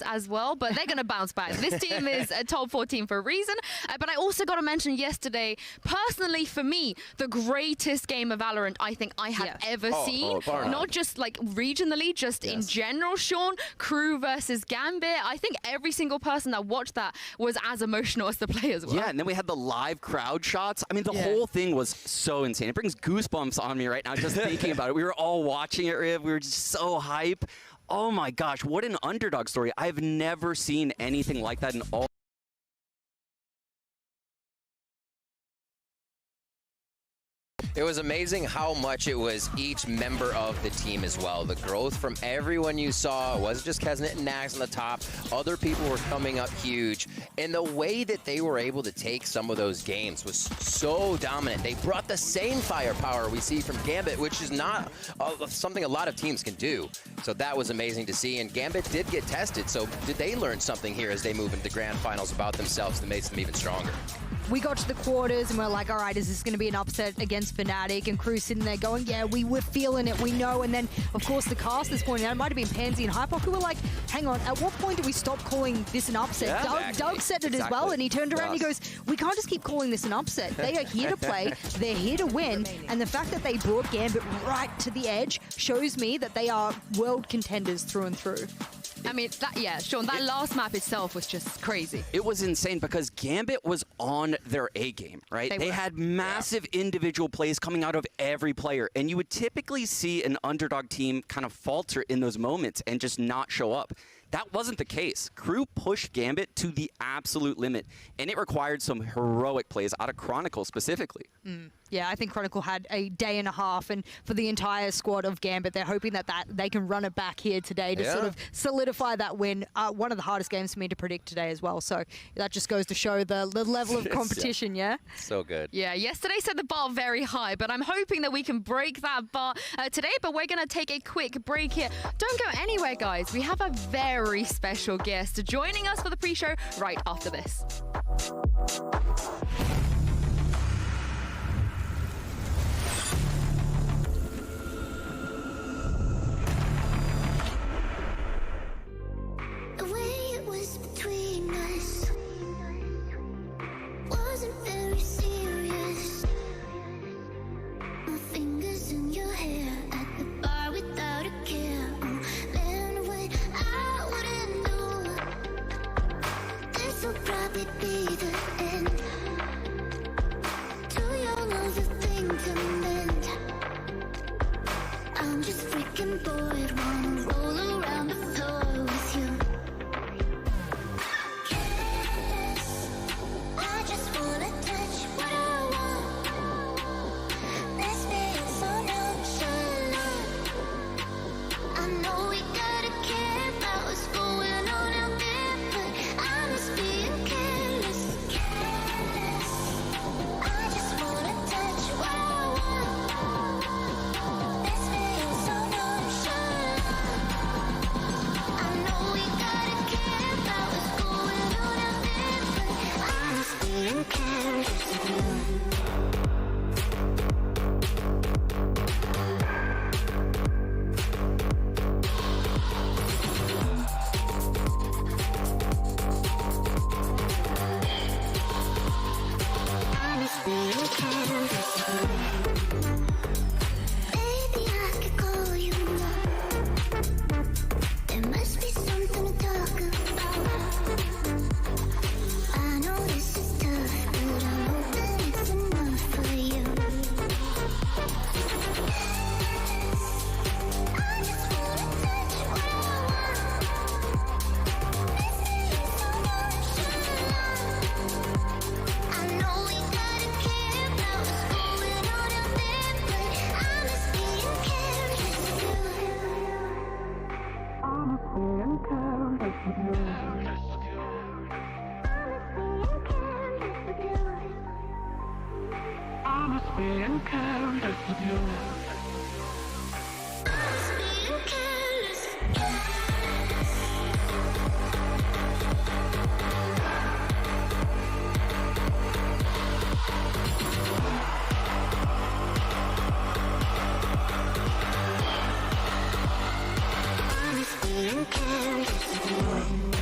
loss as well, but they're going to bounce back. This team is a top 14 for a reason. But I also got to mention yesterday, personally for me, the greatest game of Valorant I think I have ever seen. Not just like regionally, just in general, Sean. Crew versus Gambit. I think every single person that watched that was as emotional as the players were. Yeah, and then we had the live crowd shots. I mean, the whole thing was so insane. It brings goosebumps on me right now just thinking about it. We were all watching it, Riv. We were just so hype. Oh my gosh, what an underdog story. I've never seen anything like that in all. It was amazing how much it was each member of the team as well. The growth from everyone you saw. It wasn't just Kesnet and Nags on the top. Other people were coming up huge. And the way that they were able to take some of those games was so dominant. They brought the same firepower we see from Gambit, which is not something a lot of teams can do. So that was amazing to see. And Gambit did get tested. So did they learn something here as they move into the grand finals about themselves that makes them even stronger? We got to the quarters and we're like, all right, is this going to be an upset against Fnatic? And Crew sitting there going, yeah, we're feeling it, we know. And then, of course, the casters pointing out, it might have been Pansy and Hypoc who were like, hang on, at what point do we stop calling this an upset? Doug said it as well, and he turned around and he goes, we can't just keep calling this an upset. They are here to play, they're here to win, and the fact that they brought Gambit right to the edge shows me that they are world contenders through and through. I mean, Sean, that last map itself was just crazy. It was insane because Gambit was on their A game, right? They had massive individual plays coming out of every player, and you would typically see an underdog team kind of falter in those moments and just not show up. That wasn't the case. Crew pushed Gambit to the absolute limit, and it required some heroic plays out of Chronicle specifically. Yeah, I think Chronicle had a day and a half, and for the entire squad of Gambit, they're hoping that they can run it back here today to sort of solidify that win. One of the hardest games for me to predict today as well, so that just goes to show the level of competition, So good. Yeah, yesterday set the bar very high, but I'm hoping that we can break that bar today, but we're going to take a quick break here. Don't go anywhere, guys. We have a very special guest joining us for the pre-show right after this. The way it was between us wasn't very serious. My fingers in your hair at the bar without a care. Man, what I wouldn't do. This'll probably be the end. Too young of a thing to mend. I'm just freaking bored, wanna roll around the floor with you. I just wanna touch what I want. Let's be so nonchalant. I know we gotta care about what's going on out there, but I'm just being careless. I just wanna touch what I want. Let's be so nonchalant. I know we gotta care about what's going on out there, but I'm just being careless. I'm just being careless. Baby, I could call you up. There must be something to talk about. I know this is tough, but I'm hoping it's enough for you. I just wanna touch what I want. Let's be so nonchalant. I know we gotta care about what's going on out there, but I'm just being careless with you. I'm just being careless with you. I'm just being careless with you. I'm just being careless. I'm just being careless with you.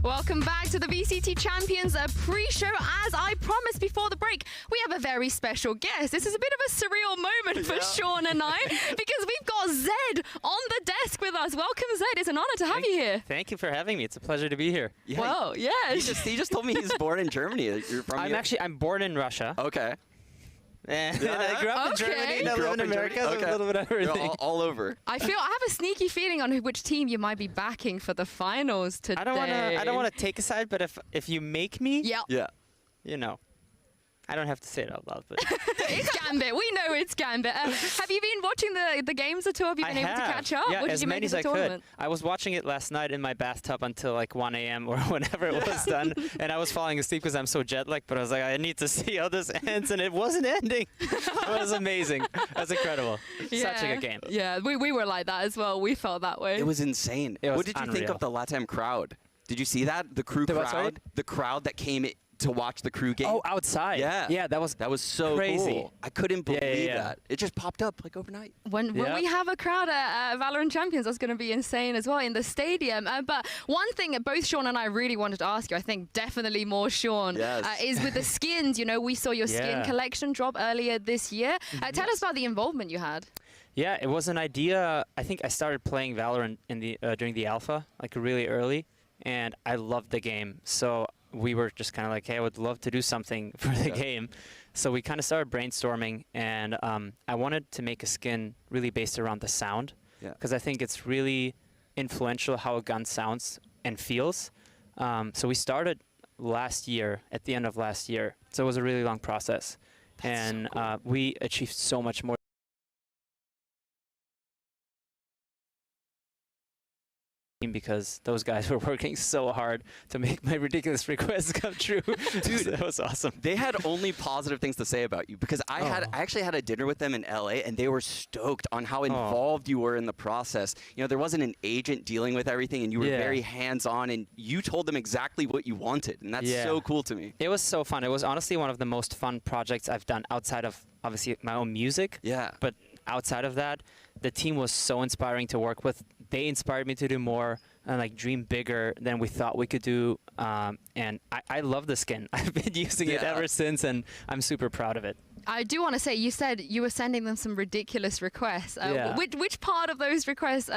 Welcome back to the VCT Champions pre-show. As I promised before the break, we have a very special guest. This is a bit of a surreal moment for Sean and I because we've got Zedd on the desk with us. Welcome, Zedd. It's an honor to have you here. Thank you for having me. It's a pleasure to be here. Yeah, Whoa, yes. He just told me he's born in Germany. You're from I'm born in Russia. Okay. And I grew up in Germany and I live in America, so a little bit of everything. All over. I have a sneaky feeling on which team you might be backing for the finals today. I don't want to take a side, but if you make me, Yeah. you know, I don't have to say it out loud, but It's Gambit. We know it's Gambit. Have you been watching the games at all? Have you been able to catch up? Yeah, What did as you many make as of I the tournament? could. I was watching it last night in my bathtub until like 1 a.m. or whenever it was done, and I was falling asleep because I'm so jet lagged. But I was like, I need to see how this ends, and it wasn't ending. It was amazing. It was incredible. Such a good game. Yeah, we were like that as well. We felt that way. It was insane. It was what did you think unreal. of the LATAM crowd? Did you see that? The crew The what, sorry? crowd? The crowd that came to watch the crew game? Oh, outside. Yeah. Yeah, that was so crazy. cool. I couldn't believe yeah. that. It just popped up like overnight. When we have a crowd at Valorant Champions, that's going to be insane as well in the stadium. But one thing that both Sean and I really wanted to ask you, I think definitely more Sean, is with the skins. You know, we saw your skin collection drop earlier this year. Tell us about the involvement you had. Yeah, it was an idea. I think I started playing Valorant in the during the alpha, like really early, and I loved the game. So we were just kind of like, hey, I would love to do something for the game. So we kind of started brainstorming, and I wanted to make a skin really based around the sound, because I think it's really influential how a gun sounds and feels. So we started last year, at the end of last year. So it was a really long process. And so cool. We achieved so much more. Because those guys were working so hard to make my ridiculous requests come true. Dude, that was awesome. They had only positive things to say about you because I actually had a dinner with them in LA and they were stoked on how involved you were in the process. You know, there wasn't an agent dealing with everything and you were very hands-on and you told them exactly what you wanted, and that's so cool to me. It was so fun. It was honestly one of the most fun projects I've done outside of obviously my own music. Yeah. But outside of that, the team was so inspiring to work with. They inspired me to do more and like dream bigger than we thought we could do. And I love the skin. I've been using it ever since, and I'm super proud of it. I do want to say, you said you were sending them some ridiculous requests. Which part of those requests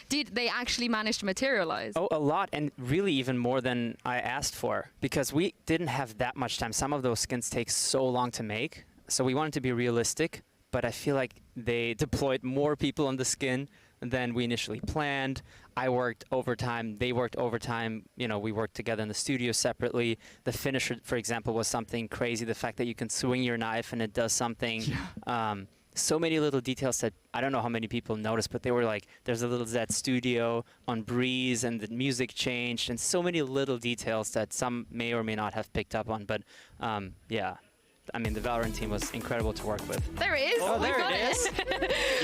did they actually manage to materialize? Oh, a lot, and really even more than I asked for, because we didn't have that much time. Some of those skins take so long to make, so we wanted to be realistic, but I feel like they deployed more people on the skin than we initially planned. I worked overtime, they worked overtime, you know, we worked together in the studio separately. The finisher, for example, was something crazy. The fact that you can swing your knife and it does something. So many little details that I don't know how many people noticed, but they were like, there's a little Zedd studio on Breeze and the music changed, and so many little details that some may or may not have picked up on. But yeah. I mean, the Valorant team was incredible to work with. There it is. Oh, there it is.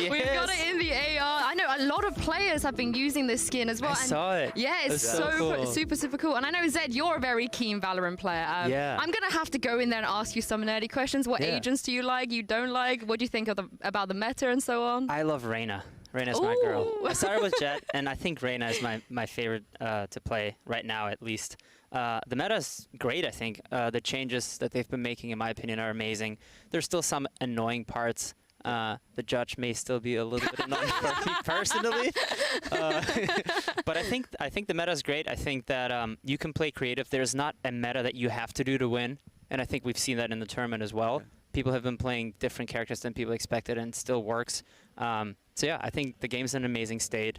We've got it in the AR. I know a lot of players have been using this skin as well. I saw it. Yeah, it's cool. super cool. And I know, Zedd, you're a very keen Valorant player. I'm going to have to go in there and ask you some nerdy questions. What agents do you like, you don't like? What do you think of about the meta and so on? I love Reyna. Reyna's my girl. I started with Jett, and I think Reyna is my favorite to play right now, at least. The meta is great, I think. The changes that they've been making, in my opinion, are amazing. There's still some annoying parts. The judge may still be a little bit annoying for me personally. But I think the meta is great. I think that you can play creative. There's not a meta that you have to do to win, and I think we've seen that in the tournament as well. People have been playing different characters than people expected, and it still works. So yeah, I think the game's in an amazing state.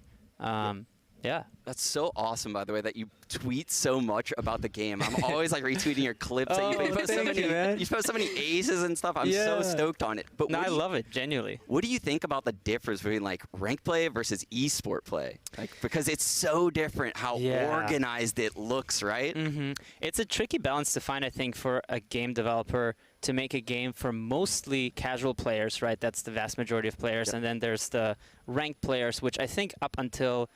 Yeah. That's so awesome, by the way, that you tweet so much about the game. I'm always like retweeting your clips. That you post so many aces and stuff. I'm so stoked on it. But no, I love it, genuinely. What do you think about the difference between like ranked play versus esport play? Like, because it's so different how organized it looks, right? It's a tricky balance to find, I think, for a game developer to make a game for mostly casual players, right? That's the vast majority of players. And then there's the ranked players, which I think up until,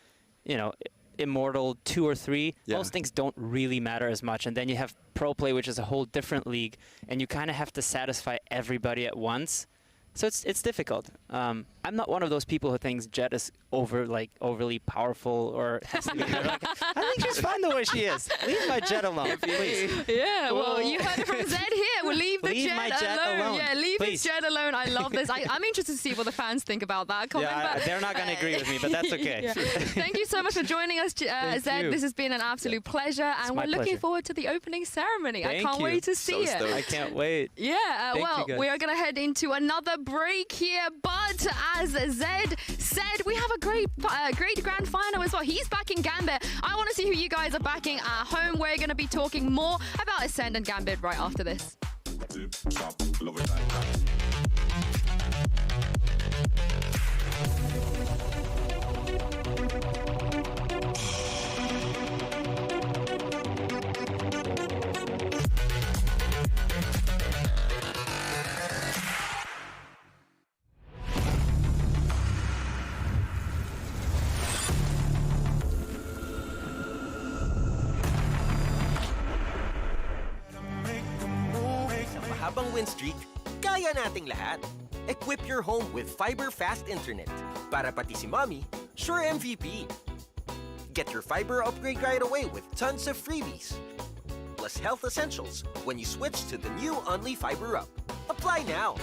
you know, Immortal 2 or 3, those things don't really matter as much. And then you have pro play, which is a whole different league, and you kind of have to satisfy everybody at once. So it's difficult. I'm not one of those people who thinks Zedd is overly powerful or has to be there. Like, I think she's fine the way she is. Leave my Zedd alone, please. Yeah, well, you heard it from Zedd here. We'll leave the my Zedd Zedd alone. Yeah, leave Please. his Zedd alone. I love this. I'm interested to see what the fans think about that comment. Yeah, they're not going to agree with me, but that's okay. Yeah. Thank you so much for joining us, Zedd. you. This has been an absolute pleasure, and we're looking forward to the opening ceremony. I can't wait to see it. I can't wait. Yeah, well, we are going to head into another break here, but as Zedd said, we have a great grand final as well. He's backing Gambit. I want to see who you guys are backing at home. We're going to be talking more about Ascend and Gambit right after this. Habang win streak, kaya nating lahat. Equip your home with fiber fast internet. Para pati si mommy, sure MVP. Get your fiber upgrade right away with tons of freebies. Plus health essentials when you switch to the new Only Fiber Up. Apply now.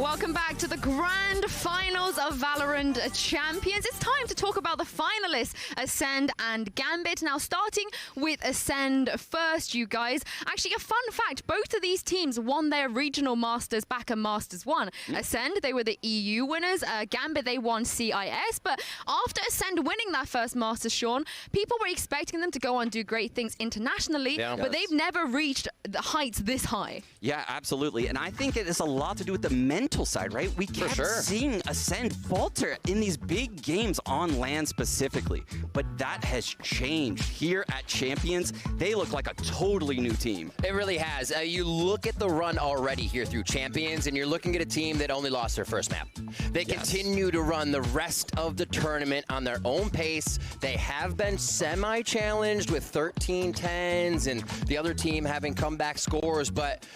Welcome back to the grand finals of Valorant Champions. It's time to talk about the finalists, Acend and Gambit. Now, starting with Acend first, you guys. Actually, a fun fact, both of these teams won their regional Masters back at Masters 1. Acend, they were the EU winners. Gambit, they won CIS. But after Acend winning that first Masters, Sean, people were expecting them to go on and do great things internationally, but they've never reached the heights this high. Yeah, absolutely. And I think it has a lot to do with the mental side, right? We kept seeing Ascend falter in these big games on LAN specifically, but that has changed. Here at Champions, they look like a totally new team. It really has. You look at the run already here through Champions, and you're looking at a team that only lost their first map. They continue to run the rest of the tournament on their own pace. They have been semi-challenged with 13-10s and the other team having comeback scores, but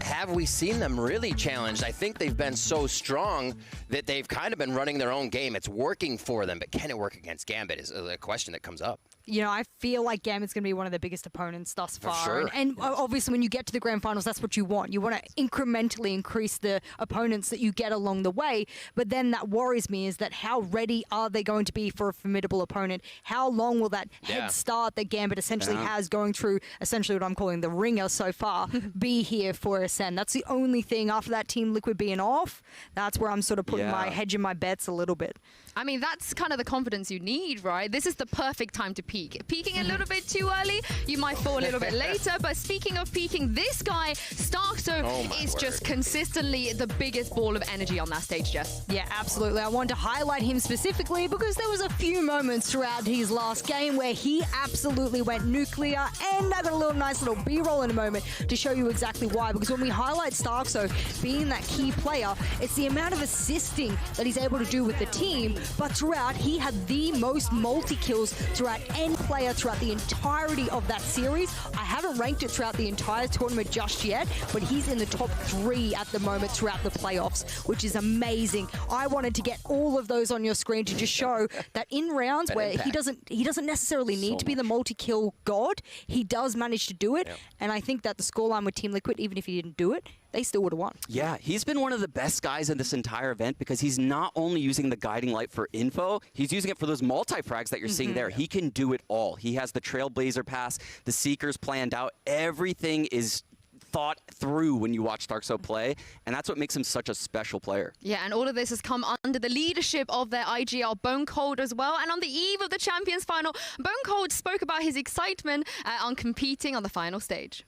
have we seen them really challenged? I think they've been so strong that they've kind of been running their own game. It's working for them, but can it work against Gambit is a question that comes up. You know, I feel like Gambit's going to be one of the biggest opponents thus far. Sure. And obviously, when you get to the grand finals, that's what you want. You want to incrementally increase the opponents that you get along the way. But then that worries me is that how ready are they going to be for a formidable opponent? How long will that head start that Gambit essentially has going through essentially what I'm calling the ringer so far be here for Ascend? That's the only thing after that Team Liquid being off. That's where I'm sort of putting my hedging my bets a little bit. I mean, that's kind of the confidence you need, right? This is the perfect time to peak. Peaking a little bit too early, you might fall a little bit later. But speaking of peaking, this guy, Starkso, is just consistently the biggest ball of energy on that stage, Jess. Yeah, absolutely. I wanted to highlight him specifically because there was a few moments throughout his last game where he absolutely went nuclear, and I got a nice little B-roll in a moment to show you exactly why. Because when we highlight Starkso being that key player, it's the amount of assisting that he's able to do with the team. But throughout, he had the most multi-kills throughout any player throughout the entirety of that series. I haven't ranked it throughout the entire tournament just yet, but he's in the top 3 at the moment throughout the playoffs, which is amazing. I wanted to get all of those on your screen to just show that in rounds where he doesn't necessarily need to be the multi-kill god, he does manage to do it. And I think that the scoreline with Team Liquid, even if he didn't do it, they still would have won. Yeah, he's been one of the best guys in this entire event because he's not only using the guiding light for info, he's using it for those multi-frags that you're seeing there. He can do it all. He has the Trailblazer pass, the Seekers planned out. Everything is thought through when you watch Starkso play, and that's what makes him such a special player. Yeah, and all of this has come under the leadership of their IGL Bone Cold as well. And on the eve of the Champions Final, Bone Cold spoke about his excitement on competing on the final stage.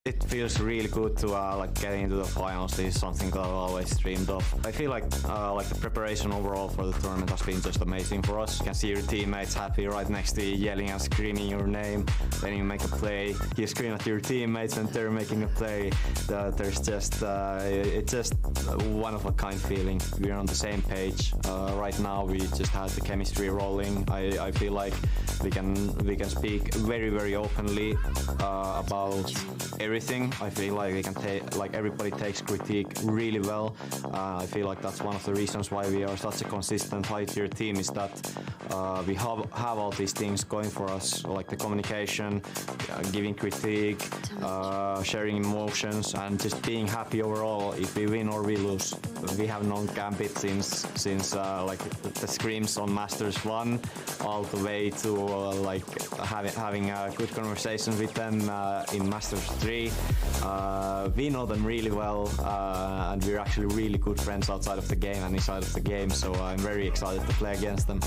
It feels really good to like get into the finals. This is something that I've always dreamed of. I feel like the preparation overall for the tournament has been just amazing for us. You can see your teammates happy right next to you, yelling and screaming your name. Then you make a play, you scream at your teammates when they're making a play. There's just it's just one of a kind feeling. We're on the same page. Right now we just had the chemistry rolling. I feel like we can speak very openly about everything. I feel like we can everybody takes critique really well. I feel like that's one of the reasons why we are such a consistent high-tier team, is that we have all these things going for us, like the communication, giving critique, sharing emotions, and just being happy overall if we win or we lose. We have known Gambit since like the scrims on Masters 1 all the way to having a good conversation with them in Masters 3. We know them really well, and we're actually really good friends outside of the game and inside of the game, so I'm very excited to play against them.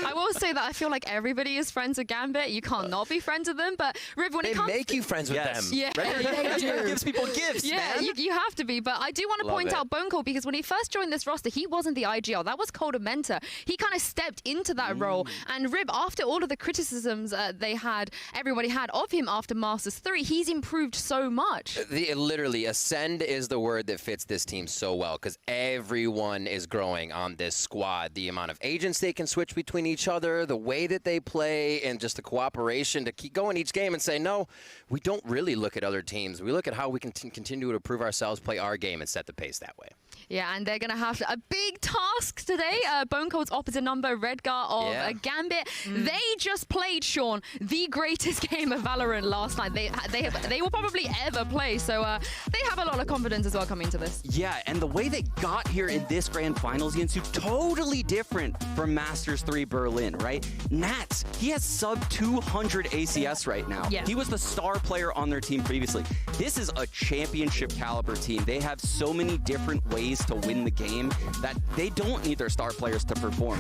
I will say that I feel like everybody is friends with Gambit. You can't not be friends with them. But Riv, when it comes, they make you friends with them. Yeah, Right? He gives people gifts, man. You have to be. But I do want to point out Bone Cold, because when he first joined this roster, he wasn't the IGL. That was Cold mentor. He kind of stepped into that role. And Rib, after all of the criticisms everybody had of him after Masters 3, he's improved so much. Literally, Ascend is the word that fits this team so well, because everyone is growing on this squad. The amount of agents they they can switch between each other, the way that they play, and just the cooperation to keep going each game and say, no, we don't really look at other teams. We look at how we can continue to prove ourselves, play our game, and set the pace that way. Yeah, and they're going to have a big task today. Bone Cold's opposite number, Redgar of Gambit. They just played, Sean, the greatest game of Valorant last night. They will probably ever play, so they have a lot of confidence as well coming into this. Yeah, and the way they got here in this grand finals, Yinsu, totally different from Masters 3 Berlin, right? Nats, he has sub 200 ACS right now. Yeah. He was the star player on their team previously. This is a championship caliber team. They have so many different ways to win the game that they don't need their star players to perform.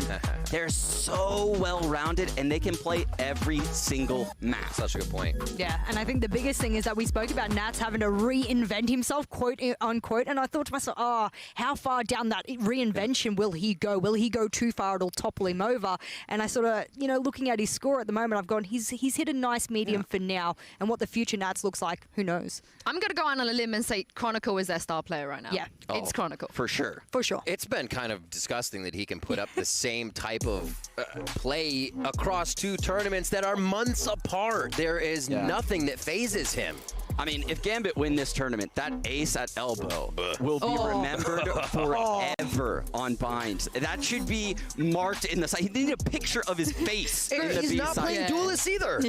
They're so well-rounded, and they can play every single map. Such a good point. Yeah, and I think the biggest thing is that we spoke about Nats having to reinvent himself, quote unquote, and I thought to myself, oh, how far down that reinvention will he go? Will he go too far? It'll topple him over. And I sort of, looking at his score at the moment, I've gone, he's hit a nice medium for now, and what the future Nats looks like, who knows? I'm going to go out on a limb and say Chronicle is their star player right now. Yeah. It's Chronicle. For sure. For sure. It's been kind of disgusting that he can put up the same type of play across two tournaments that are months apart. There is nothing that phases him. I mean, if Gambit win this tournament, that ace at elbow will be remembered forever on binds. That should be marked in the side. He needed a picture of his face. He's not playing duelists either.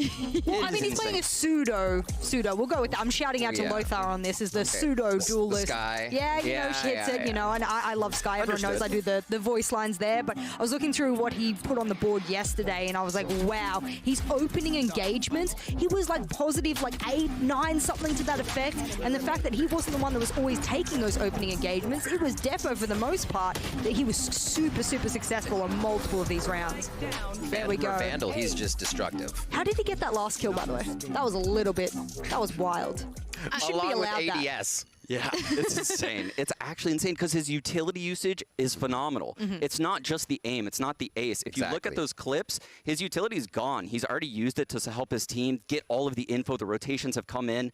Well, I mean, he's playing a pseudo. We'll go with that. I'm shouting out to Lothar on this. Is the pseudo duelist? Sky. Yeah, she hits it. And I love Sky. Everyone knows I do the voice lines there. But I was looking through what he put on the board yesterday, and I was like, wow, he's opening engagements. He was like positive, like 8, 9, something to that effect. And the fact that he wasn't the one that was always taking those opening engagements, it was Defo for the most part that he was super, super successful on multiple of these rounds. There we go. Vandal, he's just destructive. How did he get that last kill, by the way? That was a little bit, that was wild. Shouldn't be allowed with ADS. Yeah, it's insane. It's actually insane because his utility usage is phenomenal. It's not just the aim. It's not the ace. If you look at those clips, his utility is gone. He's already used it to help his team get all of the info. The rotations have come in.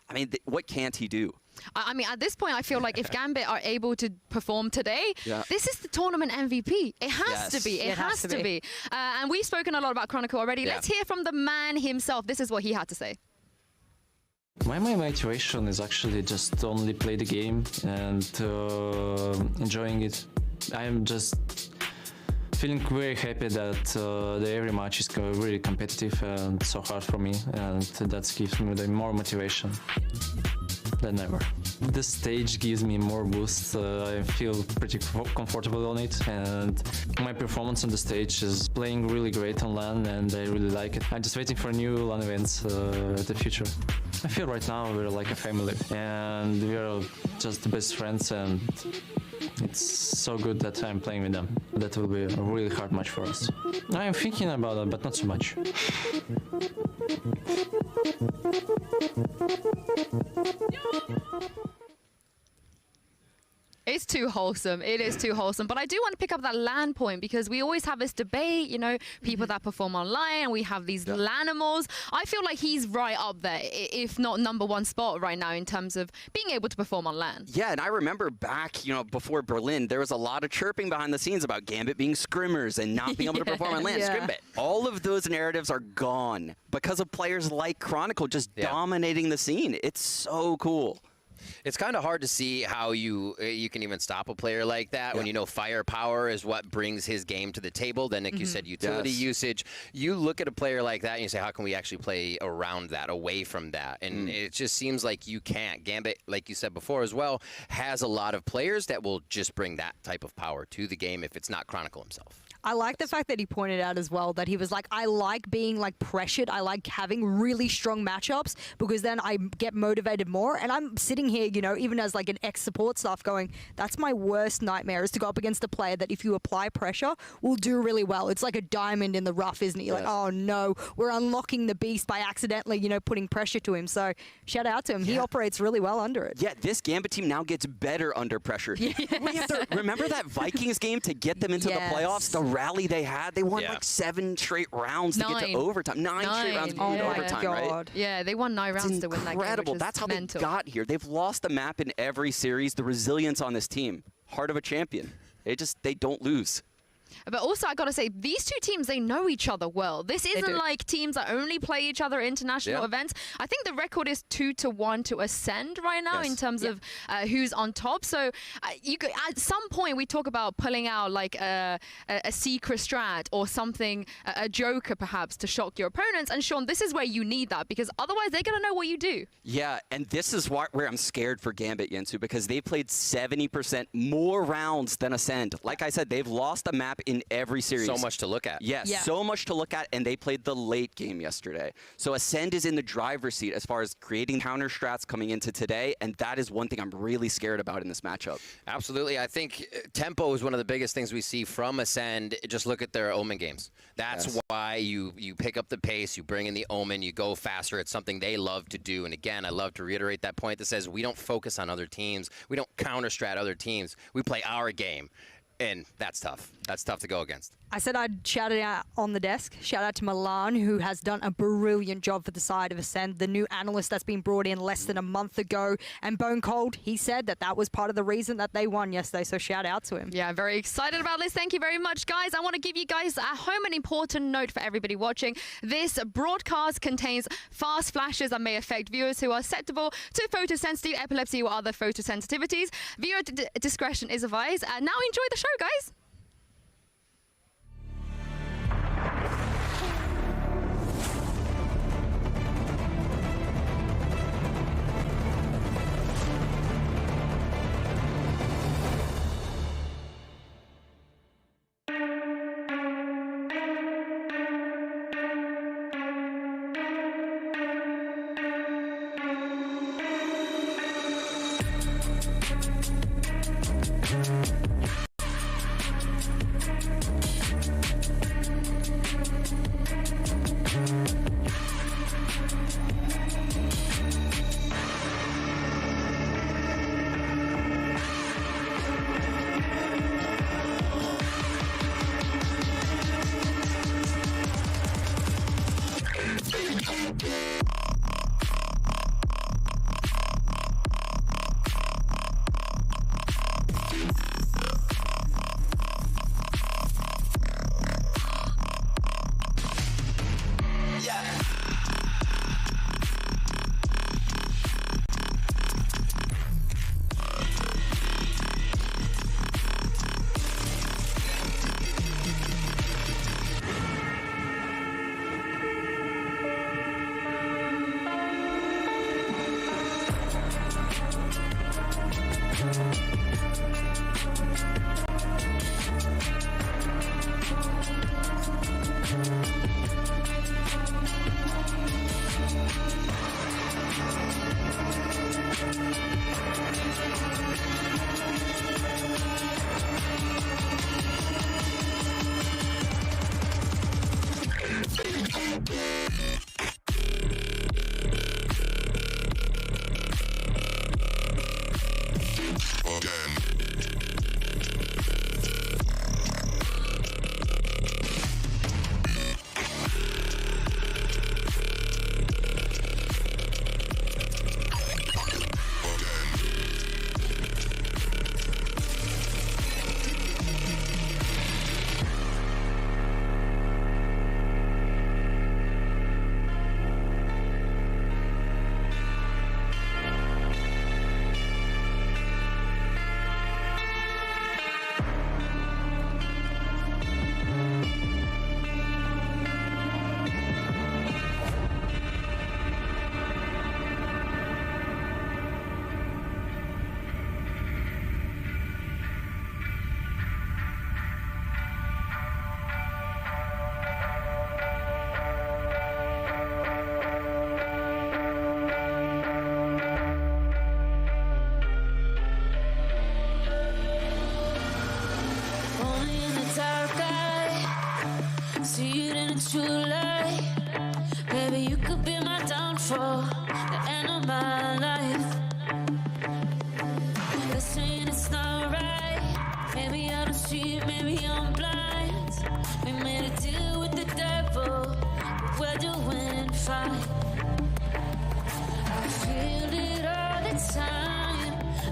I mean, what can't he do? I mean, at this point, I feel like if Gambit are able to perform today, this is the tournament MVP. It has to be. It has to be. And we've spoken a lot about Chronicle already. Let's hear from the man himself. This is what he had to say. My motivation is actually just only play the game and enjoying it. I am just feeling very happy that every match is really competitive and so hard for me, and that gives me more motivation than ever. This stage gives me more boost. I feel pretty comfortable on it, and my performance on the stage is playing really great on LAN, and I really like it. I'm just waiting for new LAN events in the future. I feel right now we're like a family, and we're just the best friends, and it's so good that I'm playing with them. That will be a really hard match for us. I'm thinking about it, but not so much. It's too wholesome. It is too wholesome. But I do want to pick up that LAN point because we always have this debate, people that perform online, and we have these LANimals. I feel like he's right up there, if not #1 spot right now in terms of being able to perform on LAN. Yeah, and I remember back, before Berlin, there was a lot of chirping behind the scenes about Gambit being scrimmers and not being able to perform on LAN. Scrimbit. All of those narratives are gone because of players like Chronicle just dominating the scene. It's so cool. It's kind of hard to see how you can even stop a player like that when firepower is what brings his game to the table. Then, like you said, utility usage. You look at a player like that and you say, how can we actually play around that, away from that? And it just seems like you can't. Gambit, like you said before as well, has a lot of players that will just bring that type of power to the game if it's not Chronicle himself. I like the fact that he pointed out as well that he was like, I like being like pressured. I like having really strong matchups because then I get motivated more. And I'm sitting here, even as like an ex-support staff going, that's my worst nightmare, is to go up against a player that if you apply pressure will do really well. It's like a diamond in the rough, isn't it? You're like, oh no, we're unlocking the beast by accidentally, putting pressure to him. So shout out to him. He operates really well under it. Yeah, this Gambit team now gets better under pressure. We have to remember that Vikings game to get them into the playoffs? The rally they had, they won like 7 straight rounds to get to overtime. 9 straight rounds to get to overtime, right? Yeah, they won 9 rounds to win that game. Incredible. That's how they got here. They've lost the map in every series. The resilience on this team, heart of a champion. They don't lose. But also, I got to say, these two teams, they know each other well. This isn't like teams that only play each other at international events. I think the record is 2-1 to Ascend right now in terms of who's on top. So you could, at some point, we talk about pulling out like a secret strat or something, a joker perhaps, to shock your opponents. And Sean, this is where you need that, because otherwise they're going to know what you do. Yeah, and this is where I'm scared for Gambit, Yensu, because they played 70% more rounds than Ascend. Like I said, they've lost a map in every series. So much to look at. Yes, so much to look at, and they played the late game yesterday. So Ascend is in the driver's seat as far as creating counter strats coming into today, and that is one thing I'm really scared about in this matchup. Absolutely. I think tempo is one of the biggest things we see from Ascend. Just look at their Omen games. That's why you pick up the pace, you bring in the Omen, you go faster. It's something they love to do. And again, I love to reiterate that point that says we don't focus on other teams. We don't counter strat other teams. We play our game. And that's tough. That's tough to go against. I said I'd shout it out on the desk. Shout out to Milan, who has done a brilliant job for the side of Ascend, the new analyst that's been brought in less than a month ago. And Bone Cold, he said that was part of the reason that they won yesterday. So shout out to him. Yeah, very excited about this. Thank you very much, guys. I want to give you guys at home an important note for everybody watching. This broadcast contains fast flashes that may affect viewers who are susceptible to photosensitive epilepsy or other photosensitivities. Viewer discretion is advised. Now enjoy the show, guys.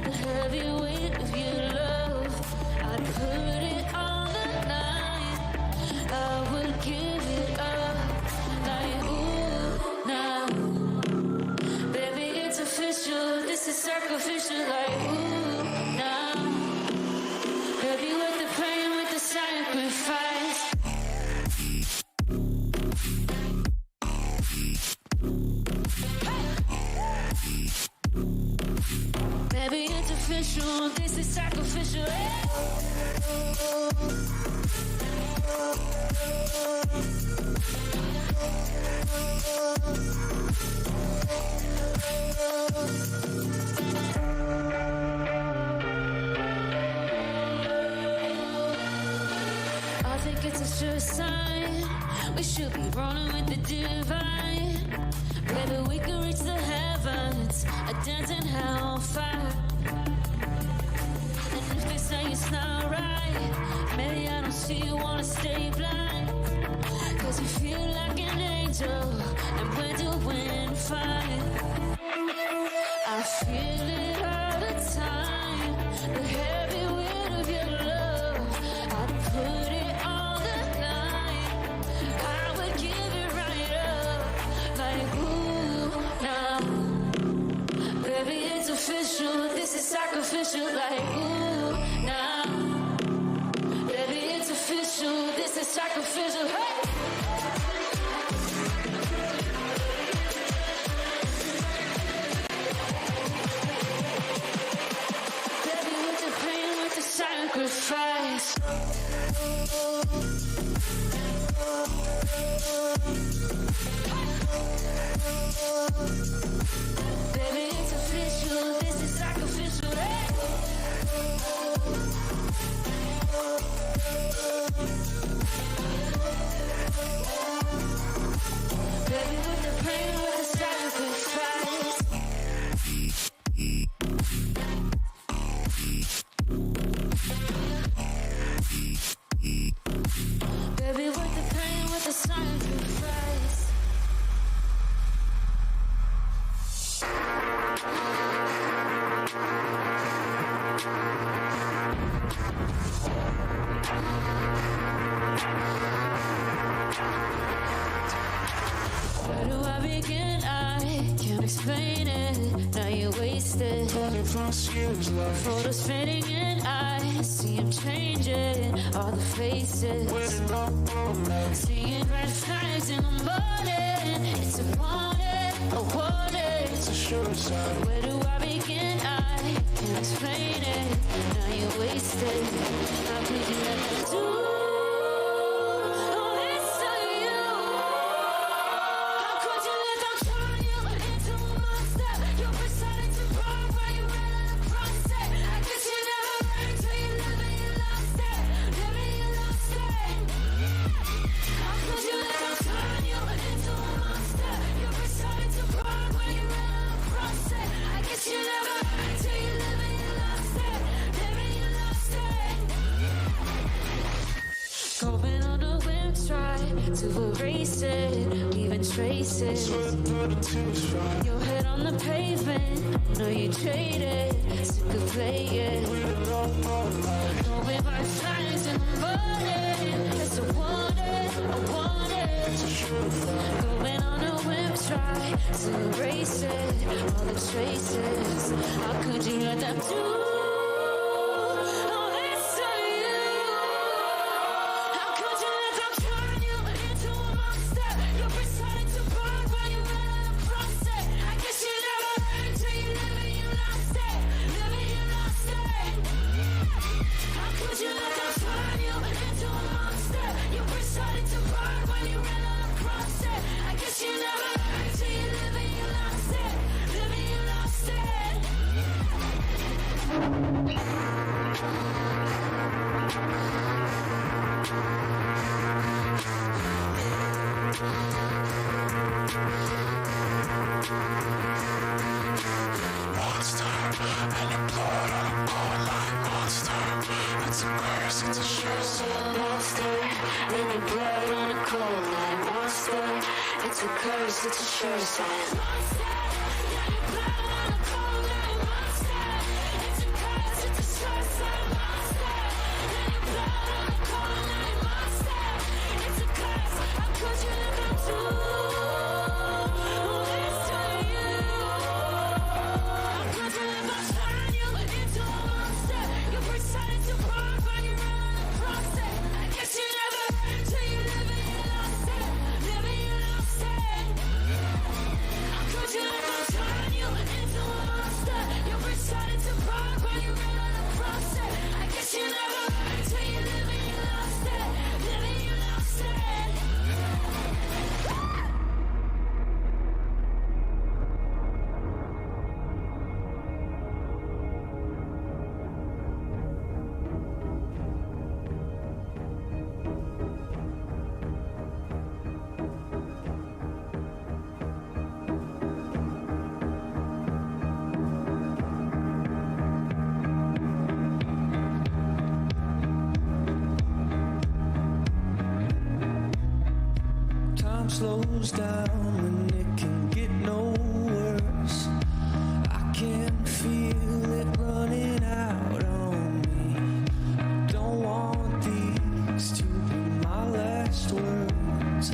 Heavy weight of your love, I'd put it on the line. is sacrificial, like, ooh, now. Baby, with the pain, with the sacrifice. Baby, it's official, this is sacrificial. I think it's a sure sign. We should be rolling with the divine. Baby, we can reach the heavens, a dancing hellfire. And if they say it's not right, maybe I don't see you, wanna stay blind. Cause you feel like an angel, and we're doing fine. I feel it all the time, the heavy weight of your love. I'd put it on the line, I would give it right up. Like, ooh, now. Baby, it's official, this is sacrificial. Like, ooh, now. Baby, it's official, this is sacrificial. Hey! Sacrifice. Baby, it's official, this is sacrificial. Baby, with the pain, with the sacrifice. Baby, with the pain, with the sacrifice. Where do I begin? I can't explain it. Now you're wasted. Photos fading and I see him changing. All the faces. Seeing red flags in the morning. It's a warning. It's a sure sign. Where do I begin? I can't explain it. Now you're wasted. How could you let me do? To erase it, even traces. Your head on the pavement, know you traded, sick of playing. Going by flags in the morning, it's a warning. Going on a whim, try to erase it, all the traces. How could you let them do? It's a curse, it's a sure sign. Could you slows down when it can get no worse. I can feel it running out on me. Don't want these to be my last words.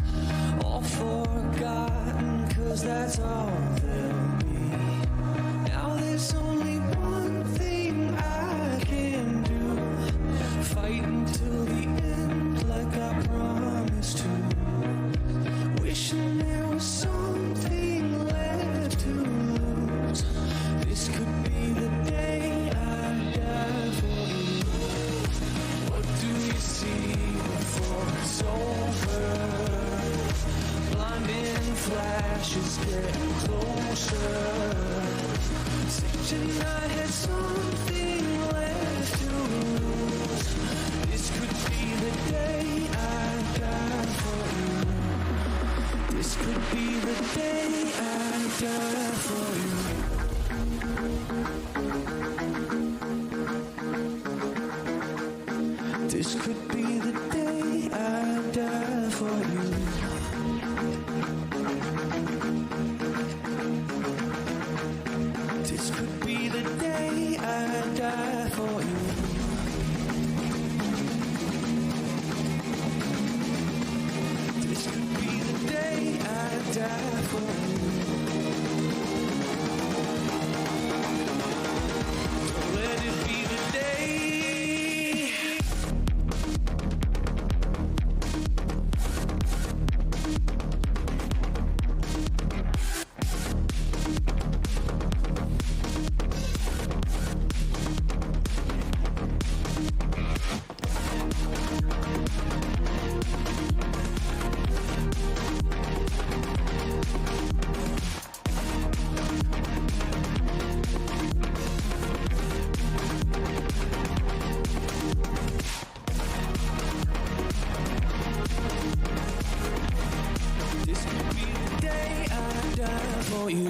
All forgotten, 'cause that's all they'll be. Now there's only one thing I can do. Fight until the end like I promised to. Wishing there was something left to lose. This could be the day I die for you. What do you see before it's over? Blinding flashes getting closer. Searching I had something left to lose. This could be the day I die for you. This could be the day I die for you. This could be the day I die for you. This could be the day I die for you. This could be the day I die for you. Don't let it be the day. This could be the day I die for you.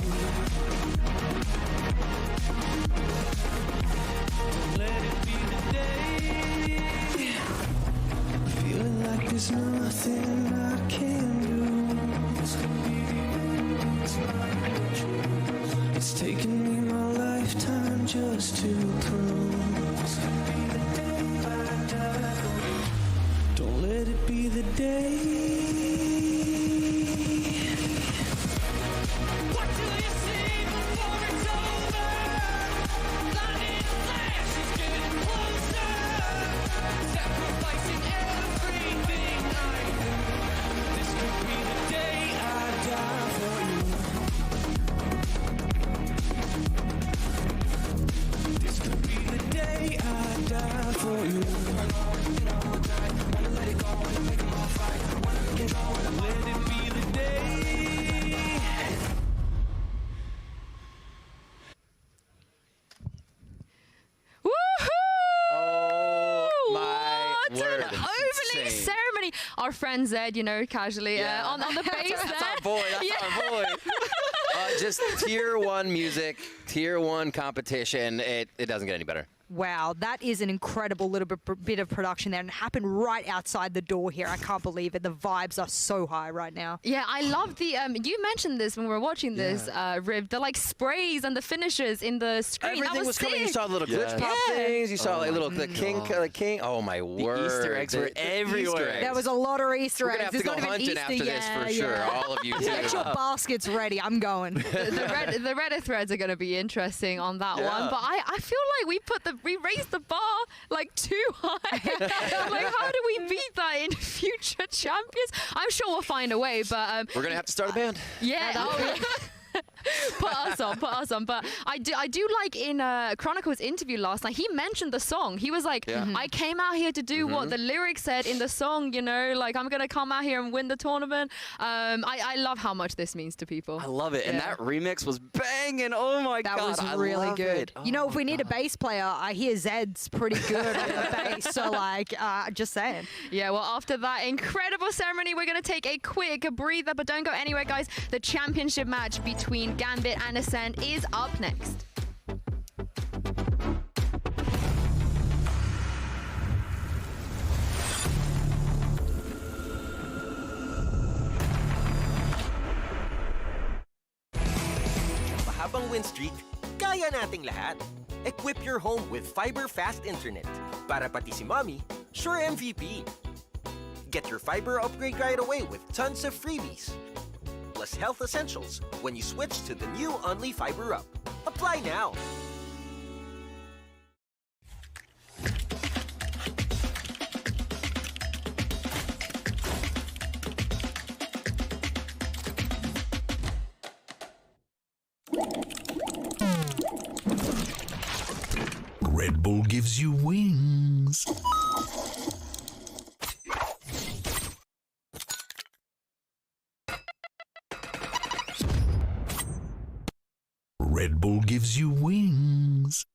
Don't let it be the day. Feeling like there's nothing I can do. This could be the end, it's not true. It's taken me my lifetime just to prove. This could be the day I die for you. Don't let it be the day. What do you see before it's over? Lightning flashes getting closer. Sacrificing everything I do. This could be the day I die for you. This could be the day I die for you. Let it go, make them all fight. Let it be the day. Woohoo! Oh my What word. an opening ceremony. Our friend Zedd, you know, casually on the bass there. That's our boy. That's our boy. Just tier 1 music, tier 1 competition. It doesn't get any better. Wow, that is an incredible little bit of production there, and it happened right outside the door here. I can't believe it. The vibes are so high right now. Yeah, I love the. You mentioned this when we were watching this, Riv. The like sprays and the finishes in the screen. Everything that was coming. You sick. saw the little glitch pop things. You saw like little the king. Oh my word! The Easter eggs were everywhere. There was a lot of Easter We're eggs. gonna have to It's go not even hunting Easter after this yet. for sure. All of you. Get your baskets ready. I'm going. The Reddit threads are going to be interesting on that one. But I feel like we raised the bar like too high. Like, how do we beat that in future champions? I'm sure we'll find a way, but we're gonna have to start a band. Yeah. Put us on. But I do like in Chronicle's interview last night, he mentioned the song. He was like, I came out here to do what the lyrics said in the song, you know, like I'm going to come out here and win the tournament. I love how much this means to people. I love it. And that remix was banging. Oh my That God. was I really love good. it. You know, Oh if we my need a God. bass player, I hear Zedd's pretty good on the bass. So, like, just saying. Yeah, well, after that incredible ceremony, we're going to take a quick breather, but don't go anywhere, guys. The championship match between Gambit and Ascent is up next. isang win streak, kaya nating lahat. Equip your home with fiber fast internet. Para pati si mommy, sure MVP. Get your fiber upgrade right away with tons of freebies. Plus health essentials when you switch to the new Only Fiber Up. Apply now. Red Bull gives you wings. Red Bull gives you wings.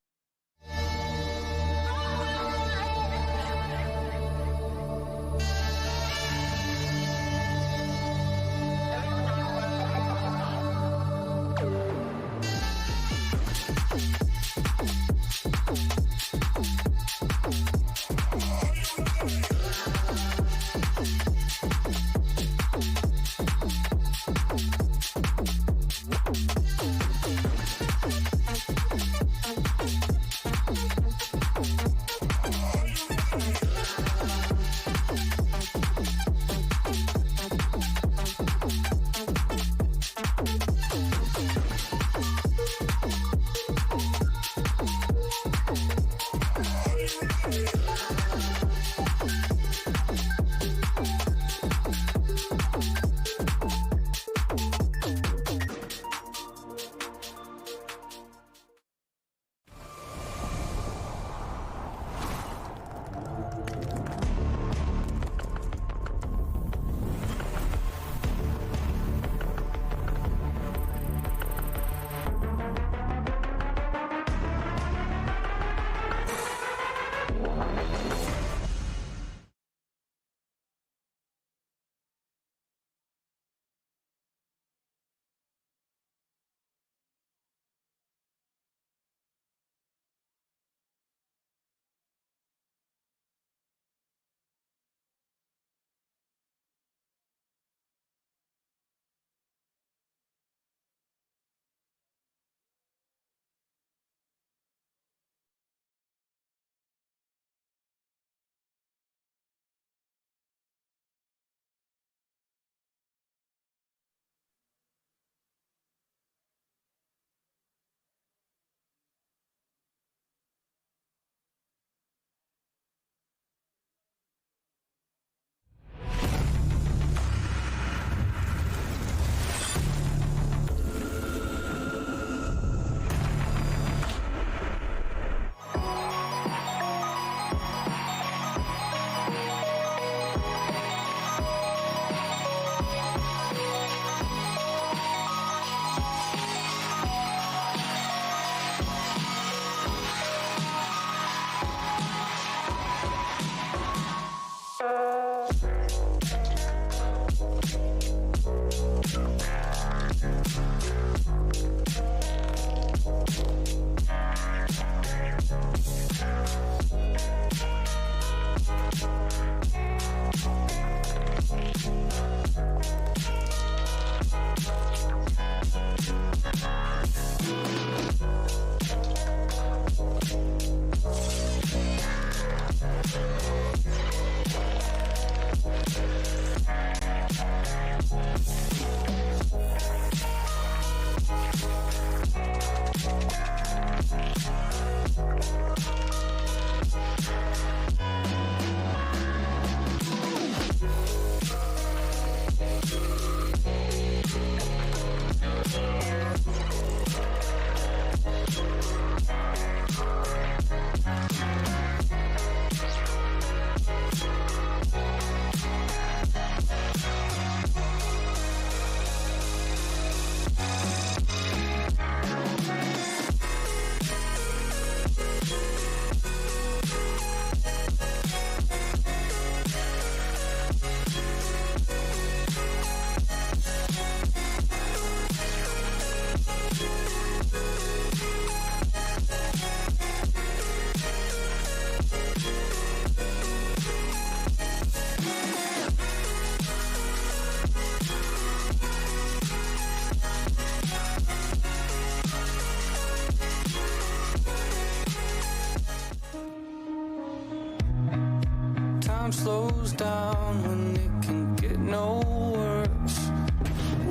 time slows down when it can get no worse.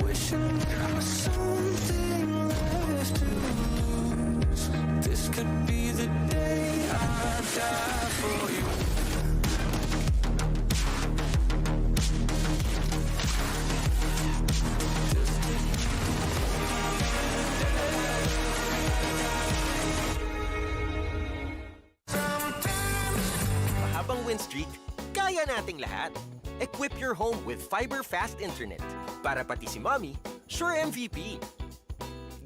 Wishing there was something left to lose. This could be the day I die for you. Mahabang win streak, kaya nating lahat. Equip your home with fiber fast internet. Para pati si mommy, sure MVP.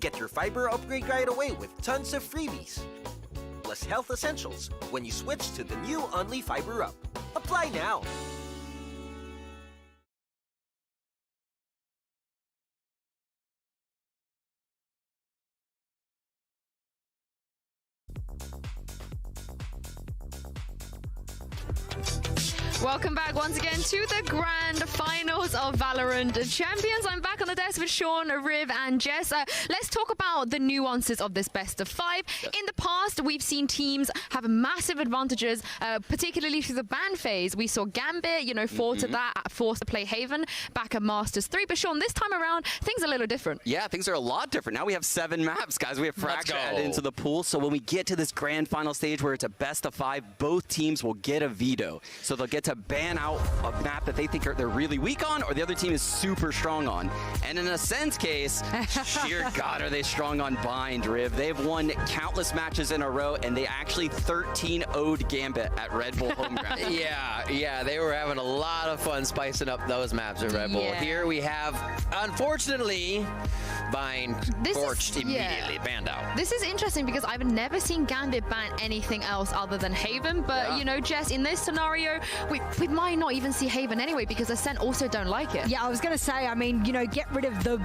Get your fiber upgrade right away with tons of freebies. Plus health essentials when you switch to the new Only Fiber Up. Apply now. Welcome back once again to the grand finals of Valorant Champions. I'm back on the desk with Sean, Riv, and Jess. Let's talk about the nuances of this best of 5. In the past, we've seen teams have massive advantages, particularly through the ban phase. We saw Gambit, fall to that, forced to play Haven back at Masters 3. But Sean, this time around, things are a little different. Yeah, things are a lot different. Now we have 7 maps, guys. We have Fracture added into the pool. So when we get to this grand final stage where it's a best of 5, both teams will get a veto. So they'll get to ban out a map that they think they're really weak on, or the other team is super strong on. And in Ascend's case, sheer God, are they strong on Bind, Riv. They've won countless matches in a row, and they actually 13-0'd Gambit at Red Bull home ground. Yeah, they were having a lot of fun spicing up those maps at Red Bull. Here we have, unfortunately, Bind torched immediately, banned out. This is interesting because I've never seen Gambit ban anything else other than Haven, but Jess, in this scenario, we might not even see Haven anyway because Ascent also don't like it. Yeah, I was going to say, I mean, get rid of the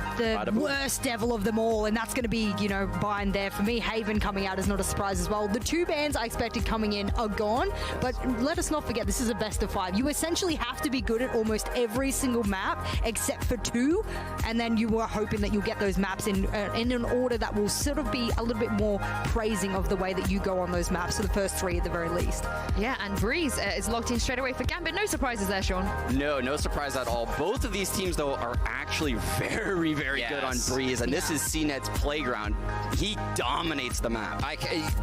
worst devil of them all, and that's going to be, Bind there. For me, Haven coming out is not a surprise as well. The 2 bans I expected coming in are gone, but let us not forget, this is a best of 5. You essentially have to be good at almost every single map except for 2, and then you are hoping that you'll get those maps in an order that will sort of be a little bit more praising of the way that you go on those maps, so the first 3 at the very least. Yeah, and Breeze is locked in straight away for Gambit. No surprises there, Sean. No surprise at all. Both of these teams, though, are actually very, very good on Breeze, and this is CNED's playground. He dominates the map.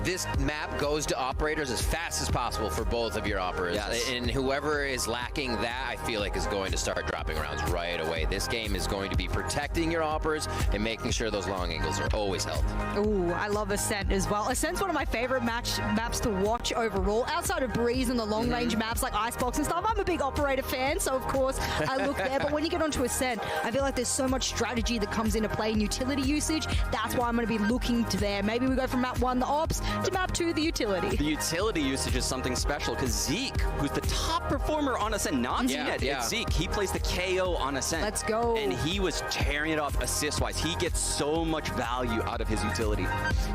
This map goes to operators as fast as possible for both of your operators. And whoever is lacking that, I feel like, is going to start dropping rounds right away. This game is going to be protecting your operators and making sure those long angles are always held. Ooh, I love Ascent as well. Ascent's one of my favorite maps to watch overall. Outside of Breeze and the long-range maps like Icebox and stuff, I'm a big operator fan, so of course I look there. But when you get onto Ascent, I feel like there's so much strategy that comes into play in utility usage. That's why I'm going to be looking to there. Maybe we go from map 1, the ops, to map 2, the utility. The utility usage is something special because Zeke, who's the top performer on Ascent, not CNED, it's Zeke. He plays the KO on Ascent. Let's go. And he was tearing it up assist-wise. He gets so much value out of his utility.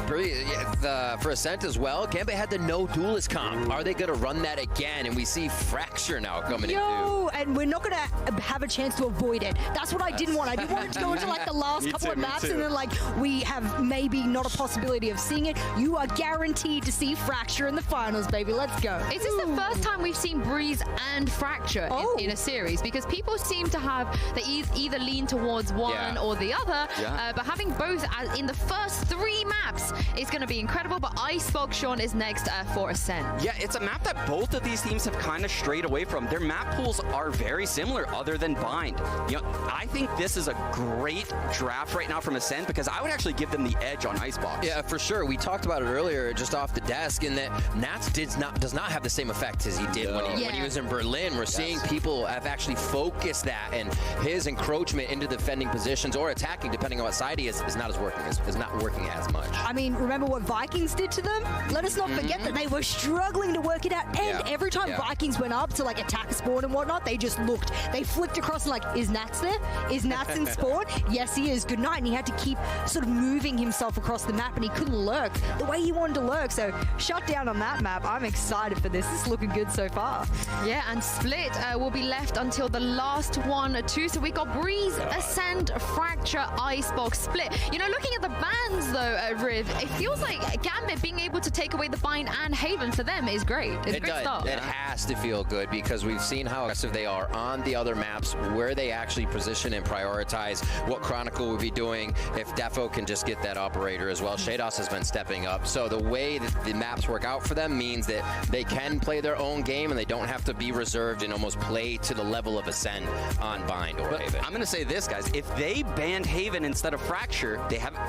For Ascent as well, Gambit had the no duelist comp. Are they going to run that again? And we see Fracture now coming in too. And we're not going to have a chance to avoid it. That's what I didn't want. I didn't want it to go into like the last couple of maps and then like we have maybe not a possibility of seeing it. You are guaranteed to see Fracture in the finals, baby. Let's go. Is this the first time we've seen Breeze and Fracture in a series? Because people seem to have, they either lean towards one or the other, but having both in the first 3 maps is going to be incredible. But Icebox, Sean, is next for Ascent. Yeah, it's a map that both of these teams have kind of strayed away from. Their map pools are very similar other than Bind. I think this is a great draft right now from Ascent because I would actually give them the edge on Icebox. Yeah, for sure. We talked about it earlier just off the desk in that Nats does not have the same effect as he did when he was in Berlin. We're seeing people have actually focused that, and his encroachment into defending positions or attacking, depending on what side he is not working as much. I mean, remember what Vikings did to them? Let us not forget that they were struggling to work it out, and every time Vikings went up to like attack a spawn and whatnot, they just looked. They flicked across and like, is Nats there? Is Nats in spawn? Yes, he is. Good night. And he had to keep sort of moving himself across the map, and he couldn't lurk the way he wanted to lurk. So shut down on that map. I'm excited for this. This is looking good so far. Yeah, and Split will be left until the last 1 2. So we got Breeze, Ascend, Fracture, Icebox, Split. Looking at the bans though, Riv, it feels like Gambit being able to take away the bind and Haven for them is great. It's a great start. It has to feel good because we've seen how aggressive they are on the other maps, where they actually position and prioritize what Chronicle will be doing if Defo can just get that operator as well. Shados has been stepping up. So the way that the maps work out for them means that they can play their own game and they don't have to be reserved and almost play to the level of Ascend on bind or Haven. I'm going to say this, guys. If they banned Haven instead of Fracture,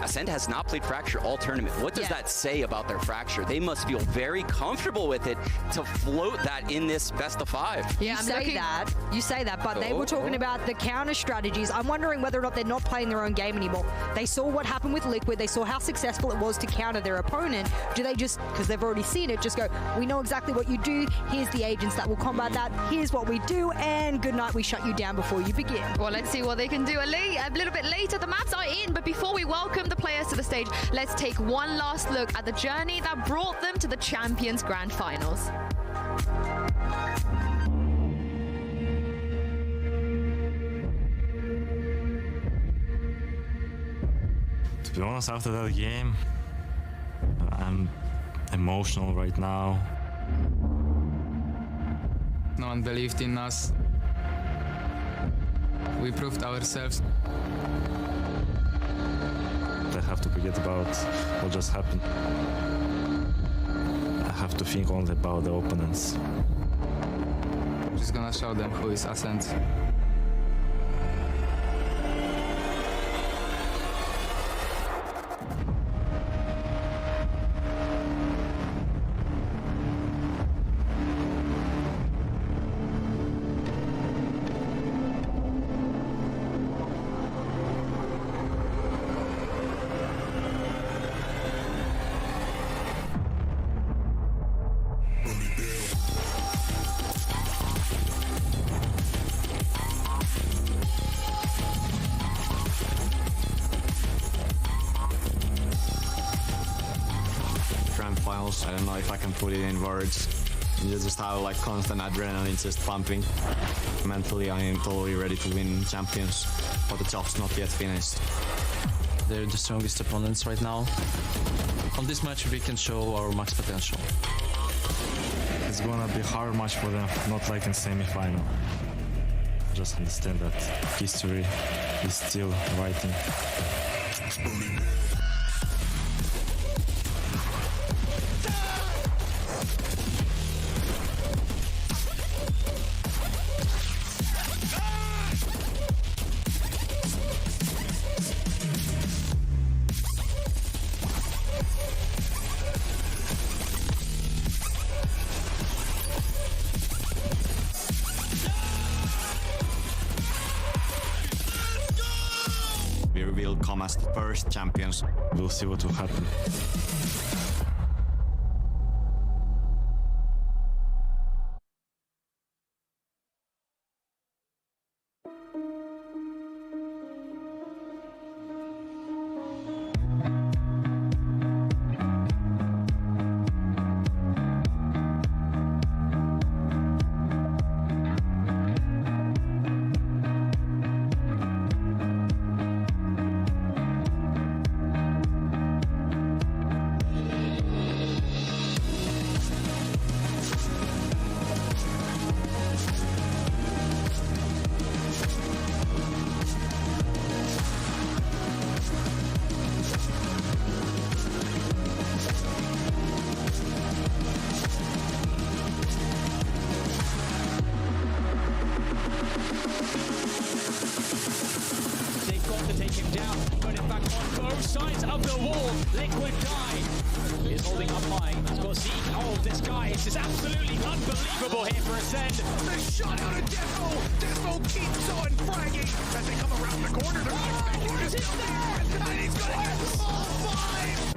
Ascend has not played Fracture all tournament. What does that say about their Fracture? They must feel very comfortable with it to float that in this best of 5. Yeah, you say that, but they were talking about the counter strategies. I'm wondering whether or not they're not playing their own game anymore. They saw what happened with Liquid. They saw how successful it was to counter their opponent. Do they just, because they've already seen it, just go, we know exactly what you do. Here's the agents that will combat that. Here's what we do, and good night, we shut you down before you begin. Well, let's see what they can do. A little bit later, the maps are in, but before we welcome the players to the stage, let's take one last look at the journey that brought them to the Champions Grand Finals. To be honest, after that game, I'm emotional right now. No one believed in us. We proved ourselves. I have to forget about what just happened. I have to think only about the opponents. We're just gonna show them who is Ascent. Finals. I don't know if I can put it in words. You just have like constant adrenaline just pumping. Mentally, I am totally ready to win champions, but the job's not yet finished. They're the strongest opponents right now. On this match, we can show our max potential. It's gonna be a hard match for them, not like in semi-final. Just understand that history is still writing. We will come as the first champions. We'll see what will happen. sides of the wall. Liquid died. Is holding up high. He's got Zeke. Oh, this guy is absolutely unbelievable here for Ascend. The shot out of Defo. Defo keeps on fragging as they come around the corner. He's there, and he's going to get all five.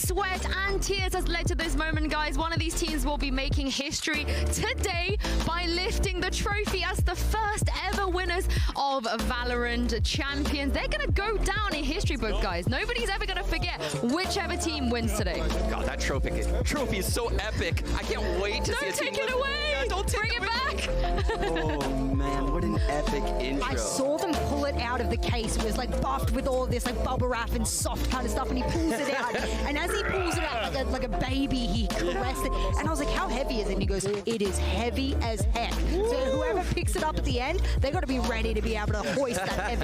sweat and tears has led to this moment, guys. One of these teams will be making history today by lifting the trophy as the first ever winners of Valorant champions. They're going to go down in history book, guys. Nobody's ever going to forget whichever team wins today. God, that trophy is so epic. I can't wait to see a team. Don't take it away. Yeah, don't take Bring it back. Oh man, what an epic intro. I saw them pull it out of the case. It was like buffed with all of this like bubble wrap and soft kind of stuff, and he pulls it out. And as he pulls it out like a baby, he caressed it. And I was like, how heavy is it? And he goes, it is heavy as heck. So whoever picks it up at the end, they got to be ready to be able to hoist that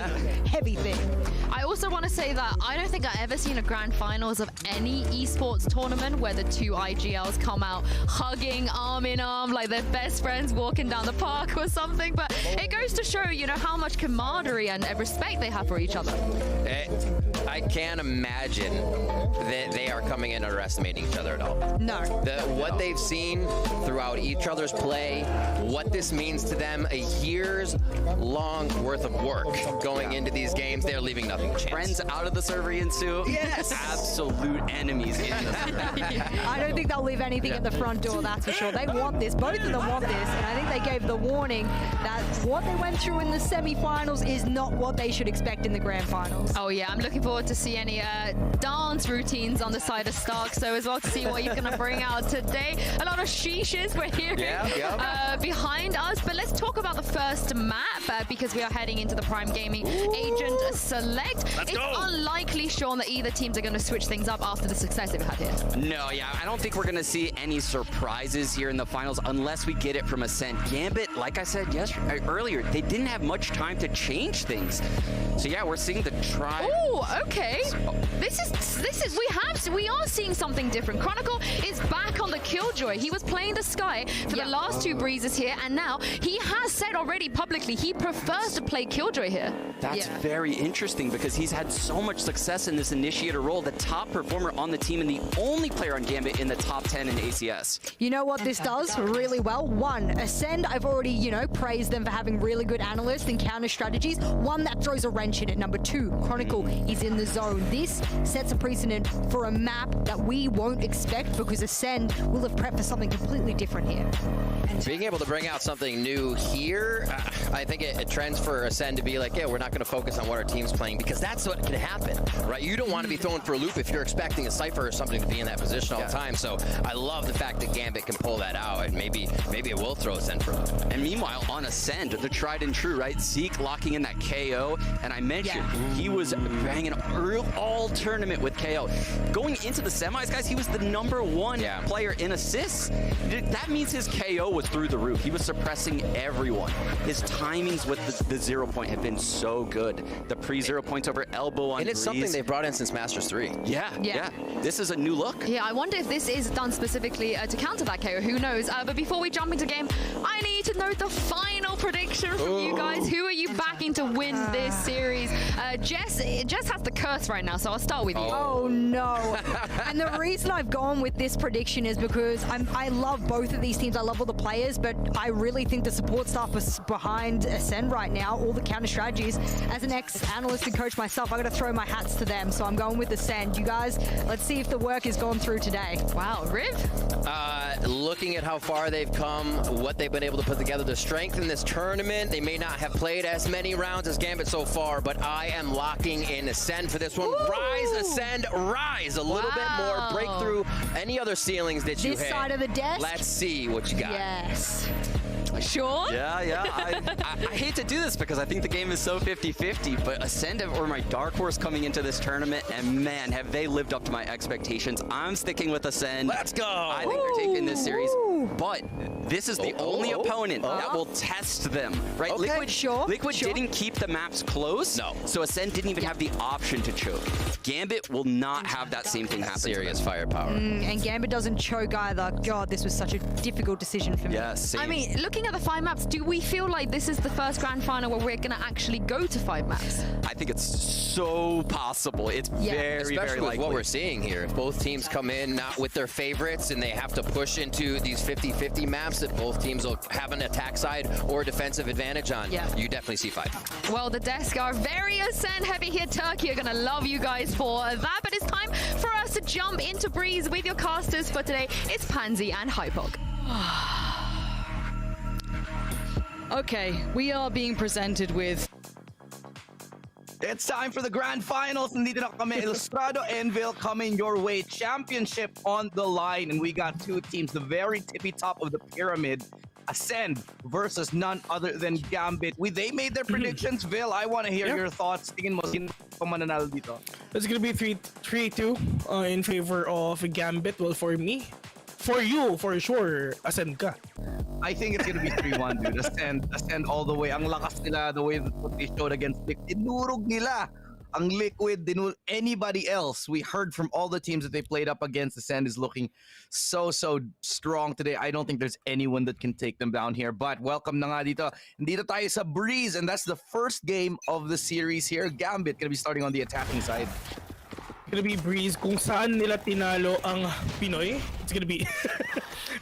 heavy thing. I also want to say that I don't think I've ever seen a grand finals of any esports tournament where the two IGLs come out hugging arm in arm like they're best friends walking down the park or something. But it goes to show, you know, how much camaraderie and respect they have for each other. I can't imagine that they are coming in underestimating each other at all. No. What they've seen throughout each other's play, what this means to them, a year's long worth of work going into these games, they're leaving nothing to chance. Friends out of the server, Insu. Yes. Absolute enemies in the server. I don't think they'll leave anything at the front door, that's for sure. They want this. Both of them want this. And I think they gave the warning that what they went through in the semi-finals is not what they should expect in the grand finals. Oh yeah, I'm looking forward to see any dance routines on the side of Stark, so as well to see what you're going to bring out today. A lot of sheeshes we're hearing behind us, but let's talk about the first map because we are heading into the Prime Gaming Agent Select. It's unlikely, Sean, that either teams are going to switch things up after the success they've had here. No, yeah, I don't think we're going to see any surprises here in the finals unless we get it from Ascent. Gambit, like I said earlier, they didn't have much time to change things. So yeah, we're seeing the try. Oh, okay. We are seeing something different. Chronicle is back on the Killjoy. He was playing the Sky for the last two breezes here, and now he has said already publicly he prefers to play Killjoy here. That's very interesting because he's had so much success in this initiator role, the top performer on the team and the only player on Gambit in the top 10 in ACS. You know what this does really well? One, Ascend, I've already, you know, praised them for having really good analysts and counter strategies. One, that throws a wrench in it. Number two, Chronicle is in the zone. This sets a precedent for a map that we won't expect because Ascend will have prepped for something completely different here. Being able to bring out something new here, I think it trends for Ascend to be like, yeah, we're not going to focus on what our team's playing because that's what can happen, right? You don't want to be thrown for a loop if you're expecting a Cypher or something to be in that position all the time. So I love the fact that Gambit can pull that out, and maybe it will throw Ascend for a loop. And meanwhile, on Ascend, the tried and true, right? Zeke locking in that KO, and I mentioned he was banging all tournament with KO. Going into the semis, guys, he was the #1 player in assists. That means his KO was through the roof. He was suppressing everyone. His timings with the 0 point have been so good. The pre-0 points over elbow on And it's something they've brought in since Masters 3. Yeah. This is a new look. Yeah, I wonder if this is done specifically to counter that KO. Who knows? But before we jump into game, I need to know the final prediction from you guys. Who are you backing to win this series? Jess has the curse right now, so I'll start with you. Oh no. And the reason I've gone with this prediction is because I love both of these teams. I love all the players, but I really think the support staff is behind Ascend right now, all the counter strategies. As an ex-analyst and coach myself, I got to throw my hats to them, so I'm going with Ascend. You guys, let's see if the work has gone through today. Wow, Riv? Looking at how far they've come, what they've been able to put together, the strength in this tournament, they may not have played as many rounds as Gambit so far, but I am locking in Ascend for this one. Ooh. Rise, Ascend, rise a little bit more. Break through any other ceilings that you This had. side of the desk? Let's see what you got. Yes. Sean? Yeah. I hate to do this because I think the game is so 50-50, but Ascend were my dark horse coming into this tournament, and man, have they lived up to my expectations. I'm sticking with Ascend. Let's go! I think they're taking this series, but this is the only opponent that will test them, right? Okay. Liquid didn't keep the maps close, so Ascend didn't even have the option to choke. Gambit will not have that same thing happen. Serious firepower. And Gambit doesn't choke either. God, this was such a difficult decision for me. Yeah, same. I mean, looking at the 5 maps, do we feel like this is the first grand final where we're going to actually go to 5 maps? I think it's so possible. It's very, Especially very with likely. what we're seeing here. If both teams come in not with their favorites and they have to push into these 50-50 maps, maps that both teams will have an attack side or defensive advantage on, you definitely see 5. Well, the desk are very Ascend heavy here. Turkey are going to love you guys for that, but it's time for us to jump into Breeze with your casters for today. It's Pansy and Hypog. Okay, we are being presented with... It's time for the grand finals. Nandito na kami, Ilustrado and Vil coming your way. Championship on the line. And we got two teams, the very tippy top of the pyramid. Ascend versus none other than Gambit. They made their predictions. Vil, I want to hear your thoughts. Tingin mo, sino pa mananalo dito? It's going to be 3-2 in favor of Gambit. Well, for me. For you, for sure, Ascend ka. I think it's gonna be 3-1, dude. Ascend all the way. Ang lakas nila, the way that they showed against Liquid. Dinurog nila ang Liquid. Anybody else. We heard from all the teams that they played up against. Ascend is looking so strong today. I don't think there's anyone that can take them down here. But welcome na nga dito. Dito tayo sa Breeze, and that's the first game of the series here. Gambit gonna be starting on the attacking side. Gonna be Breeze. Kung saan nila tinalo ang Pinoy, it's gonna be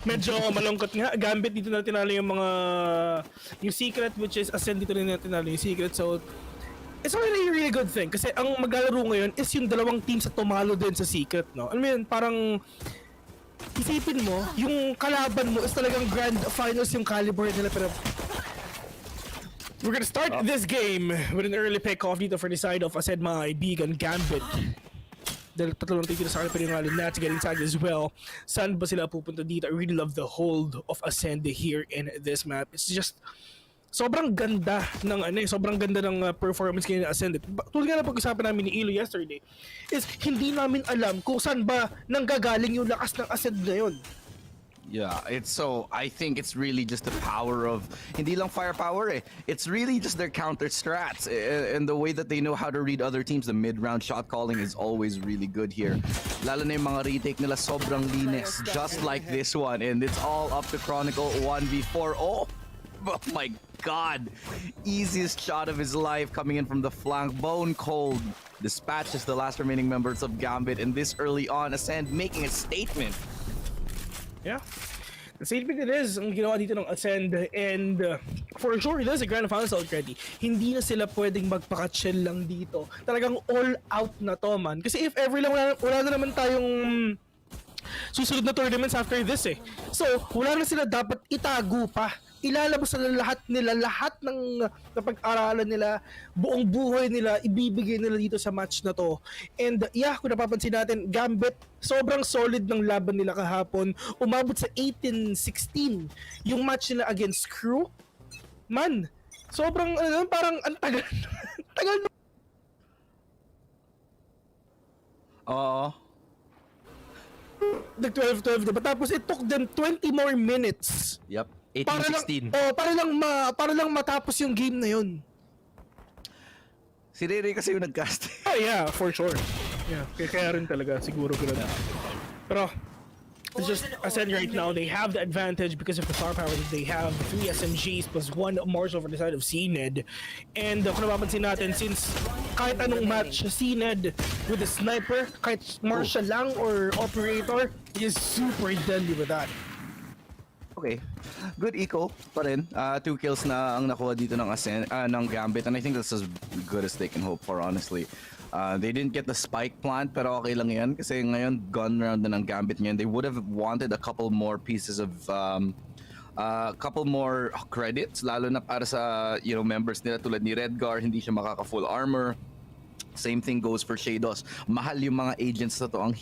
medyo malungkot nga. Gambit dito na tinalo yung Secret, which is Ascend dito na tinalo yung Secret. So it's already a really good thing kasi ang maglalaro ngayon is yung dalawang teams sa tumalo din sa Secret, no? Alam mo yun, parang isipin mo, yung kalaban mo is talagang grand finals yung caliber nila, pero we're gonna start this game with an early pick-off dito for the side of Ascend, mga kaibigan, Gambit. Dahil tatlo lang titira sa akin, pero yung Nats getting tagged as well. Saan ba sila pupunta dito? I really love the hold of Ascend here in this map. It's just sobrang ganda ng sobrang ganda ng performance ngayon ng Ascend. Tulad nga na pag-usapan namin ni Ilo yesterday, is hindi namin alam kung saan ba nanggagaling yung lakas ng Ascend ngayon. Yeah, I think it's really just the power of, hindi lang firepower eh. It's really just their counter strats and the way that they know how to read other teams. The mid-round shot calling is always really good here. Lalo na yung mga retake nila sobrang linis, just like this one. And it's all up to Chronicle 1v4. Oh my god. Easiest shot of his life coming in from the flank. Bone Cold dispatches the last remaining members of Gambit. And this early on, Ascend making a statement. Yeah, the statement it is ang ginawa dito ng Ascend, and for sure it is a grand finals already. Hindi na sila pwedeng magpaka-chill lang dito. Talagang all out na to, man. Kasi if ever lang wala na naman tayong susunod na tournaments after this eh. So wala na sila dapat itago pa. Ilalabas na lahat ng napag-aralan nila, buong buhay nila, ibibigay nila dito sa match na to. And yeah, kung napapansin natin, Gambit, sobrang solid ng laban nila kahapon. Umabot sa 18-16 yung match nila against Crew. Man, sobrang, parang ang tagal. Tagal. Oo. Nag 12-12, diba? Tapos it took them 20 more minutes. Yep. 18-16. Para lang matapos yung game na yun. Si Rere kasi yung nag-cast. Oh yeah, for sure. Yeah, kaya rin talaga siguro ganoon. Pero it's just Ascend right now, they have the advantage because of the star power that they have. 3 SMGs plus 1 Mars over the side of Zedd. And kung napapansin natin, since kahit anong match, Zedd with the sniper, kahit Marshal lang or operator, he is super deadly with that. Okay. Good eco pa rin. 2 kills na ang nakuha dito ng ng Gambit, and I think that's as good as they can hope for, honestly. They didn't get the spike plant, pero okay lang yan kasi ngayon gun round na ng Gambit ngayon. They would have wanted a couple more pieces of couple more credits, lalo na para sa members nila tulad ni Redgar, hindi siya makaka full armor. Same thing goes for Shados. Mahal yung mga agents na to.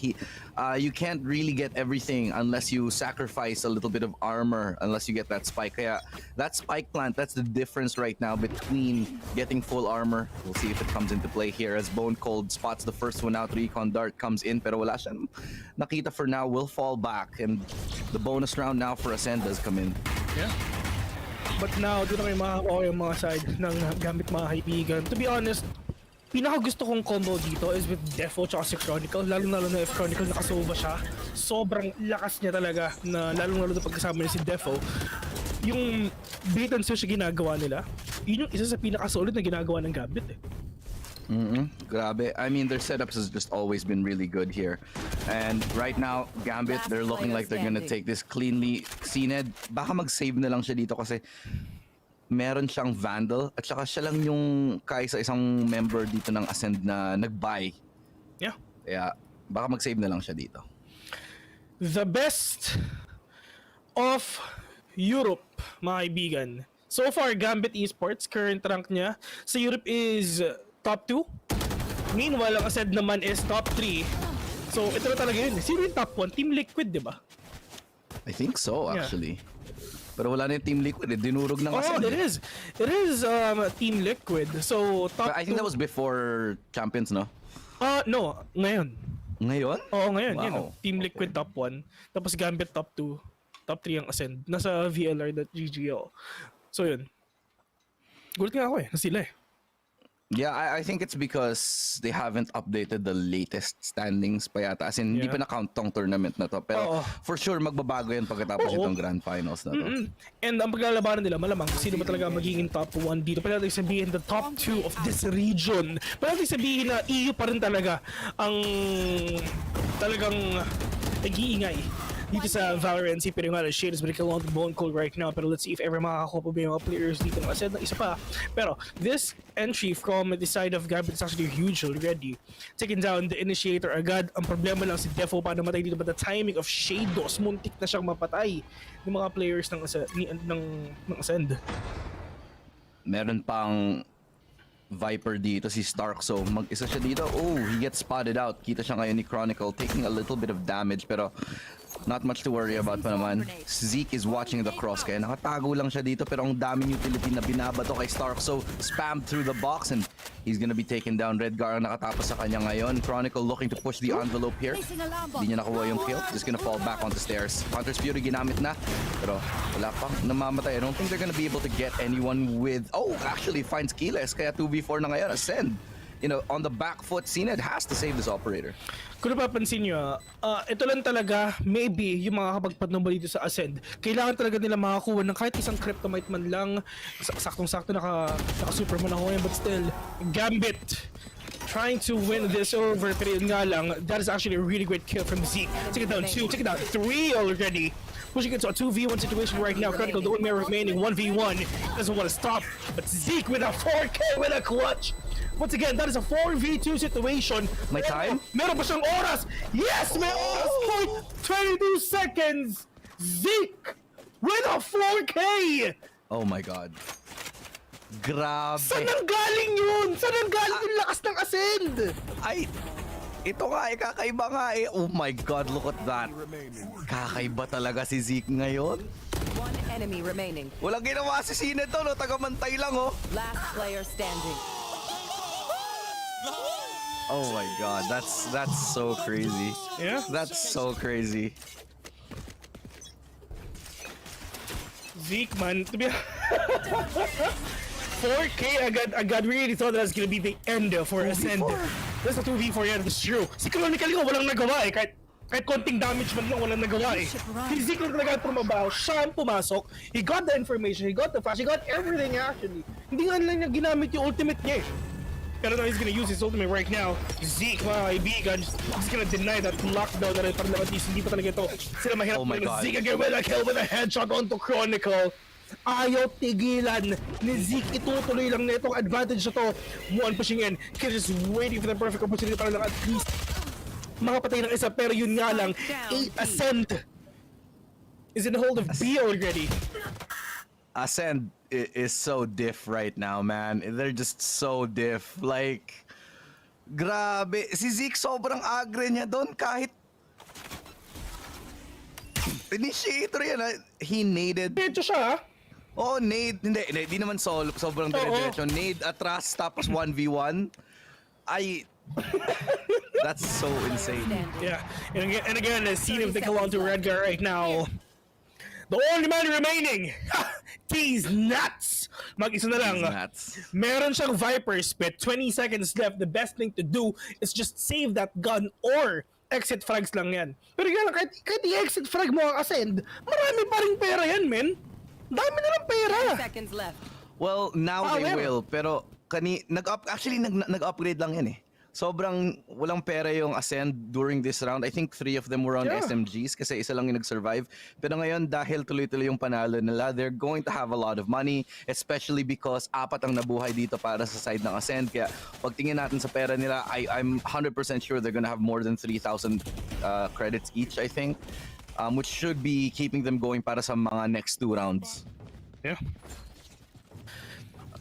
You can't really get everything unless you sacrifice a little bit of armor, unless you get that spike. Kaya that spike plant, that's the difference right now between getting full armor. We'll see if it comes into play here as Bone Cold spots the first one out. Recon Dart comes in pero wala siyang nakita for now. Will fall back, and the bonus round now for Ascend does come in. Yeah. But now, doon na kayo makakuha yung mga side ng Gambit, mga kaibigan. To be honest, pinaka gusto kong combo dito is with Defo tsaka si Chronicle, lalo na if Chronicle nakasova siya. Sobrang lakas niya talaga, na lalo na pagkasama niya si Defo. Yung bait and switch ginagawa nila, yun yung isa sa pinaka-solid na ginagawa ng Gambit eh. Grabe. I mean, their setups has just always been really good here. And right now, Gambit, they're looking like they're gonna take this cleanly. Zedd, baka mag-save na lang siya dito kasi meron siyang Vandal at saka siya lang yung kaisa isang member dito ng Ascend na nag-buy. Yeah. Kaya baka mag-save na lang siya dito. The best of Europe, mga kaibigan. So far, Gambit Esports, current rank niya sa Europe is top 2. Meanwhile, ang Acend naman is top 3. So, ito na talaga yun. Sino yung top 1? Team Liquid, di ba? I think so, actually. Pero wala na yung Team Liquid. Dinurog ng Ascend. Oh, it is. It is Team Liquid. So, top But I think that was before Champions, no? No. Ngayon. Ngayon? Oo, ngayon. Wow. Yun, Team Liquid top 1. Tapos Gambit top 2. Top 3 ang Ascend. Nasa VLR.ggl. So, yun. Gulat nga ako na sila eh. Yeah, I think it's because they haven't updated the latest standings pa yata. As in, hindi pa na-count tong tournament na to. Pero for sure, magbabago yan pagkatapos itong Grand Finals na to. And ang paglalabanan nila, malamang sino ba talaga magiging top 1 dito. Pwede natin sabihin the top 2 of this region. Pwede natin sabihin na EU pa rin talaga ang talagang nag-iingay dito sa Valorant. Pero nga, shade is breaking along the bone cold right now. Pero let's see if ever makakakuha pa ba yung mga players dito ng Ascend na isa pa. Pero this entry from the side of Gambit is actually huge already. Taking down the initiator agad. Ang problema lang si Defo pa namatay dito, but the timing of Shadows, muntik na siyang mapatay ng mga players ng Ascend. Meron pang Viper dito, si Stark. So mag-isa siya dito. Oh, he gets spotted out. Kita siya ngayon ni Chronicle taking a little bit of damage, pero not much to worry about pa naman. Zeke is watching the cross, kaya nakatago lang siya dito, pero ang daming utility na binabato kay Stark. So spammed through the box and he's gonna be taken down. Redgar ang nakatapos sa kanya ngayon. Chronicle looking to push the envelope here. Hindi niya nakuha yung kill. Just gonna fall back on the stairs. Hunter's Fury ginamit na, pero wala pang namamatay. I don't think they're gonna be able to get anyone with... Oh, actually finds Keyless, kaya 2v4 na ngayon. Ascend, you know, on the back foot. Zedd has to save this operator. Kung napapansin nyo, ito lang talaga, maybe, yung mga kapagpadnumba dito sa Ascend, kailangan talaga nila makakuha ng kahit isang Kryptomite man lang. Saktong-sakto naka-Superman ako yan, but still, Gambit trying to win this over, pero yun nga lang, that is actually a really great kill from Zeke. Take it down 2, take it down 3 already. Pushing it to a 2v1 situation right now. Chronicle, the only remaining 1v1. Doesn't want to stop, but Zeke with a 4K with a clutch. Once again, that is a 4v2 situation. May time? Meron pa siyang oras. Yes, may oras. 22 seconds. Zeke with a 4K. Oh my God. Grabe. Saan ang galing yun? Saan ang galing yung lakas ng Ascend? Ay, ito nga eh, kakaiba nga eh. Oh my God, look at that. Kakaiba talaga si Zeke ngayon. One enemy remaining. Walang ginawa si Zedd to, no? Tagamantay lang, oh. Last player standing. Oh my God, that's so crazy. Yeah? That's so crazy. Zeke, man, to be 4K agad really thought that was gonna be the end for Ascend. That's a 2v4 yan, that's true. Si Chronicle nga walang nagawa eh, kahit konting damage man lang walang nagawa eh. Si Zeke lang talaga pumabaw, siya ang pumasok, he got the information, he got the flash, he got everything actually. Hindi nga lang niya ginamit yung ultimate niya eh. Pero now he's gonna use his ultimate right now. Zeke, mga kaibigan, he's gonna deny that lockdown na rin para at least hindi pa talaga ito sila mahirap. Oh my God. Zeke again with a kill with a headshot onto Chronicle. Ayaw tigilan ni Zeke, itutuloy lang na itong advantage na to. One pushing in, Kid is waiting for the perfect opportunity para lang at least makapatay ng isa, pero yun nga lang, Ascend is in the hold of B already. Ascend is so diff right now, man. They're just so diff. Like, grabe. Si Zeke sobrang agre niya doon kahit initiator yan. He naded. Medyo siya, Oo, nade. Hindi naman sobrang dire-diretso. Nade atras tapos 1v1. Ay, that's so insane. yeah. And again, the scene of the go on to Redgar right now. The only man remaining, he's nuts. Mag-isa na lang. Meron siyang Viper Spit, 20 seconds left. The best thing to do is just save that gun or exit frags lang yan. Pero yan, kahit i-exit frag mo ang Ascend, marami pa rin pera yan, men. Dami na lang pera. 10 seconds left. Well, now they will. Pero nag-upgrade lang yan eh. sobrang walang pera yung Ascend during this round. I think 3 of them were on SMGs kasi isa lang yung nag-survive. Pero ngayon, dahil tuloy-tuloy yung panalo nila, they're going to have a lot of money, especially because 4 ang nabuhay dito para sa side ng Ascend. Kaya pagtingin natin sa pera nila, I'm 100% sure they're gonna have more than 3,000 credits each, I think. Which should be keeping them going para sa mga next 2 rounds. Yeah.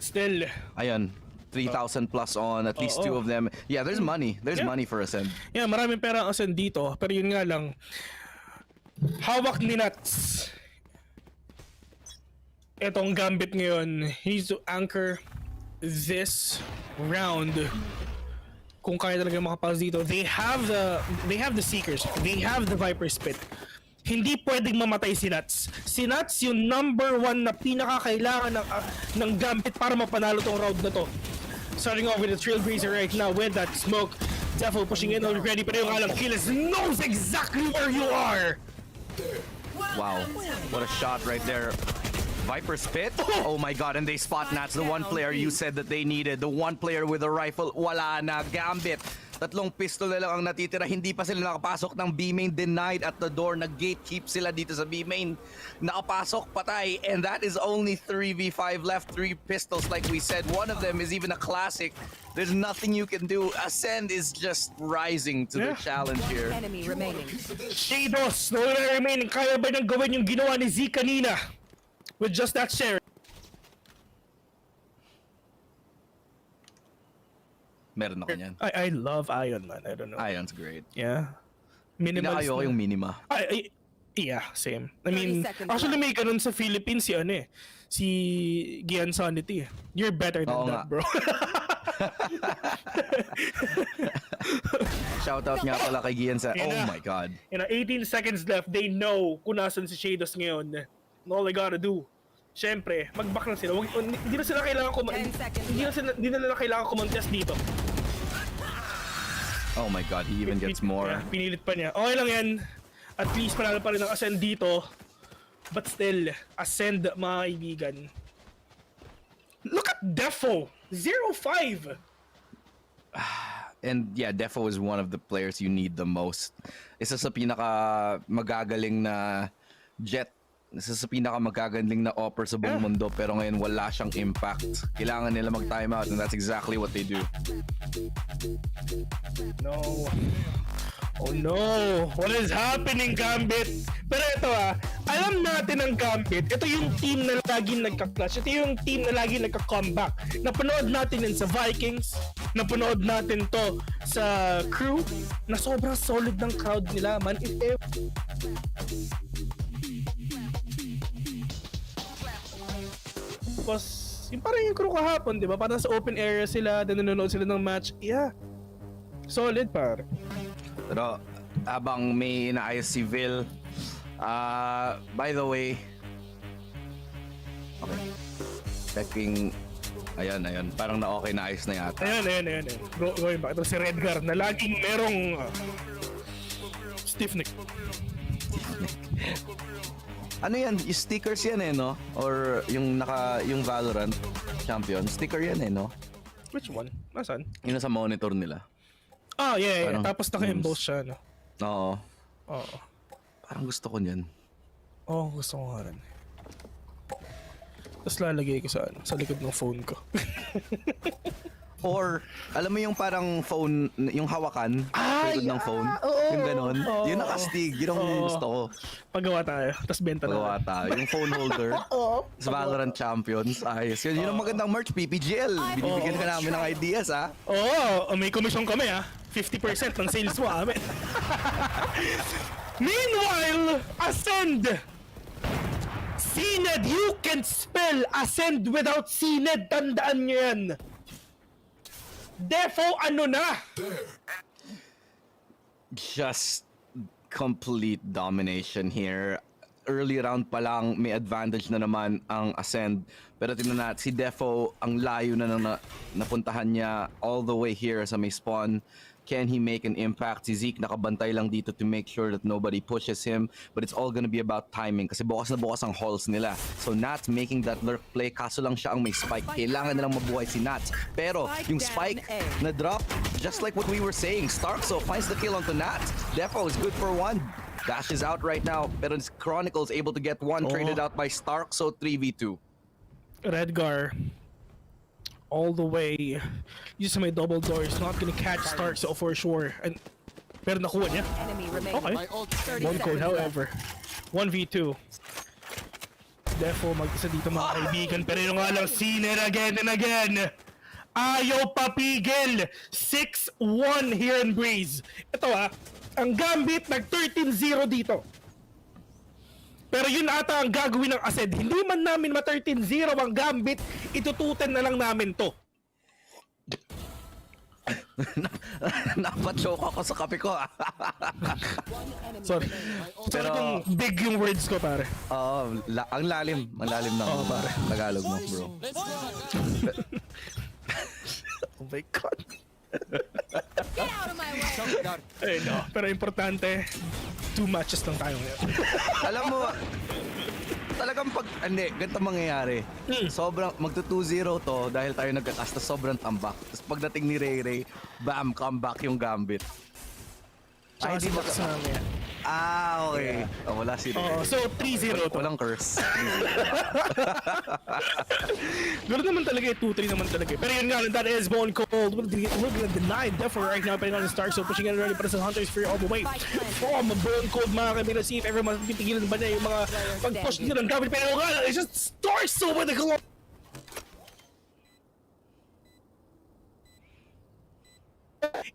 Still. Ayan. 3,000 plus on at least 2 of them. Yeah, there's money. There's money for Ascend. Yeah, maraming pera ang Ascend dito. Pero yun nga lang, hawak ni Nuts. Etong Gambit ngayon, he's to anchor this round. Kung kaya talaga makapas dito, they have the Seekers, they have the Viper Spit. Hindi pwedeng mamatay si Nuts. Si Nuts yung number 1 na pinakakailangan ng Gambit para mapanalo tong round na to. Starting off with the Trailblazer right now with that smoke. Defo pushing in already, pero yung alam, Killers knows exactly where you are! Wow, what a shot right there. Viper Spit? Oh my god, and they spot Nats, the one player you said that they needed. The one player with a rifle, wala na. Gambit, 3 pistol na lang ang natitira. Hindi pa sila nakapasok ng B-main. Denied at the door. Nag-gatekeep sila dito sa B-main. Nakapasok, patay. And that is only 3v5 left. 3 pistols like we said. One of them is even a classic. There's nothing you can do. Ascend is just rising to the challenge here. Enemy remaining. Shadows, no remaining. Kaya ba nang gawin yung ginawa ni Z kanina? With just that share. Meron ako niyan. I love Ion, man. I don't know. Ion's great. Yeah. Minimalist. Pinakayo ko yung minima. Yeah, same. I mean, actually may ganun sa Philippines si si Gian Sanity. You're better than that, bro. Shoutout nga pala kay Gian sa... Oh my god. 18 seconds left. They know kung nasan si Shadows ngayon. And all they gotta do, syempre, mag-back lang sila. Hindi na sila kailangan hindi na nila kailangan kumontest dito. Oh my god, he even gets more. Yeah, pinilit pa niya. Okay lang yan. At least panalo pa rin ang Ascend dito. But still, Ascend, mga kaibigan. Look at Defo! 0-5! And yeah, Defo is one of the players you need the most. Isa sa pinaka magagaling na Jet. Isa sa pinaka magagaling na offer sa buong mundo, pero ngayon wala siyang impact. Kailangan nila mag-timeout, and that's exactly what they do. No. Oh no! What is happening, Gambit? Pero ito alam natin ang Gambit. Ito yung team na laging nagka-clutch. Ito yung team na laging nagka-comeback. Napanood natin yan sa Vikings. Napanood natin to sa Crew. Na sobrang solid ng crowd nila, man. Tapos, yung parang yung Crew kahapon, di ba? Parang sa open area sila, then nanonood sila ng match. Yeah. Solid, par. Pero habang may inaayos si Vil, by the way, okay, checking, ayan, parang na-okay na ayos na yata. Ayan. Going back. Ito si Redgar na laging merong stiff neck. Ano yan? Yung stickers yan no? Or yung Valorant champion, sticker yan no? Which one? Nasaan? Yung nasa monitor nila. Yeah. Tapos naka-emboss siya, no? Oo. Oo. Parang gusto ko niyan. Oo, gusto ko nga rin. Tapos lalagay ko sa likod ng phone ko. Or, alam mo yung parang phone, yung hawakan, sa likod ng phone? Yung ganon. Yun nakastig. Yun ang gusto ko. Paggawa tayo, tapos benta na. Paggawa tayo. Yung phone holder. Sa Valorant Champions. Ayos. Yun ang magandang merch, PPGL. Binibigyan ka namin ng ideas, May commission kami, 50% ng sales mo, amin. Meanwhile, Ascend! Sined, you can spell Ascend without Sined. Tandaan nyo yan. Defo, ano na? Just complete domination here. Early round pa lang, may advantage na naman ang Ascend. Pero tingnan natin, si Defo, ang layo na napuntahan niya all the way here sa may spawn. Can he make an impact? Si Zeke nakabantay lang dito to make sure that nobody pushes him. But it's all gonna be about timing kasi bukas na bukas ang halls nila. So Nats making that lurk play, kaso lang siya ang may spike. Kailangan nilang mabuhay si Nats. Pero yung spike na drop, just like what we were saying. Starkso finds the kill onto Nat. Defo is good for one. Dash is out right now, pero Chronicles able to get one traded out by Starkso 3v2. Redgar all the way. Using my double door is not gonna catch Starkso for sure. And pero nakuha niya. Enemy remaining. Okay. One code, however. 1v2. Defo mag-isa dito mga kaibigan. Pero yung nga lang, Sinner again and again. Ayaw papigil. 6-1 here in Breeze. Ito ang Gambit nag 13-0 dito. Pero yun ata ang gagawin ng Acend. Hindi man namin ma 13-0 ang Gambit, itututin na lang namin to. Napachoke ako sa kape ko. Sorry. Pero big yung words ko, pare. Oo, ang lalim ng pare. Tagalog mo, bro. Oh my God. Eh no, pero importante, 2 matches lang tayo ngayon. Alam mo, talagang ganito mangyayari. Sobrang magto 2-0 to dahil tayo nagkakasta, sobrang tambak. Tapos pagdating ni Ray, bam, comeback yung Gambit. Ay, di ba okay. Oh, wala si Ray. So 3-0 to. Walang curse. Ganoon naman talaga, 2-3 naman talaga. Pero yun nga, that is Bone Cold. We're gonna deny Defo right now, putting on the start. So pushing it already para sa Hunter's Fury all the way from Bone Cold, mga kaibigan. See if everyone pitigilan ba niya yung mga pag-push nila ng Gambit. Pero it's just Starkso with the glow.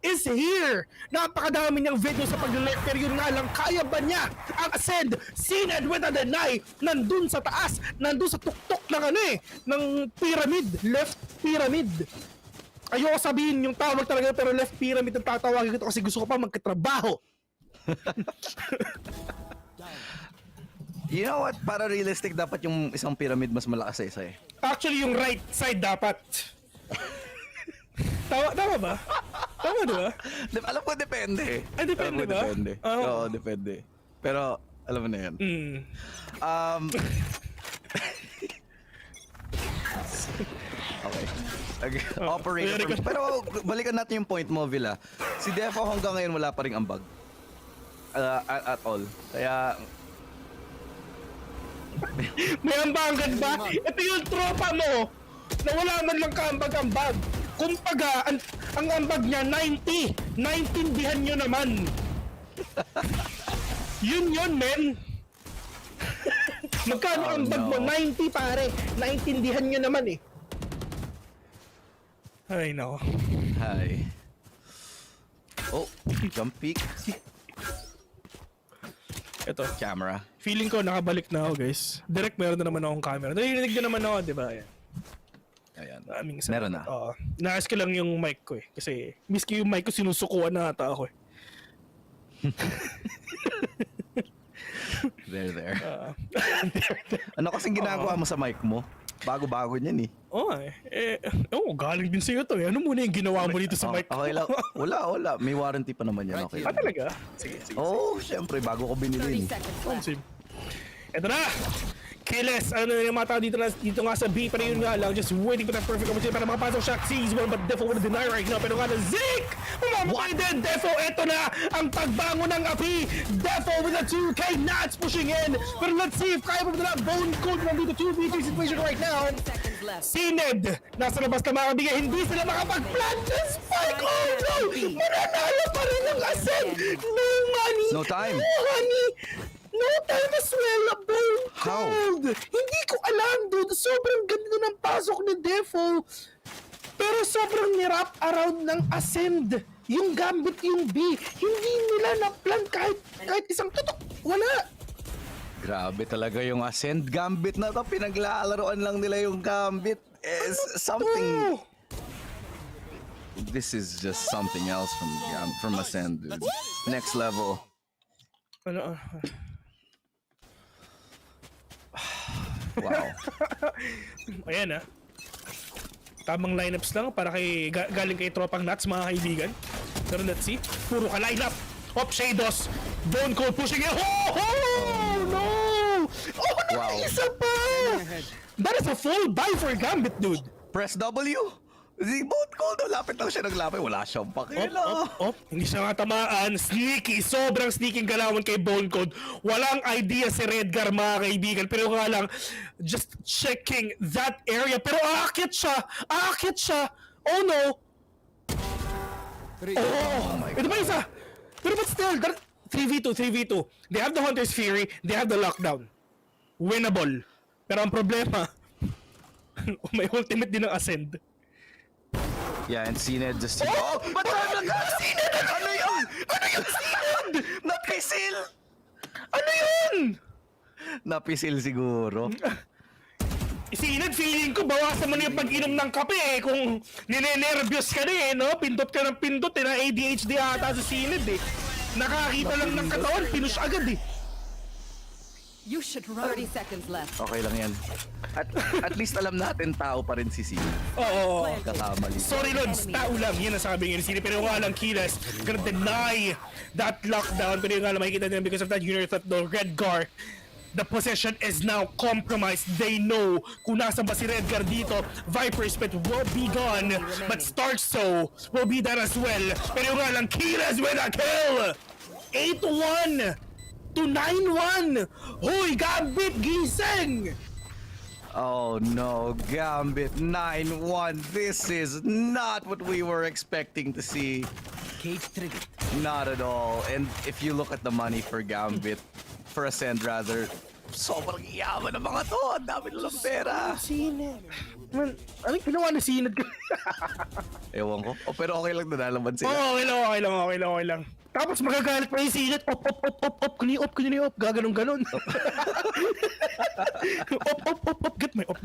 Is here! Napakadami niyang video sa pag-lurk, pero yun nga lang, kaya ba niya ang Ascend? Zedd with a deny, nandun sa taas, nandun sa tuktok ng ng pyramid, left pyramid. Ayoko sabihin yung tawag talaga, pero left pyramid ang tatawagin ko kasi gusto ko pa magkatrabaho. You know what? Para realistic, dapat yung isang pyramid mas malakas sa isa eh. Actually, yung right side dapat. Tama ba? Tama diba? Alam ko depende. Ay, depende ba? Depende. Oo, depende. Pero, alam mo na yan. Okay. Operator. Pero, balikan natin yung point mo, Villa. Si Defo hanggang ngayon wala pa ring ambag. At all. Kaya... May ambagan ba? Ito yung tropa mo na wala man lang kaambag-ambag. Kumbaga, ang ambag niya 90. Naintindihan nyo naman. Yun, men. Magkano ambag mo? 90, pare. Naintindihan nyo naman eh. Ay, no. Hi. Oh, jump peek. Ito. Camera. Feeling ko nakabalik na ako, guys. Direct meron na naman akong camera. Narinig nyo naman ako, di ba? Ayan. Meron na. Naas ko lang yung mic ko eh. Kasi miski yung mic ko sinusukuan na ata ako eh. There. Ano kasing ginagawa mo sa mic mo? Bago-bago niyan eh. Galing din sa'yo to eh. Ano muna yung ginawa mo dito sa mic? Okay lang. Wala. May warranty pa naman yan. Okay. Talaga? Sige. Syempre, bago ko binili. Ito na! Kiles, ano na yung mata dito nga sa B, pero yun nga lang, just waiting for that perfect opportunity para makapasok siya. Sees one, but Defo will deny right now. Pero nga na, Zeke! Mamamatay din, Defo! Ito na ang pagbango ng api! Defo with a 2K, Nats pushing in! Pero let's see if kaya pa na Bone Cold nandito 2v3 situation right now. Sined, nasa labas na mga kabigay, hindi sila makapag-plant ng spike! Oh no! Mananalo pa rin ang Ascent! No money! No time! No honey! No time as well, Bone Cold! Hindi ko alam, dude. Sobrang ganda ng pasok ni Defo. Pero sobrang nirap around ng Ascend. Yung Gambit, yung B. Hindi nila na-plan kahit isang tutok. Wala. Grabe talaga yung Ascend. Gambit na to. Pinaglalaroan lang nila yung Gambit. Something... This is just something else from Ascend, dude. Next level. Wow. Ayan tamang lineups lang para galing kay tropang Nats, mga kaibigan. Pero let's see. Puro ka lineup. Shadows. Bone Cold pushing it. No! Wow. Isa pa! That is a full buy for Gambit, dude. Press W? Si Boat Cold, lapit lang siya naglapit. Wala siyang pakila. Hindi siya matamaan. Sneaky. Sobrang sneaky galawan kay Bone Code. Walang idea si Redgar, mga kaibigan. Pero nga lang, just checking that area. Pero aakit siya. Oh no. Ito ba isa? Pero but still, 3v2. They have the Hunter's Fury. They have the lockdown. Winnable. Pero ang problema, may ultimate din ng Ascend. Yeah, and Zedd just... Oh! Ba't Zedd? Ano yun? Zedd? Napisil! Ano yun? Napisil siguro. Zedd, feeling ko bawasan mo na yung pag-inom ng kape eh. Kung ninenervyos ka na eh, no? Pindot ka ng pindot eh. Na ADHD ata sa Zedd eh. Nakakita lang ng katawan, pinush agad eh. You should run. 30 seconds left. Okay lang yan. At least alam natin tao pa rin si Zedd. Oo. Kakamali. Sorry Lods, tao lang. Yan ang sabi nga ni Zedd. Pero nga lang Kilas gonna deny that lockdown. Pero nga lang makikita nila because of that unit that the Redgar, the possession is now compromised. They know kung nasa ba si Redgar dito. Viper Spit will be gone. But Starkso will be there as well. Pero nga lang Kilas with a kill. 8-1 to 9-1. Hoy, Gambit, gising! Oh no, Gambit 9-1. This is not what we were expecting to see. Not at all. And if you look at the money for Gambit, for Ascend rather, sobrang yaman ng mga to. Ang dami nilang pera. Zedd. Man, anong ginawa ni Zedd? Ewan ko. Oh, pero okay lang na nalaman sila. Okay lang. Tapos magagalit pa yung Zedd. Op. Kuni op. Gaganong-ganon. Op. Get my op.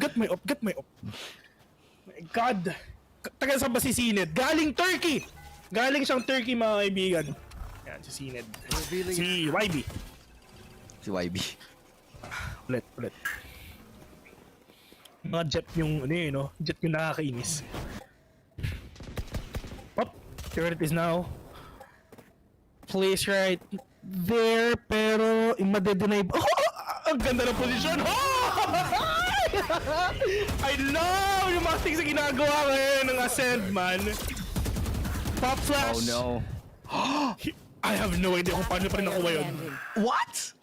My God. Taga saan ba si Zedd? Galing Turkey. Galing siyang Turkey, mga kaibigan. Yan, si Zedd. Si YB. Ulit. Mga jet yung jet yung nakakainis. There it is now. Place right there, pero madedenay. Ang ganda ng posisyon. I love yung mga things na ginagawa ngayon ng Ascend, man. Pop flash. Oh no. I have no idea kung paano pa rin nakuha yun. What?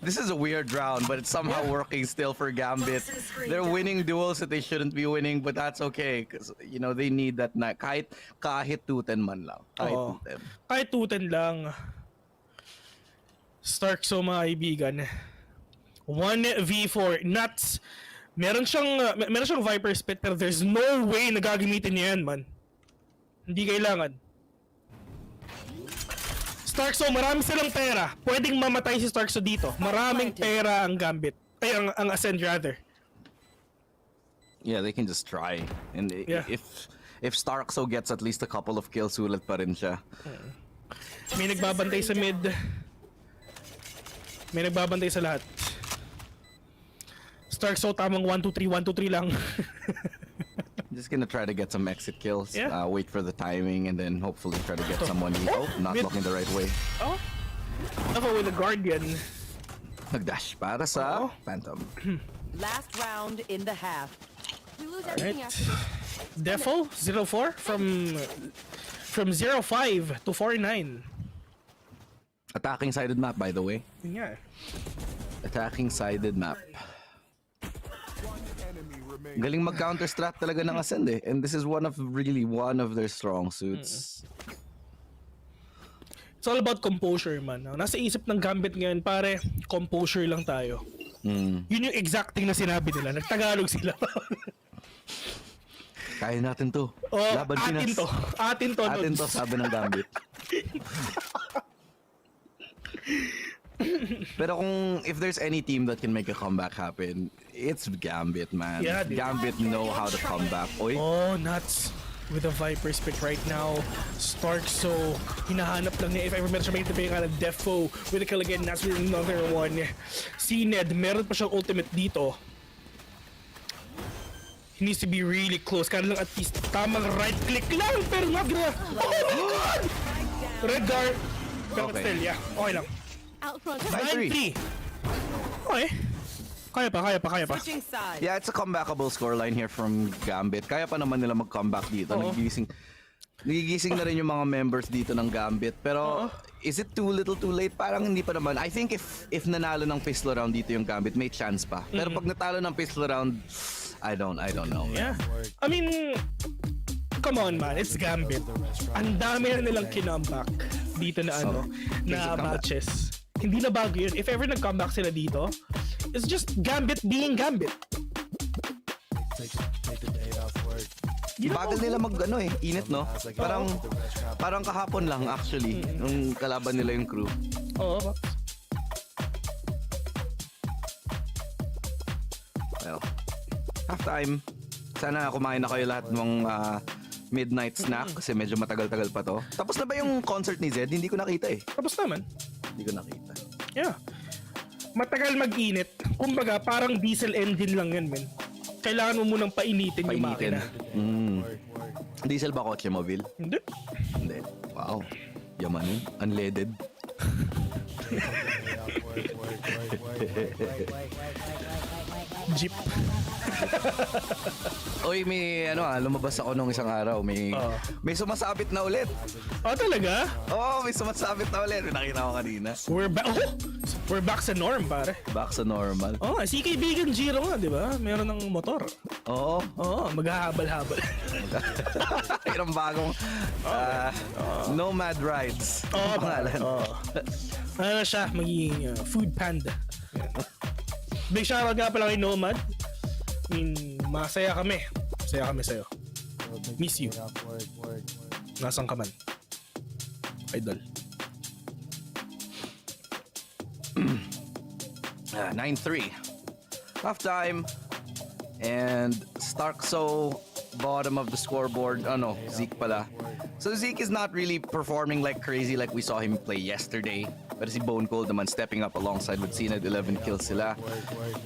This is a weird round, but it's somehow working still for Gambit. They're winning duels that they shouldn't be winning, but that's okay because they need that na kahit 2-10 man lang. Kahit 2-10 lang. Starkso, mga kaibigan. 1v4 nuts. Meron siyang Viper Spit pero there's no way na gagamitin niya yan, man. Hindi kailangan. Starkso, marami silang pera. Pwedeng mamatay si Starkso dito. Maraming pera ang Gambit. Ay, ang Ascend rather. Yeah, they can just try. And if Starkso gets at least a couple of kills, sulit pa rin siya. May nagbabantay sa mid. May nagbabantay sa lahat. Starkso, tamang 1-2-3 lang. Just gonna try to get some exit kills. Wait for the timing and then hopefully try to get someone. Oh, not looking the right way. Oh, ako with the Guardian. Nagdash para sa Phantom. Last round in the half. We lose everything after this. Defo 0-4 from 0-5 to 4-9. Attacking sided map, by the way. Yeah. Attacking sided map. Galing mag-counter strat talaga ng Ascend eh. And this is one of their strong suits. It's all about composure, man. Nasa isip ng Gambit ngayon, pare, composure lang tayo. Yun yung exact thing na sinabi nila. Nagtagalog sila. Kaya natin to. Laban Pinas. Atin to, sabi ng Gambit. Pero if there's any team that can make a comeback happen, it's Gambit, man. Yeah, Gambit know how to come back. Oy. Oh, nuts. With a Viper Spit right now. Starkso, hinahanap lang niya. If ever meron siya may tapay ka ng Defo with a kill again, that's with another one. Zedd, meron pa siyang ultimate dito. He needs to be really close. Kaya lang at least tamang right click lang. Pero not gonna... Oh my God! Redgar. Pero still, yeah. Okay lang. 9-3. Okay. Kaya pa. Switching sides. Yeah, it's a comebackable scoreline here from Gambit. Kaya pa naman nila mag-comeback dito. Nagigising na rin yung mga members dito ng Gambit. Pero is it too little too late? Parang hindi pa naman. I think if nanalo ng pistol round dito yung Gambit, may chance pa. Pero pag natalo ng pistol round, I don't know. Yeah. I mean, come on man, it's Gambit. Ang dami na nilang kinambak dito na na matches. Hindi na bago yun. If ever nag-comeback sila dito, it's just Gambit being Gambit. Bagal nila init no? Parang kahapon lang actually, nung kalaban nila yung crew. Oo. Well, halftime. Sana kumain na kayo lahat ng midnight snack kasi medyo matagal-tagal pa to. Tapos na ba yung concert ni Zedd? Hindi ko nakita eh. Tapos naman. Hindi ko nakita. Yeah. Matagal mag-init. Kumbaga, parang diesel engine lang yan, men. Kailangan mo munang painitin yung makina. Diesel ba kotse mo, Vil? Hindi. Wow. Yaman yun. Unleaded. Jeep. Oy, may lumabas ako nung isang araw. May sumasabit na ulit. Talaga? May sumasabit na ulit. Nakita ko kanina. We're back sa norm, pare. Back sa normal. Si kaibigan Giro nga, di ba? Meron ng motor. Oo, maghahabal-habal. Mayroong bagong Nomad Rides. Pangalan. Ano siya? Magiging food panda. Big shoutout nga pala kay Nomad. I mean, masaya kami. Masaya kami sa'yo. Miss you. Nasaan ka man? Idol. 9-3. Halftime. And Starkso, bottom of the scoreboard. Zeke pala. So Zeke is not really performing like crazy like we saw him play yesterday. Pero si Bone Cold naman stepping up alongside with Cena, 11 kills sila.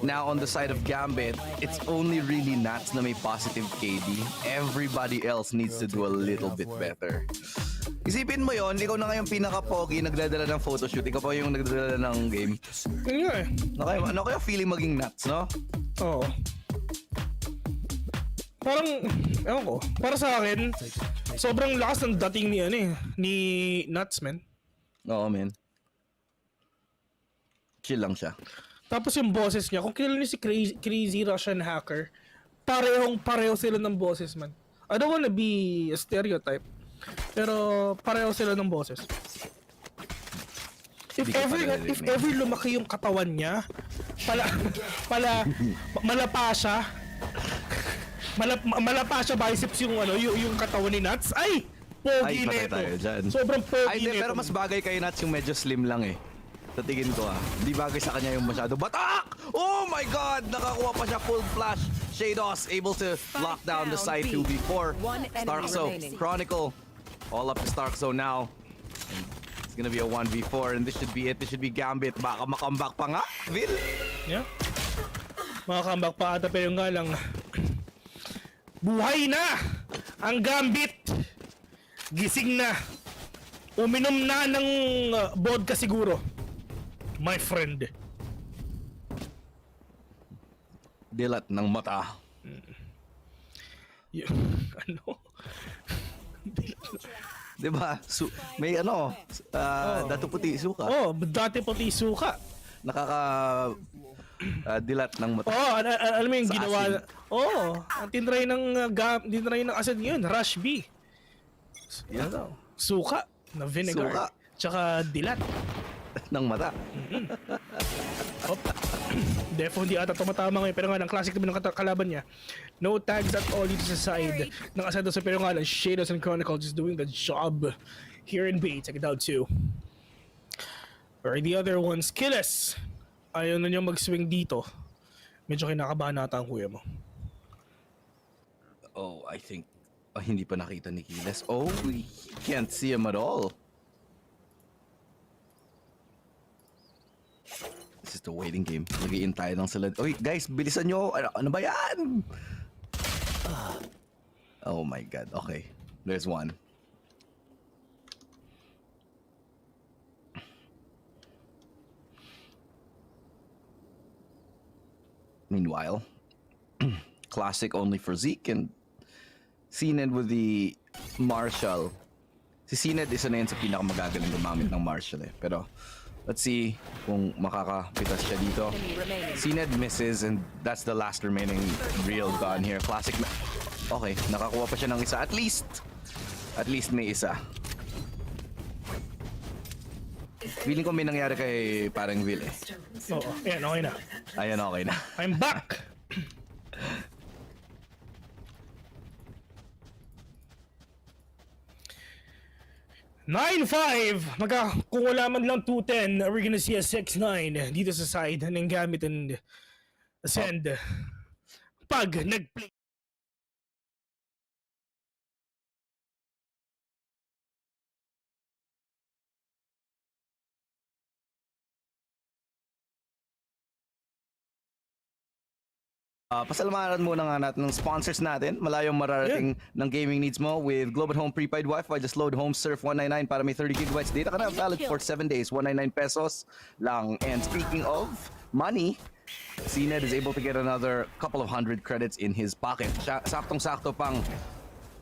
Now on the side of Gambit, it's only really Nats na may positive KD. Everybody else needs to do a little bit better. Isipin mo yon, ikaw na ngayon pinaka-pogi, nagdadala ng photoshoot, ikaw pa yung nagdadala ng game. Ano kaya feeling maging Nats, no? Oo. Parang, ewan ko, para sa akin, sobrang lakas ng dating ni Nuts, man. Oo, man. Chill lang siya. Tapos yung boses niya, kung kilala niyo si Crazy Russian Hacker, pareho sila ng boses, man. I don't wanna be a stereotype, pero pareho sila ng boses. If ever lumaki yung katawan niya, malapa siya, malapa siya biceps yung katawan ni Nuts. Ay! Pogi na ito. Sobrang pogi na ito. Pero mas bagay kay Nuts yung medyo slim lang eh. Sa tingin ko Di bagay sa kanya yung masyado batak! Oh my God! Nakakuha pa siya full flash. Shados able to lock down the side 2v4. Starkso, Chronicle. All up to Starkso now. And it's gonna be a 1v4 and this should be it. This should be Gambit. Baka makambak pa nga, Vil? Yeah. Makakambak pa ata pero nga lang. Buhay na! Ang Gambit! Gising na! Uminom na ng vodka siguro. My friend. Dilat ng mata. Diba? May dato puti suka. Dati puti suka. Dilat ng mata. Alam mo yung ginawa. Ang tinry ng Acend yun, Rush B. Suka na vinegar. Tsaka dilat ng mata. Defo hindi ata tumatama ngayon, pero nga lang classic naman ng kalaban niya. No tags at all dito sa side ng Ascent, pero nga lang Shadows and Chronicle just doing the job here in B. Take it out too. Or the other ones, Killis. Ayaw na niya mag-swing dito. Medyo kinakabahan nata ang kuya mo. I think hindi pa nakita ni Killis. We can't see him at all. This is the waiting game. Nag-iintay lang sila. Guys, bilisan nyo. Ano ba yan? Oh my God. Okay. There's one. Meanwhile, classic only for Zeke and Acend with the Marshall. Si Acend isa na yun sa pinakamagagaling gumamit ng Marshall eh. Pero let's see kung makakapitas siya dito. Acend misses and that's the last remaining real gun here. Classic. Okay, nakakuha pa siya ng isa. At least may isa. Feeling ko may nangyari kay parang Will eh. Oo, ayan, okay na. Ayan, okay na. I'm back! (9-5) Kung wala man lang 2-10, we're gonna see a 6-9 dito sa side ng Gambit and Ascend. Pag nag-play. Pasalamatan muna nga natin ng sponsors natin. Malayong mararating ng gaming needs mo with Globe at Home prepaid Wi-Fi. Just load Home Surf 199 para may 30 gigabytes data ka na. Valid for 7 days. 199 pesos lang. And speaking of money, Acend is able to get another couple of 100 credits in his pocket. Saktong-sakto pang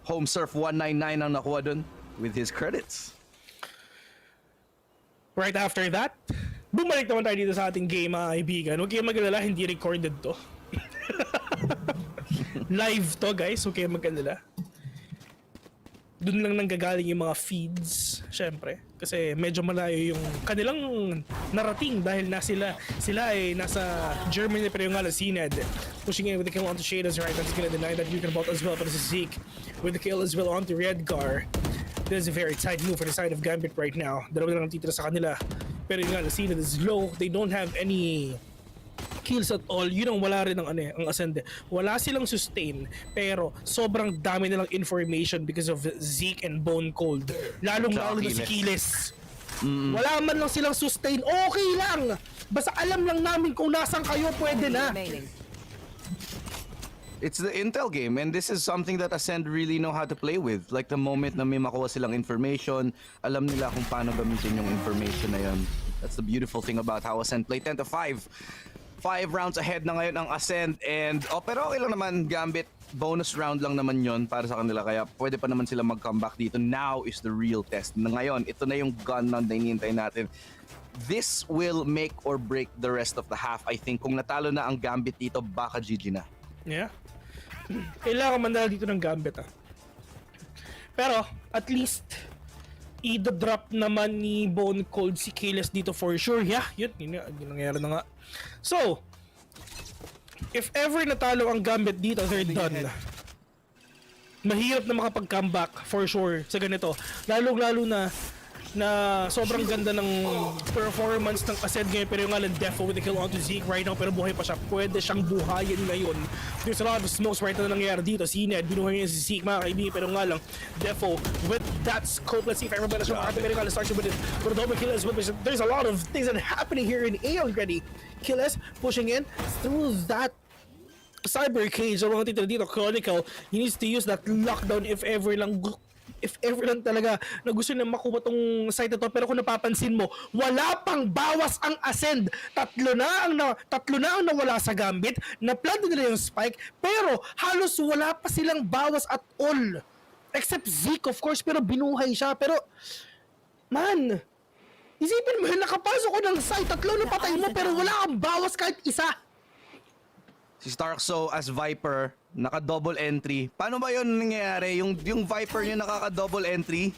Home Surf 199 ang nakuha dun with his credits. Right after that, bumalik naman tayo dito sa ating game, mga kaibigan. Huwag kayong mag-alala, hindi recorded to. Live to, guys. Huwag kayong mag-alala. Doon lang nanggagaling yung mga feeds, syempre. Kasi medyo malayo yung kanilang narating dahil sila ay nasa Germany pero yung Acend pushing in with the kill onto Shade as right. That's gonna deny that you can bot as well, but this is Zeke with the kill as well onto Redgar. This is a very tight move for the side of Gambit right now. Dalawa lang titira sa kanila. Pero yung Acend is low. They don't have any kills at all. Yun ang wala rin ang Ascend. Wala silang sustain, pero sobrang dami nilang information because of Zeke and Bone Cold. Lalong-lalo na si Kiles. Wala man lang silang sustain, okay lang! Basta alam lang namin kung nasan kayo, pwede na. It's the intel game and this is something that Ascend really know how to play with. Like the moment na may makuha silang information, alam nila kung paano gamitin yung information na yun. That's the beautiful thing about how Ascend play. 10-5. 5 rounds ahead na ngayon ang Ascend and pero okay lang naman, Gambit. Bonus round lang naman yon para sa kanila kaya pwede pa naman sila mag-comeback dito. Now is the real test. Na ngayon, ito na yung gun na hinihintay natin. This will make or break the rest of the half. I think kung natalo na ang Gambit dito, baka GG na. Yeah. Kailangan mandala dito ng Gambit Pero at least i-drop naman ni Bone Cold si Kiles dito for sure. Yeah, yun nangyari na nga. So, if ever natalo ang Gambit dito, they're done. Mahirap na makapag-comeback for sure sa ganito. Lalong-lalo na sobrang ganda ng performance ng Acend ngayon pero yung Defo with the kill onto Zeke right now pero buhay pa siya. Pwede siyang buhayin ngayon. There's a lot of smokes right na nangyayari dito. Si Ned, binuhay niya si Zeke mga kaibigan pero nga lang Defo with that scope. Let's see if everybody is pero nga starts with it. But double kill as well. There's a lot of things that are happening here in A already. Killes pushing in through that cyber cage. Ang mga titira dito, Chronicle, he needs to use that lockdown if ever lang talaga na gusto na makuha tong site na to. Pero kung napapansin mo, wala pang bawas ang Ascend. Tatlo na ang nawala sa Gambit. Na-plant nila yung spike, pero halos wala pa silang bawas at all. Except Zeke, of course, pero binuhay siya. Pero, man, isipin mo yun, nakapasok ko ng site, tatlo na patay mo, pero wala kang bawas kahit isa. Si Starkso as Viper, naka-double entry. Paano ba yun nangyayari? Yung Viper niya nakaka-double entry?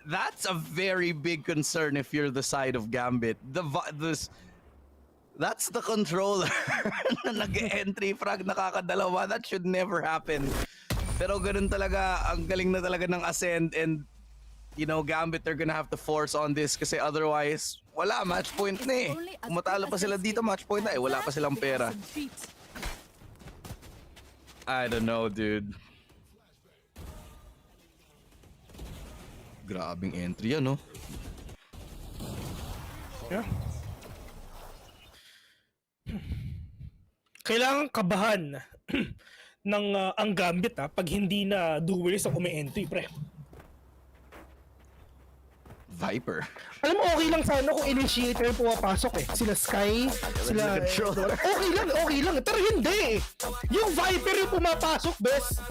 That's a very big concern if you're the side of Gambit. That's the controller na nag-entry frag nakakadalawa. That should never happen. Pero ganun talaga, ang galing na talaga ng Ascend and you know, Gambit, they're gonna have to force on this kasi otherwise, wala, match point na eh. Kung matalo pa sila dito, match point na eh. Wala pa silang pera. I don't know, dude. Grabing entry yan, no? Yeah. Kailangan kabahan ng ang Gambit pag hindi na duelist ang umi-entry, pre. Viper. Alam mo, okay lang sana kung initiator pumapasok eh. Sila Sky, sila... Okay lang. Pero hindi eh. Yung Viper yung pumapasok, bes.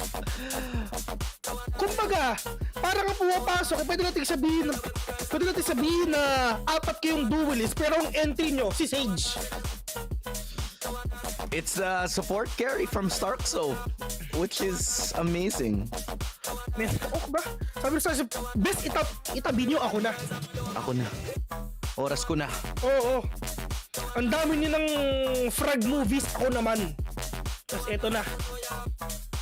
Kumbaga, parang ang pumapasok, pwede natin sabihin na apat kayong duelist, pero ang entry nyo, si Sage. It's a support carry from Starkso, which is amazing. Okay ba? Sabi sa best itabi nyo, ako na. Ako na. Oras ko na. Oo. Ang dami nyo ng frag movies, ako naman. Tapos eto na.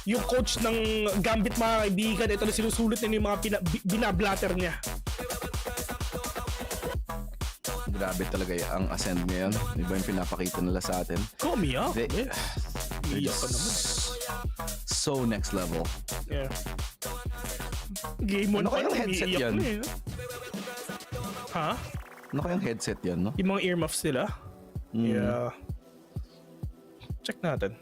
Yung coach ng Gambit, mga kaibigan, ito na sinusulit na yung mga binablatter niya. Grabe talaga ang Ascend ngayon. Iba yung pinapakita nila sa atin. Umiyak? Iyak ka naman. So next level. Yeah. Game on ano kayang headset yan? Ha? Ano kayang headset yan, no? Yung mga earmuffs nila? Yeah. Check natin.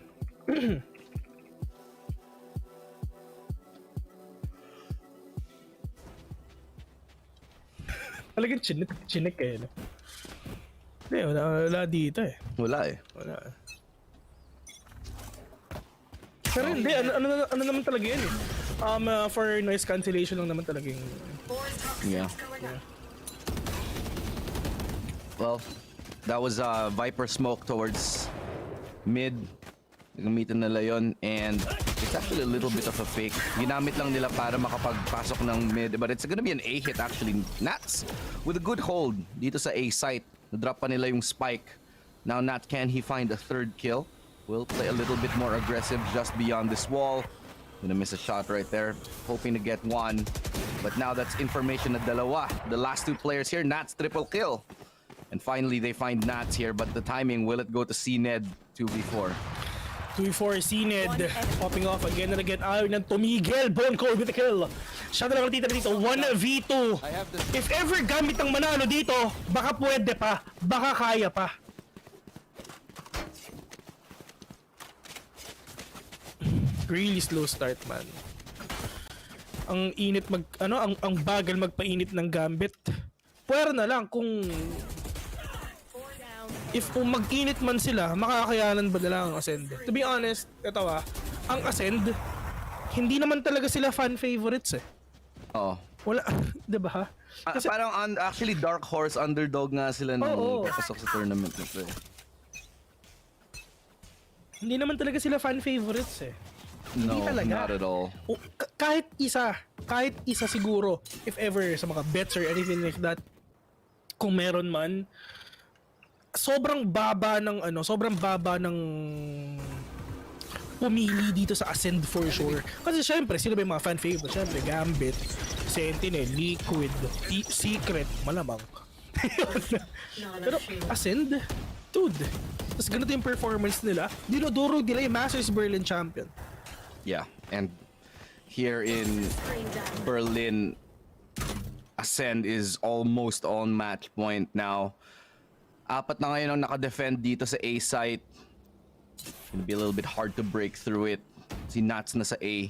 Talagang chinik eh. No? Hindi, wala dito eh. Wala eh. Pero hindi, ano naman talaga yun eh. For noise cancellation lang naman talaga yung... Yeah. Well, that was Viper smoke towards mid. Gamitin nila yun, and it's actually a little bit of a fake. Ginamit lang nila para makapagpasok ng mid, but it's gonna be an A hit actually. Nats with a good hold dito sa A site. Na-drop pa nila yung spike. Now Nat, can he find a third kill? Will play a little bit more aggressive just beyond this wall. Gonna miss a shot right there, hoping to get one. But now that's information na dalawa. The last two players here, Nats triple kill. And finally they find Nats here, but the timing, will it go to Zedd 2v4? 2v4, Zedd popping off again and again. Ayaw ng tumigil. Bone Cold with a kill. Siya na lang natitira dito. 1v2. If ever Gambit ang manalo dito, baka pwede pa. Baka kaya pa. Really slow start, man. Ang init ang bagal magpainit ng Gambit. Pwera na lang kung mag-init man sila, makakayanan ba nila ang Acend? To be honest, ito ang Acend, hindi naman talaga sila fan favorites eh. Oo. Wala, di ba? Kasi parang actually Dark Horse underdog nga sila nung papasok sa tournament nito eh. Hindi naman talaga sila fan favorites eh. No, not at all. Kahit isa siguro, if ever sa mga bets or anything like that, kung meron man, sobrang baba ng pumili dito sa Ascend for sure. Kasi syempre, sila ba yung mga fan favorite? Syempre, Gambit, Sentinel, Liquid, Secret, malamang. Pero Ascend, dude, tapos ganito yung performance nila, dinudurog nila yung Masters Berlin champion. Yeah, and here in Berlin, Ascend is almost on match point now. Apat na ngayon ang naka-defend dito sa A site. Gonna be a little bit hard to break through it. Si Nats na sa A.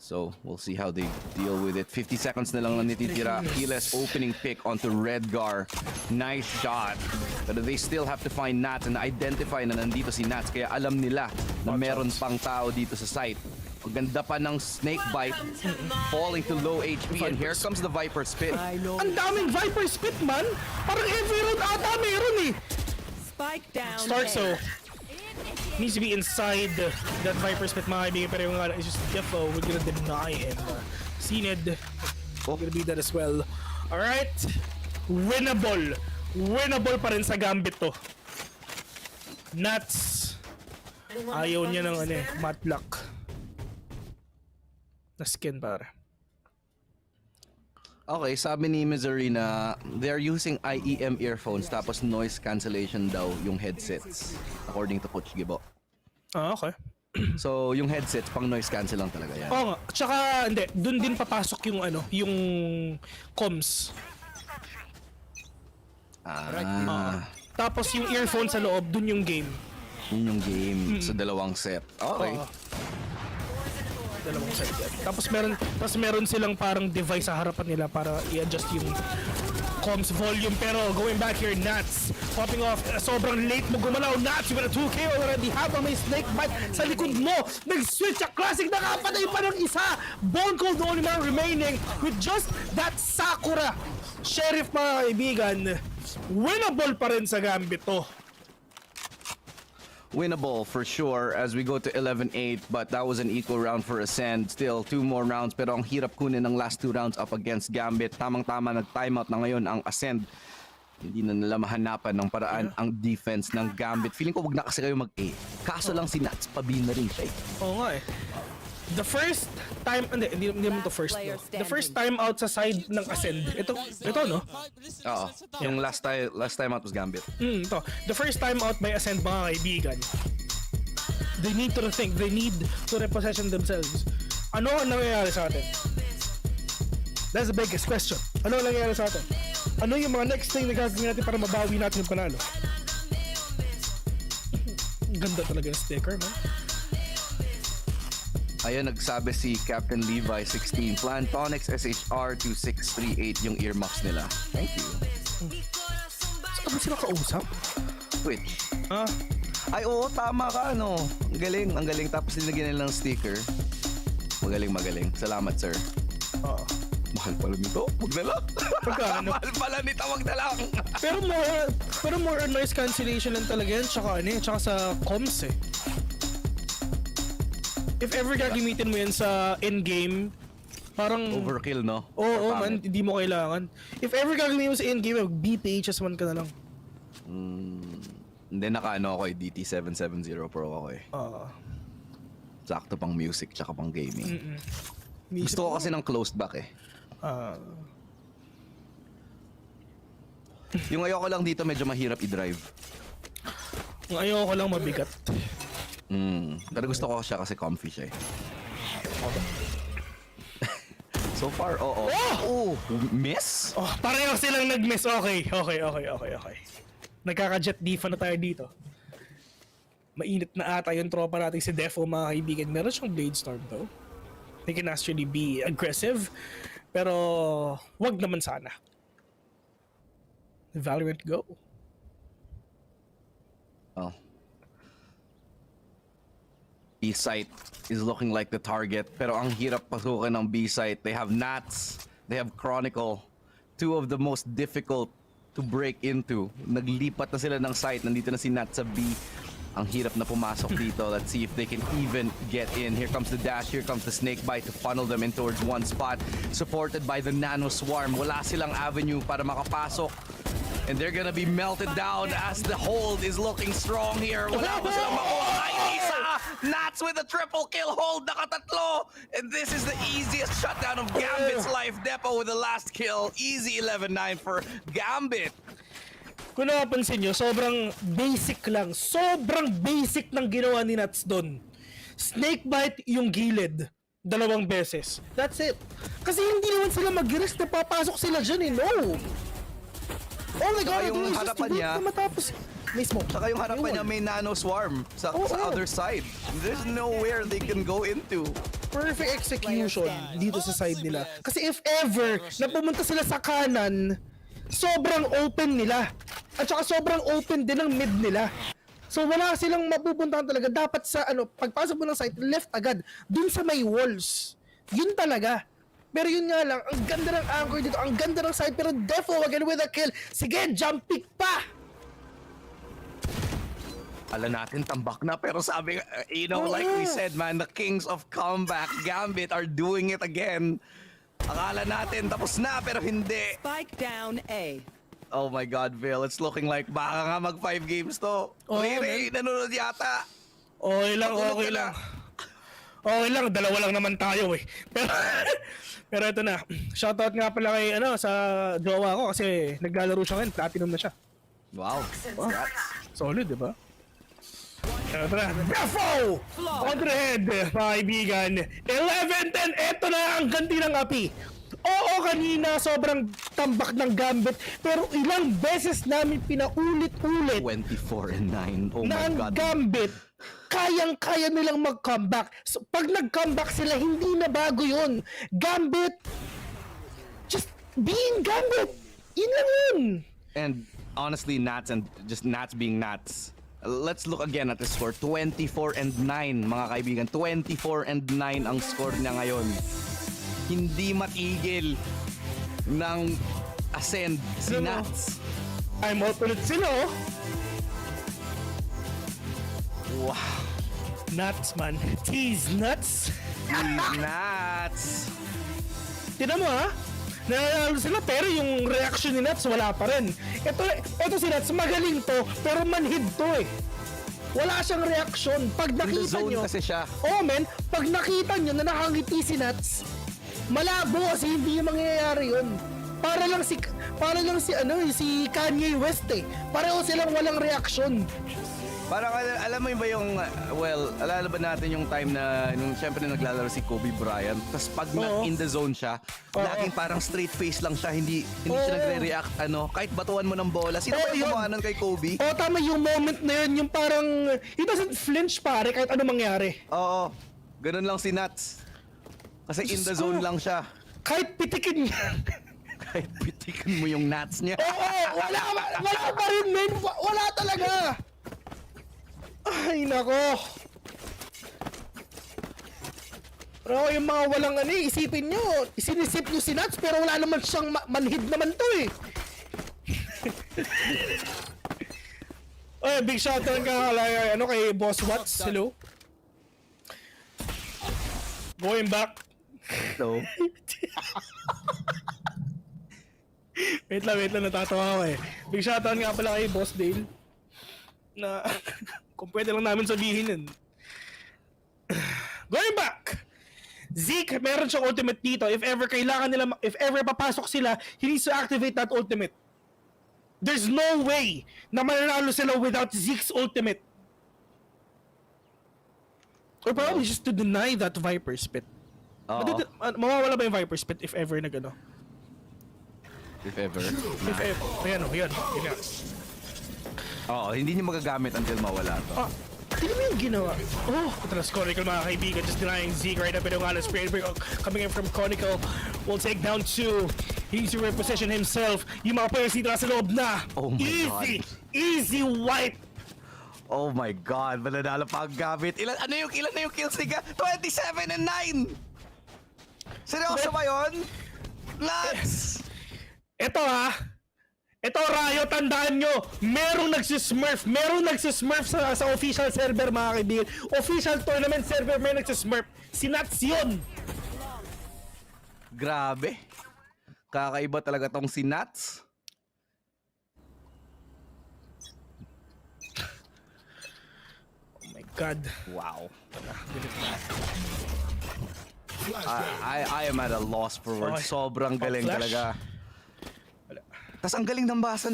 So, we'll see how they deal with it. 50 seconds na lang natitira. Keyless opening pick onto Redgar. Nice shot. But they still have to find Nats and identify na nandito si Nats. Kaya alam nila na meron pang tao dito sa site. Ang ganda pa ng snake bite. Falling to low HP. And here comes the Viper Spit. Ang daming Viper Spit, man. Parang every round ata meron eh. Spike down. Starkso needs to be inside that Viper Spit, mga kaibigan. Pero yung is just defo. We're gonna deny him. Zedd gonna be that as well. Alright. Winnable. Winnable pa rin sa Gambit to. Nats. Ayaw niya ng matlock. Na skin para. Okay, sabi ni Missouri na they're using IEM earphones tapos noise cancellation daw yung headsets according to Coach Gibo. Ah, okay. So, yung headsets pang noise cancel lang talaga yan. Oo nga. Tsaka, hindi. Dun din papasok yung yung comms. Tapos yung earphone sa loob, dun yung game. Yun yung game sa dalawang set. Okay. Dalawang set yan. Tapos meron silang parang device sa harapan nila para i-adjust yung comms volume, pero going back here, Nats popping off. Sobrang late mo gumalaw, Nats. You got a 2K already. Habang may snake bite sa likod mo, nag-switch a classic, nakapatay pa ng isa. Bone Cold the only man remaining with just that Sakura. Sheriff, mga kaibigan, winnable pa rin sa Gambit to. Winnable for sure as we go to 11-8, but that was an equal round for Ascend. Still 2 more rounds, pero ang hirap kunin ng last 2 rounds up against Gambit. Tamang-tama, nag-timeout na ngayon ang Ascend. Hindi na nila mahanapan ng paraan ang defense ng Gambit. Feeling ko wag na kasi kayo mag-A. Kaso lang si Nats, pabi na rin siya. Oo nga eh. The first time, hindi naman to first, no? The first time out sa side ng Ascend. Ito no? Oo. Yung last time out was Gambit. Ito. The first time out by Ascend, mga kaibigan. They need to rethink. They need to repossession themselves. Ano ang nangyayari sa atin? That's the biggest question. Ano ang nangyayari sa atin? Ano yung mga next thing na gagawin natin para mabawi natin yung panalo? Ganda talaga ng sticker, man. Ayun, nagsabi si Captain Levi 16. Plantonix SHR 2638 yung earmuffs nila. Thank you. Saan ba sila kausap? Twitch. Ah? Ay, oo, tama ka, no. Ang galing. Tapos nilagyan nila ng sticker. Magaling. Salamat, sir. Oo. Mahal pala nito. Wag na lang. Pagkaano? Mahal pala nito, wag na lang. pero more noise cancellation lang talaga yan. Tsaka sa comms eh. If ever gagamitin mo yan sa in-game, parang... Overkill, no? Oo, man. Hindi mo kailangan. If ever gagamitin mo sa in-game, BPHS man ka na lang. Hindi, naka-ano ako eh. DT770 Pro ako eh. Sakto pang music, tsaka pang gaming. Gusto ko kasi ng closed back eh. Yung ayoko lang dito medyo mahirap i-drive. Yung ayoko lang mabigat. Pero gusto ko siya kasi comfy siya eh. So far, oo. Oh! Miss? Oh, pareho silang nag-miss. Okay. Nagkaka-jet difa na tayo dito. Mainit na ata yung tropa natin si Defo, mga kaibigan. Meron siyang Blade Storm though. They can actually be aggressive. Pero, wag naman sana. Valorant go. Oh. B-site is looking like the target, pero ang hirap pasukin ng B-site. They have Nats, they have Chronicle, 2 of the most difficult to break into. Naglipat na sila ng site, nandito na si Nats sa B. Ang hirap na pumasok dito. Let's see if they can even get in. Here comes the dash, here comes the snake bite to funnel them in towards one spot. Supported by the nano swarm. Wala silang avenue para makapasok. And they're gonna be melted down as the hold is looking strong here. Wala pa silang makuha. Ay, isa! Nats with a triple kill hold. Nakatatlo! And this is the easiest shutdown of Gambit's life. Depo with the last kill. Easy 11-9 for Gambit. Kung napapansin nyo, sobrang basic lang. Sobrang basic ng ginawa ni Nats doon. Snakebite yung gilid. 2 beses. That's it. Kasi hindi naman sila mag-risk na papasok sila dyan eh. No! Oh my God, yung harapan niya, matapos mismo. Saka yung harapan niya may nano swarm sa other side. There's nowhere they can go into. Perfect execution dito sa side nila. Kasi if ever na pumunta sila sa kanan, sobrang open nila. At saka sobrang open din ng mid nila. So wala silang mapupuntahan talaga. Dapat sa pagpasok mo ng site, left agad. Dun sa may walls. Yun talaga. Pero yun nga lang, ang ganda ng anchor dito, ang ganda ng side, pero Defo again with a kill. Sige, jump pick pa! Alam natin, tambak na, pero sabi, like we said, man, the kings of comeback, Gambit, are doing it again. Akala natin, tapos na, pero hindi. Spike down A. Oh my God, Vil, it's looking like baka nga mag 5 games to. Riri, nanonood yata. Okay lang. Okay lang, 2 lang naman tayo eh. Pero ito na. Shoutout nga pala kay sa jowa ko kasi naglalaro siya ngayon, platinum na siya. Wow. Solid, di ba? Ito na. Defo! On the head, mga kaibigan. 11-10, ito na ang ganti ng api. Oo, kanina sobrang tambak ng Gambit, pero ilang beses namin pinaulit-ulit 24-9. Oh na my God. ang Gambit kayang-kaya nilang mag-comeback. So, pag nag-comeback sila, hindi na bago yun. Gambit, just being Gambit. Yun lang yun! And honestly, Nats and just Nats being Nats. Let's look again at the score. 24-9, mga kaibigan. 24-9 ang score niya ngayon. Hindi matigil ng Ascend si Nats. I'm alternate sila, oh. Wow. Nuts, man. Tease nuts. Tease nuts. Tinan mo, ha? Nanalo sila pero yung reaction ni Nuts wala pa rin. Ito si Nuts, magaling to pero manhid to eh. Wala siyang reaction. Pag nakita nyo, kasi siya. Oh men, pag nakita nyo na nakangiti si Nuts, malabo kasi hindi yung mangyayari yun. Para lang si Kanye West eh. Pareho silang walang reaction. Parang alam mo ba yung, well, alala ba natin yung time na nung syempre naglalaro si Kobe Bryant, tapos pag in the zone siya, laging parang straight face lang siya, hindi siya nagre-react, kahit batuan mo ng bola. Sino ba yung gumawa nun kay Kobe? Tama yung moment na yun, yung parang, he doesn't flinch pare kahit ano mangyari. Oo, ganun lang si Nuts. Kasi in the zone lang siya. Kahit pitikin niya. Kahit pitikin mo yung Nuts niya. Wala pa rin men, wala talaga. Ay, nako. Pero yung mga walang isipin nyo, isinisip nyo si Nuts pero wala naman siyang manhid naman to eh. Ay, big shout out kay Boss Watts, hello. Going back. Hello. wait lang, natatawa ako eh. Big shout out nga pala kay Boss Dale. Na kung pwede lang namin sabihin yun. Going back! Zeke, meron siyang ultimate dito. If ever papasok sila, he needs to activate that ultimate. There's no way na mananalo sila without Zeke's ultimate. Or probably just to deny that Viper Spit. Mawawala ba yung Viper Spit if ever na gano? If ever. Ayan o, yan. Oo, hindi niya magagamit until mawala to. Hindi mo yung ginawa. Atras Conical mga kaibigan, just denying Zeke right up in the spray break coming in from Conical. Will take down 2. He needs to reposition himself. Yung mga players dito nasa loob na. Oh my God. Easy wipe. Oh my God, mananalo pa ang Gambit. Ilan na yung kills niya? 27-9! Seryoso ba yun? Nuts! Ito Rayo, tandaan nyo, merong nagsismurf sa official server mga kaibigan. Official tournament server may nagsismurf. Si Nuts yun. Grabe. Kakaiba talaga tong si Nuts. Oh my God. Wow. I am at a loss for words. Sobrang galing talaga. Tas ang galing ng basa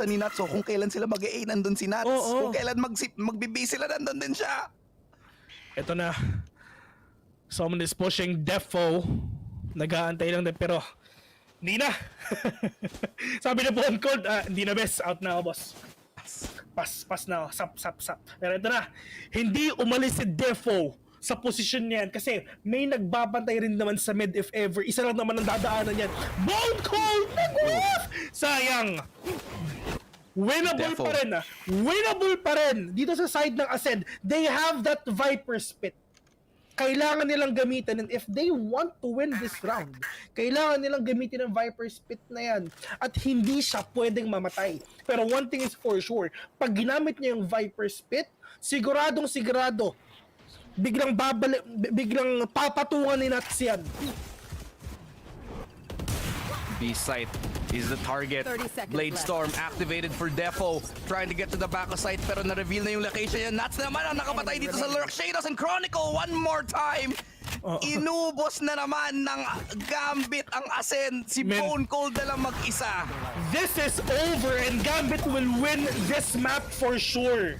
ni Nuts. So kung kailan sila mag-A, nandun si Nuts. Kung kailan mag-B sila, nandun din siya. Ito na. Someone is pushing Defo. Nag-aantay lang din pero hindi na. Sabi na po on cold, hindi na best. Out na ako, boss. Pass na ako. Sap. Pero ito na. Hindi umalis si Defo sa posisyon niyan kasi may nagbabantay rin naman sa mid if ever. Isa lang naman ang dadaanan yan. Bone cold! Sayang! Winnable pa rin Winnable pa rin dito sa side ng Acend. They have that Viper Spit. Kailangan nilang gamitin and if they want to win this round, kailangan nilang gamitin ang Viper Spit na yan at hindi siya pwedeng mamatay. Pero one thing is for sure, pag ginamit niya yung Viper Spit, siguradong biglang papatungan ni Nuts yan. B-site is the target. Blade Storm activated for Defo. Trying to get to the back of site pero na-reveal na yung location niya. Nuts naman ang nakapatay dito sa Lurk. Shadows and Chronicle one more time. Inubos na naman ng Gambit ang Ascent. Si Bone Cold na lang mag-isa. This is over and Gambit will win this map for sure.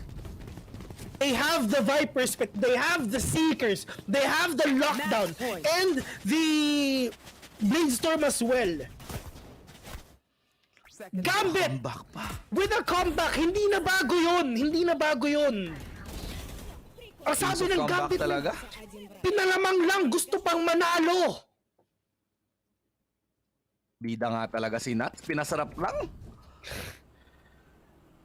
They have the Viper Spit, they have the Seekers, they have the Lockdown, and the Blade Storm as well. Gambit! With a comeback, hindi na bago yun. Ang sabi ng Gambit, pinalamang lang, gusto pang manalo. Bida nga talaga si Nats. Pinasarap lang.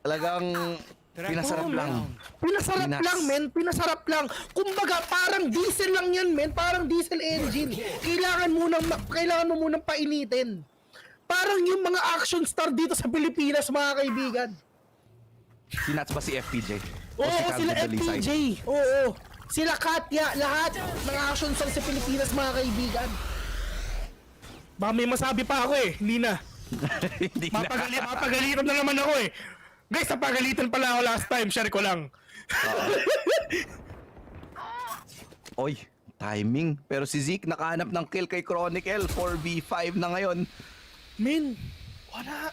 Talagang pinasarap lang. Pinasarap lang, men. Pinasarap lang. Kumbaga, parang diesel lang yan, men. Parang diesel engine. Kailangan mo munang painitin. Parang yung mga action star dito sa Pilipinas, mga kaibigan. Si Nats ba si FPJ? Oo, sila FPJ. Oo. Sila Katya, lahat ng action star sa Pilipinas, mga kaibigan. Baka may masabi pa ako eh. Hindi na. Hindi na. Mapagalitan na naman ako eh. Guys, napagalitan pala ako last time. Share ko lang. Oy, timing. Pero si Zeke nakahanap ng kill kay Chronicle. 4v5 na ngayon. Min, wala.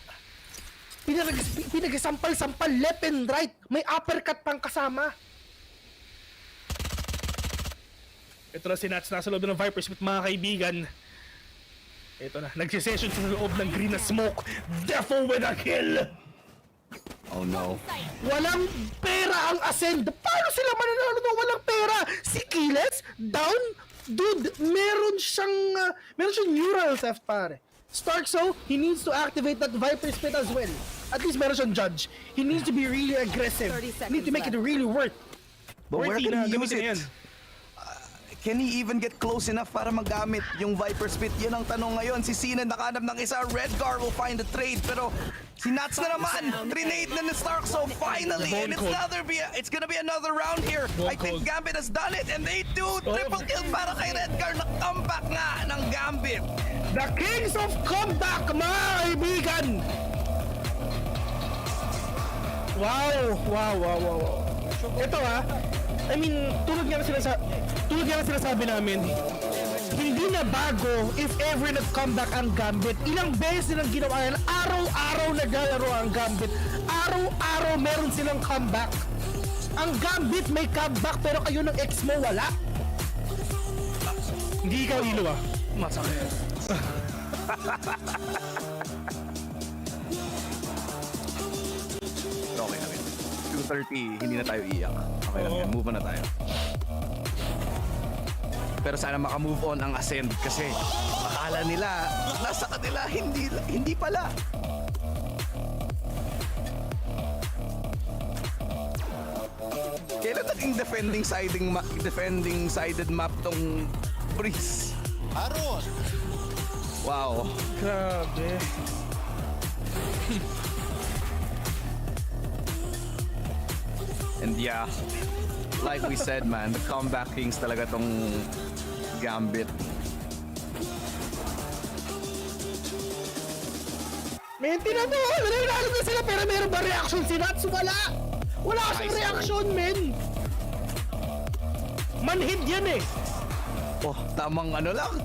Pinag-sampal-sampal left and right. May uppercut pang kasama. Ito na si Nats nasa loob ng Vipers with mga kaibigan. Ito na, nagsisession sa loob ng green na smoke. Defo with a kill! Oh no. Walang pera ang Ascend. Paano sila mananalo na walang pera? Si Kiles, down? Dude, meron siyang neural theft, pare. Starkso, he needs to activate that Viper Spit as well. At least meron siyang judge. He needs to be really aggressive. Need to make it really worth. But where can he use it? Can he even get close enough para magamit yung Viper Spit? Yun ang tanong ngayon. Si Cena nakahanap ng isa. Redgar will find the trade. Pero si Nats na naman. Grenade na ni Stark. So finally, and it's gonna be another round here. I think Gambit has done it. And they do. Triple kill para kay Redgar. Na comeback nga ng Gambit. The Kings of Comeback, mga kaibigan! Wow. Ito I mean, tulad nga na sinasabi namin, hindi na bago if ever nag-comeback ang Gambit. Ilang beses nilang ginawa yan. Araw-araw naglalaro ang Gambit. Araw-araw meron silang comeback. Ang Gambit may comeback pero kayo ng ex mo wala. Hindi ikaw ilo Masakit. Okay na. 2:30, hindi na tayo iyak. Okay lang yan, move on na tayo. Pero sana makamove on ang Ascend kasi akala nila nasa kanila, hindi pala. Kailan naging defending sided map tong Breeze? Aron! Wow. Grabe. And yeah, like we said, man, the comeback kings talaga tong Gambit. Men, nanalo na sila pero meron ba reaction si Nats? Wala siyang reaction, men. Manhid yan eh. Oh, tamang lang.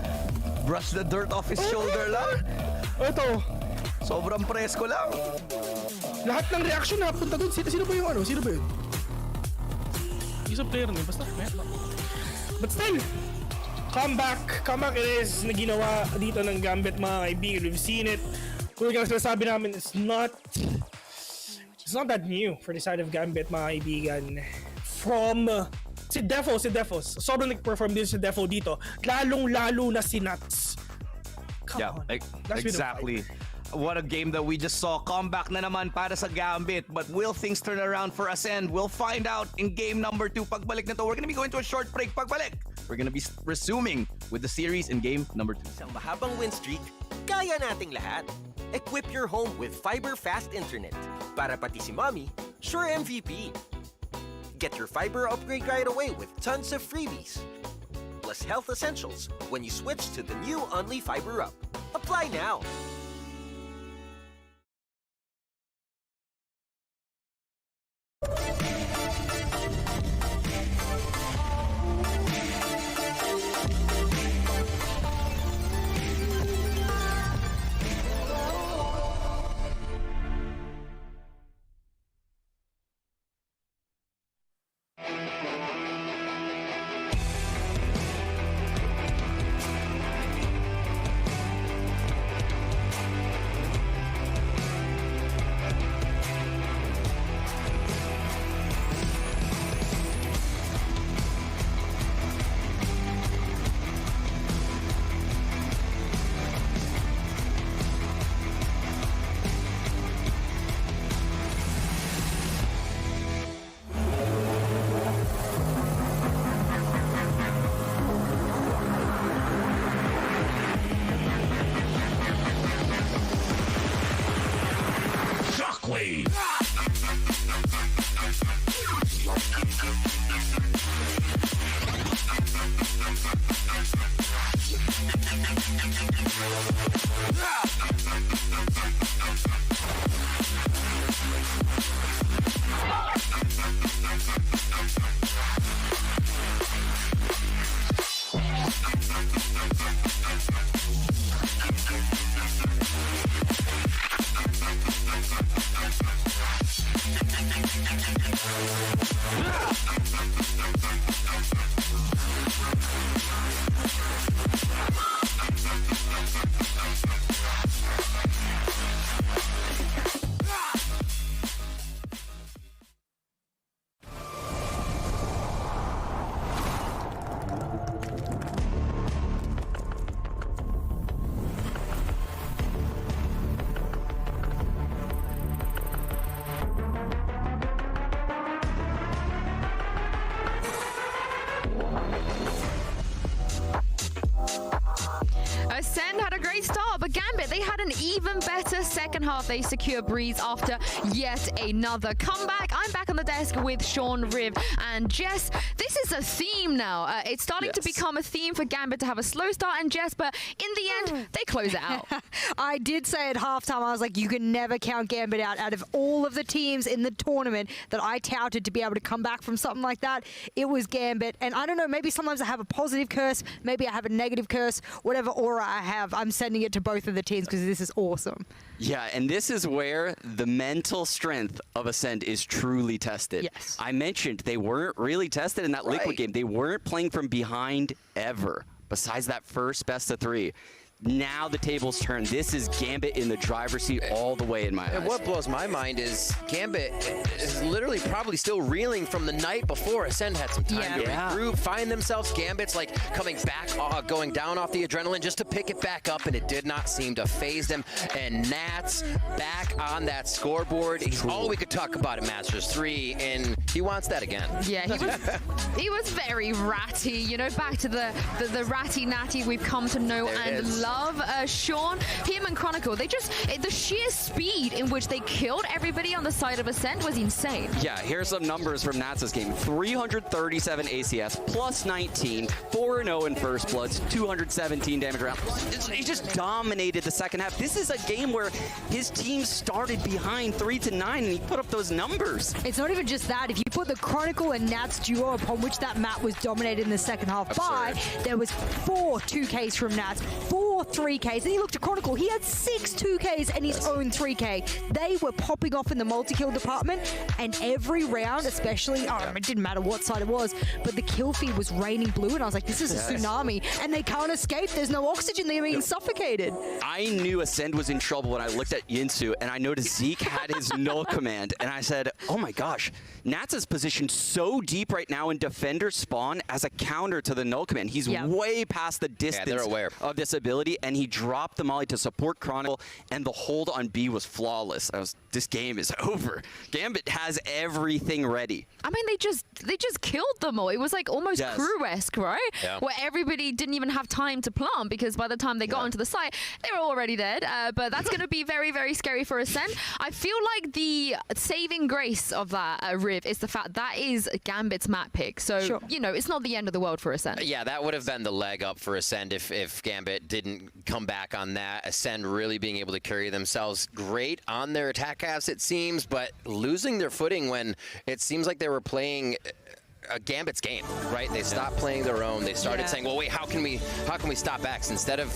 Brush the dirt off his shoulder lang. Ito. Sobrang presko lang. Lahat ng reaction napunta doon. Sino ba yung Sino ba yun? Isang player na basta. But still, comeback it is na ginawa dito ng Gambit, mga kaibigan. We've seen it. Kung yung sinasabi namin, it's not that new for the side of Gambit, mga kaibigan. From si Defos. Sobrang nag-perform din si Defo dito. Lalong-lalo na si Nats. Yeah, exactly. What a game that we just saw. Comeback na naman para sa Gambit. But will things turn around for Ascend? We'll find out in game number 2. Pagbalik na to, we're gonna be going to a short break. Pagbalik, we're gonna be resuming with the series in game number 2. Isang mahabang win streak, kaya nating lahat. Equip your home with fiber fast internet. Para pati si mommy, sure MVP. Get your fiber upgrade right away with tons of freebies. Plus health essentials when you switch to the new Only Fiber Up. Apply now. they had an even better second half. They secure Breeze after yet another comeback. I'm back on the desk with Sean, Riv, and Jess. This is a theme now. It's starting to become a theme for Gambit to have a slow start, and Jess, but in the end, they close it out. I did say at halftime, I was like, you can never count Gambit out of all of the teams in the tournament that I touted to be able to come back from something like that. It was Gambit, and I don't know, maybe sometimes I have a positive curse, maybe I have a negative curse, whatever aura I have, I'm sending it to both of the teams because this is awesome. Yeah, and this is where the mental strength of Ascend is truly tested. Yes. I mentioned they weren't really tested in that Liquid game. They weren't playing from behind ever, besides that first best of 3. Now the tables turn. This is Gambit in the driver's seat all the way in my eyes. And what blows my mind is Gambit is literally probably still reeling from the night before. Ascend had some time to regroup, find themselves. Gambit's like coming back, going down off the adrenaline just to pick it back up, and it did not seem to phase them. And Nats back on that scoreboard. All we could talk about at Masters 3, and he wants that again. Yeah, he was very ratty, you know, back to the ratty natty we've come to know and love. Sean, him and Chronicle, they just, the sheer speed in which they killed everybody on the side of Ascent was insane. Yeah, here's some numbers from Nats' game. 337 ACS, plus 19, 4-0 in first bloods, 217 damage around. He just dominated the second half. This is a game where his team started behind 3-9, and he put up those numbers. It's not even just that. If you put the Chronicle and Nats duo upon which that map was dominated in the second half by, there was 4 2Ks from Nats, 4 3Ks, and he looked at Chronicle. He had 6 2Ks and his own 3K. They were popping off in the multi-kill department, and every round, especially, it didn't matter what side it was, but the kill feed was raining blue, and I was like, this is a tsunami, and they can't escape. There's no oxygen. They're being suffocated. I knew Ascend was in trouble when I looked at Yinsu, and I noticed Zeke had his null command, and I said, oh my gosh, Nats is positioned so deep right now in defender spawn as a counter to the null command. He's way past the distance of this ability, and he dropped the molly to support Chronicle, and the hold on B was flawless. This game is over. Gambit has everything ready. I mean, they just killed them all. It was like almost crew-esque, right? Yeah. Where everybody didn't even have time to plant, because by the time they got onto the site, they were already dead. But that's going to be very, very scary for Ascent. I feel like the saving grace of that, Riv, is the fact that is Gambit's map pick. So, you know, it's not the end of the world for Ascent. Yeah, that would have been the leg up for Ascend if Gambit didn't come back on that. Ascend really being able to carry themselves great on their attack halves, it seems, but losing their footing when it seems like they were playing a Gambit's game, right? They stopped playing their own. They started saying, well, wait, how can we stop X instead of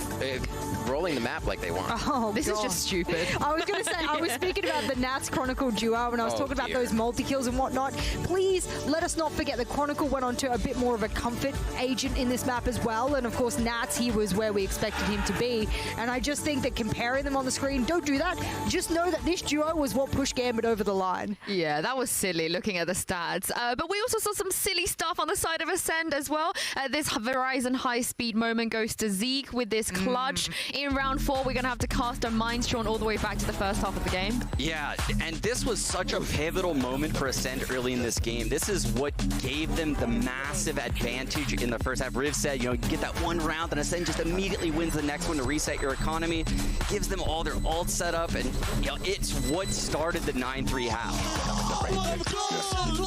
rolling the map like they want? Oh, this is just stupid. I was going to say, I was speaking about the Nats Chronicle duo when I was talking about those multi-kills and whatnot. Please let us not forget that Chronicle went on to a bit more of a comfort agent in this map as well. And of course, Nats, he was where we expected him to be. And I just think that comparing them on the screen, don't do that. Just know that this duo was what pushed Gambit over the line. Yeah, that was silly looking at the stats. But we also saw some silly stuff on the side of Ascend as well. This Verizon high-speed moment goes to Zeke with this clutch. In round 4, we're going to have to cast our minds, Sean, all the way back to the first half of the game. Yeah, and this was such a pivotal moment for Ascend early in this game. This is what gave them the massive advantage in the first half. Riv said, you know, you get that one round, and Ascend just immediately wins the next one to reset your economy, gives them all their ults set up, and you know, it's what started the 9-3 half.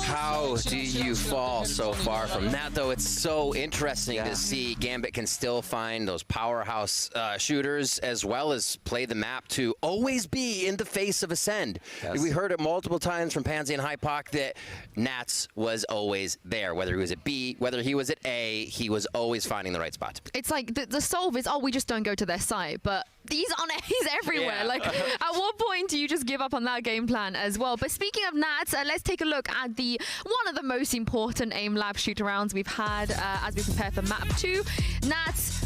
How do you fall so far from that, though? It's so interesting to see Gambit can still find those powerhouse shooters as well as play the map to always be in the face of Ascend. We heard it multiple times from Pansy and Hypoc that Nats was always there. Whether he was at B, whether he was at A, he was always finding the right spot. It's like the solve is, we just don't go to their site, but he's everywhere. Like, at what point do you just give up on that game plan as well? But speaking of Nats, let's take a look at one of the most important aim lab shoot-arounds we've had as we prepare for map 2. Nats,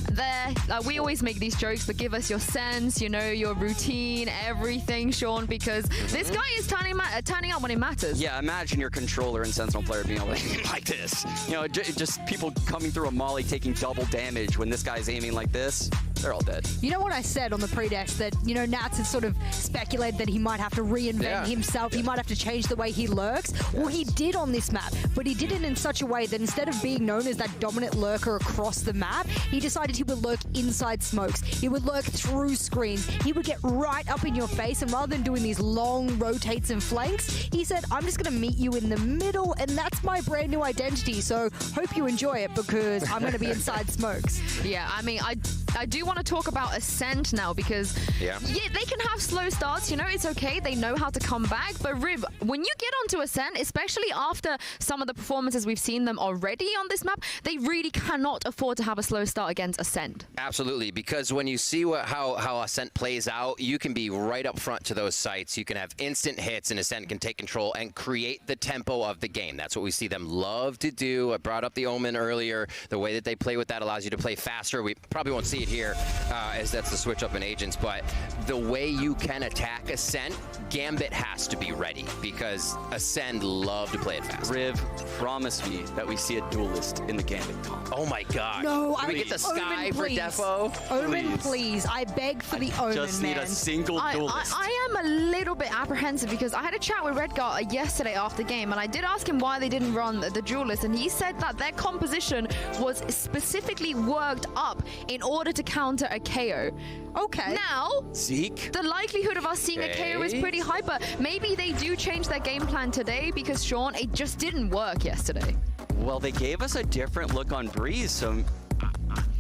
we always make these jokes, but give us your sense, you know, your routine, everything, Sean, because this guy is turning out when it matters. Yeah, imagine your controller and Sentinel player being able to aim like this. You know, just people coming through a molly taking double damage when this guy's aiming like this. They're all dead. You know what I said on the pre-dex that, you know, Nats had sort of speculated that he might have to reinvent himself. He might have to change the way he lurks. Well, he did on this map, but he did it in such a way that instead of being known as that dominant lurker across the map, he decided he would lurk inside smokes. He would lurk through screens. He would get right up in your face, and rather than doing these long rotates and flanks, he said, I'm just going to meet you in the middle, and that's my brand new identity. So hope you enjoy it, because I'm going to be inside smokes. Yeah, I mean, I do want to talk about Ascent now, because yeah, they can have slow starts, you know, it's okay. They know how to come back. But Riv, when you get onto Ascent, especially after some of the performances we've seen them already on this map, they really cannot afford to have a slow start against Ascent. Absolutely, because when you see how Ascent plays out, you can be right up front to those sites. You can have instant hits, and Ascent can take control and create the tempo of the game. That's what we see them love to do. I brought up the Omen earlier. The way that they play with that allows you to play faster. We probably won't see it here, as that's the switch up in Agents, but the way you can attack Ascent, Gambit has to be ready, because Ascend love to play it fast. Riv, promise me that we see a duelist in the Gambit comp. Oh my god. No, Can we get the Sky Omen, for please. Defo? Omen, please. I beg for the Omen, Just need a single duelist. I am a little bit apprehensive, because I had a chat with Redgar yesterday after the game, and I did ask him why they didn't run the duelist, and he said that their composition was specifically worked up in order to counter a KO. Okay. Now, Zeke? The likelihood of us seeing a KO is pretty high, but maybe they do change their game plan today, because Sean, it just didn't work yesterday. Well, they gave us a different look on Breeze, so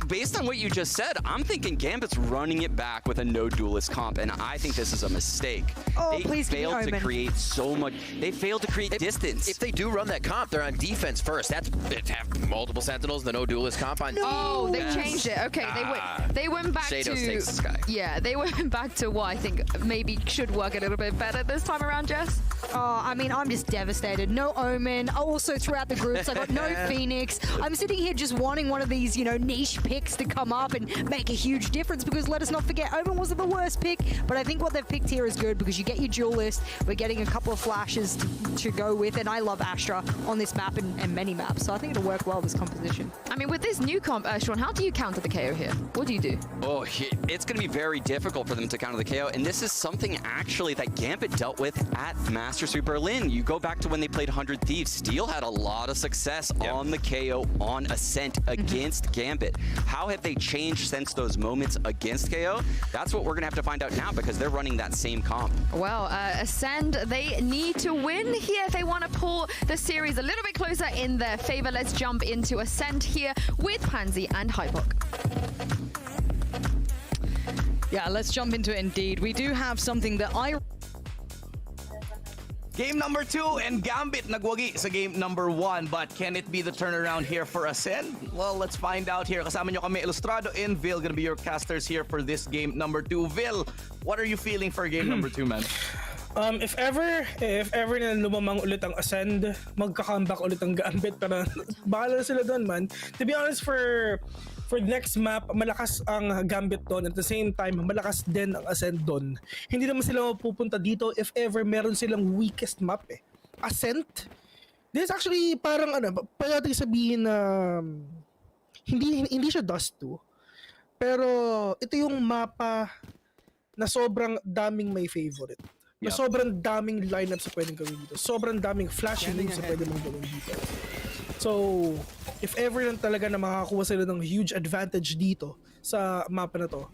based on what you just said, I'm thinking Gambit's running it back with a no duelist comp, and I think this is a mistake. Oh, they please failed to create so much. They failed to create distance. If they do run that comp, they're on defense first. That's have multiple sentinels, the no duelist comp on. Oh, they changed it. Okay, they went back Shadows takes the Sky. Yeah, they went back to what I think maybe should work a little bit better this time around, Jess. Oh, I mean, I'm just devastated. No Omen. Also, throughout the groups, I got no Phoenix. I'm sitting here just wanting one of these, you know, niche picks to come up and make a huge difference, because let us not forget, Omen wasn't the worst pick, but I think what they've picked here is good, because you get your duelist. We're getting a couple of flashes to go with, and I love Astra on this map and many maps, so I think it'll work well, this composition. I mean, with this new comp, Sean, how do you counter the KO here? What do you do? Oh, it's going to be very difficult for them to counter the KO, and this is something actually that Gambit dealt with at Masters through Berlin. You go back to when they played 100 Thieves. Steel had a lot of success on the KO on Ascent against Gambit. How have they changed since those moments against KO? That's what we're going to have to find out now, because they're running that same comp. Well, Ascend, they need to win here if they want to pull the series a little bit closer in their favor. Let's jump into Ascend here with Pansy and Hypok. Yeah, let's jump into it indeed. We do have something that Game number 2, and Gambit nagwagi sa game number 1. But can it be the turnaround here for Ascend? Well, let's find out here. Kasama nyo kami, Ilustrado and Vil, gonna be your casters here for this game number 2. Vil, what are you feeling for game number 2, man? If ever na lumamang ulit ang Ascend, magka-comeback ulit ang Gambit, para bahala sila doon, man. To be honest, for next map, malakas ang Gambit doon. At the same time, malakas din ang Ascend doon. Hindi naman sila mapupunta dito if ever meron silang weakest map eh. Ascent, this is actually parang pwede natin sabihin na hindi siya Dust 2. Pero ito yung mapa na sobrang daming may favorite. Na sobrang daming lineups na pwedeng gawin dito. Sobrang daming flash moves na pwede mong gawin dito. So, if ever lang talaga na makakakuha sila ng huge advantage dito sa mapa na to,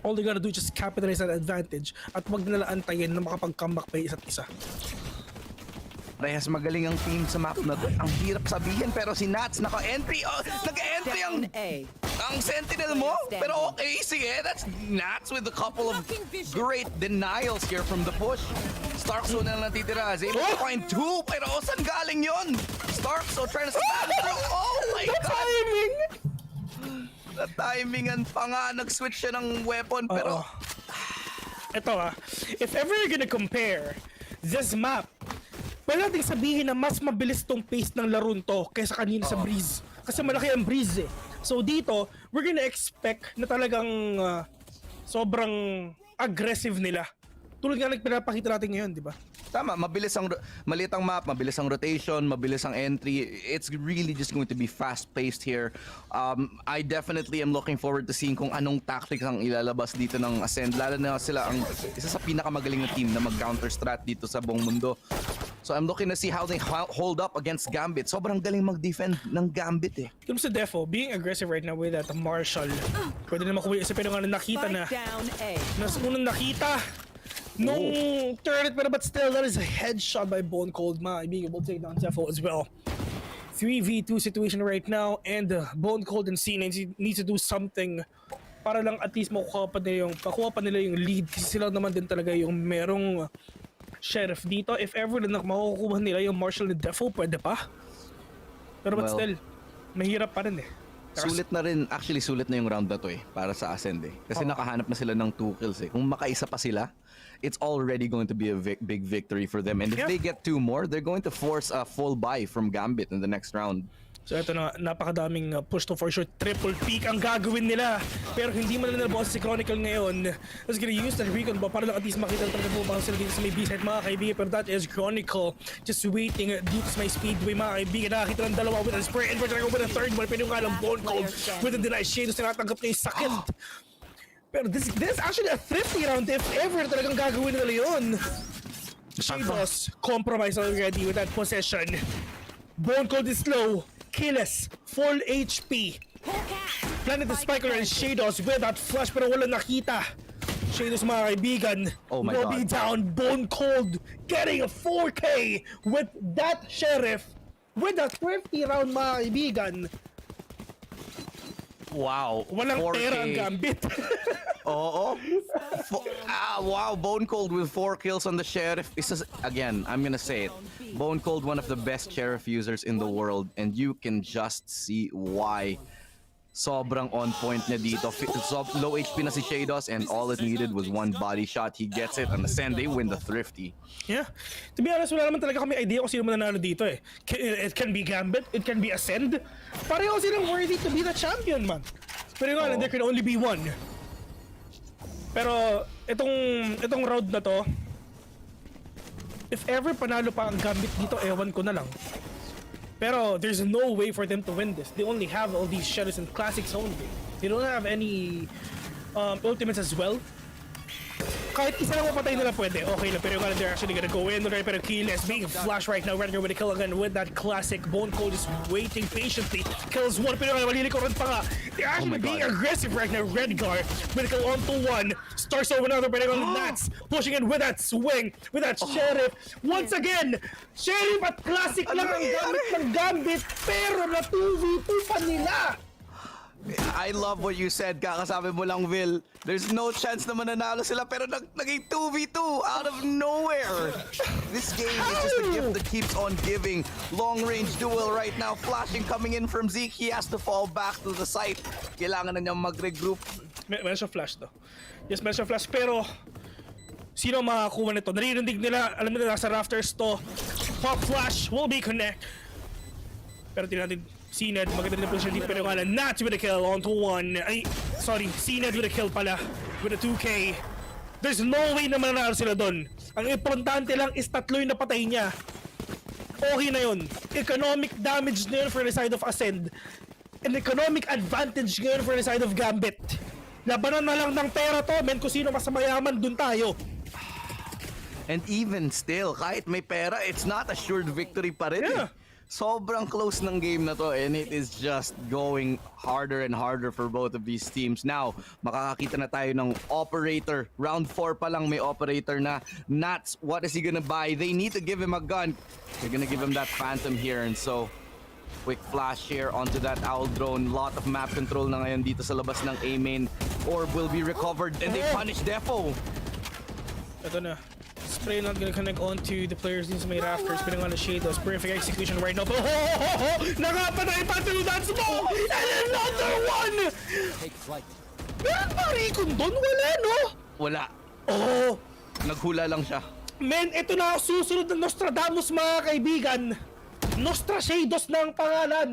all they gotta do is just capitalize that advantage at wag nila antayin na makapag-comeback pa isa't isa. Parehas magaling ang team sa map na to. Ang hirap sabihin, pero si Nats naka-entry. Oh, nag-entry ang Sentinel mo. Pero okay, sige, that's Nats with a couple of great denials here from the push. Starkso na lang natitira. Zable to find 2, pero saan galing yun? Starkso trying to smash through. Oh my God! Timing! Na-timingan pa nga. Nag-switch siya ng weapon, pero... Ito if ever you're gonna compare this map, pwede natin sabihin na mas mabilis tong pace ng laro to kaysa kanina sa Breeze. Kasi malaki ang Breeze eh. So dito, we're gonna expect na talagang sobrang aggressive nila Tulad nga pinapakita natin ngayon, di ba? Tama, maliit ang map, mabilis ang rotation, mabilis ang entry. It's really just going to be fast-paced here. I definitely am looking forward to seeing kung anong tactics ang ilalabas dito ng Ascend. Lalo na sila ang isa sa pinakamagaling na team na mag-counter strat dito sa buong mundo. So I'm looking to see how they hold up against Gambit. Sobrang galing mag-defend ng Gambit eh. Yung sa Defo, being aggressive right now with that Marshall. Pwede na makuha isa pero nga nakita na. Unang nakita nung turret, but still that is a headshot by Bone Cold. Being able to take down Defo as well. 3v2 situation right now, and Bone Cold and C9 needs to do something para lang at least makuha pa nila yung lead, kasi sila naman din talaga yung merong sheriff dito. If ever na makukuha nila yung Marshall ni Defo, pwede pa. Pero but still, mahirap pa rin eh. Sulit na rin, actually sulit na yung round na to eh, para sa Ascend eh. Kasi nakahanap na sila ng 2 kills eh. Kung makaisa pa sila, it's already going to be a big victory for them. And if they get 2 more, they're going to force a full buy from Gambit in the next round. So ito na, napakadaming push to for sure. Triple peak ang gagawin nila. Pero hindi man nila boss si Chronicle ngayon. Let's gonna use that recon ba para lang at least makita talaga po bang sila dito sa may B-side mga kaibigan. Pero that is Chronicle just waiting dito sa may speedway mga kaibigan. Nakakita ng dalawa with a spray and with a third one. Pero yung nga lang Bone Cold with a deny shade. So natanggap na yung sakit. Pero this is actually a thrifty round if ever talagang gagawin nila yun. Shados compromise already with that possession. Bone Cold is slow. Killis, full HP. Planet the Spiker and Shadows with that flash pero wala nakita. Shadows mga kaibigan. Oh my will God. be down. Bone Cold getting a 4K with that Sheriff. With a 50 round mga kaibigan. Wow. Walang 4K. pera ang Gambit. Oo. Wow, Bone Cold with 4 kills on the Sheriff. Again, I'm gonna say it. Bone Cold, one of the best Sheriff users in the world, and you can just see why. Sobrang on point niya dito. Low HP na si Shados, and all it needed was one body shot. He gets it, and Ascend, they win the thrifty. Yeah. To be honest, wala naman talaga kami idea kung sino mananalo dito eh. It can be Gambit, it can be Ascend. Pareho silang worthy to be the champion, man. Pero nga, there can only be one. Pero itong round na to, if ever panalo pa ang Gambit dito, ewan ko na lang. Pero there's no way for them to win this. They only have all these shadows and classics only. They don't have any ultimates as well. Kahit isa lang mapatay nila pwede, okay na. Pero they're actually gonna go in. Pero Kill is being flashed right now. Redgar with a kill again with that classic. Bone Cold is waiting patiently. Kills one, pero malilikuran pa nga. They're actually being aggressive right now. Redgar with a kill on to one. Starts over another, pero on Nats. Pushing in with that swing. With that Sheriff. Once again, Sheriff at classic lang ang gamit ng Gambit. Pero na 2v2 pa nila. I love what you said, kakasabi mo lang, Vil. There's no chance na mananalo sila, pero naging 2v2 out of nowhere. This game is just a gift that keeps on giving. Long-range duel right now, flashing coming in from Zeke. He has to fall back to the site. Kailangan na niyang mag-regroup. Meron siya flash to. Yes, meron siya flash, pero sino makakuha nito? Naririnig nila, alam nila nasa rafters to. Pop flash will be connect. Pero tingnan natin, Zedd, maganda na position dito, pero nga lang, Nats with a kill on to one. Ay, sorry, Zedd with a kill pala. With a 2K. There's no way na mananalo sila doon. Ang importante lang is tatlo yung napatay niya. Okay na yun. Economic damage na yun for the side of Ascend. An economic advantage ngayon for the side of Gambit. Labanan na lang ng pera to, men, kung sino mas mayaman, dun tayo. And even still, kahit may pera, it's not assured victory pa rin. Yeah. Sobrang close ng game na to, and it is just going harder and harder for both of these teams. Now, makakakita na tayo ng operator. Round 4 pa lang may operator na. Nats, what is he gonna buy? They need to give him a gun. They're gonna give him that Phantom here, and so quick flash here onto that owl drone. Lot of map control na ngayon dito sa labas ng A main. Orb will be recovered, and they punish Defo. Ito na. Spray not gonna connect onto the players in may rafters. Pinang on the Shadows. Perfect execution right now. Nakapatay pa to that smoke! And another one! Meron ba recon doon? Wala, no? Wala. Oh! Naghula lang siya. Men, ito na susunod ng Nostradamus, mga kaibigan. Nostra Shadows na ang pangalan.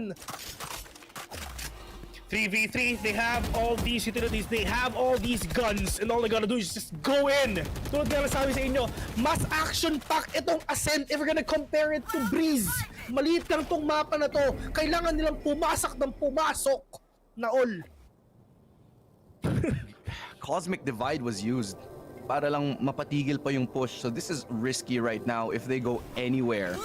3v3, they have all these utilities, they have all these guns, and all they gotta do is just go in. Tulad nga sabi sa inyo, mas action-pack itong Ascent if we're gonna compare it to Breeze. Maliit lang tong mapa na to. Kailangan nilang pumasok ng pumasok na all. Cosmic Divide was used para lang mapatigil pa yung push. So this is risky right now if they go anywhere.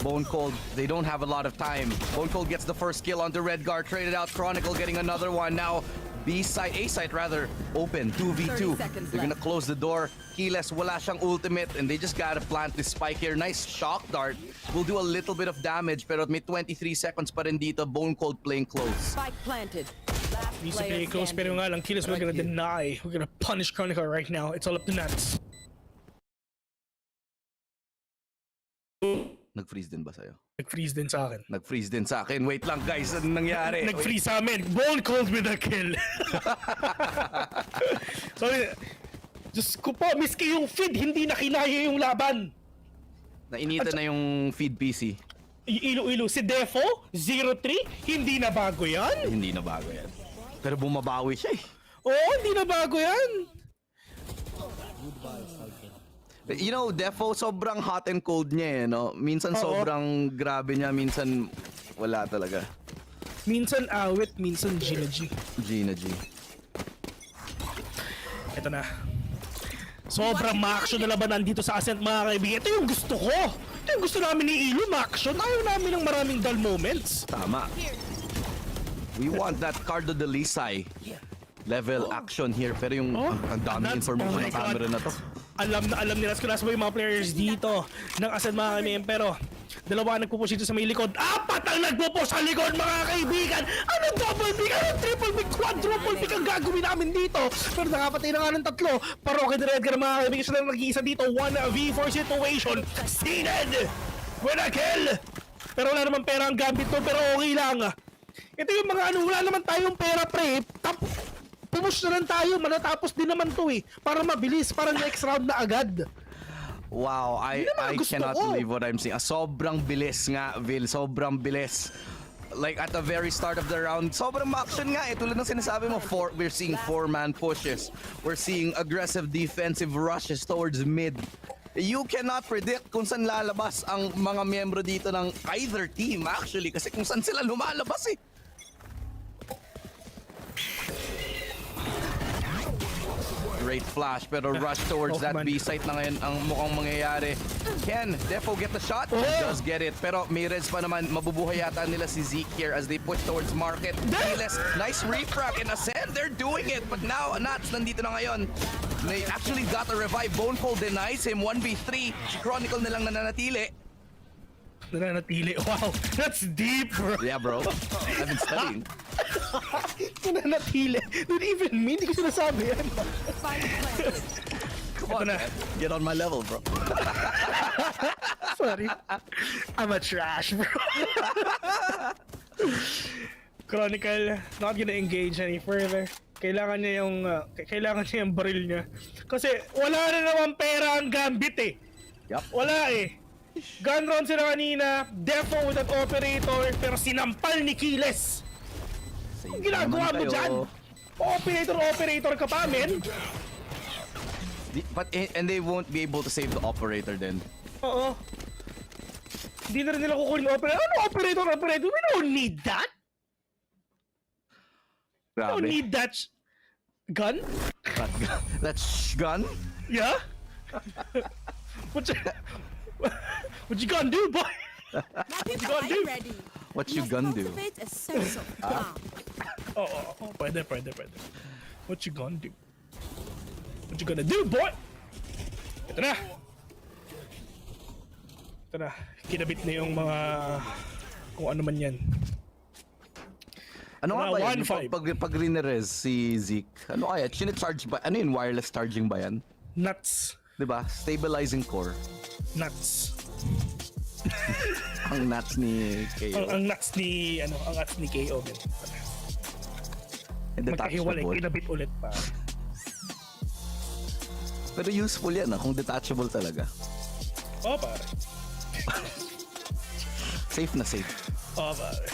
Bone Cold, they don't have a lot of time. Bone Cold gets the first kill onto Redguard, traded out. Chronicle getting another one. Now B side, A side rather, open, 2v2. They're gonna close the door. Keyless, wala siyang ultimate, and they just gotta plant this spike here. Nice shock dart. Will do a little bit of damage, pero may 23 seconds pa rin dito. Bone Cold playing close. Spike planted. Needs to play close, pero nga lang, Keyless, we're gonna deny. We're gonna punish Chronicle right now. It's all up to Nats. Nag-freeze din ba sa'yo? Nag-freeze din sa akin. Nag-freeze din sa akin. Wait lang guys, ano nangyari? Nag-freeze sa amin. Bone Cold with a kill. Sorry. Diyos ko po, miski yung feed, hindi na kinaya yung laban. Nainita na yung feed PC. Ilo-ilo. Si Defo, 0-3, hindi na bago yan. Hindi na bago yan. Pero bumabawi siya eh. Oo, hindi na bago yan. You know, Defo, sobrang hot and cold niya eh, no? Minsan sobrang grabe niya, minsan wala talaga. Minsan awit, minsan Gina G. Gina G. Ito na. Sobrang ma-action na labanan dito sa Ascent, mga kaibigan. Ito yung gusto ko. Ito yung gusto namin ni Ilo, ma-action. Ayaw namin ng maraming dull moments. Tama. We want that Cardo de Lisay level action here. Pero yung ang daming information ng camera na to. Alam nila kung nasa ba yung mga players dito ng Ascent, mga kaibigan. Pero dalawa nagpupush dito sa may likod. 4 ang nagpupush sa likod, mga kaibigan. Ano double pick? Ano triple pick? Quadruple pick ang gagawin namin dito? Pero nakapatay na nga ng 3. Paroke de Redguard, mga kaibigan. Siya lang nag-iisa dito. 1v4 situation. Zedd with a kill. Pero wala naman pera ang Gambit to. Pero okay lang. Ito yung mga ano, wala naman tayong pera, pre. Pumush na lang tayo, manatapos din naman to eh. Para mabilis, para next round na agad. Wow, I cannot believe what I'm seeing. Sobrang bilis nga, Vil. Sobrang bilis. Like at the very start of the round, sobrang action nga eh. Tulad ng sinasabi mo, we're seeing 4-man pushes. We're seeing aggressive defensive rushes towards mid. You cannot predict kung saan lalabas ang mga miyembro dito ng either team actually. Kasi kung saan sila lumalabas eh. Great flash, pero rush towards that B site na ngayon ang mukhang mangyayari. Can Defo get the shot? He does get it, pero may res pa naman. Mabubuhay yata nila si Zeke here as they push towards market. Keyless, nice refrag and Ascend, they're doing it, but now Nats nandito na ngayon. They actually got a revive. Bone Cold denies him 1v3. Chronicle na lang nananatili. Wow, that's deep, bro. Yeah, bro. I've been studying. Nananatili. Don't even mean, hindi ko sinasabi yan. Come on, man. Get on my level, bro. Sorry. I'm a trash, bro. Chronicle, not gonna engage any further. Kailangan niya yung baril niya. Kasi wala na naman pera ang Gambit eh. Yup. Wala eh. Gun round sila kanina, Defo with that operator, pero sinampal ni Keyless. Ang ginagawa mo dyan? Operator ka pa, men? But and they won't be able to save the operator then. Oo. Hindi na rin nila kukunin operator. Ano operator? We don't need that. We don't need that gun. That's gun? Yeah? What you gonna do, boy? What you gonna do? What you gonna do? Pwede. What you gonna do? What you gonna do, boy? Ito na. Kinabit na yung mga kung ano man yan. Ano nga ba yan? Pag rinerez si Zeke, ano kaya? Charge ba? Ano yun? Wireless charging ba yan? Nuts. Diba? Stabilizing core. Nuts. Ang nuts ni KO. Ang nuts ni KO. Magkahiwalay, kinabit ulit pa. Pero useful yan kung detachable talaga. Oo, pare. Safe na safe. Oo, pare.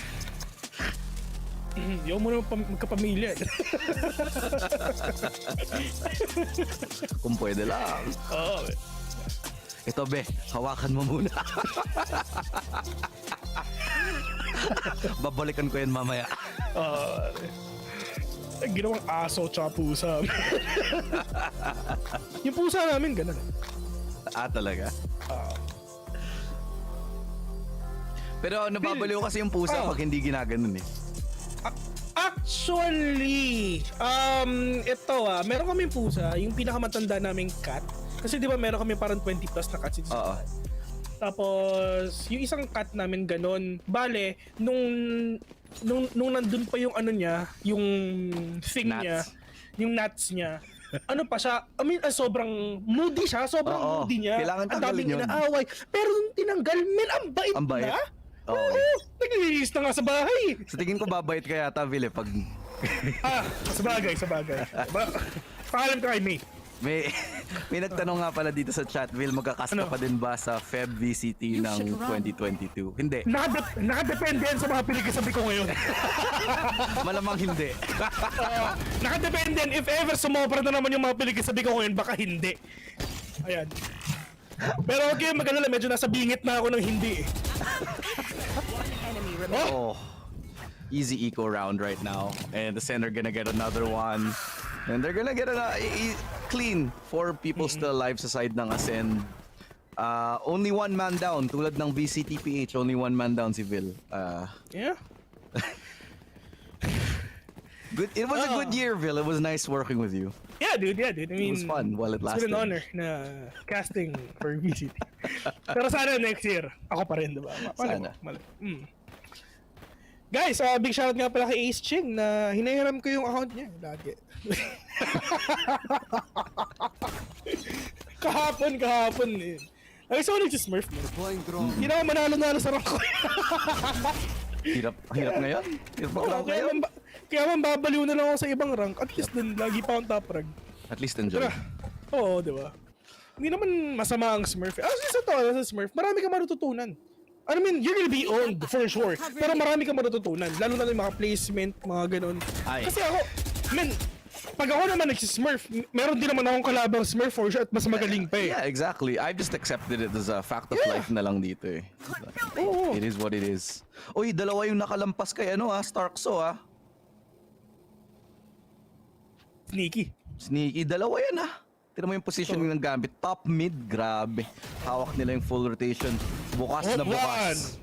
Yaw mo naman magkapamilya. Kung pwede lang. Oo. Ito, be. Hawakan mo muna. Babalikan ko yan mamaya. Ginawang aso tsaka pusa. Yung pusa namin, ganun. Talaga? Pero nababaliw kasi yung pusa pag hindi ginaganon eh. Actually, ito meron kaming pusa, yung pinakamatanda naming cat. Kasi di ba meron kami parang 20 plus na cats. Oo. Tapos, yung isang cat namin ganon, bale, nung nandun pa yung ano niya, yung thing niya, yung nuts niya, ano pa siya, I mean, sobrang moody siya, sobrang moody niya. Kailangan ang daming tanggalin yun. inaaway. Pero nung tinanggal, men, ang bait na. Oo, naglilinis na nga sa bahay. Sa tingin ko babait ka yata, Ville, pag... sa bagay. Pakalam ka kay May. May nagtanong nga pala dito sa chat, Will, magkakasta pa din ba sa Feb VCT ng 2022? Hindi. Nakadepende yan sa mga pinagkasabi ko ngayon. Malamang hindi. Nakadepende yan. If ever sumobra na naman yung mga pinagkasabi ko ngayon, baka hindi. Ayan. Pero okay, mag-alala, medyo nasa bingit na ako ng hindi eh. Easy eco round right now. And the center gonna get another one. And they're gonna get a clean. 4 people still alive sa side ng Ascend. Only 1 man down. Tulad ng VCTPH, only 1 man down si Vil. Yeah. Good. It was a good year, Vil. It was nice working with you. Yeah, dude. I mean, it was fun while it lasted. It's been an honor na casting for VCT. Pero sana next year, ako pa rin, diba? Sana. Guys, big shoutout nga pala kay Ace Ching na hinahiram ko yung account niya lagi. kahapon eh. Ay, so nagsismurf mo. Hindi na ako manalo-nalo sa rank ko. Hirap ngayon? Kaya man babaliw na lang ako sa ibang rank. At least dun, lagi pa akong top rank. At least enjoy. Oo, di ba? Hindi naman masama ang smurf. Sa smurf, marami ka matututunan. I mean, you're gonna be owned for sure. Pero marami kang matututunan. Lalo na yung mga placement, mga ganun. Kasi ako, pag ako naman nagsismurf, meron din naman akong kalabang smurf for sure at mas magaling pa eh. Yeah, exactly. I've just accepted it as a fact of life na lang dito eh. It is what it is. Uy, dalawa yung nakalampas kay Starkso Sneaky. Dalawa yan Tira mo yung positioning ng Gambit. Top mid, grabe. Hawak nila yung full rotation. Bukas na bukas.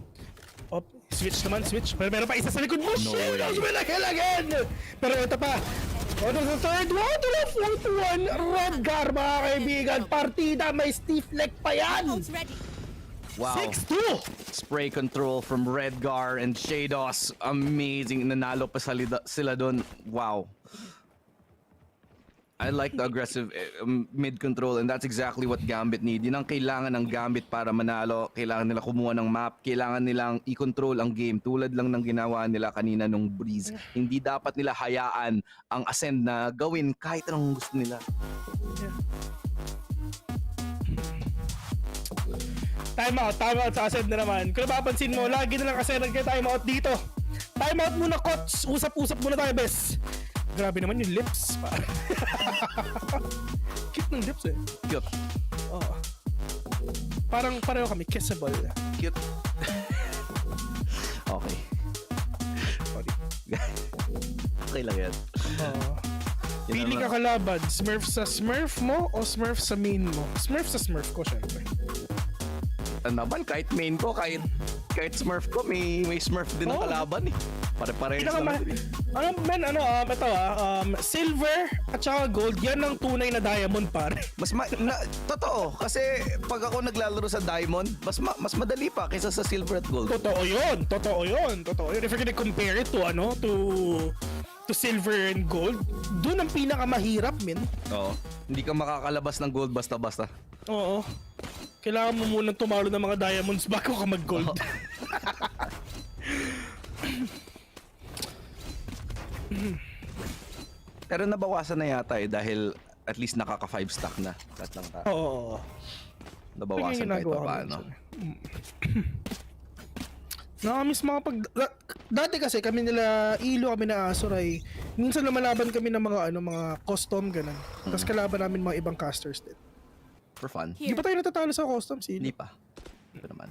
Switch. Pero meron pa isa sa likod mo. No way. Again! Pero ito pa. Ito sa third one. Ito na fourth one. Redgar, mga kaibigan. Partida, may stiff leg pa yan. Wow. 6-2. Spray control from Redgar and Shados. Amazing. Nanalo pa sila doon. Wow. I like the aggressive mid control and that's exactly what Gambit need. Yun ang kailangan ng Gambit para manalo. Kailangan nila kumuha ng map. Kailangan nilang i-control ang game. Tulad lang ng ginawa nila kanina nung Breeze. Hindi dapat nila hayaan ang Ascend na gawin kahit anong gusto nila. Time out sa Ascend na naman. Kung napapansin mo, lagi na lang kasi nagka-time out dito. Time out muna, coach. Usap-usap muna tayo, bes. Grabe naman yung lips. Cute ng lips eh. Cute. Oo. Parang pareho kami, kissable. Cute. Okay. Sorry. Okay lang yan. Pili ka kalaban, Smurf sa Smurf mo o Smurf sa main mo? Smurf sa Smurf ko, syempre. Naman, kahit main ko, kahit Smurf ko, may Smurf din ang kalaban eh. Pare-parehas lang. Ito silver at saka gold, yan ang tunay na diamond pare. Totoo, kasi pag ako naglalaro sa diamond, mas madali pa kaysa sa silver at gold. Totoo yun. If you're gonna compare it to silver and gold, dun ang pinakamahirap, men. Oo. Hindi ka makakalabas ng gold basta-basta. Oo. Kailangan mo munang tumalo ng mga diamonds bago ka mag-gold. Pero nabawasan na yata dahil at least nakaka 5 stack na. Lahat lang tayo. Oo. Nabawasan kahit pa paano. Nakamiss Dati kasi kami nila Ilo, kami na Asuray. Minsan lumalaban kami ng mga custom ganun. Tapos kalaban namin mga ibang casters din. For fun. Hindi pa tayo natatalo sa custom si Ilo. Hindi pa. Hindi pa naman.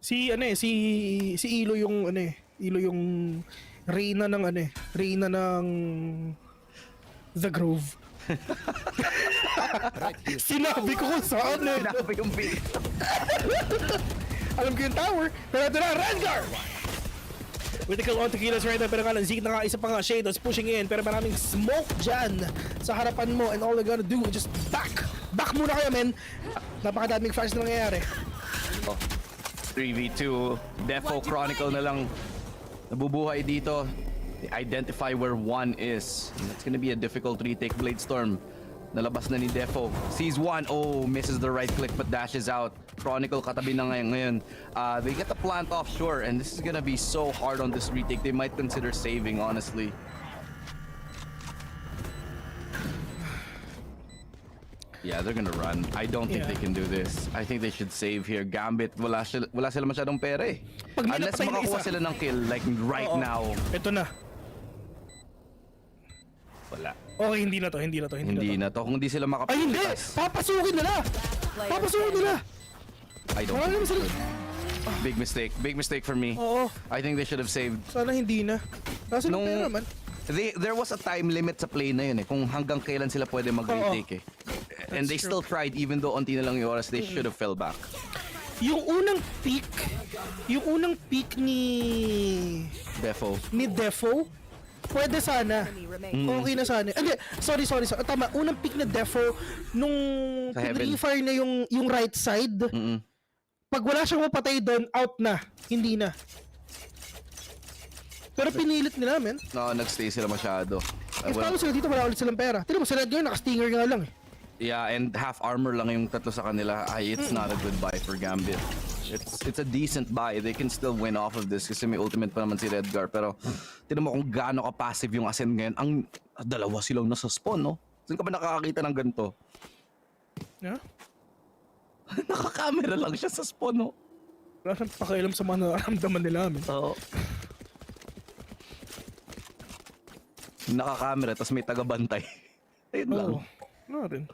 Si Ilo yung Ilo yung Reyna ng Reyna ng The Grove. Sinabi ko kung saan Sinabi yung big. Alam ko yung tower. Pero ito na, Rengar! With the kill on Tequilas right now, pero nga lang, Zeke na nga, isa pa nga, Shadows pushing in, pero maraming smoke dyan sa harapan mo, and all they're gonna do, just back muna kayo, men. Napakadaming flash na nangyayari. 3v2, Defo Chronicle na lang nabubuhay dito. They identify where one is. And that's gonna be a difficult retake. Bladestorm, nalabas na ni Defo. Sees one, misses the right click but dashes out. Chronicle katabi na ngayon. They get the plant offshore, and this is gonna be so hard on this retake. They might consider saving, honestly. Yeah, they're gonna run. I don't think they can do this. I think they should save here. Gambit, wala sila masyadong pera eh. Unless makakuha sila ng kill, like right now. Ito na. Wala. Okay, hindi na to. Kung hindi sila makapitas. Ay, hindi! Papasukin nila! I don't think so. Big mistake for me. Oo. I think they should have saved. Sana hindi na. Kasi nung pera man. There was a time limit sa play na yun eh, kung hanggang kailan sila pwede mag-retake eh. And they still tried, even though onti na lang yung oras, they should have fell back. Yung unang peak ni Defo, pwede sana. Okay na sana. Hindi, sorry. Tama, unang pick na Defo nung pinrefire na yung right side. Pag wala siyang mapatay doon, out na. Hindi na. Pero pinilit nila, men. No, nagstay sila masyado. Paano sila dito, wala ulit silang pera. Tignan mo, sila ngayon, naka-stinger nga lang eh. Yeah, and half armor lang yung tatlo sa kanila. It's not a good buy for Gambit. It's a decent buy. They can still win off of this kasi may ultimate pa naman si Redgar. Pero tignan mo kung gaano ka-passive yung Ascend ngayon. Ang dalawa silang nasa spawn, no? Saan ka ba nakakakita ng ganito? Yeah? Naka-camera lang siya sa spawn, no? Wala siyang pakialam sa mga nararamdaman nila, men. Oo. Naka-camera, tapos may taga-bantay. Ayun lang. Wala rin.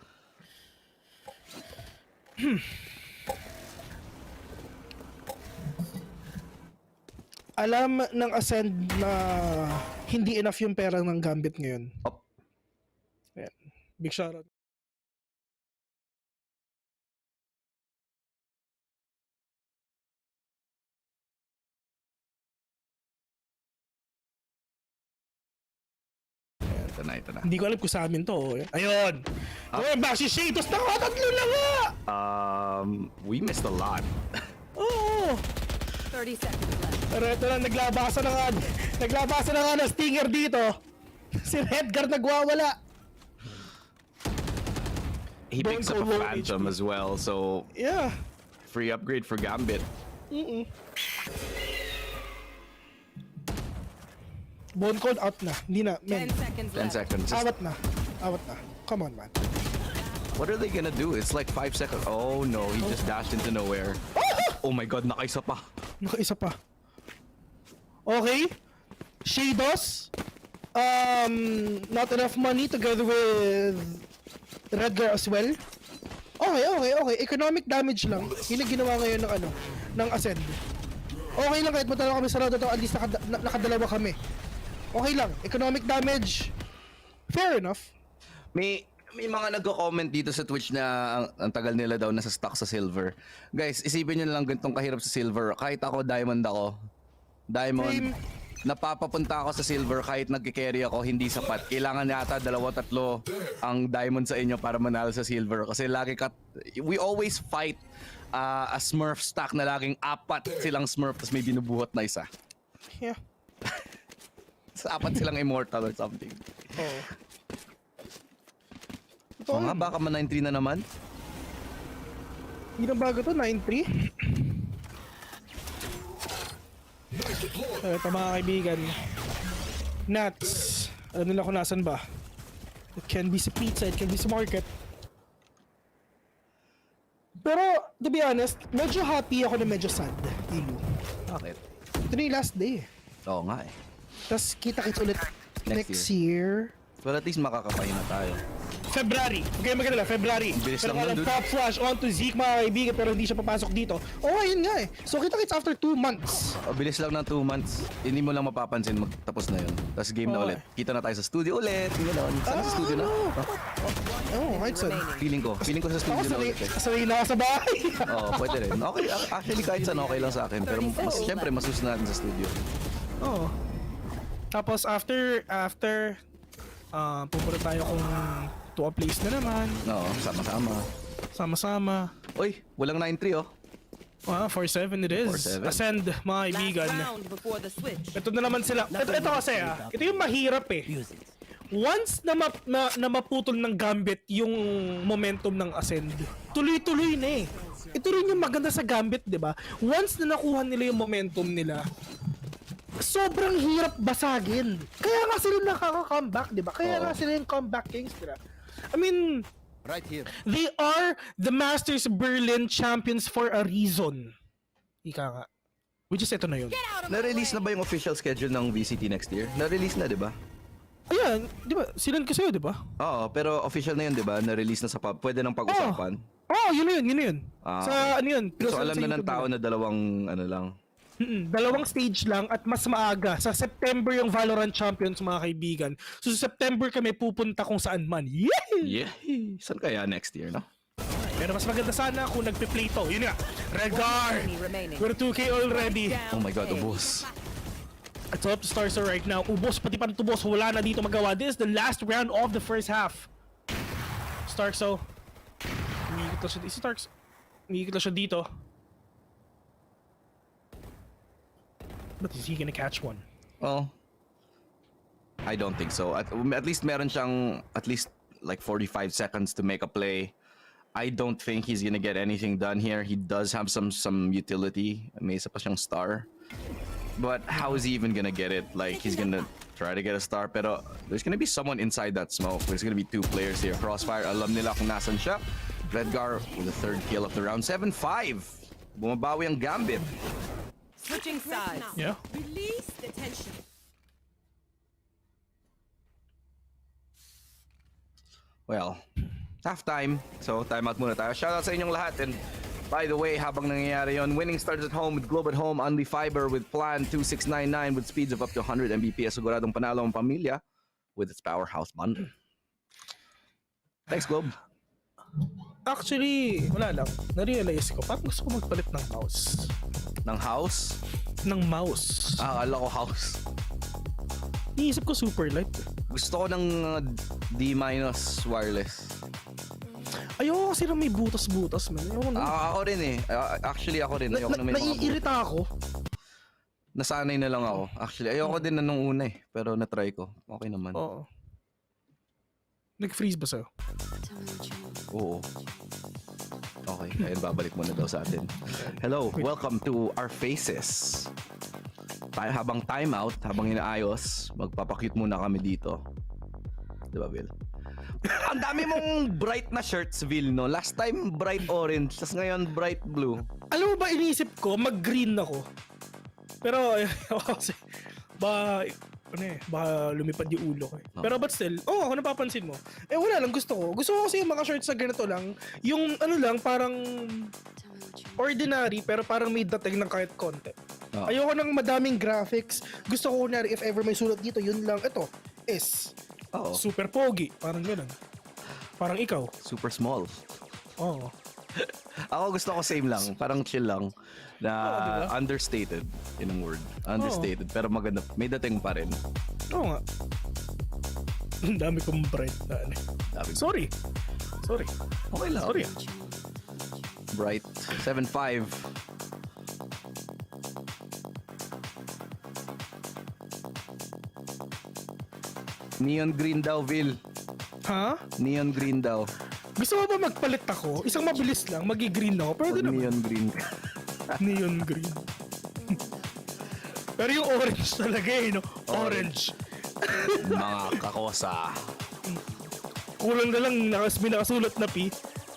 Alam ng Ascend na hindi enough yung pera ng Gambit ngayon. Ayan. Big shoutout. Ito na. Hindi ko alam kung sa amin to. Ayun! Ayun, back si Shados na nga! Tatlo na nga! We missed a lot. Oo! 30 seconds left. Pero ito na, naglabasa na nga ng stinger dito. Si Redgar nagwawala. He picks up a Phantom as well, so... Yeah. Free upgrade for Gambit. Bone code out na. Hindi na. 10 seconds 10 left. seconds. Awat na. Come on, man. What are they gonna do? It's like 5 seconds. Oh no, he just dashed into nowhere. Oh my god, nakaisa pa. Okay. Shados. Not enough money together with Redgar as well. Okay. Economic damage lang. Yun ang ginawa ngayon ng Ascend. Okay lang kahit matalo kami sa round to, at least nakadalawa kami. Okay lang. Economic damage. Fair enough. May mga nagko-comment dito sa Twitch na ang tagal nila daw nasa stock sa silver. Guys, isipin nyo na lang ganitong kahirap sa silver. Kahit ako, diamond ako. Diamond. Napapapunta ako sa silver kahit nagki-carry ako, hindi sapat. Kailangan yata 2-3 ang diamond sa inyo para manalo sa silver. Kasi we always fight a Smurf stack na laging 4 silang Smurf tapos may binubuhat na isa. Yeah. 4 silang immortal or something. Oo nga, baka man 9-3 na naman. Hindi na bago to, 9-3. Ito mga kaibigan. Nats. Alam nila kung nasan ba. It can be sa pizza, it can be sa market. Pero, to be honest, medyo happy ako na medyo sad, Ilu. Bakit? Ito na yung last day. Oo nga eh. Tapos kita-kits ulit next year. Well, at least makakapahinga tayo. February. Okay, maganda. February. Bilis Pero lang kung nun, dude. top flash onto Zeke mga kaibigan pero hindi siya papasok dito. Oh, ayun nga eh. So kita-kits after 2 months. Bilis lang ng 2 months. Hindi mo lang mapapansin magtapos na yun. Tapos game na ulit. Kita na tayo sa studio ulit. Gano'n. Saan sa studio na? Oh, right son. Feeling ko sa studio na ulit eh. Sanay na ako sa bahay. Oo, pwede rin. Okay, actually kahit saan okay lang sa akin. Pero syempre mas gusto natin sa studio. Oo. Tapos after pupunta tayo kung to a place na naman. Oo, sama-sama. Uy, walang 9-3 oh. 4-7 it is. 4-7. Ascend, mga kaibigan. Ito na naman sila. Ito kasi ito yung mahirap eh. Once na maputol ng Gambit yung momentum ng Ascend, tuloy-tuloy na eh. Ito rin yung maganda sa Gambit, di ba? Once na nakuha nila yung momentum nila, sobrang hirap basagin. Kaya nga sila nakaka-comeback, di ba? Kaya nga sila yung comeback kings, di ba? I mean, right here. They are the Masters Berlin champions for a reason. Ika nga. Which is ito na yun. Na-release na ba yung official schedule ng VCT next year? Na-release na, di ba? Ayan, di ba? Sinend ko sa'yo, di ba? Oo, pero official na yun, di ba? Na-release na sa pub. Pwede nang pag-usapan. Yun na yun. Sa ano yun? So alam na ng tao na dalawang ano lang. Dalawang stage lang at mas maaga. Sa September yung Valorant Champions, mga kaibigan. So sa September kami pupunta kung saan man. Yay! Saan kaya next year, no? Pero mas maganda sana kung nagpe-play to. Yun nga. Redgar! We're 2K already. Oh my God, ubos. It's up to Starso right now. Ubos, pati pantubos. Wala na dito magawa. This is the last round of the first half. Starso. Umiikot lang siya dito. But is he gonna catch one? Well, I don't think so. At least meron siyang at least like 45 seconds to make a play. I don't think he's gonna get anything done here. He does have some utility. May isa pa siyang star. But how is he even gonna get it? Like he's gonna try to get a star pero there's gonna be someone inside that smoke. There's gonna be 2 players here. Crossfire, alam nila kung nasan siya. Redgar with the 3rd kill of the round. 7-5. Bumabawi ang Gambit. Switching sides. Yeah. Release the tension. Well, halftime. So, timeout muna tayo. Shoutout sa inyong lahat. And by the way, habang nangyayari yon, winning starts at home with Globe at home, Only Fiber with Plan 2699 with speeds of up to 100 Mbps. Siguradong panalo ang pamilya with its powerhouse bundle. Thanks, Globe. Actually, wala lang. Na-realize ko, parang gusto ko magpalit ng mouse. Ng house? Ng mouse. Akala ko house. Iisip ko super light. Gusto ko ng D- wireless. Ayoko kasi na may butas-butas, man. Ayoko na. Ako rin eh. Actually, ako rin. Ayoko na may mga naiirita ako. Nasanay na lang ako. Actually, ayoko din na nung una eh. Pero na-try ko. Okay naman. Oo. Nag-freeze ba sa'yo? Oo. Okay, ayun, babalik muna daw sa atin. Hello, welcome to our faces. Habang timeout, habang inaayos, magpapakute muna kami dito. Diba, Bill? Ang dami mong bright na shirts, Bill, no? Last time, bright orange, tas ngayon, bright blue. Alam mo ba, iniisip ko, mag-green ako. Pero, kasi, baka lumipad yung ulo ko eh. Pero but still, ako napapansin mo. Wala lang, gusto ko. Gusto ko kasi yung mga shorts na ganito lang. Yung ano lang, parang ordinary, pero parang may dating ng kahit konti. Ayoko ng madaming graphics. Gusto ko kunwari, if ever may sulat dito, yun lang. Ito, S. Super pogi. Parang ganun. Parang ikaw. Super small. Oo. Ako gusto ko same lang. Parang chill lang. Na diba? understated. Yun ang word. Understated. Pero maganda. May dating pa rin. Oo nga. Ang dami kong bright na ano. Sorry. Okay lang. Sorry. Bright. 7-5. Neon green daw, Vil. Ha? Neon green daw. Gusto mo ba magpalit ako? Isang mabilis lang, magi-green ako. Pwede naman. Neon green. Neon green. Pero yung orange talaga eh, no? Orange. Mga kakosa. Kulang na lang may nakasulat na P.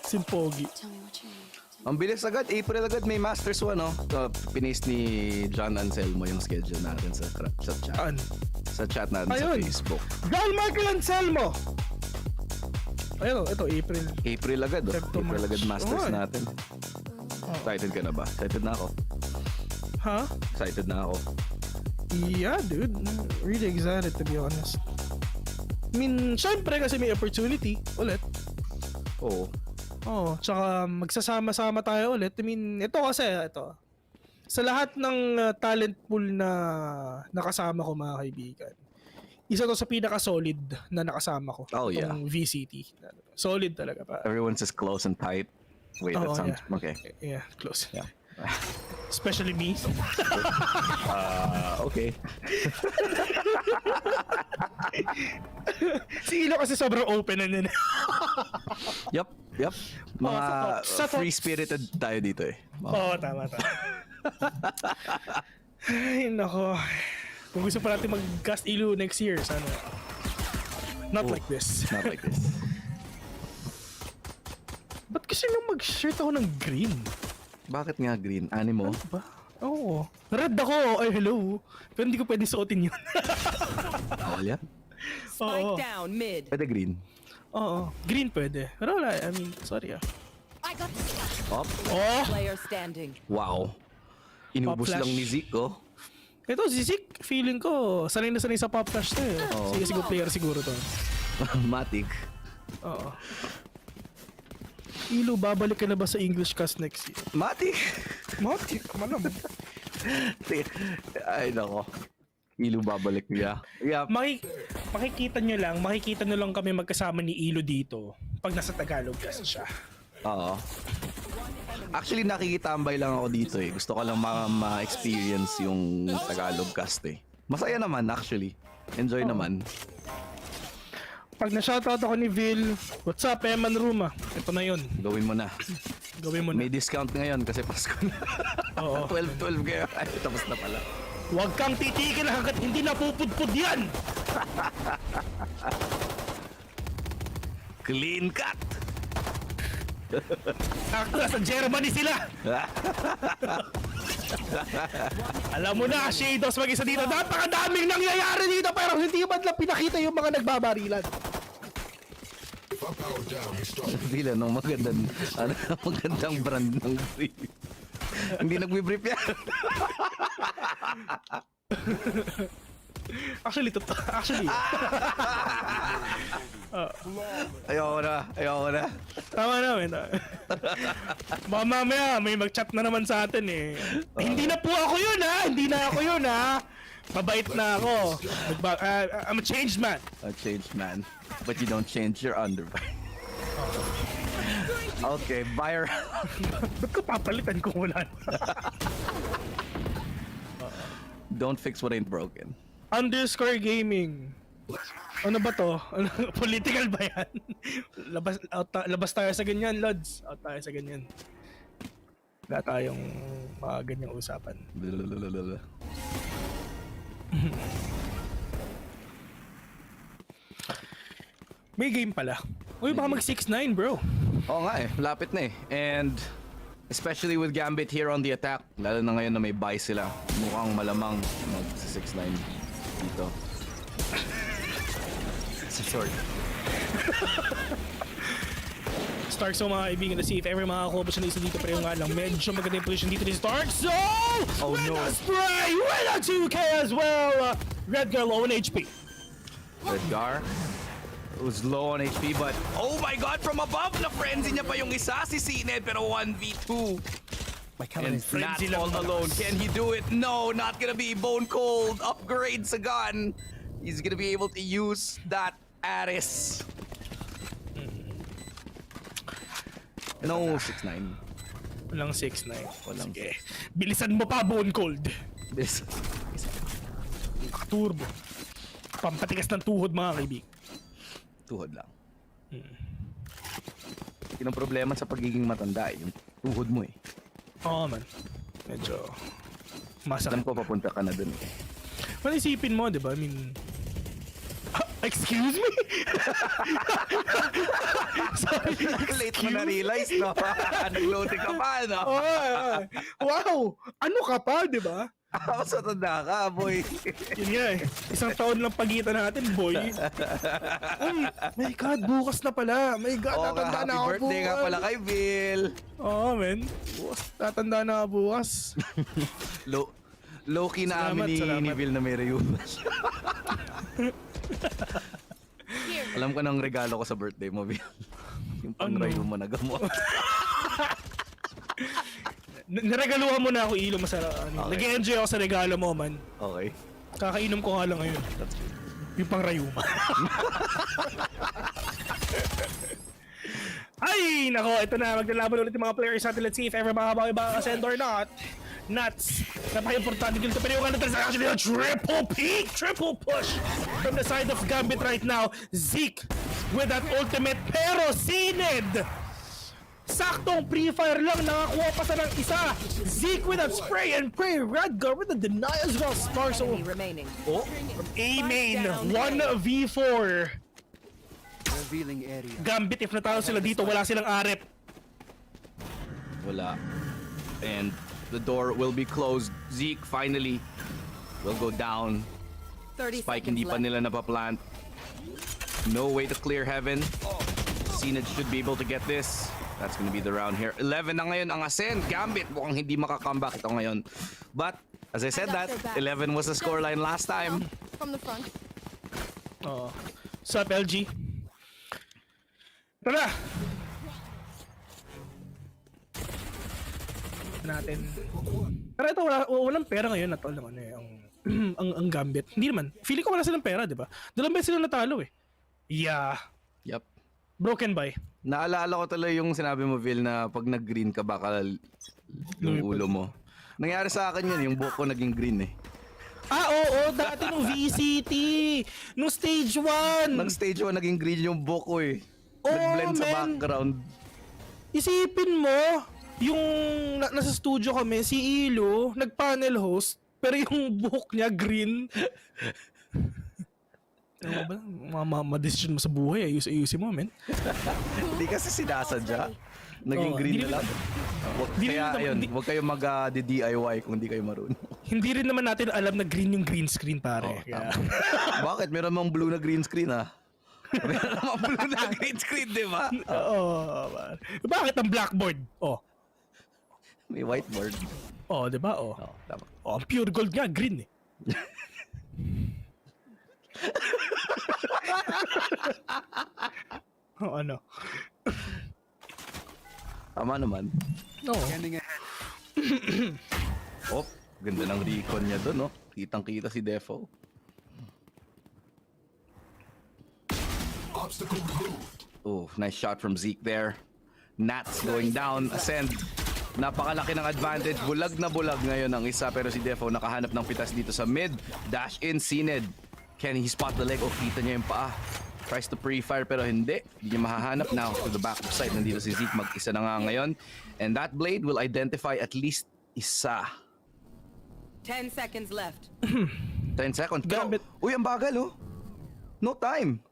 Simpogi. Ang bilis agad, April agad may Masters 1, no? Pinis ni John Anselmo yung schedule natin sa chat. Sa chat natin sa Facebook. John Michael Anselmo! Ayun, ito, April. April agad, oh. April agad Masters natin. Excited ka na ba? Excited na ako. Ha? Excited na ako. Yeah, dude. Really excited, to be honest. I mean, syempre kasi may opportunity ulit. Oo. Oo, tsaka magsasama-sama tayo ulit. I mean, ito. Sa lahat ng talent pool na nakasama ko, mga kaibigan, isa to sa pinaka-solid na nakasama ko. Oh, yeah. Itong VCT. Solid talaga pa. Everyone's just close and tight. Wait, that sounds... Yeah. Okay. Yeah, close. Yeah. Especially me. Okay. Si Ilo kasi sobrang open na yun. Yup. Mga free-spirited tayo dito eh. Oo, tama. Ay, nako. Kung gusto pa natin mag-cast Ilo next year, sana. Not like this. Not like this. Ba't kasi nung mag-shirt ako ng green? Bakit nga green? Animo? Ano ba? Oo. Red ako. Ay, hello. Pero hindi ko pwede suotin yun. Yan. Spike down mid. Pwede green. Oo. Green pwede. Pero wala. I mean, sorry ah. Up. Oh! Player standing. Wow. Inubos Pop flash. lang ni Zico. Ito, si Zik, feeling ko, sanay na sanay sa pop flash to eh. Oo. Sige, player siguro to. Matic. Oo. Ilo, babalik ka na ba sa English cast next year? Matic! Matic? Malamang. Ay, nako. Ilo babalik niya. Yeah. Makikita nyo lang kami magkasama ni Ilo dito pag nasa Tagalog kasi siya. Oo. Actually, nakikitambay lang ako dito eh. Gusto ko lang ma-experience yung Tagalog cast eh. Masaya naman actually. Enjoy naman. Pag na-shoutout ako ni Vil, what's up, Eman Ruma? Ito na yun. Gawin mo na. May discount ngayon kasi Pasko na. Oo. 12-12 kayo. Ay, tapos na pala. Huwag kang titigil hanggat hindi napupudpud yan! Clean cut! Sa Germany sila! Alam mo na, Shadows mag-isa dito. Napakadaming nangyayari dito pero hindi man lang pinakita yung mga nagbabarilan. Bila nung magandang brand ng brief. Hindi nagbi-brief yan. Actually. Ayoko na. Tama namin. Baka mamaya may mag-chat na naman sa atin eh. Hindi na po ako yun ha! Hindi na ako yun ha! Mabait na ako. I'm a changed man. A changed man. But you don't change your underwear. Okay, buyer. Ba't ko papalitan kung wala? Don't fix what ain't broken. Underscore gaming. Ano ba to? Political ba yan? Labas tayo sa ganyan, Lods. Out tayo sa ganyan. Wala tayong mga ganyang usapan. May game pala. Uy, baka mag 6-9 bro. Oo nga eh, lapit na eh. And especially with Gambit here on the attack, lalo na ngayon na may buy sila, mukhang malamang mag 6-9 dito. It's a short. Stark so mga kaibigan, na see if ever makakuha ba siya na isa dito, pero nga lang medyo maganda yung position dito ni Stark. So, with a spray, with a 2K as well. Redgar low on HP. Redgar was low on HP, but oh my god, from above na frenzy niya pa yung isa, si Sined, pero 1v2. And not all alone. Can he do it? No, not gonna be. Bone Cold upgrades a gun. He's gonna be able to use that Aris. No, 6-9. Walang 6-9. Sige. Bilisan mo pa, Bone Cold. Bilisan. Turbo. Pampatigas ng tuhod, mga kaibigan. Tuhod lang. Yun ang problema sa pagiging matanda, yung tuhod mo eh. Oo man. Medyo masakit. Saan po papunta ka na dun eh? Well, isipin mo, di ba? I mean, Excuse me? Sorry, Late mo na-realize, no? Nag-loading ka pa, no? Wow! Ano ka pa, di ba? Ako sa tanda ka, boy. Yun nga eh. Isang taon lang pagitan natin, boy. My God, bukas na pala. My God, tatanda na ako bukas. Happy birthday nga pala kay Bill. Oo, men. Bukas, tatanda na ako bukas. Low-key na amin ni Bill na may reyumas. Alam ko ng regalo ko sa birthday mo, Bill. Yung pang-reyuma na gamot. Naregaluhan mo na ako, Ilo. Masarap. Okay. Nag-enjoy ako sa regalo mo, man. Okay. Kakainom ko nga lang ngayon. That's good. Yung pang-rayuma. Ay, nako. Ito na. Maglalaban ulit yung mga players natin. Let's see if ever makabawi ba ang Ascend or not. Nuts. Napaka-importante dito. Pero yung kanatan sa actually triple peak. Triple push from the side of Gambit right now. Zeke with that ultimate. Pero Sined! Saktong pre-fire lang, nakakuha pa sa ng isa. Zeke with that spray and pray. Radgar with the deny as well. Sparks remaining. Oh, A-main, 1v4. Gambit, if natalo sila dito, wala silang arep. Wala. And the door will be closed. Zeke finally will go down. Spike hindi pa nila napaplant. No way to clear heaven. Sined should be able to get this. That's gonna be the round here. 11 na ngayon ang Ascend. Gambit mukhang hindi makakomeback ito ngayon. But, as I said that, 11 was the scoreline last time. From the front. Oh. Sup, LG? Tara! Natin. Pero ito, walang pera ngayon na to. Ang Gambit. Hindi naman. Feeling ko wala silang pera, di ba? Dalawang beses sila natalo eh. Yeah. Yup. Broken by. Naalala ko tuloy yung sinabi mo, Vil, na pag nag-green ka, baka yung ulo mo. Nangyari sa akin yun, yung buhok ko naging green eh. Ah, oo, dati nung VCT. Nung stage 1. Nung stage 1, naging green yung buhok ko eh. Nag-blend sa background. Isipin mo, yung nasa studio kami, si Ilo, nag-panel host, pero yung buhok niya green. Ano ba? Ma-decision mo sa buhay, ayusin mo, men. Hindi kasi sinasadya. Naging green na lang. Huwag kayo mag-DIY kung hindi kayo marunong. Hindi rin naman natin alam na green yung green screen, pare. Bakit? Meron mang blue na green screen, ha? Meron mang blue na green screen, di ba? Oo. Bakit ang blackboard? Oh. May whiteboard. Oh, di ba? Oh. Tama. Oh, ang pure gold nga, green eh. Oh, ano? Tama naman. No. Oh, ganda ng recon niya doon, no? Kitang-kita si Defo. Oh, nice shot from Zeke there. Nats going down. Ascend. Napakalaki ng advantage. Bulag na bulag ngayon ang isa, pero si Defo nakahanap ng pitas dito sa mid. Dash in, Sined. Can he spot the leg? O kita niya yung paa. Tries to pre-fire pero hindi. Hindi niya mahahanap. Now to the back of sight. Nandito si Zeke. Mag-isa na nga ngayon. And that blade will identify at least isa. 10 seconds left. 10 seconds. Gambit. Uy, ang bagal, oh. No time.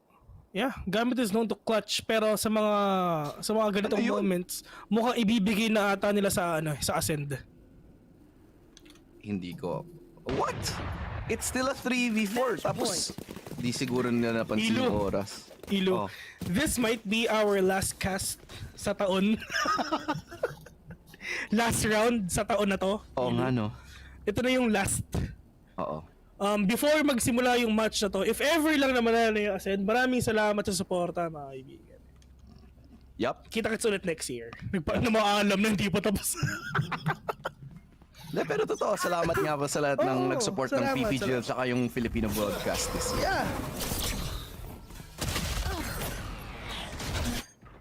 Yeah, Gambit is known to clutch, pero sa mga ganitong moments, mukhang ibibigay na ata nila sa Ascend. Hindi ko. What? It's still a 3v4. Tapos, di siguro nila napansin yung oras. Ilo, this might be our last cast sa taon. Last round sa taon na to. Oo nga, no. Ito na yung last. Oo. Before magsimula yung match na to, if ever lang naman na yung Ascend, maraming salamat sa suporta, mga kaibigan. Yup. Kita-kits ulit next year. Nagpaano maalam na hindi pa tapos. Pero totoo, salamat nga pa sa lahat ng nag-support ng PPGL saka yung Filipino broadcast this year. Yeah.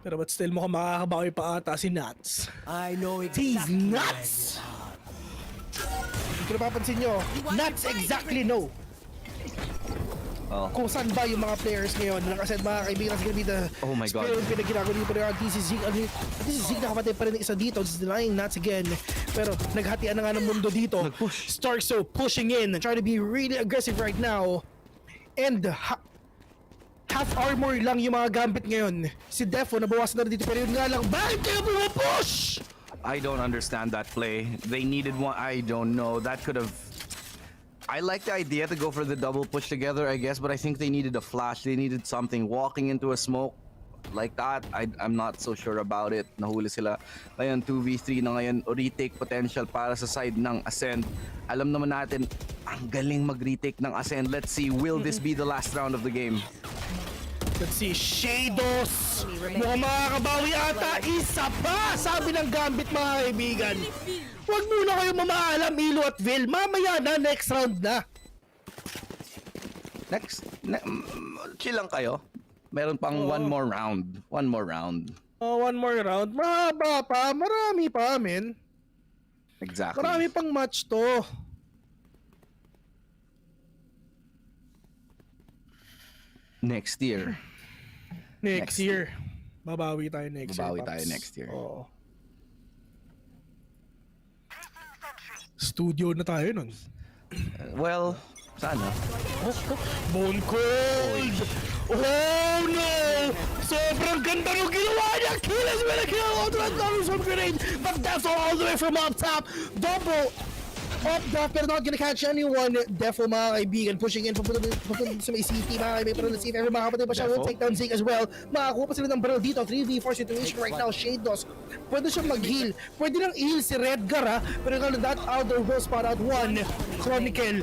Pero but still mukhang makakabawi pa ata si Nuts. I know He's nuts! Kung napapansin nyo, Nuts exactly know kung saan ba yung mga players ngayon. Kasi mga kaibigan, kasi gonna be the spirit pinag-ginagawa dito pero TC Zeke. TC Zeke nakapatay pa rin isa dito. Just denying Nuts again. Pero naghatian na nga ng mundo dito. Stark so pushing in, trying to be really aggressive right now. And half armor lang yung mga Gambit ngayon. Si Defo nabawasan na rin dito, pero yun nga lang, bakit kayo pumapush? I don't understand that play. They needed one. I don't know. That could have. I like the idea to go for the double push together, I guess, but I think they needed a flash. They needed something. Walking into a smoke like that, I'm not so sure about it. Nahuli sila. Ngayon, 2v3 na ngayon. Retake potential para sa side ng Ascend. Alam naman natin, ang galing mag-retake ng Ascend. Let's see, will this be the last round of the game? Let's see, Shadows! Mukhang makakabawi ata. Isa pa! Sabi ng Gambit, mga kaibigan. Huwag muna kayo mamaalam, Ilo at Vil. Mamaya na, next round na. Chill lang kayo. Meron pang one more round. One more round. One more round? Mahaba pa. Marami pa, men. Exactly. Marami pang match to. Next year. Next year. Babawi tayo next year. Babawi tayo next year. Oo. Studio na tayo nun. Well, sana. Bone cold! Oh no! Sobrang ganda ng ginawa niya! Kills with a kill! $100 from grenade! But that's all the way from up top! Double! Up top, pero not gonna catch anyone. Defo, mga kaibigan, pushing in papunta sa may city, mga kaibigan. Pero let's see if ever makapatay pa siya. Will take down Zeke as well. Makakuha pa sila ng barrel dito. 3v4 situation right now. Shadows. Pwede siya mag-heal. Pwede nang i-heal si Redgar, ha? Pero kung that Alder will spot out one. Chronicle.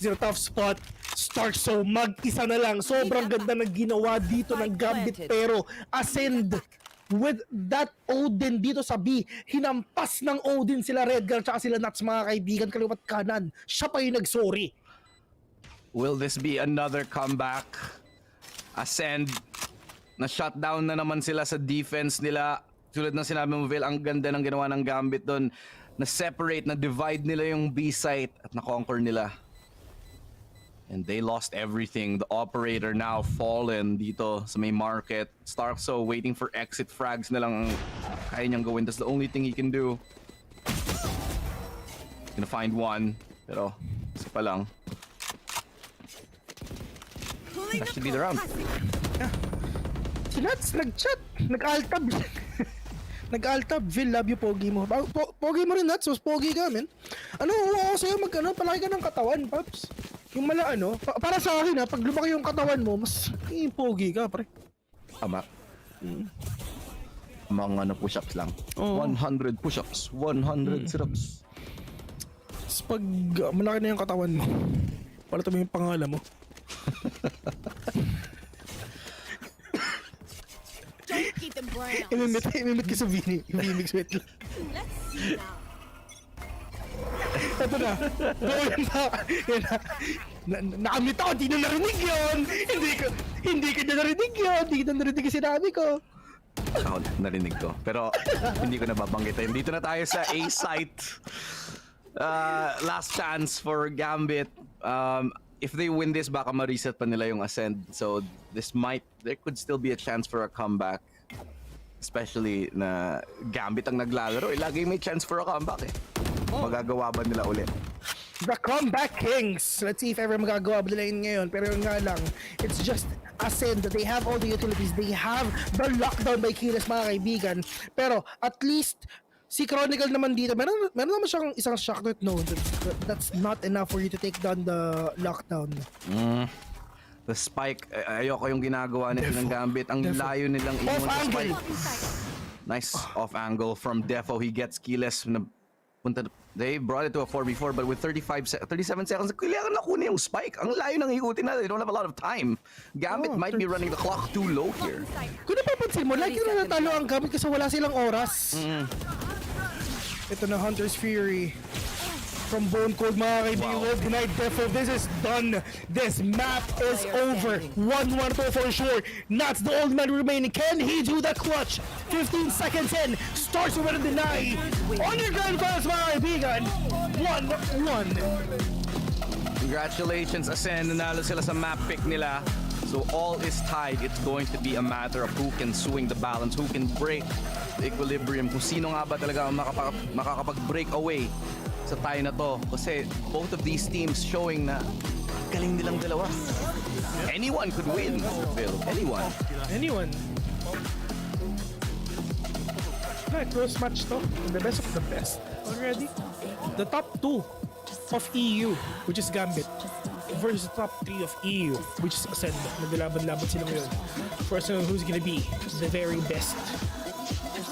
Zero tough spot. Stark, so mag-isa na lang. Sobrang ganda ng ginawa dito ng Gambit. Pero Ascend with that Odin dito sa B, hinampas ng Odin sila Redgar tsaka sila Nuts, mga kaibigan, kaliwat kanan. Siya pa yung nag-sorry. Will this be another comeback? Ascend, na-shutdown na naman sila sa defense nila. Tulad ng sinabi mo, Vil, ang ganda ng ginawa ng Gambit doon. Na-separate, na-divide nila yung B site at na-conquer nila. And they lost everything. The operator now fallen dito sa may market. Starkso waiting for exit frags na lang kaya niyang gawin. That's the only thing he can do. Gonna find one. Pero isa pa lang. That should be the round. Si Nuts nag-chat. Nag-altab. Nag-altab. Vil, love you, pogi mo. Pogi mo rin, Nuts. Mas pogi ka, men. Ano, ako sa'yo palaki ka ng katawan, Paps. Yung mala para sa akin, ha, pag lumaki yung katawan mo, mas pogi ka, pre. Tama. Mga push-ups lang. 100 push-ups, 100 sit-ups. Tapos pag malaki na yung katawan mo, palata mo yung pangalan mo. Imimit ka sa Vini. Imimix with lang. Ito na. Gawin na. Nakamit ako, di na narinig yun. Hindi ka na narinig yun. Hindi ka na narinig yung sinabi ko. Ako, narinig ko. Pero hindi ko nababanggitin. Dito na tayo sa A site. Last chance for Gambit. If they win this, baka ma-reset pa nila yung Ascend. So there could still be a chance for a comeback. Especially na Gambit ang naglalaro. Lagi may chance for a comeback eh. Magagawa ba nila ulit? The Comeback Kings! Let's see if ever magagawa ba nila yun ngayon. Pero yun nga lang, it's just Ascend. They have all the utilities. They have the lockdown by Kiles, mga kaibigan. Pero at least, si Chronicle naman dito, meron naman siyang isang shock that no, that's not enough for you to take down the lockdown. The spike, ayoko yung ginagawa nila ng Gambit. Ang layo nilang iwan sa spike. Nice off angle from Defo. He gets keyless. They brought it to a 4v4 but with 37 seconds, kailangan na kunin yung spike. Ang layo ng ikutin na. They don't have a lot of time. Gambit might be running the clock too low here. Kung napapansin mo, like yung natalo ang Gambit kasi wala silang oras. Ito na Hunter's Fury. From Bone Cold, mga kaibigan. Wow. Denied Defo. This is done. This map is over. 1-1 for sure. Not the old man remaining. Can he do the clutch? 15 seconds in. Starts with a deny. On your gun fast, mga kaibigan. 1-1. Congratulations, Ascend. Nanalo sila sa map pick nila. So all is tied. It's going to be a matter of who can swing the balance, who can break the equilibrium. Kung sino nga ba talaga makakapag-break away sa tie na to. Kasi both of these teams showing na galing nilang dalawa. anyone could win. Phil. Anyone. Close match to. The best of the best already. The top 2 of EU, which is Gambit, versus the top 3 of EU, which is Ascend. Naglaban-laban sila ngayon. First one who's gonna be the very best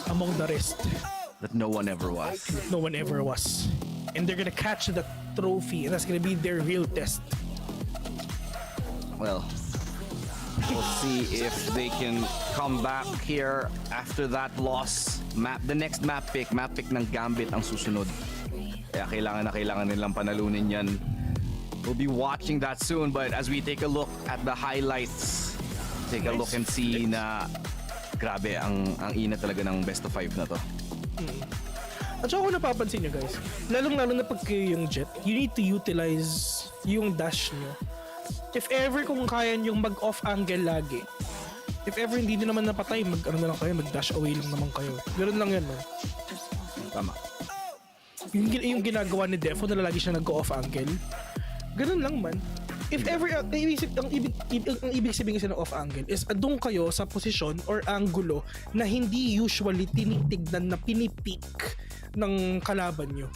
among the rest. That no one ever was. No one ever was. And they're gonna catch the trophy, and that's gonna be their real test. Well, we'll see if they can come back here after that loss. The next map pick ng Gambit ang susunod. Kaya kailangan nilang panalunin yan. We'll be watching that soon, but as we take a look at the highlights, take a look and see na grabe ang ina talaga ng best of 5 na to. At saka kung napapansin nyo guys, lalong-lalo na pag kayo yung Jet, you need to utilize yung dash nyo. If ever kung kaya nyo mag-off angle lagi, if ever hindi nyo naman napatay, mag-dash away lang naman kayo. Ganun lang yan, man. Tama. Yung ginagawa ni Defo na lagi siya nag-off angle, ganun lang man. If ever, ang ibig sabihin kasi ng off angle is doon kayo sa posisyon or angulo na hindi usually tinitignan na pinipik ng kalaban nyo.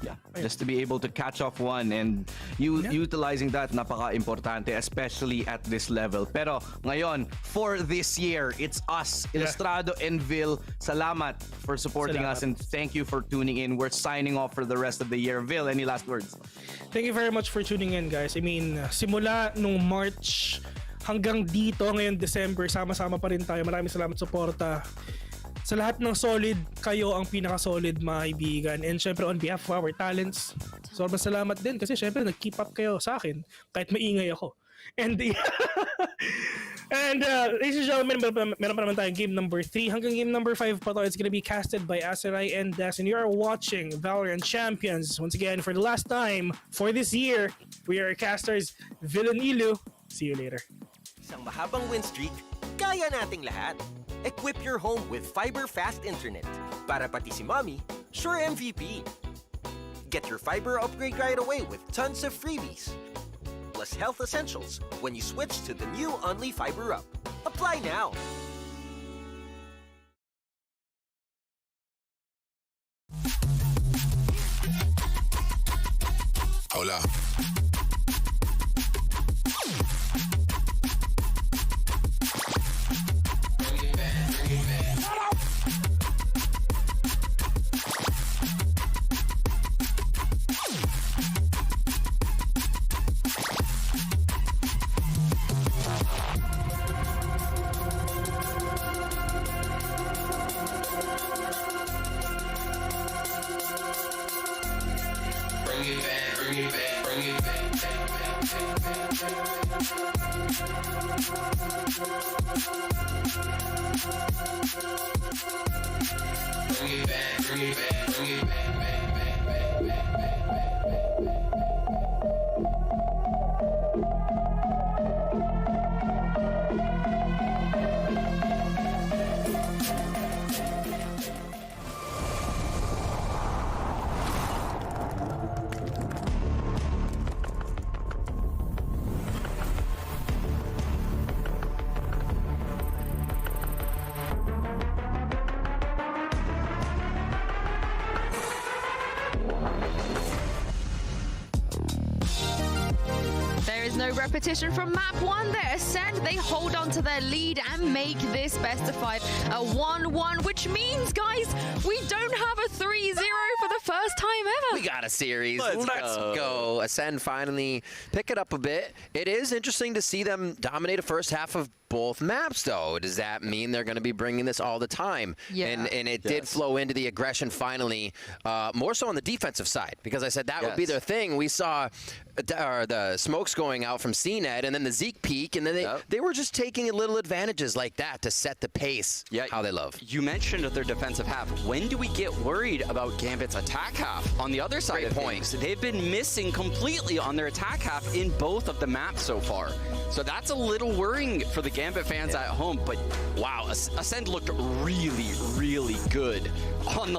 Yeah, just to be able to catch off one and utilizing that napaka-importante, especially at this level. Pero ngayon, for this year, it's us, Ilustrado and Vil. Salamat for supporting us and thank you for tuning in. We're signing off for the rest of the year. Vil, any last words? Thank you very much for tuning in, guys. I mean, simula nung March hanggang dito, ngayon December, sama-sama pa rin tayo. Maraming salamat sa suporta. Sa lahat ng solid, kayo ang pinaka-solid mga kaibigan. And syempre on behalf of our talents, sobrang salamat din kasi syempre nag-keep up kayo sa akin kahit maingay ako. And ladies and gentlemen, meron pa naman tayong game number 3 hanggang game number 5 pa to. It's gonna be casted by Acend and Acend. You are watching Valorant Champions. Once again, for the last time for this year, we are casters Vil and Ilu. See you later. Isang mahabang win streak, kaya nating lahat. Equip your home with fiber fast internet. Para pati si mommy, sure MVP. Get your fiber upgrade right away with tons of freebies. Plus health essentials when you switch to the new Only Fiber Up. Apply now. Hola. No repetition from map 1 there. Ascend, they hold on to their lead and make this best of 5 a 1-1, which means, guys, we don't have a 3-0 for the first time ever. We got a series. Let's go. Ascend finally pick it up a bit. It is interesting to see them dominate a first half of both maps, though. Does that mean they're going to be bringing this all the time? Yeah. And it did flow into the aggression finally, more so on the defensive side, because I said that would be their thing. We saw the smokes going out from CNED, and then the Zeke peak, and then they were just taking little advantages like that to set the pace how they love. You mentioned their defensive half. When do we get worried about Gambit's attack half on the other side of things? They've been missing completely on their attack half in both of the maps so far. So that's a little worrying for the Gambit Gambit fans at home, but wow, Ascend looked really, really good on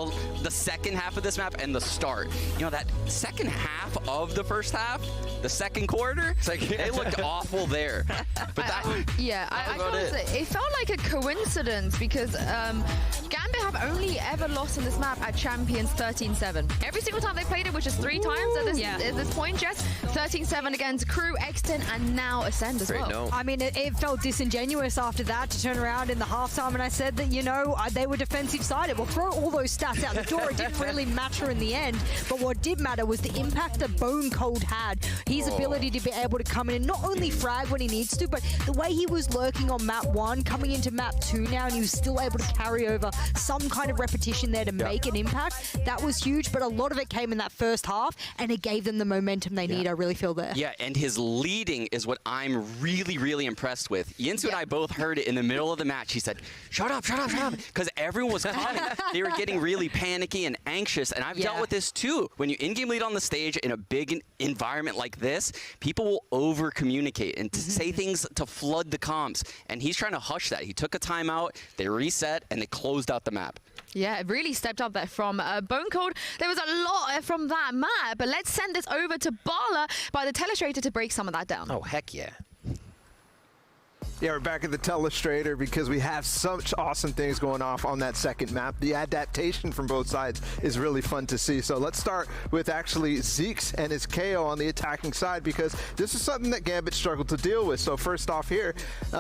the second half of this map and the start. You know, that second half of the first half, the second quarter, it's like they looked awful there. But that it felt like a coincidence because Gambit have only ever lost in this map at Champions 13-7. Every single time they played it, which is 3 times at this point, Jess. 13-7 against Crew, Acend, and now Ascend as well. I mean, it felt disingenuous after that to turn around in the halftime, and I said that, you know, they were defensive sided. Well, throw all those stats out the door. It didn't really matter in the end, but what did matter was the impact that Bone Cold had. His ability to be able to come in and not only frag when he needs to, but the way he was lurking on map 1, coming into map 2 now, and he was still able to carry over some kind of repetition there to make an impact. That was huge, but a lot of it came in that first half, and it gave them the momentum they need, I really feel there. Yeah, and his leading is what I'm really, really impressed with. Yinsu and I both heard it in the middle of the match. He said, shut up, because everyone was coming. They were getting really panicky and anxious, and I've dealt with this too. When you in-game lead on the stage in a big environment like this, people will over-communicate and say things to flood the comms, and he's trying to hush that. He took a timeout, they reset, and they closed out the map. Yeah, it really stepped up there from Bone Cold. There was a lot from that map, but let's send this over to Bala by the Telestrator to break some of that down. Oh, heck yeah. Yeah, we're back at the Telestrator because we have such awesome things going off on that second map. The adaptation from both sides is really fun to see. So let's start with actually Zeke's and his KO on the attacking side, because this is something that Gambit struggled to deal with. So first off here,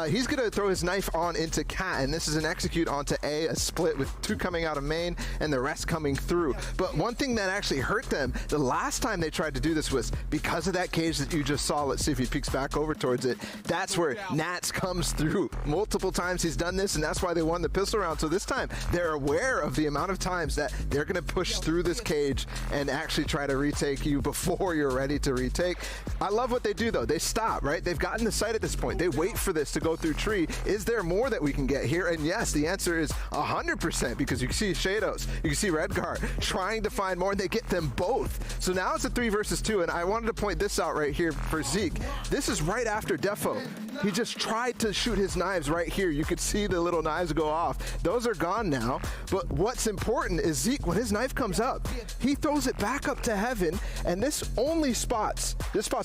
he's going to throw his knife on into Cat, and this is an execute onto a split with 2 coming out of main and the rest coming through. But one thing that actually hurt them the last time they tried to do this was because of that cage that you just saw. Let's see if he peeks back over towards it. That's where Nats comes through. Multiple times he's done this, and that's why they won the pistol round. So this time they're aware of the amount of times that they're going to push through this cage and actually try to retake you before you're ready to retake. I love what they do though. They stop, right? They've gotten the site at this point. They wait for this to go through tree. Is there more that we can get here? And yes, the answer is 100%, because you can see Shadows, you can see Redgar trying to find more, and they get them both. So now it's a 3 versus 2, and I wanted to point this out right here for Zeke. This is right after Defo. He just tried to shoot his knives right here. You could see the little knives go off. Those are gone now. But what's important is Zeke, when his knife comes up, he throws it back up to heaven, and this spots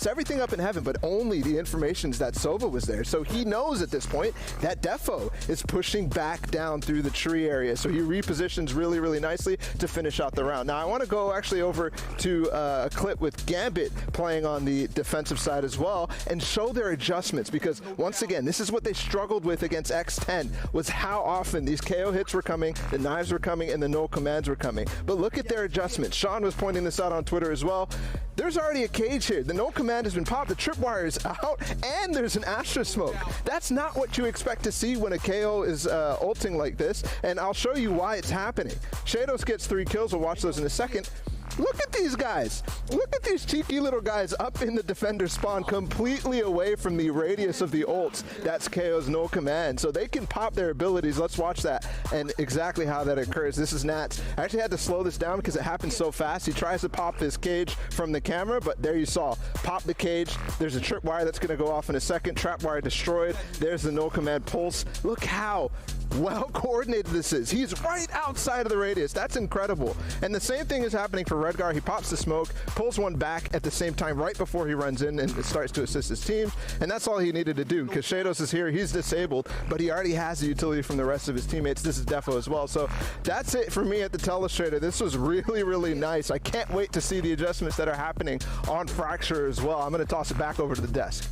everything up in heaven, but only the information's that Sova was there. So he knows at this point that Defo is pushing back down through the tree area. So he repositions really, really nicely to finish out the round. Now I want to go actually over to a clip with Gambit playing on the defensive side as well and show their adjustments, because once again, this is what they struggled with against X10, was how often these KO hits were coming, the knives were coming, and the no commands were coming. But look at their adjustments. Sean was pointing this out on Twitter as well. There's already a cage here. The no command has been popped, the tripwire is out, and there's an Astra smoke. That's not what you expect to see when a KO is ulting like this, and I'll show you why it's happening. Shadows gets 3 kills. We'll watch those in a second. Look at these guys. Look at these cheeky little guys up in the defender spawn, completely away from the radius of the ults. That's KO's no command. So they can pop their abilities. Let's watch that and exactly how that occurs. This is Nats. I actually had to slow this down because it happened so fast. He tries to pop this cage from the camera, but there you saw. Pop the cage. There's a tripwire that's going to go off in a second. Trapwire destroyed. There's the no command pulse. Look how well coordinated this is. He's right outside of the radius. That's incredible. And the same thing is happening for Redgar. He pops the smoke, pulls one back at the same time right before he runs in and starts to assist his team. And that's all he needed to do, because Shadows is here. He's disabled, but he already has the utility from the rest of his teammates. This is Defo as well. So that's it for me at the Telestrator. This was really, really nice. I can't wait to see the adjustments that are happening on Fracture as well. I'm going to toss it back over to the desk.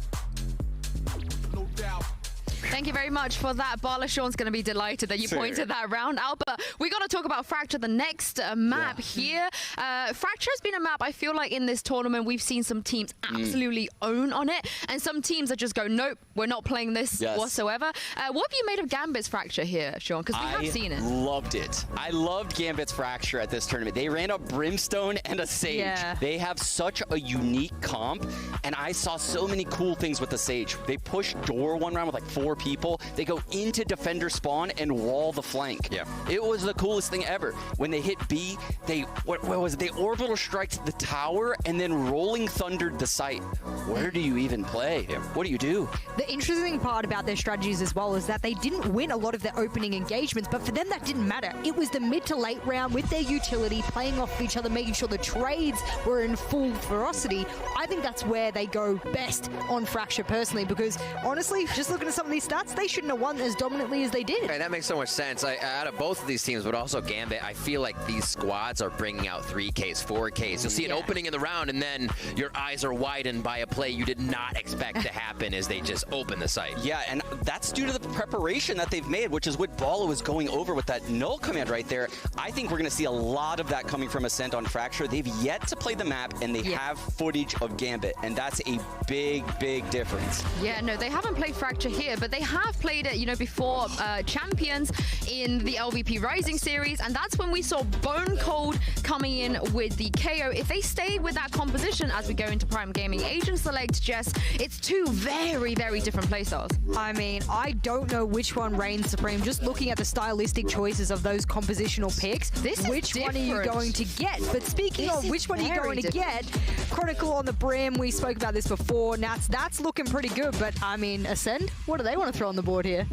Thank you very much for that. Bala Sean's going to be delighted that you pointed that round out. But we got to talk about Fracture, the next map here. Fracture has been a map, I feel like in this tournament, we've seen some teams absolutely own on it. And some teams that just go, nope, we're not playing this whatsoever. What have you made of Gambit's Fracture here, Sean? Because we have seen it. I loved it. I loved Gambit's Fracture at this tournament. They ran a Brimstone and a Sage. Yeah. They have such a unique comp. And I saw so many cool things with the Sage. They pushed door one round with like 4 people. people. They go into defender spawn and wall the flank. Yeah. It was the coolest thing ever. When they hit B, they what was it? They orbital striked the tower and then rolling thundered the site. Where do you even play? Yeah. What do you do? The interesting part about their strategies as well is that they didn't win a lot of their opening engagements, but for them that didn't matter. It was the mid to late round with their utility, playing off each other, making sure the trades were in full ferocity. I think that's where they go best on Fracture personally, because honestly, just looking at some of these stats, they shouldn't have won as dominantly as they did. Okay, that makes so much sense. Out of both of these teams, but also Gambit, I feel like these squads are bringing out 3Ks, 4Ks. You'll see an opening in the round, and then your eyes are widened by a play you did not expect to happen as they just open the site. Yeah, and that's due to the preparation that they've made, which is what Bala was going over with that null command right there. I think we're going to see a lot of that coming from Ascent on Fracture. They've yet to play the map, and they have footage of Gambit, and that's a big, big difference. Yeah, no, they haven't played Fracture here, but they have played it, you know, before Champions in the LVP Rising series, and that's when we saw Bone Cold coming in with the KO. If they stay with that composition as we go into Prime Gaming, Agent Select, Jess, it's two very, very different playstyles. I mean, I don't know which one reigns supreme. Just looking at the stylistic choices of those compositional picks, which one are you going to get? But speaking of which one are you going to get, Chronicle on the Brim, we spoke about this before. Nats, that's looking pretty good, but I mean, Ascend, what do they want to throw on the board here?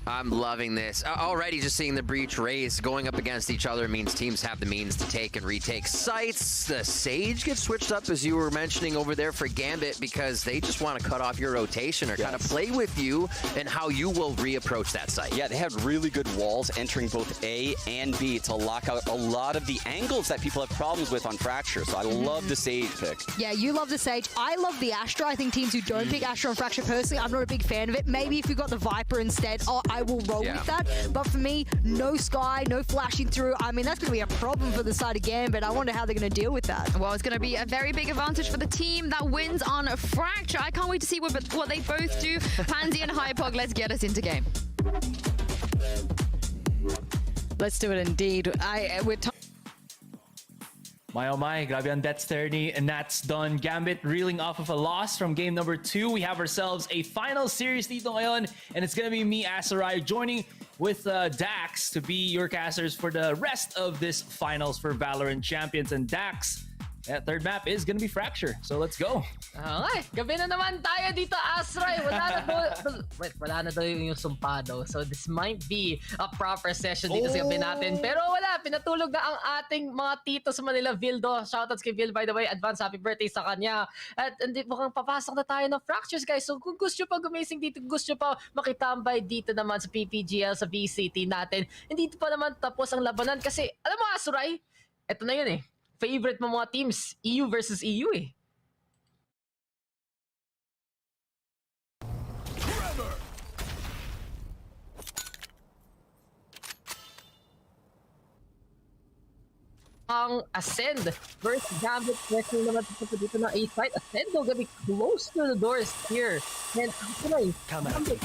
I'm loving this. Already just seeing the Breach race going up against each other means teams have the means to take and retake sites. The Sage gets switched up, as you were mentioning over there for Gambit, because they just want to cut off your rotation or kind of play with you and how you will reapproach that site. Yeah, they have really good walls entering both A and B to lock out a lot of the angles that people have problems with on Fracture. So I love the Sage pick. Yeah, you love the Sage. I love the Astra. I think teams who don't pick Astra on Fracture, personally, I'm not a big fan of it. Maybe if you got the Viper instead, I will roll with that. But for me, no Sky, no flashing through. I mean, that's going to be a problem for the side of Gambit. I wonder how they're going to deal with that. Well, it's going to be a very big advantage for the team that wins on Fracture. I can't wait to see what they both do. Pansy and Hypog, let's get us into game. Let's do it indeed. My oh my, grabe ang Dexterity, and that's done. Gambit reeling off of a loss from game number 2. We have ourselves a final series dito ngayon, and it's gonna be me, Asarai, joining with Dax to be your casters for the rest of this finals for Valorant Champions. And Dax, that third map is gonna be Fracture, so let's go. Okay, gabi na naman tayo dito, Asray. Wala na daw yung sumpa daw. So this might be a proper session dito sa gabi natin. Pero wala, pinatulog na ang ating mga tito sa Manila. Vildo, shoutouts kay Vil, by the way. Advance happy birthday sa kanya. At mukhang papasok na tayo ng Fractures, guys. So kung gusto pa gumising dito, gusto pa makitambay dito naman sa PPGL, sa VCT natin, hindi pa naman tapos ang labanan. Kasi, alam mo, Asray, eto na yun eh. Favorite mo mga teams, EU versus EU eh. Ang Ascend versus Gambit wrestling naman dito na A-side. Ascend will be close to the doors here. And actually, Gambit,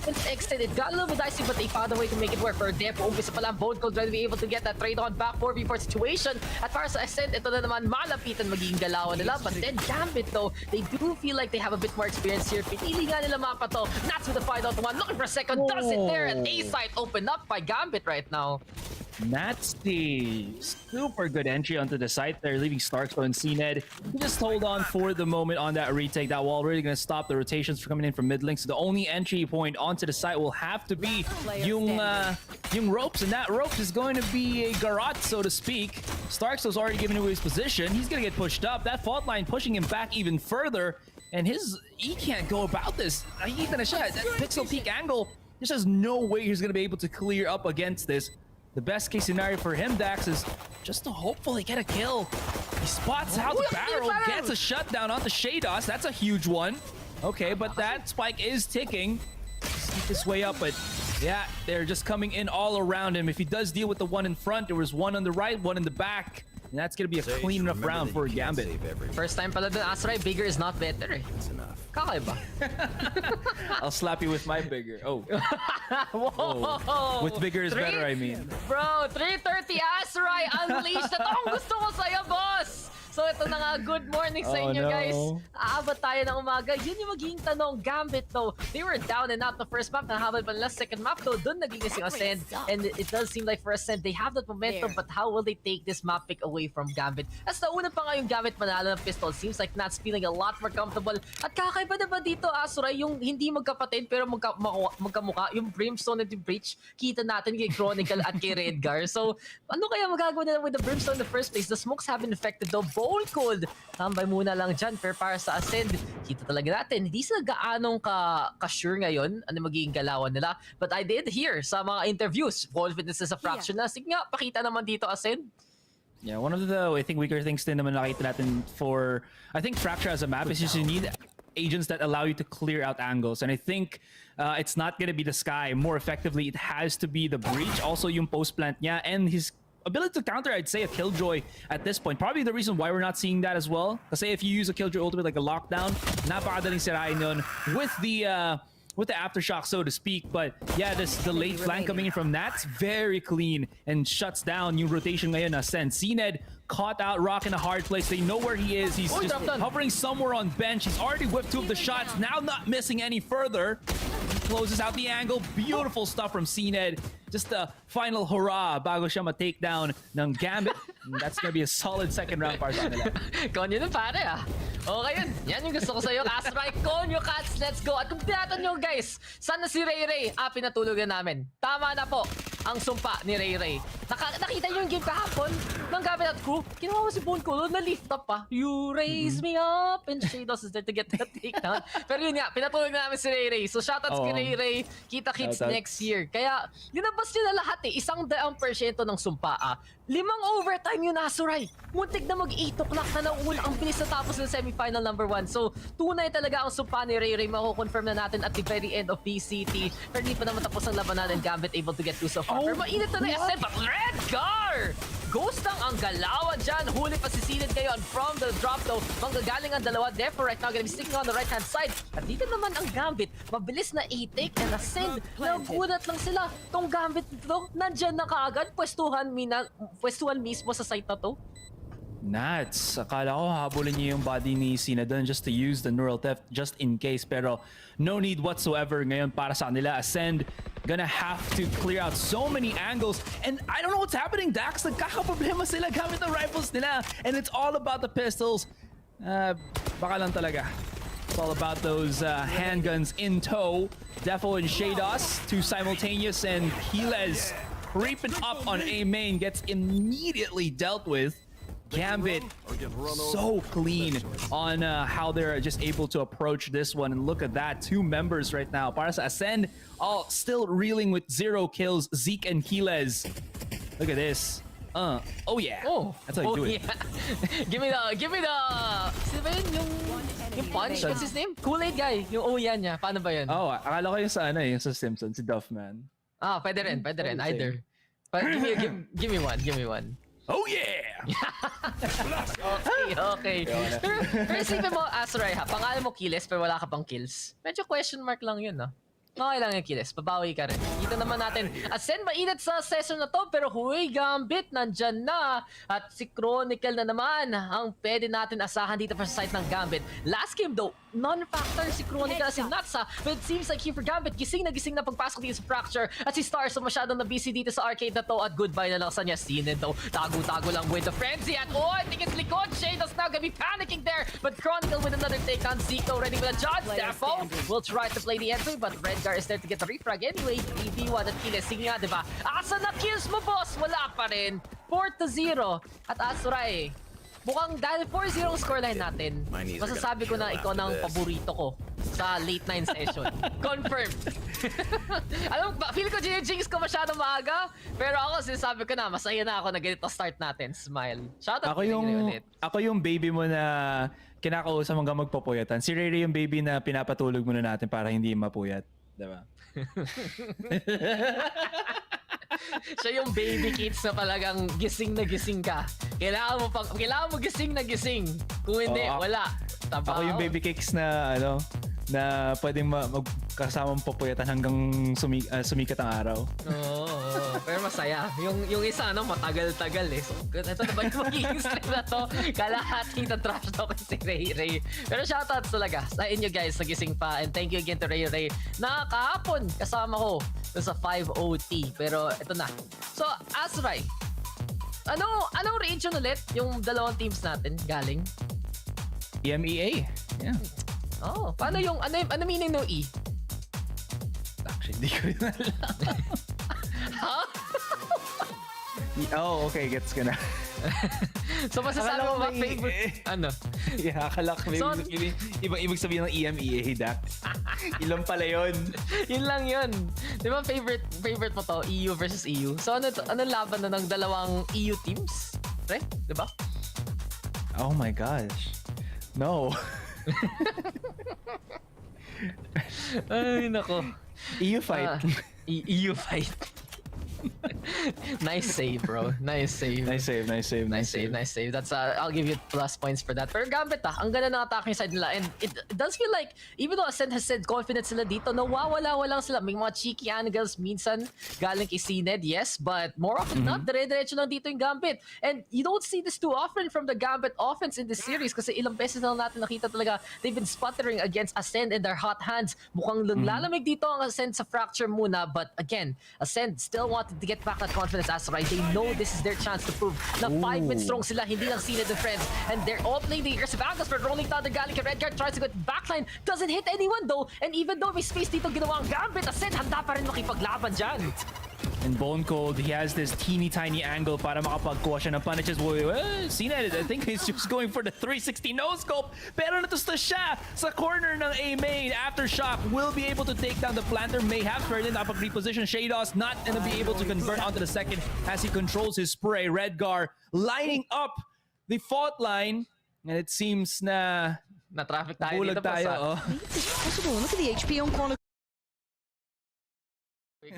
it's extended. Got a little bit dicey, but they found a way to make it work. For Depo, umpisa pa lang, Bone Cold trying to be able to get that trade on back 4v4 situation. At para sa Ascend, ito na naman malapitan magiging galawan nila. But then Gambit though, they do feel like they have a bit more experience here. Pinili nga nila mapa to. Nats with the 5-1. Looking for a second. Does it there. And A-side open up by Gambit right now. That's the super good entry onto the site there, leaving Starkstone and Zedd. Just hold on for the moment on that retake. That wall really going to stop the rotations from coming in from mid link. So the only entry point onto the site will have to be yung ropes, and that rope is going to be a garrote, so to speak. Starkstone's already given away his position. He's going to get pushed up. That fault line pushing him back even further, and he can't go about this. He's going to shot that pixel peak angle. Just has no way he's going to be able to clear up against this. The best case scenario for him, Dax, is just to hopefully get a kill. He spots out the barrel, gets a shutdown onto Shados. That's a huge one. Okay, but that spike is ticking. Sneak this way up, but yeah, they're just coming in all around him. If he does deal with the one in front, there was one on the right, one in the back. And that's going to be a clean enough round for Gambit. First time pala dun, Asray, bigger is not better eh. Kakaiba. I'll slap you with my bigger. Oh. Whoa. Oh. With bigger is better, I mean. Bro, 330 Asray, unleashed. Ito ang gusto ko sa'yo, boss. So ito na nga, good morning sa inyo guys. Aabot tayo ng umaga. Yun yung magiging tanong. Gambit though, they were down and out the first map. Nahabol pa nila second map though. Doon nagigising yung Ascend. And it does seem like for Ascend, they have that momentum. But how will they take this map pick away from Gambit? As nauna pa nga yung Gambit manalo ng pistol. Seems like Nat's feeling a lot more comfortable. At kakaiba na ba dito, Asuray, yung hindi magkapatid pero magkamukha. Yung Brimstone at yung Breach, kita natin kay Chronicle at kay Redgar. So, ano kaya magagawa nila with the Brimstone in the first place? The smokes haven't affected though. Bowl cold. Tambay muna lang dyan. Pero para sa Ascend, kita talaga natin. Hindi sila gaanong ka-sure ngayon ano magiging galawan nila. But I did hear sa mga interviews, confidence sa fraction na. Sige nga, pakita naman dito, Ascend. Yeah, one of the, I think, weaker things din naman nakita natin for, I think, Fracture as a map is just you need agents that allow you to clear out angles. And I think it's not going to be the Sky. More effectively, it has to be the Breach. Also, yung post-plant niya and his ability to counter, I'd say, a Killjoy at this point. Probably the reason why we're not seeing that as well. Kasi if you use a Killjoy ultimate like a lockdown, napakadaling sirain nun with the aftershock, so to speak. But yeah, the late flank coming in from Nat's very clean and shuts down yung rotation ngayon na Ascend. Zedd caught out, Rock in a hard place. They know where he is. He's just hovering somewhere on bench. He's already whipped 2 of the shots. Now not missing any further. He closes out the angle. Beautiful stuff from Zedd. Just a final hurrah bago siya ma-take down ng Gambit. That's gonna be a solid second round para sa kanila. Konyo na pare ah. Okay yun. Yan yung gusto ko sa'yo. Astray, Konyo Cats, let's go. At kung tinatanong nyo guys, sana si Ray Ray? Pinatulugan namin. Tama na po ang sumpa ni Ray Ray. Nakita nyo yung game kahapon ng Gambit at crew. Kinuha mo si Bone Color na lift up pa. You raise me up and Shadows is there to get that takedown. Pero yun nga, pinatulog na namin si Ray Ray. So shoutouts kay Ray Ray. Kita-kits next year. Kaya, ginabas nyo na lahat eh. 100% ng sumpa ah. 5 overtime yun, Asuray. Muntik na mag-8 o'clock na nauuna. Ang bilis na tapos ng semifinal number 1. So, tunay talaga ang sumpa ni Ray Ray. Mako-confirm na natin at the very end of PCT. Pero di pa naman tapos ang labanan and Gambit able to get 2 so far. Pero mainit na na Ascend, but Redgar! Ghost ang galawan dyan. Huli pa si Zedd ngayon from the drop though. Manggagaling ang dalawa. Therefore, right now, gonna be sticking on the right-hand side. At dito naman ang Gambit. Mabilis na i-take and Ascend. Nagulat lang sila. Tong Gambit dito, nandyan na kaagad. Pwestuhan mismo sa site na to. Nats, akala ko habulin niya yung body ni Cena doon just to use the neural theft just in case. Pero no need whatsoever ngayon para sa kanila. Ascend gonna have to clear out so many angles. And I don't know what's happening, Dax. Nagkakaproblema sila gamit ng rifles nila. And it's all about the pistols. Baka lang talaga. It's all about those handguns in tow. Defo and Shados, 2 simultaneous, and Kiles creeping up on A main gets immediately dealt with. Gambit so clean on how they're just able to approach this one. And look at that, 2 members right now. Para sa Ascend, all still reeling with 0 kills. Zeke and Kiles. Look at this. Oh yeah. Oh, that's how you do it. Give me the. Sino ba yun? Yung punch? What's his name? Kool-Aid guy. Yung yan niya. Paano ba yun? Oh, akala ko yung sa yung sa Simpsons, si Duffman. Pwede rin. Either. But give me one. Oh yeah! Okay. Pero isipin mo, Asuray ha, pangalan mo Kiles pero wala ka pang kills. Medyo question mark lang yun, no? Okay lang yung Kiles, babawi ka rin. Kita naman natin, Ascend mainit sa session na to, pero huy, Gambit, nandyan na. At si Chronicle na naman ang pwede natin asahan dito pa sa site ng Gambit. Last game though, non-factor si Chronicle as in Natsa, but it seems like here for Gambit, gising na pagpasok dito sa Fracture. At si Stars so masyadong na-busy dito sa arcade na to at goodbye na lang sa niya. Zedd though, tago-tago lang with the frenzy at I think it's likod. Shadows now gonna be panicking there, but Chronicle with another take on Zico, ready with a charge. Defo will try to play the entry, but Redgar is there to get the refrag anyway. 3v1 at Kiles. Sige nga, diba? Asa na kills mo, boss? Wala pa rin. 4-0. At Asuray, mukhang dahil 4-0 ang scoreline natin, masasabi ko na ikaw na ang paborito ko sa late 9 session. Confirmed. Alam mo, feel ko jinx ko masyadong maaga, pero ako sinasabi ko na, masaya na ako na ganito start natin. Smile. Shoutout ulit. Ako yung baby mo na kinakausap hanggang magpapuyatan. Si Ray yung baby na pinapatulog muna natin para hindi mapuyat. Diba? Siya yung baby kids na talagang gising na gising ka. Kailangan mo gising na gising. Kung hindi, wala. Ako yung baby cakes na na pwedeng magkasamang papuyatan hanggang sumikat ang araw. Oo, pero masaya. Yung isa, matagal-tagal eh. So, ito na ba yung magiging stream na to? Kalahating na trash talk si Ray. Pero shoutouts talaga sa inyo guys, nagising pa. And thank you again to Ray. Na kahapon, kasama ko sa 5 OT. Pero ito na. So, Asray, anong region ulit yung dalawang teams natin galing? EMEA. Yeah. Oh, paano yung ano meaning ng E? Actually, hindi ko rin alam. Ha? Oh, okay, gets ko na. So masasabi mo ba favorite? Ano? Yeah, akala ko ibang ibig sabihin ng EMEA, Dax. Ilan pala yun? Yun lang yun. Di ba favorite mo to? EU versus EU. So anong laban na ng dalawang EU teams? Right? Di ba? Oh my gosh. No. Ay, nako. EU fight. EU fight. Nice save, bro. Nice save. That's I'll give you plus points for that. Pero Gambit ang ganda ng attacking side nila, and it does feel like even though Ascent has said confident sila dito, nawawala lang sila. May mga cheeky angles minsan galing kay Zedd, yes, but more often not, dire-diretso lang dito yung Gambit. And you don't see this too often from the Gambit offense in this series kasi ilang beses na natin nakita talaga they've been sputtering against Ascent in their hot hands. Mukhang lalamig dito ang Ascent sa fracture muna, but again, Ascent still wanted to get back that confidence as right. They know this is their chance to prove na 5-man strong sila, hindi lang Zedd and friends. And they're all playing the aggressive angles, but Rolling Thunder galing kay Redguard tries to go backline, doesn't hit anyone though, and even though may space dito ginawa ang Gambit, Ascent handa pa rin makipaglaban dyan. And Bone Cold, he has this teeny tiny angle para makapagkuha siya ng punishes. Zedd, I think he's just going for the 360 no-scope. Pero natusta siya sa corner ng A-main. Aftershock will be able to take down the planter. Mayhaps pero din nakapag-reposition. Shados not gonna be able to convert onto the second as he controls his spray. Redgar lining up the fault line. And it seems na traffic tayo dito tayo. Possible. Look at the HP on corner.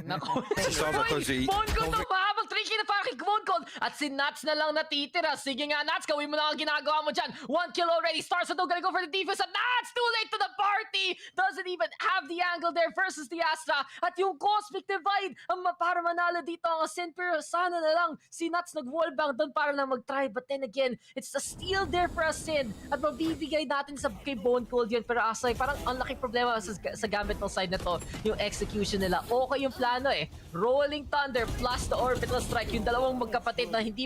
Nako. Bone Cold na mahabang tricky na para kay Bone Cold. At si Nats na lang natitira. Sige nga Nats, gawin mo na ang ginagawa mo dyan. 1 kill already. Stars na gonna go for the defense. At Nats, too late to the party. Doesn't even have the angle there versus the Astra. At yung Cosmic Divide ang para manalo dito ang Ascent. Pero sana na lang si Nats nag-wallbang doon para lang mag-try. But then again, it's a steal there for Ascent. At mabibigay natin sa kay Bone Cold yun. Pero Asay, parang ang laki problema sa Gambit ng side na to. Yung execution nila. Okay yung plano eh. Rolling Thunder plus the orbital strike, yung dalawang magkapatid na hindi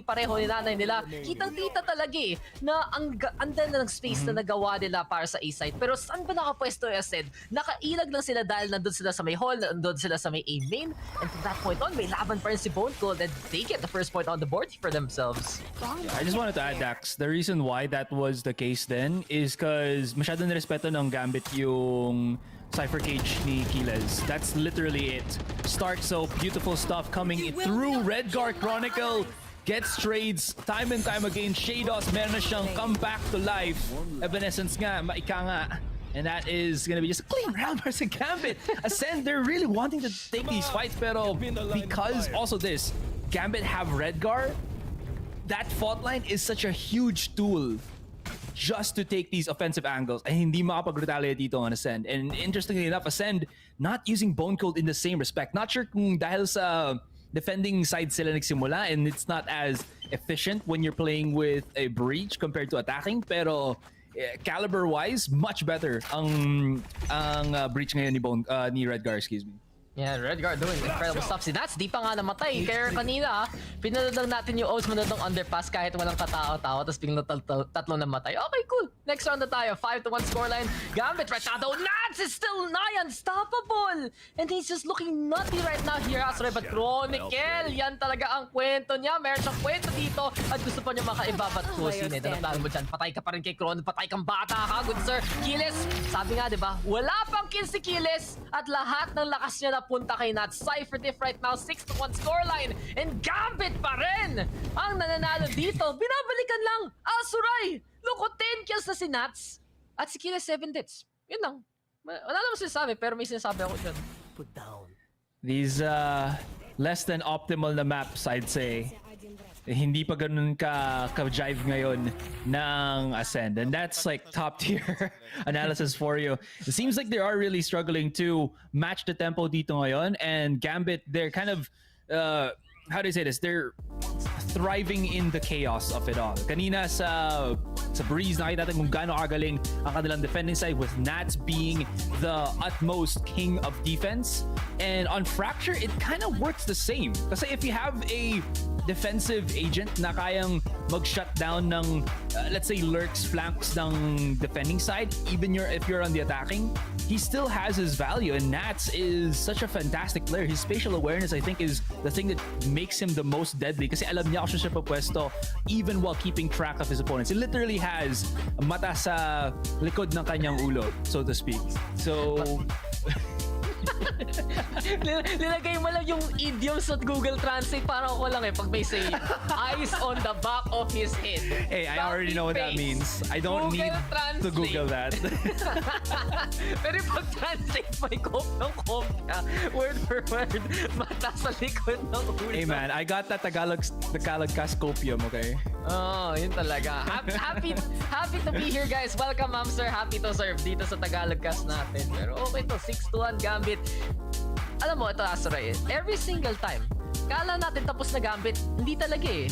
pareho ni nanay nila. Kitang-kita talaga eh na ang ganda na ng space na nagawa nila para sa A-side. Pero saan ba nakapwesto yung Zedd? Nakailag lang sila dahil nandun sila sa may hall, nandun sila sa may A-main. And from that point on, may laban pa rin si Bone Cold and they get the first point on the board for themselves. Yeah, I just wanted to add, Dax, the reason why that was the case then is because masyado nirespeto ng Gambit yung Cypher Cage ni Kiles. That's literally it. Stark Soap, beautiful stuff coming through. Redgar Chronicle gets trades time and time again. Shados, meron na siyang come back to life. Evanescence nga, maika nga. And that is gonna be just a clean round versus Gambit. Ascend, they're really wanting to take these fights, pero because also this, Gambit have Redgar, that fault line is such a huge tool just to take these offensive angles. Ay hindi makapag-retaliate dito on Ascend. And interestingly enough, Ascend not using Bone Cold in the same respect. Not sure kung dahil sa defending side sila nagsimula and it's not as efficient when you're playing with a breach compared to attacking. Pero caliber-wise, much better ang breach ngayon ni Redgar, excuse me. Yeah, Redgar doing incredible stuff. Si Nats, di pa nga namatay. Kaya kanina, pinanood lang natin yung O's manod ng underpass kahit walang katao-tao, tapos biglang tatlong namatay. Okay, cool. Next round na tayo. 5-1 scoreline. Gambit right now, though. Nats is still nigh unstoppable. And he's just looking nutty right now here, Asray. But Chronicle, yan talaga ang kwento niya. Meron siyang kwento dito. At gusto pa niya makaibabat ko. Zedd, ano plano mo dyan? Patay ka pa rin kay Chronicle. Patay kang bata ka, good sir. Kiles, sabi nga, di ba? Wala pang kill si Kiles. At lahat ng lakas niya punta kay Nats. Cypher Diff right now, 6-1 scoreline. And Gambit pa rin ang nananalo dito. Binabalikan lang. Asuray! Loko, 10 kills na si Nats. At si Kiles 7 deaths. Yun lang. Wala naman sinasabi, pero may sinasabi ako dyan. Put down. These less than optimal na maps, I'd say. hindi pa ganun ka-jive ngayon ng Ascend. And that's like top tier analysis for you. It seems like they are really struggling to match the tempo dito ngayon. And Gambit, they're kind of, how do you say this? They're thriving in the chaos of it all. Kanina sa Breeze, nakita natin kung gaano kagaling ang kanilang defending side with Nats being the utmost king of defense. And on Fracture, it kind of works the same. Kasi if you have a defensive agent na kayang mag-shut down ng, let's say, lurks, flanks ng defending side, even if you're on the attacking, he still has his value. And Nats is such a fantastic player. His spatial awareness, I think, is the thing that makes him the most deadly. Kasi alam niya kung siya papwesto even while keeping track of his opponents. He literally has mata sa likod ng kanyang ulo, so to speak. So... Nilagay mo lang yung idioms at Google Translate para ako lang pag may say eyes on the back of his head. Hey, I already know what that means. I don't need to Google that. Pero pag translate may kopya word for word mata sa likod ng ulo. Hey man, I got that Tagalog cast copium, okay? Oh, yun talaga. Happy to be here, guys. Welcome, ma'am, sir. Happy to serve dito sa Tagalog cast natin. Pero okay to, 6-1 Gambit. Alam mo, ito Asray, every single time, kala natin tapos na Gambit, hindi talaga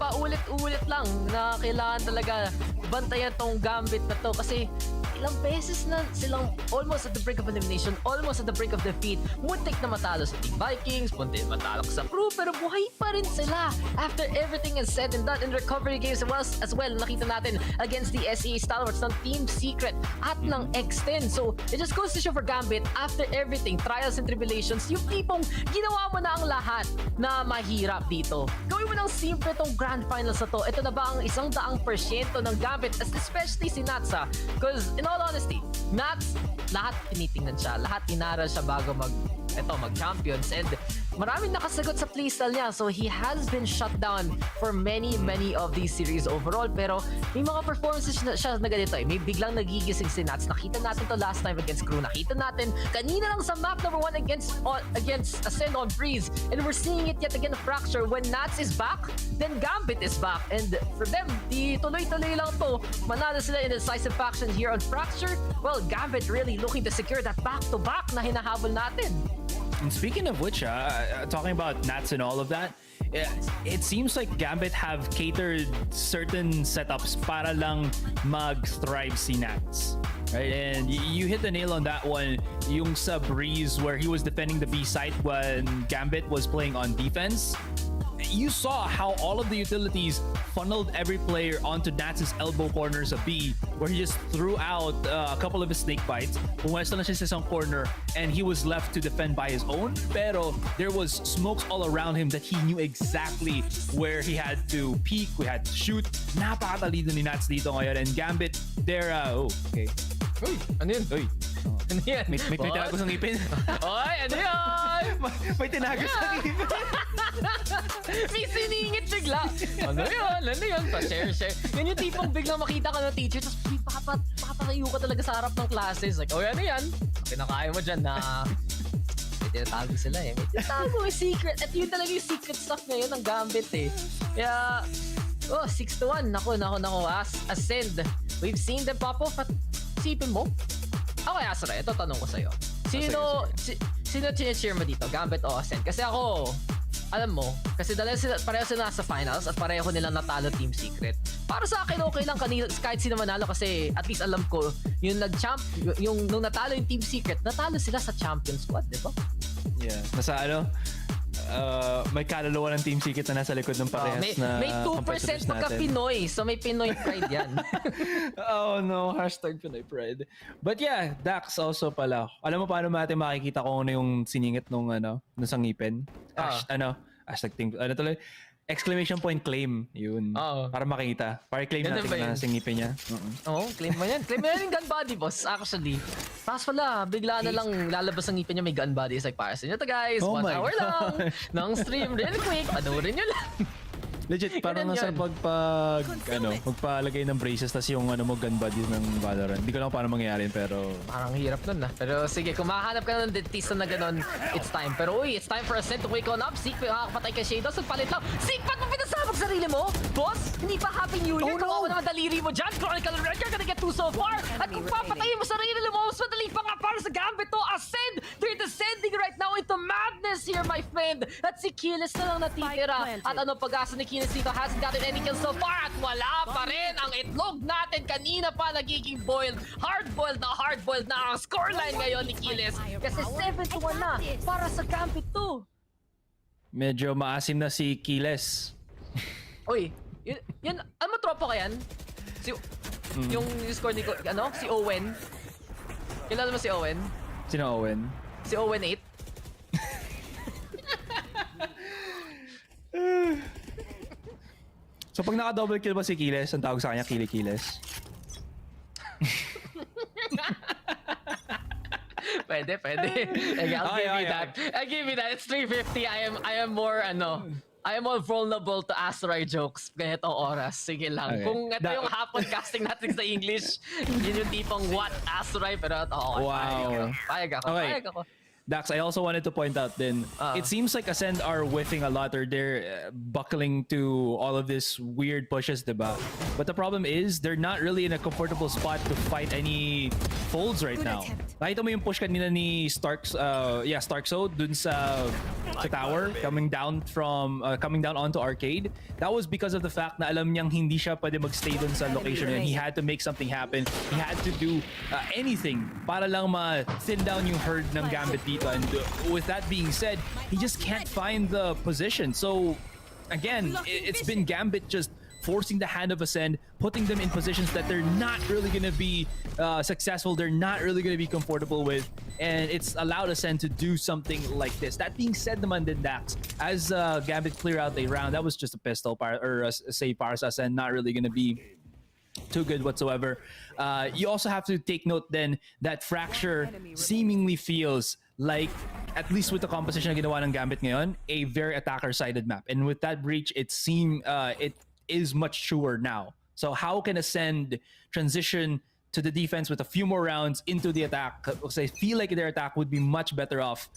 paulit-ulit lang na kailangan talaga bantayan tong Gambit na to kasi ilang beses na silang almost at the brink of elimination, almost at the brink of defeat. Muntik na matalo sa Team Vikings, muntik matalo sa crew, pero buhay pa rin sila after everything is said and done in recovery games as well. Nakita natin against the SE stalwarts ng Team Secret at ng Acend. So, it just goes to show for Gambit, after everything, trials and tribulations, yung tipong ginawa mo na ang lahat na mahirap dito. Gawin mo ng simple tong grand finals na to. Ito na ba ang 100% ng Gambit, especially si Natsa? Because in all honesty, Nats, lahat tinitingnan siya, lahat inaral siya bago mag-champions, and maraming nakasagot sa playstyle niya, so he has been shut down for many of these series overall. Pero may mga performances siya na ganito may biglang nagigising si Nats. Nakita natin to last time against Crew, nakita natin kanina lang sa map number 1 against Ascend on Breeze, and we're seeing it yet again Fracture. When Nats is back, then Gambit is back, and for them, di tuloy-tuloy lang to. Manalo sila in the decisive faction here on Fracture. Well, Gambit really looking to secure that back-to-back na hinahabol natin. And speaking of which, talking about Nats and all of that, it seems like Gambit have catered certain setups para lang mag-thrive si Nats. Right? And you hit the nail on that one. Yung sa Breeze where he was defending the B site when Gambit was playing on defense. You saw how all of the utilities funneled every player onto Nats' elbow corners of B, where he just threw out a couple of his snake bites. Pumwesto na siya sa isang corner, and he was left to defend by his own. Pero there was smokes all around him that he knew exactly where he had to peek, we had to shoot. Napakatalino ni Nats dito ngayon, and Gambit, they're okay. Uy, ano yun? Uy. Ano yan? May tinago sa ngipin. Oy, ano yan? May tinago sa ngipin. May siningit bigla. Ano yun? Ano yun? Pa-share. Yan yung tipong biglang makita ka ng teacher, tapos papatayo ka talaga sa harap ng classes. Like, ano yan? Pinakaya mo dyan na may tinatago sila May tinatago yung secret. At yun talaga yung secret stuff ngayon ng Gambit Kaya, 6-1. Naku. Ascend. We've seen them pop off at isipin mo. Okay, Asra, ito tanong ko sa'yo. Sino cheer mo dito? Gambit o Ascend? Kasi ako, alam mo, kasi pareho sila nasa finals at pareho nilang natalo Team Secret. Para sa akin, okay lang kahit sino manalo kasi at least alam ko, nung natalo yung Team Secret, natalo sila sa champion squad, di ba? Yeah. Nasa may kaluluwa ng Team Secret na nasa likod ng parehas na may 2% pagka-Pinoy, so may Pinoy pride yan. Oh no, #Pinoy pride. But yeah, Dax also pala. Alam mo paano natin makikita kung ano yung siningit nung sa ngipin? Exclamation point claim. Yun. Para makita. Para claim natin na sa ngipin niya. Claim mo yan. Claim mo yan yung gun body, boss. Actually. Tapos pala, bigla na lang lalabas ang ngipin niya may gun body. It's like, para sa inyo to guys. 1 hour lang ng stream. Really quick. Panoorin nyo lang. Legit, parang Ganun nasa yun. magpalagay ng braces tas yung mo gun buddies ng Valorant. Hindi ko lang paano mangyayari pero Parang hirap nun Pero sige, kung makahanap ka ng dentista na ganun, it's time. Pero uy, it's time for Ascent to wake on up. Seek, makakapatay ka Shadows. Nagpalit lang. Seek, ba't mo pinasabog sarili mo? Boss, hindi pa Happy New Year. Kawawa naman daliri mo dyan. Chronicle Red, you're gonna get 2 so far. At kung papatayin mo sarili mo, mas madali pa nga para sa Gambit to. Ascend, they're descending right now into madness here, my friend. At si Kiles na lang natitira. At ano pag-asa ni Kiles dito, hasn't gotten any kills so far. At wala pa rin ang itlog natin. Kanina pa nagiging boiled. Hard-boiled na ang scoreline ngayon ni Kiles. Kasi 7-1 na para sa Gambit to. medyo maasim na si Kiles. Uy, yun ano tropa ka yan? Yung score ni si Owen. Kilala mo si Owen? Sino Owen? Si Owen 8. So pag naka-double kill ba si Kiles, ang tawag sa kanya Kiles? Pwede. I'll give you that. It's 350. I am more vulnerable to Astray jokes ganitong oras. Sige lang. Okay. Kung ito yung hapon casting natin sa English, yun yung tipong what Astray pero Wow. Payag ako. Dax, I also wanted to point out then, it seems like Ascend are whiffing a lot or they're buckling to all of this weird pushes, diba? But the problem is, they're not really in a comfortable spot to fight any folds right now. Nakita mo yung push kanina ni Starkso dun sa tower, coming down onto arcade. That was because of the fact na alam niyang hindi siya pwede magstay dun sa location and he had to make something happen. He had to do anything para lang ma-thin down yung herd ng Gambit dito. And with that being said, he just can't find the position. So again, it's been Gambit just forcing the hand of Ascend, putting them in positions that they're not really going to be successful, they're not really going to be comfortable with, and it's allowed Ascend to do something like this. That being said, naman din Dax, as Gambit clear out a round, that was just a pistol or a save para sa Ascend, not really going to be too good whatsoever. You also have to take note then that Fracture seemingly feels like, at least with the composition na ginawa ng Gambit ngayon, a very attacker-sided map. And with that breach, it is much truer now. So how can Ascend transition to the defense with a few more rounds into the attack? Because I feel like their attack would be much better off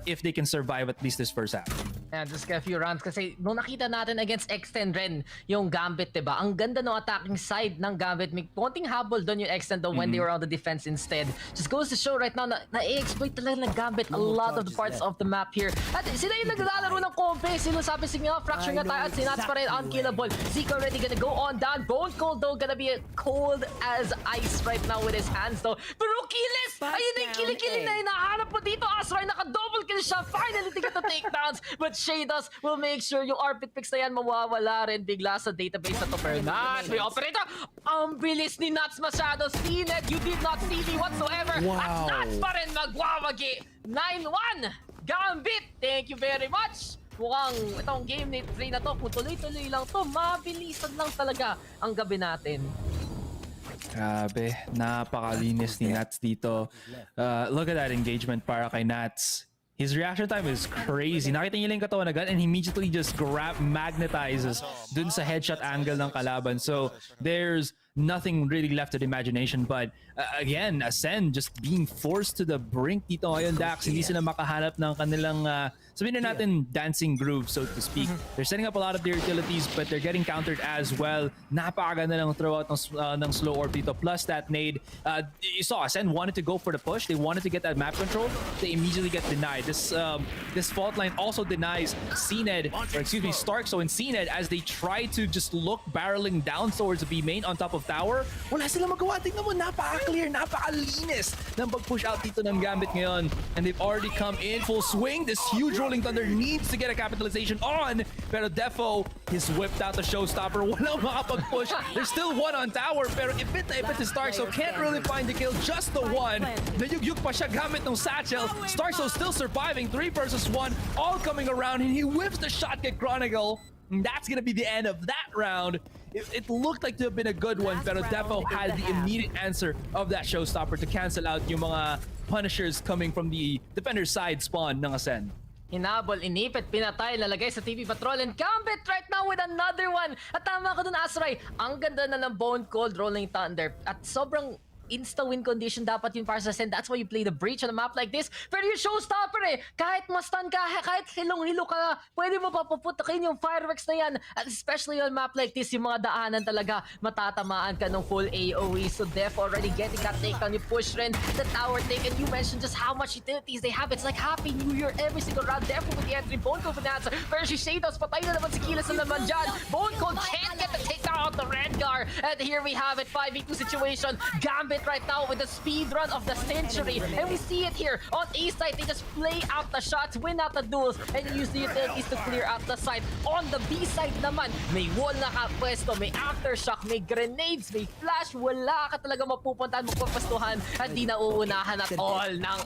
if they can survive at least this first half. Yeah, just a few rounds kasi nung nakita natin against Acend rin yung Gambit, diba? Ang ganda ng attacking side ng Gambit. May konting habol doon yung Acend when they were on the defense instead. Just goes to show right now na na-exploit talaga ng Gambit a lot of the parts of the map here. At sila yung naglalaro ng kompe. Sila sabi nga, Fracture nga tayo at si Nats pa rin unkillable. Zeke already gonna go on down. Bone Cold though gonna be cold as ice right now with his hands though. Pero Kiles! Ayun na yung killing na hinahanap mo dito. Asray naka-double kill siya. Finally to get the takedowns. But Shadows will make sure yung ARPIT picks na yan mawawala rin bigla sa database na to. Pero Nats, may operator! Ang bilis ni Nats masyado. Sinet, you did not see me whatsoever. Wow. At Nats pa rin magwawagi. 9-1! Gambit, thank you very much! Mukhang itong game ni 3 na to, kung tuloy-tuloy lang to, mabilisan lang talaga ang gabi natin. Grabe, napakalinis ni Nats dito. Look at that engagement para kay Nats. His reaction time is crazy. Nakita niya lang yung katawan agad and he immediately just magnetizes dun sa headshot angle ng kalaban. So there's nothing really left to the imagination. But again, Ascend just being forced to the brink dito ngayon, Dax. Hindi sila makahanap ng kanilang, sabihin na natin, dancing groove, so to speak. They're setting up a lot of their utilities, but they're getting countered as well. Napakaganda ng throw out ng slow orb dito. Plus that nade. You saw Ascend wanted to go for the push. They wanted to get that map control. They immediately get denied. This fault line also denies Starkso and Cned as they try to just look barreling down towards the B main on top of tower. Wala sila magawa. Tingnan mo, napaka-clear, napakalinis ng pag-push out dito ng Gambit ngayon. And they've already come in full swing. This huge Rolling Thunder needs to get a capitalization on. Pero Defo has whipped out the showstopper. Walang makapag-push. There's still one on tower. Pero ipit na ipit si Starkso. Can't really find the kill. Just the one. Nayugyug pa siya gamit ng satchel. Starkso still surviving. 3 versus 1. All coming around. And he whips the shot at Chronicle. And that's gonna be the end of that round. It looked like to have been a good one, pero Defo had the immediate answer of that showstopper to cancel out yung mga punishers coming from the defender's side spawn ng Ascend. Hinabol, inipit, pinatay, lalagay sa TV Patrol, and Gambit right now with another one. At tama ka dun, Asray. Ang ganda na ng Bone Cold Rolling Thunder. At sobrang insta-win condition dapat yun para sa Ascend. That's why you play the breach on a map like this. Pero yung showstopper kahit ma-stun ka, kahit hilong-hilo ka, pwede mo pa puputakin yung fireworks na yan. At especially on a map like this, yung mga daanan talaga, matatamaan ka ng full AoE. So Def already getting that takedown. You push rin the tower take, and you mentioned just how much utilities they have. It's like Happy New Year every single round. Def with the entry, Bone Cold with the answer. Pero si Shadows, patay na naman si Kilas na naman dyan. Bone Cold can't get the takedown out the Redgar. And here we have it, 5v2 situation. Gambit right now with the speed run of the century, and we see it here on A side. They just play out the shots, win out the duels, and use the utilities to clear out the site. On the B side naman, may wall na kapwesto, may aftershock, may grenades, may flash. Wala ka talaga mapupuntahan, magpapastuhan, at di nauunahan at all ng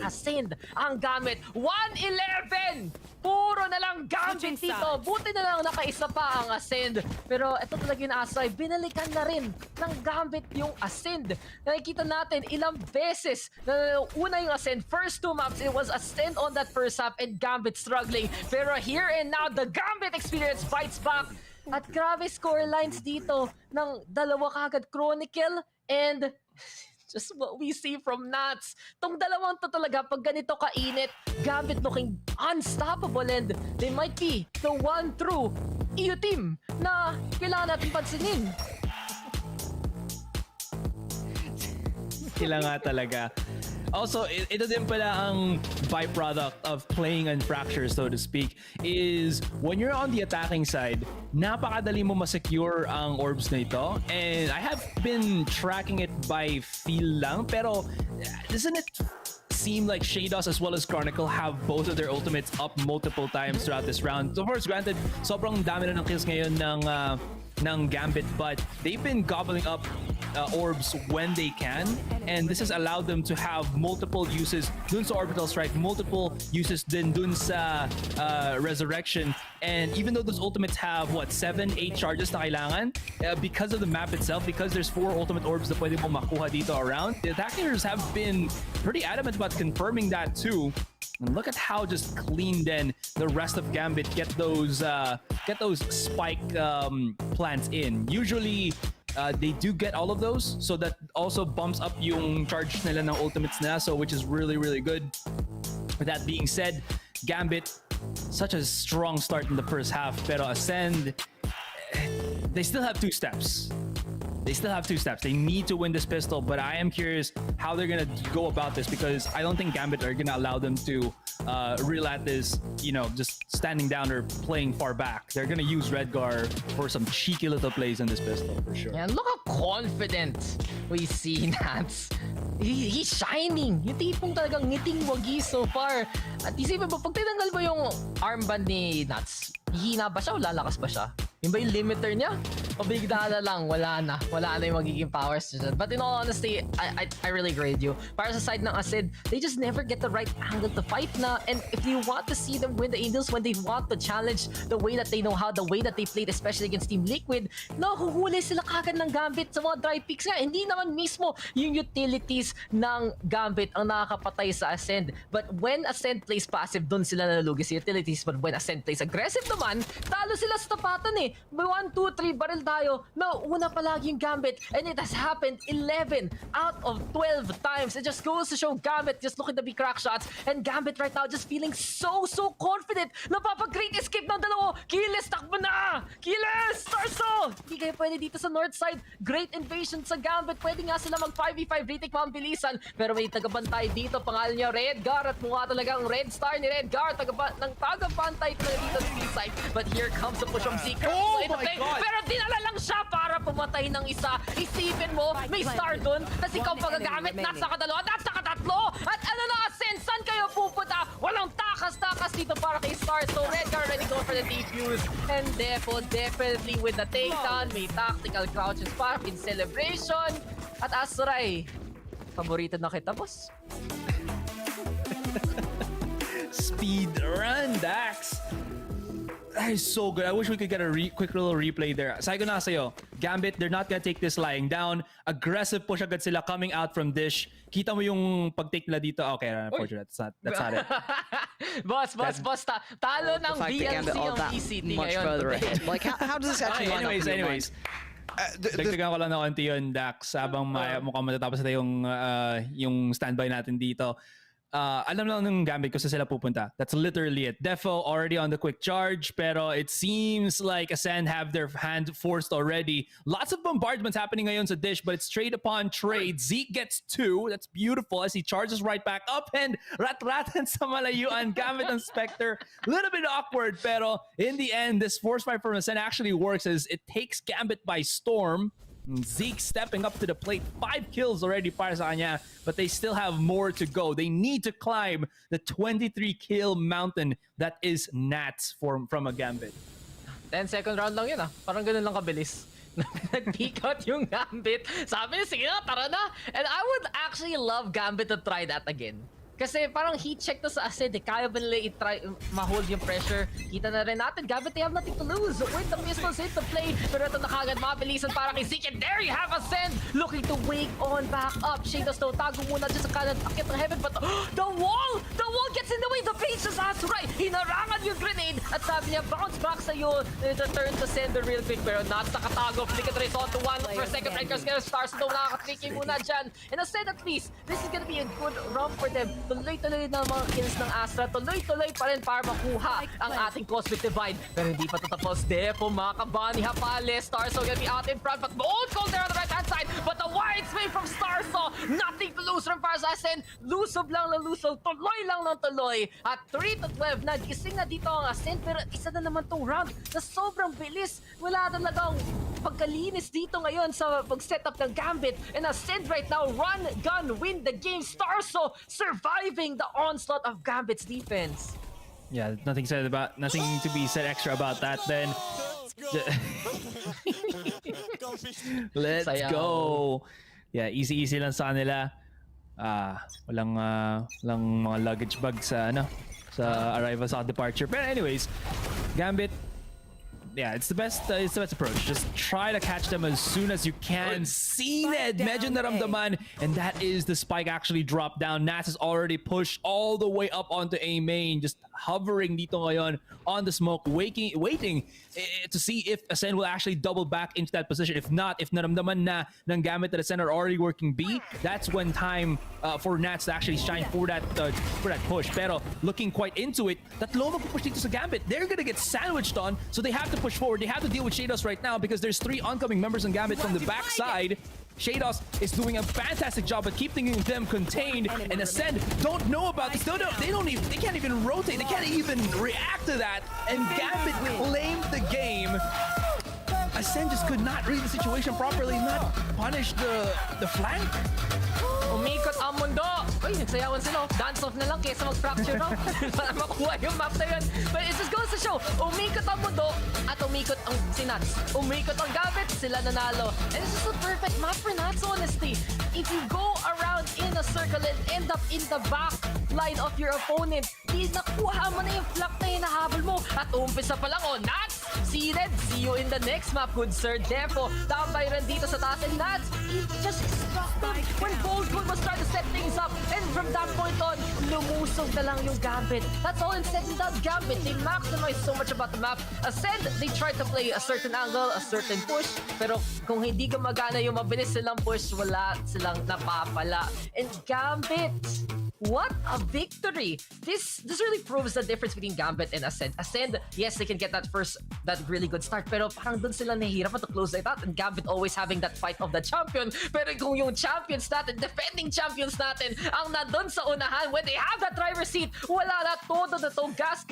Ascend. Ang Gamit 1-11. Puro na lang Gambit dito. Buti na lang nakaisa pa ang Ascend. Pero ito talaga yung Asay, binalikan na rin ng Gambit yung Ascend. Nakikita natin ilang beses na una yung Ascend. First 2 maps, it was Ascend on that first half and Gambit struggling. Pero here and now, the Gambit experience fights back. At grabe score lines dito ng dalawa kagad Chronicle and just what we see from Nats. Tong dalawang to talaga, pag ganito kainit, Gambit looking unstoppable, and they might be the one true EU team na kailangan natin pansinin. Sila nga talaga. Also, ito din pala ang byproduct of playing on Fracture, so to speak, is when you're on the attacking side, napakadali mo masecure ang orbs na ito. And I have been tracking it by feel lang, pero doesn't it seem like Shadows as well as Chronicle have both of their ultimates up multiple times throughout this round? So of course, granted, sobrang dami na ng kills ngayon ng Gambit, but they've been gobbling up orbs when they can, and this has allowed them to have multiple uses dun sa orbital strike, multiple uses din dun sa resurrection. And even though those ultimates have 7-8 charges na kailangan, because of the map itself, because there's 4 ultimate orbs na pwede mo makuha dito around, the attackers have been pretty adamant about confirming that too. And look at how just clean then the rest of Gambit get those spike plants in. Usually they do get all of those, so that also bumps up yung charge nila ng ultimates nila, so which is really, really good. With that being said, Gambit, such a strong start in the first half, pero Ascend, they still have 2 steps. They still have 2 steps. They need to win this pistol, but I am curious how they're gonna go about this, because I don't think Gambit are gonna allow them to reel at this, just standing down or playing far back. They're gonna use Redgar for some cheeky little plays in this pistol for sure. And look how confident we see Nats. He's shining. Yung tipong talagang ngiting wagi so far. At isipin mo, pag tinanggal mo yung armband ni Nats, hihina ba siya o lalakas ba siya? Yun ba yung limiter niya? O bigla na lang, wala na yung magiging powers. But in all honesty, I really grade you. Para sa side ng Acid, they just never get the right angle to fight na. And if you want to see them win the Angels when they want to challenge the way that they know how, the way that they played, especially against Team Liquid, nahuhuli sila kagad ng Gambit sa mga dry picks nga. Hindi naman mismo yung utilities ng Gambit ang nakakapatay sa Ascend. But when Ascend plays passive, dun sila nalugi sa utilities. But when Ascend plays aggressive naman, talo sila sa tapatan eh. 1, 2, 3, baril tayo. Una palagi yung Gambit, and it has happened 11 out of 12 times. It just goes to show Gambit, just look at the big crack shots, and Gambit right now just feeling so confident. Napapag-great escape ng dalawa. Kiles, takbo na! Kiles! Tarso! Hindi kayo pwede dito sa north side. Great invasion sa Gambit. Pwede nga sila mag 5v5 retake mambilisan, pero may tagabantay dito. Pangalan niya Redgar, at mukha talagang red star ni Redgar. Tagabantay talaga dito sa side. But here comes the push from Zika. Oh my God! Pero dinala lang siya para pumatay ng isa. Isipin mo, may star dun. Tapos ikaw pagagamit, nasa kadalawa, nasa katatlo. At ano na, Ascend, saan kayo pupunta? Walang takas-takas dito para kay Star. So Redgar already go for the defuse. And Defo definitely with the takedown. May tactical crouches pa in celebration. At Asray, paborito na kita, boss. Speed run, Dax. That is so good. I wish we could get a quick little replay there. Sabi ko na sa'yo, Gambit, they're not gonna take this lying down. Aggressive push agad sila coming out from dish. Kita mo yung pag-take nila dito. Okay, unfortunate. That's not it. Boss, talo ng BLC ang VCT much ngayon. further ahead. Like, how does this actually line up in your mind? Dagdagan ko lang na konti yun, Dax, habang mukhang matatapos na yung standby natin dito. Alam lang ng Gambit kung saan sila pupunta. That's literally it. Defo already on the quick charge, pero it seems like Ascend have their hand forced already. Lots of bombardments happening ngayon sa dish, but it's trade upon trade. Zeke gets 2. That's beautiful as he charges right back up, and rat-ratan sa malayuan. Gambit and Spectre, a little bit awkward, pero in the end, this force fight from Ascend actually works as it takes Gambit by storm. Zeke stepping up to the plate. 5 kills already para sa kanya, but they still have more to go. They need to climb the 23 kill mountain that is Nats from a Gambit. 10-second round lang yun Parang ganun lang kabilis. Nag-peek out yung Gambit. Sabi niya, sige na, tara na. And I would actually love Gambit to try that again. Kasi parang heat check to sa Acend, kaya ba nila i-try ma-hold yung pressure? Kita na rin natin, Gambit, they have nothing to lose. With the missiles into play, pero ito na kagad mabilisan para kay Zeke. And there you have Acend looking to wake on back up. Shadows daw, tago muna dyan sa kanan, akit ng heaven, but the wall gets in the way. The face is right. Hinarangan yung grenade at sabi niya, bounce back sa'yo. Return to sender real quick, pero not nakatago. Flick it right on to 1 for second. Rikers gonna stars daw nakakatriki muna dyan. And Acend at least, this is gonna be a good run for them. Tuloy-tuloy na mga kills ng Astra. Tuloy-tuloy pa rin para makuha ang ating Cosmic Divide. Pero hindi pa tatapos. Defo, mga kabani, Hapales. Starso gonna be out in front. But bold call there on the right-hand side. But the wide swing from Starso. Nothing to lose from Ascend. Lusob lang na lusob. Tuloy lang ng tuloy. At 3-12, nagising na dito ang Ascend. Pero isa na naman tong round na sobrang bilis. Wala talagang pagkalinis dito ngayon sa pag-setup ng Gambit. And Ascend right now, run, gun, win the game. Starso surviving the onslaught of Gambit's defense. Yeah, nothing to be said extra about that then. Let's go. Yeah, easy lang sa kanila. Walang mga luggage bag sa arrival sa departure. But anyways, Gambit, yeah, it's the best approach. Just try to catch them as soon as you can. Zedd, medyo naramdaman, and that is the spike actually dropped down. Nats is already pushed all the way up onto A main, just hovering dito ngayon on the smoke, waiting to see if Ascend will actually double back into that position. If not, if naramdaman na ng Gambit that Ascend are already working B, that's when time for Nats to actually shine for that push. Pero looking quite into it, that low push dito sa Gambit, they're gonna get sandwiched on, so they have to push forward. They have to deal with Shados right now because there's 3 oncoming members in Gambit from the backside. Shados is doing a fantastic job at keeping them contained, and Ascend don't know about this. They can't even rotate. They can't even react to that. And Gambit claimed the game. Ascend just could not read the situation properly, not punish the flank. Umikot ang mundo. Uy, nagsayawan sila. Dance off na lang kaysa mag-fracture, no? Para makuha yung map na yun. But it just goes to show, umikot ang mundo at umikot ang si Nats. Umikot ang Gambit, sila nanalo. And this is a perfect map for Nats, honestly. If you go around in a circle and end up in the back line of your opponent, nakuha mo na yung flank na hinahabol mo. At umpisa pa lang, Nats! Zedd, see you in the next map, good sir. Defo, tambay rin dito sa taas. And Nats, he just struck them when Gold was trying to set things up. And from that point on, lumusog na lang yung Gambit. That's all in said and done. Gambit, they maximize so much about the map. Ascend, they tried to play a certain angle, a certain push. Pero kung hindi gumagana yung mabilis silang push, wala silang napapala. And Gambit, what a victory! This really proves the difference between Gambit and Ascend. Ascend, yes, they can get that really good start, pero parang dun sila nahihirapan to close like that. And Gambit always having that fight of the champion. Pero kung yung champions natin, defending champions natin, ang nandun sa unahan, when they have that driver's seat, wala na todo na to. Gas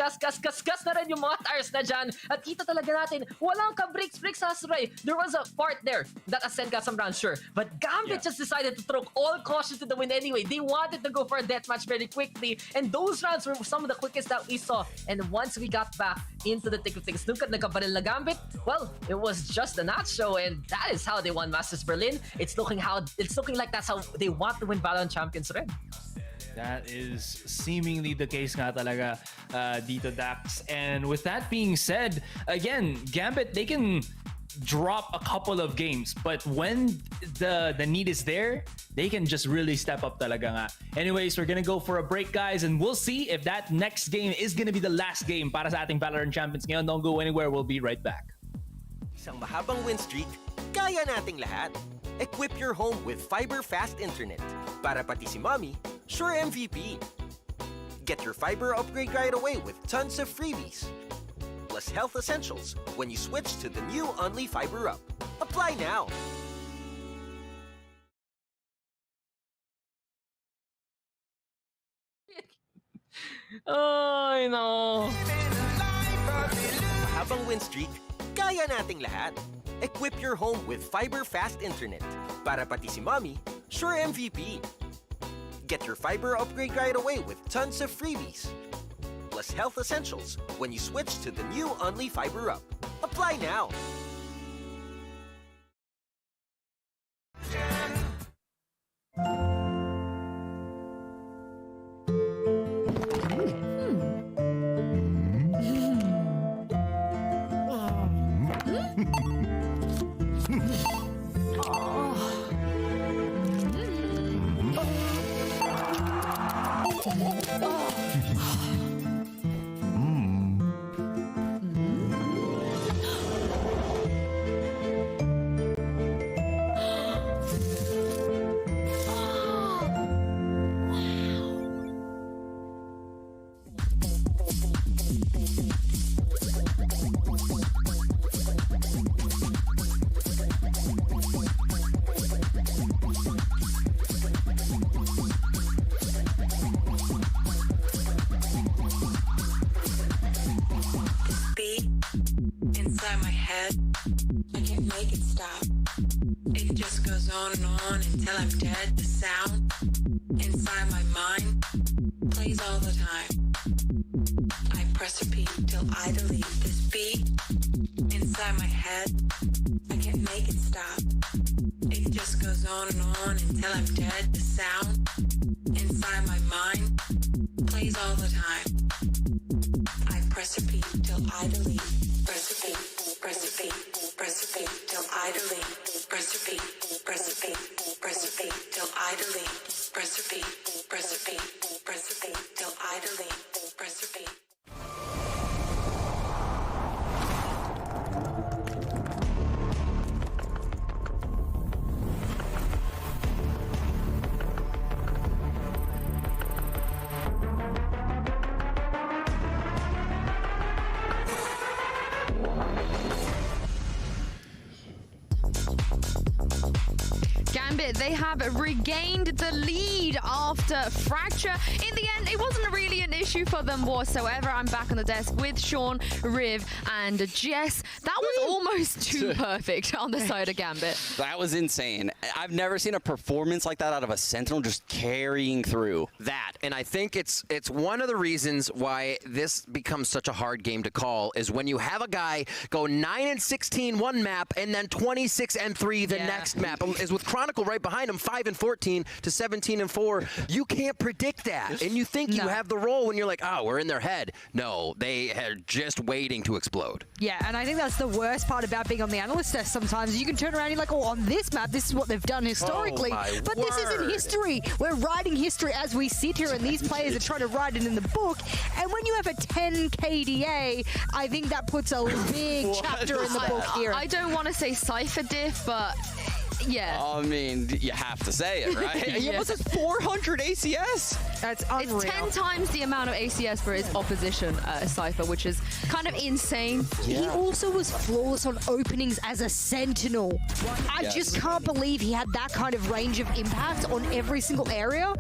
na rin yung mga tires na dyan. At kita talaga natin, walang ka-breaks sa Asray. There was a part there that Ascend got some rounds, sure. But Gambit just decided to throw all caution to the wind anyway. They wanted to go for a deathmatch very quickly. And those rounds were some of the quickest that we saw. And once we got back into the thick of things, nung nagkabaril na Gambit, well, it was just a Nats show, and that is how they won Masters Berlin. It's looking like that's how they want to win Valorant Champions rin. That is seemingly the case nga talaga dito, Dax. And with that being said, again, Gambit, they can drop a couple of games, but when the need is there, they can just really step up talaga nga. Anyways, we're gonna go for a break, guys, and we'll see if that next game is gonna be the last game para sa ating Valorant Champions ngayon. Don't go anywhere, we'll be right back. Isang mahabang win streak, kaya nating lahat. Equip your home with fiber fast internet. Para pati si Mommy, sure MVP. Get your fiber upgrade right away with tons of freebies. Plus health essentials when you switch to the new Only Fiber Up. Apply now. Ay, no. Mahabang win streak, kaya nating lahat. Equip your home with fiber fast internet. Para pati si Mommy, sure MVP. Get your fiber upgrade right away with tons of freebies. Plus health essentials when you switch to the new Only Fiber Up. Apply now. Inside my head, I can't make it stop. It just goes on and on until I'm dead. The sound inside my mind plays all the time. I press repeat till I delete this beat. Inside my head, I can't make it stop. It just goes on and on until I'm dead. The sound inside my mind plays all the time. I press repeat till I delete. Press repeat, press repeat, press repeat till I delete. Press repeat, press repeat, press repeat till I delete. Press repeat, press repeat, press repeat till I delete. Press repeat. Gambit, they have regained the lead after Fracture. In the end, it wasn't really an issue for them whatsoever. I'm back on the desk with Sean, Riv, and Jess. That was almost too perfect on the side of Gambit. That was insane. I've never seen a performance like that out of a Sentinel just carrying through. That, and I think it's one of the reasons why this becomes such a hard game to call is when you have a guy go 9-16 one map and then 26-3 the next map. Is with Chronicle right behind him, 5-14 to 17-4. You can't predict that, and you think you have the role when you're like, oh, we're in their head. No, they are just waiting to explode. Yeah, and I think that's the worst part about being on the analyst desk sometimes. You can turn around and you're like, oh, on this map, this is what they've done historically. But this isn't history. We're writing history as we sit here, and these players are trying to write it in the book. And when you have a 10 KDA, I think that puts a big chapter in the book here. I don't want to say Cypher diff, but yeah. I mean, you have to say it, right? He almost has 400 ACS. That's unreal. It's 10 times the amount of ACS for his opposition, Cypher, which is kind of insane. He also was flawless on openings as a Sentinel. I just can't believe he had that kind of range of impact on every single area.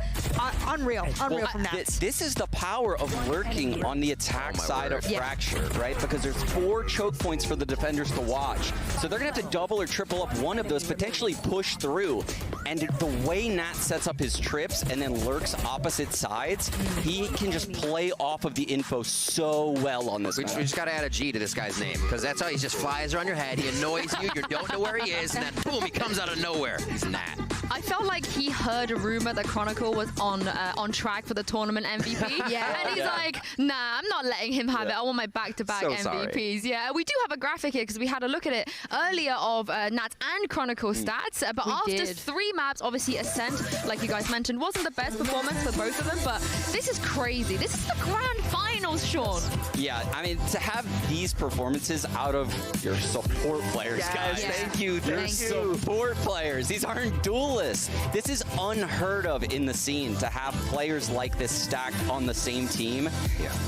Unreal from that. This is the power of lurking on the attack side of Fracture, right? Because there's 4 choke points for the defenders to watch. So they're going to have to double or triple up one of those, potentially push through. And the way Nat sets up his trips and then lurks opposite sides, he can just play off of the info so well on this map. We just got to add a G to this guy's name, because that's how he just flies around your head. He annoys you, you don't know where he is, and then boom, he comes out of nowhere. He's Nat. I felt like he heard a rumor that Chronicle was on track for the tournament MVP. Yeah. And he's like, nah, I'm not letting him have it. I want my back-to-back So MVPs. sorry. Yeah, we do have a graphic here because we had a look at it earlier of Nats and Chronicle stats. But We after did. 3 maps, obviously Ascent, like you guys mentioned, wasn't the best performance for both of them. But this is crazy. This is the grand finals, Sean. Yeah, I mean, to have these performances out of your support players, guys, Yeah. thank you. They're support players. These aren't duelists. This is unheard of in the scene to have players like this stacked on the same team.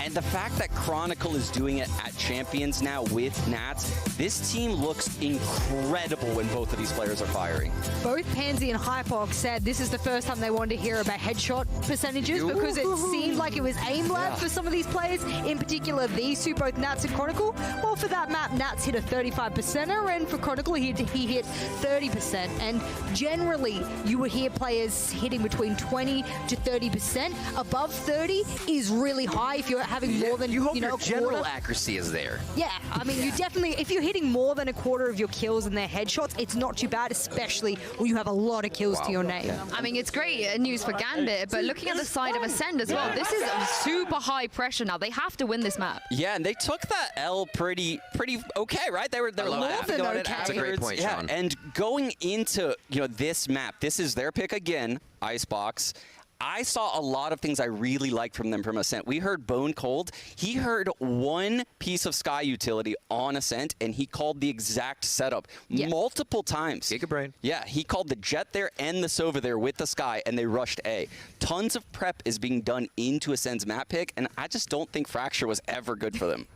And the fact that Chronicle is doing it at Champions now with Nats, this team looks incredible when both of these players are firing. Both Pansy and Hypox said this is the first time they wanted to hear about headshot percentages because it seemed like it was aim lab for some of these players, in particular these two, both Nats and Chronicle. Well, for that map, Nats hit a 35%er, and for Chronicle, he hit 30%. And generally, you would hear players hitting between 20 to 30%. Above 30 is really high if you're having more than, You hope know, your a general quarter. accuracy is there. Yeah, I mean, you definitely, if you're hitting more than a quarter of your kills in their headshots, it's not too bad, especially when you have a lot of kills to your name. I mean, it's great news for Gambit, but looking at the side of Ascend as well, this is super high pressure now. They have to win this map. Yeah, and they took that L pretty okay, right? They were laughing about it That's a great point, Sean. And going into this map, this is their pick again, Icebox. I saw a lot of things I really liked from them from Ascent. We heard Bone Cold. He heard one piece of Sky utility on Ascent, and he called the exact setup multiple times. Giga brain. Yeah, he called the Jet there and the Sova there with the Sky, and they rushed A. Tons of prep is being done into Ascent's map pick, and I just don't think Fracture was ever good for them.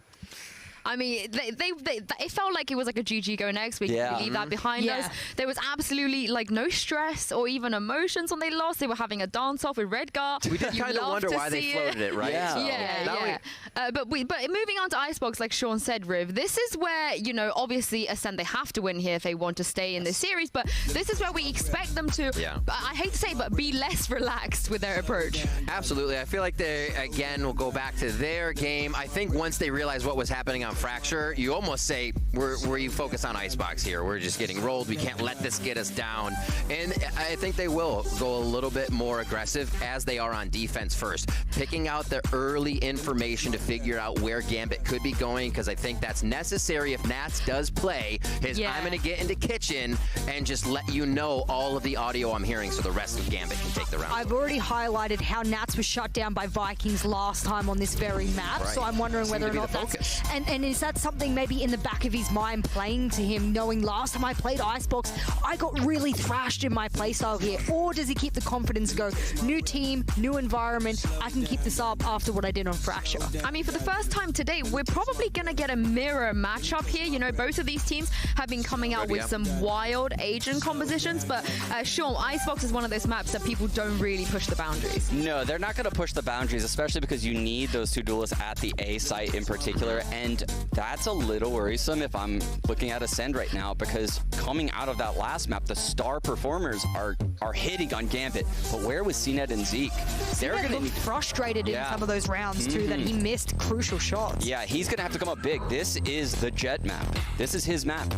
I mean, it felt like it was like a GG go next week. Yeah. Leave that behind us. There was absolutely like no stress or even emotions when they lost. They were having a dance off with Redgar. We did kind of wonder why they floated it, right? Yeah. But moving on to Icebox, like Sean said, Riv, this is where, obviously Ascend, they have to win here if they want to stay in this series, but this is where we expect them to, I hate to say it, but be less relaxed with their approach. Absolutely. I feel like they, again, will go back to their game. I think once they realized what was happening on Fracture, you almost say, we focus on Icebox here. We're just getting rolled. We can't let this get us down. And I think they will go a little bit more aggressive as they are on defense first. Picking out the early information to figure out where Gambit could be going, because I think that's necessary if Nats does play, I'm going to get into kitchen and just let you know all of the audio I'm hearing so the rest of Gambit can take the round. I've already highlighted how Nats was shut down by Vikings last time on this very map, so I'm wondering whether or not that's... And is that something maybe in the back of his mind playing to him, knowing last time I played Icebox, I got really thrashed in my playstyle here? Or does he keep the confidence to go, new team, new environment, I can keep this up after what I did on Fracture? I mean, for the first time today, we're probably going to get a mirror matchup here. Both of these teams have been coming out with some wild agent compositions, but Sean, Icebox is one of those maps that people don't really push the boundaries. No, they're not going to push the boundaries, especially because you need those two duelists at the A site in particular, and that's a little worrisome if I'm looking at Ascend right now, because coming out of that last map, the star performers are hitting on Gambit, but where was CNED and Zeke? They're going to be frustrated in some of those rounds too, that he missed crucial shots. Yeah, he's going to have to come up big. This is the Jet map. This is his map.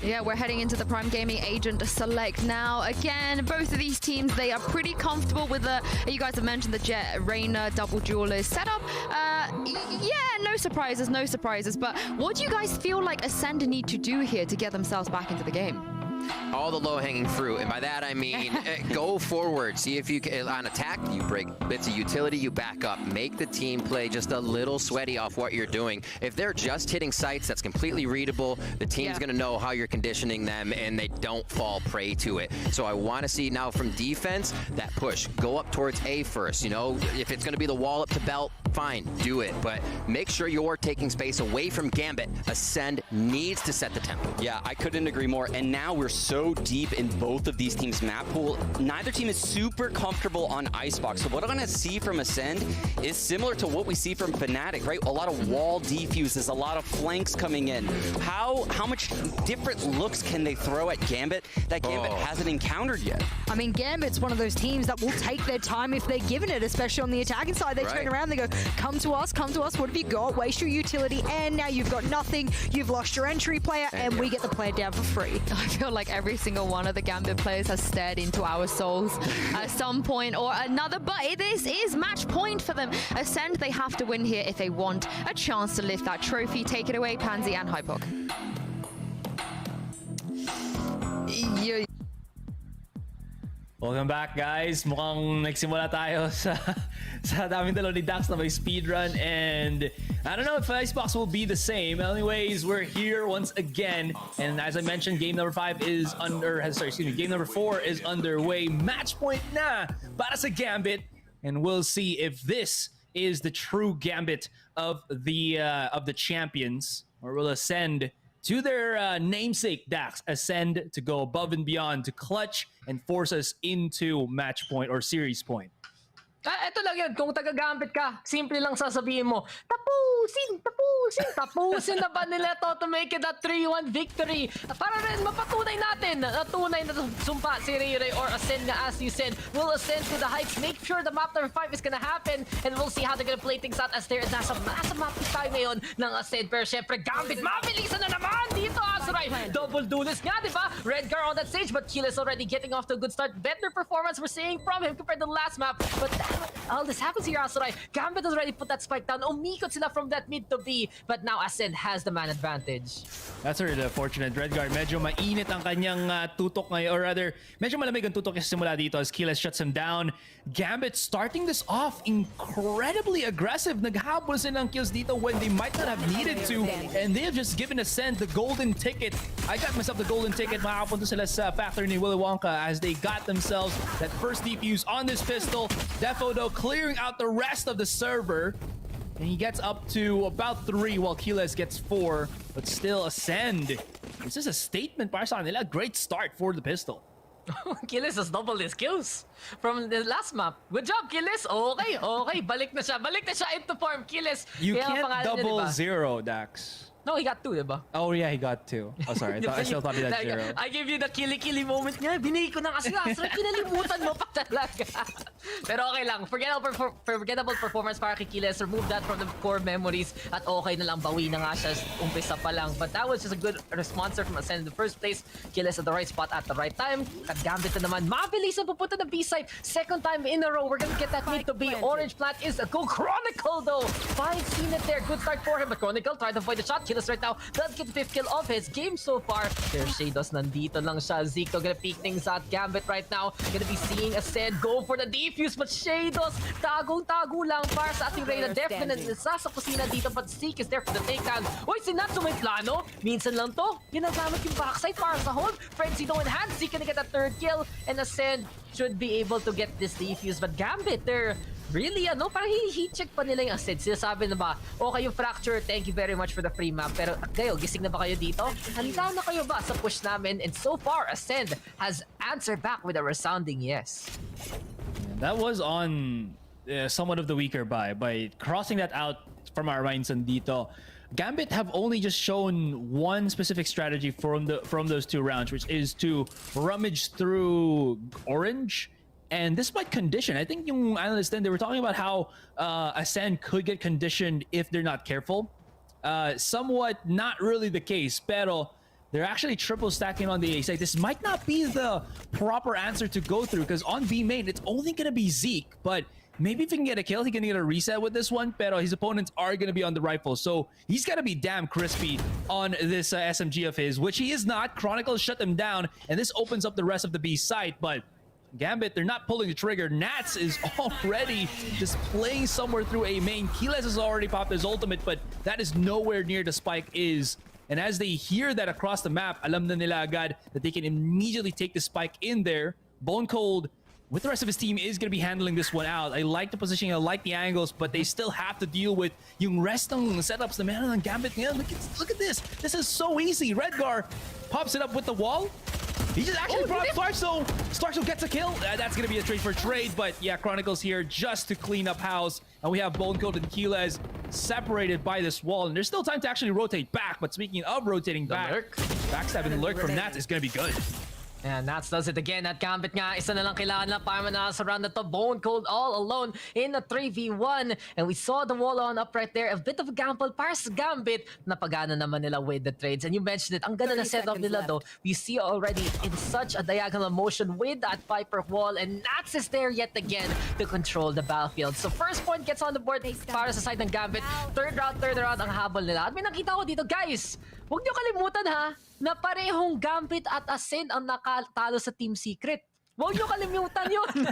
Yeah, we're heading into the Prime Gaming Agent select now. Again, both of these teams, they are pretty comfortable with the, you guys have mentioned the Jet, Reyna, double duelist setup. Yeah, no surprises. But what do you guys feel like Ascend need to do here to get themselves back into the game? All the low-hanging fruit, and by that I mean go forward. See if you can, on attack, you break bits of utility, you back up. Make the team play just a little sweaty off what you're doing. If they're just hitting sites, that's completely readable. The team's going to know how you're conditioning them, and they don't fall prey to it. So I want to see now from defense, that push. Go up towards A first. If it's going to be the wall up to belt, fine, do it. But make sure you're taking space away from Gambit. Ascend needs to set the tempo. Yeah, I couldn't agree more. And now we're so deep in both of these teams' map pool. Neither team is super comfortable on Icebox. So what I'm going to see from Ascend is similar to what we see from Fnatic, right? A lot of wall defuses, a lot of flanks coming in. How much different looks can they throw at Gambit that Gambit hasn't encountered yet? I mean, Gambit's one of those teams that will take their time if they're given it, especially on the attacking side. They turn around, they go, come to us, what have you got? Waste your utility, and now you've got nothing. You've lost your entry player, and we get the player down for free. I feel like every single one of the Gambit players has stared into our souls at some point or another. But this is match point for them. Ascend, they have to win here if they want a chance to lift that trophy. Take it away, Pansy and Hypok. Welcome back, guys. Mukhang nagsimula tayo sa daming dalaw ni Dax na may speedrun, and I don't know if Icebox will be the same. Anyways, we're here once again, and as I mentioned, game number 5 is game number 4 is underway. Match point na para sa Gambit, and we'll see if this is the true Gambit of the champions, or will Ascend to their namesake Dax, Ascend to go above and beyond to clutch and force us into match point or series point. Ito lang yan, kung taga-Gambit ka, simple lang sasabihin mo, tapusin na ba nila to make it a 3-1 victory? Para rin mapatunay natin na tunay na sumpa si Ray or Ascend nga, as you said, will ascend to the heights, make sure the map number 5 is gonna happen, and we'll see how they're gonna play things out as there's nasa map tayo ngayon ng Ascend. Pero syempre, Gambit, mabilisan na naman dito, Azrai! Double duelist nga, di ba? Redgar on that stage, but Kill is already getting off to a good start. Better performance we're seeing from him compared to the last map, but all this happens here, Azurai. Gambit has already put that spike down. Umikot sila from that mid to B, but now Ascend has the man advantage. That's really fortunate. Redguard, medyo mainit ang kanyang tutok ngayon, or rather, medyo malamig ang tutok sa simula dito as Kiles shuts him down. Gambit starting this off incredibly aggressive. Naghabol sila ng kills dito when they might not have needed to, and they have just given Ascend the golden ticket. I got myself the golden ticket. Makapunta sila sa factory ni Willy Wonka as they got themselves that first defuse on this pistol. Defo, though, clearing out the rest of the server, and he gets up to about 3 while Kiles gets 4, but still Ascend. This is a statement para sa nila. Great start for the pistol. Kiles has doubled his kills from the last map. Good job, Kiles. Okay. Balik na siya into form. Kiles. You can't double niya, 0, Dax. No, he got 2, diba? Oh yeah, he got 2. Oh sorry, I still thought he had 0. I gave you the kili-kili moment nga. Binigay ko na kasi kinalimutan mo pa talaga. Pero okay lang. Forgettable performance para kay Kiles. Remove that from the core memories. At okay na lang, bawi na nga siya umpisa pa lang. But that was just a good response from Ascend in the first place. Kiles at the right spot at the right time. At Gambit na naman. Mabilis na pupunta ng B-side. Second time in a row. We're gonna get that mid to B. Orange plant is a go. Chronicle though. Fine, seen it there. Good start for him. But Chronicle tried to avoid the shot. Right now does get the 5th kill of his game so far. There's Shadows, nandito lang siya. Zeke gonna peek things at Gambit right now. Gonna be seeing Ascend go for the defuse, but Shadows tagong-tago lang para sa ating Reyna. Definitely sa kusina dito, but Zeke is there for the takedown. Uy, si Natsu may plano. Minsan lang to. Ginagamit yung backside para sa hold. Frenzy no in hand. Zeke gonna get that 3rd kill, and Ascend should be able to get this defuse, but Gambit, they're really, parang heat check pa nila yung Ascend. Sinasabi na ba, okay yung Fracture, thank you very much for the free map. Pero kayo, gising na ba kayo dito? Handa na kayo ba sa push namin? And so far, Ascend has answered back with a resounding yes. That was on somewhat of the weaker by crossing that out from our minds and dito. Gambit have only just shown one specific strategy from those 2 rounds, which is to rummage through orange. And this might condition. I think yung analysts then, they were talking about how Ascend could get conditioned if they're not careful. Somewhat not really the case, pero they're actually triple stacking on the A side. This might not be the proper answer to go through, because on B main, it's only going to be Zeke. But maybe if he can get a kill, he can get a reset with this one, pero his opponents are going to be on the rifle. So he's got to be damn crispy on this SMG of his, which he is not. Chronicle shut them down, and this opens up the rest of the B site, but Gambit, they're not pulling the trigger. Nats is already just playing somewhere through A main. Kiles has already popped his ultimate, but that is nowhere near the spike is. And as they hear that across the map, alam na nila agad that they can immediately take the spike in there. Bone Cold, with the rest of his team, is going to be handling this one out. I like the positioning, I like the angles, but they still have to deal with yung rest ng setups. The man on Gambit, look at this. This is so easy. Redgar pops it up with the wall. He just actually brought Starso. Starso gets a kill. That's going to be a trade for trade, but yeah, Chronicles here just to clean up house. And we have Bone Cold and Kiles separated by this wall. And there's still time to actually rotate back. But speaking of rotating back, backstabbing the lurk from Nats is going to be good. And Nats does it again at Gambit nga. Isa na lang kailangan lang para manalo sa round na to. Bone Cold all alone in a 3v1. And we saw the wall on up right there. A bit of a gamble para sa Gambit. Napagana naman nila with the trades. And you mentioned it. Ang ganda na setup nila though. We see already in such a diagonal motion with that Viper wall. And Nats is there yet again to control the battlefield. So first point gets on the board para sa side ng Gambit. Third round ang habol nila. At may nakita ko dito, guys. Huwag niyo kalimutan ha, na parehong Gambit at Ascend ang nakatalo sa Team Secret. Huwag niyo kalimutan yun.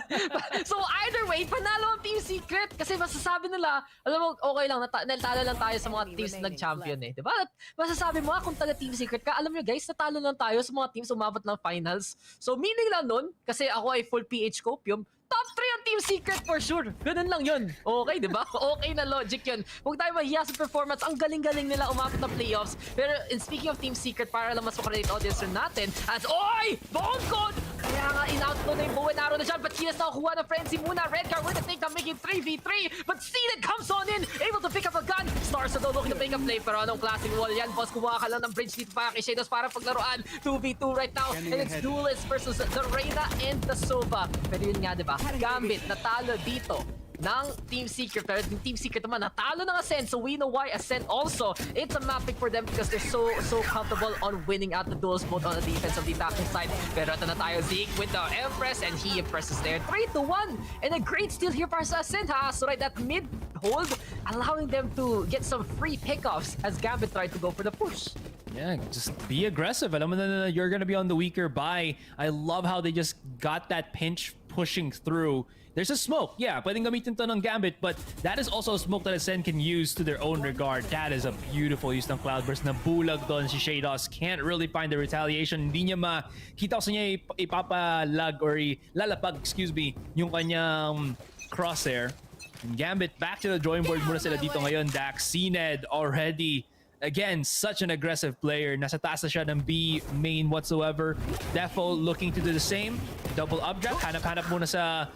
So either way, panalo ang Team Secret kasi masasabi nila, alam mo, okay lang, natalo lang tayo sa mga teams na nag-champion eh. Diba? At masasabi mo, kung taga Team Secret ka, alam niyo guys, natalo lang tayo sa mga teams umabot ng finals. So meaning lang nun, kasi ako ay full PH Copium, top 3 ang Team Secret for sure. Ganun lang yun. Okay, di ba? Okay na logic yun. Huwag tayo mahiya sa performance. Ang galing-galing nila umabot ng playoffs. Pero in speaking of Team Secret, para lang mas makarelate audience natin, as, oy! Bone Code! Kaya nga, in-out ko na yung bow and arrow na dyan, but Chinas na kuha ng frenzy muna. Redcar with a take na making 3v3, but Zedd comes on in, able to pick up a gun. Stars na daw looking to pick up play, pero anong klaseng wall yan? Boss, kuha ka lang ng bridge dito para kay Shadows para paglaruan. 2v2 right now, and it's Duelist versus the Reyna and the Sova. Pero yun nga, diba? Gambit natalo dito ng Team Secret. Pero yung Team Secret naman natalo ng Ascent. So we know why Ascent also, it's a map pick for them because they're so comfortable on winning out the duels both on the defense of the attacking side. Pero ito na tayo, Zeke with the Empress and he impresses there. 3-1 and a great steal here para sa Ascent ha. So right, that mid hold allowing them to get some free pickoffs as Gambit tried to go for the push. Yeah, just be aggressive. Alam mo na you're gonna be on the weaker buy. I love how they just got that pinch pushing through. There's a smoke. Yeah, pwedeng gamitin to ng Gambit, but that is also a smoke that Ascend can use to their own regard. That is a beautiful use ng Cloudburst. Nabulag doon si Shados. Can't really find the retaliation. Hindi niya makita ko sa niya ipapalag or lalapag, excuse me, yung kanyang crosshair. And Gambit back to the drawing board muna sila dito ngayon. Dax, Zedd already. Again, such an aggressive player. Nasa taas na siya ng B main whatsoever. Defo looking to do the same. Double updraft. Hanap-hanap muna sa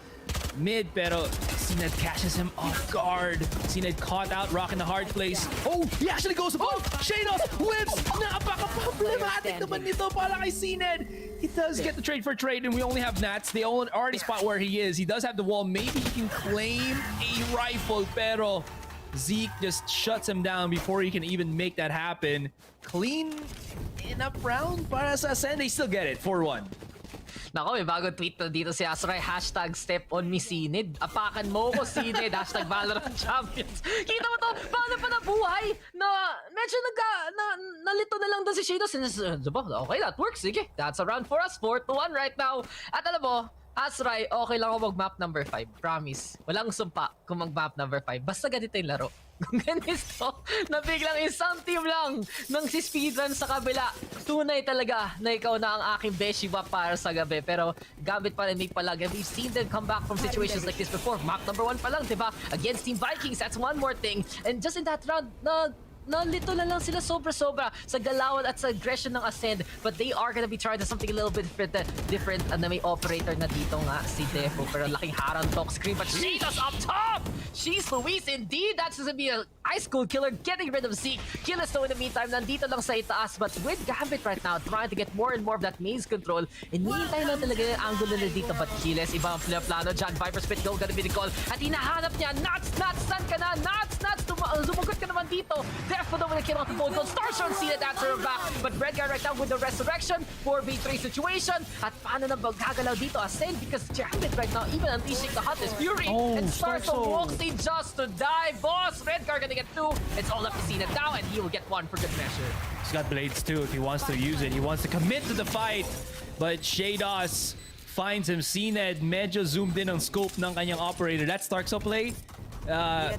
mid, pero Zedd catches him off guard. Zedd caught out, Rock in the hard place. Oh, he actually goes above. Shados whips. Napaka-problematic naman nito para kay Zedd. He does get the trade for trade, and we only have Nats. They already spot where he is. He does have the wall. Maybe he can claim a rifle, pero Zeke just shuts him down before he can even make that happen. Clean enough round para sa Ascend. They still get it, 4-1. Nako, may bagong tweet na dito si Asray. Hashtag step on me Zedd. Apakan mo ko Zedd. Hashtag Valorant Champions. Kita mo to, paano pa nabuhay na medyo nalito na lang doon si Shadows. Okay, that works. Sige, that's a round for us. 4-1 right now. At alam mo, Asray, okay lang ako mag-map number 5. Promise. Walang sumpa kung mag-map number 5. Basta ganito yung laro. Kung ganito, na biglang isang team lang nang si Speedrun sa kabila. Tunay talaga na ikaw na ang aking beshiba para sa gabi. Pero Gambit pa rin may palag. And we've seen them come back from situations like this before. Map number 1 pa lang, diba? Against Team Vikings, that's one more thing. And just in that round, nalito na lang sila sobra-sobra sa galawan at sa aggression ng Ascend, but they are gonna be trying to something a little bit different na may operator na dito nga si Defo, pero laking harang talk screen, but Shados up top! She's Luis indeed. That's gonna be a ice cold killer getting rid of Zeke. Killis though in the meantime nandito lang sa itaas, but with Gambit right now trying to get more and more of that maze control, hinihintay lang talaga yung angle nila dito, but Killis iba ang plano dyan. Viper Spit Go gonna be the call at hinahanap niya. Nuts, saan ka na? Nuts, lumagot ka naman dito. Defo though when it came out the ball goal. Stars on Zedd answer back, but Red Guy right now with the resurrection. 4v3 situation. At paano na gagalaw dito Ascend, because Gambit right now even unleashing the hottest fury, and starts to walk just to die. Boss, Red Guy gonna get 2. It's all up to Zedd now, and he will get 1 for good measure. He's got blades too if he wants to use it. He wants to commit to the fight, but Shados finds him. Zedd medyo zoomed in ang scope ng kanyang operator. That Starkso play.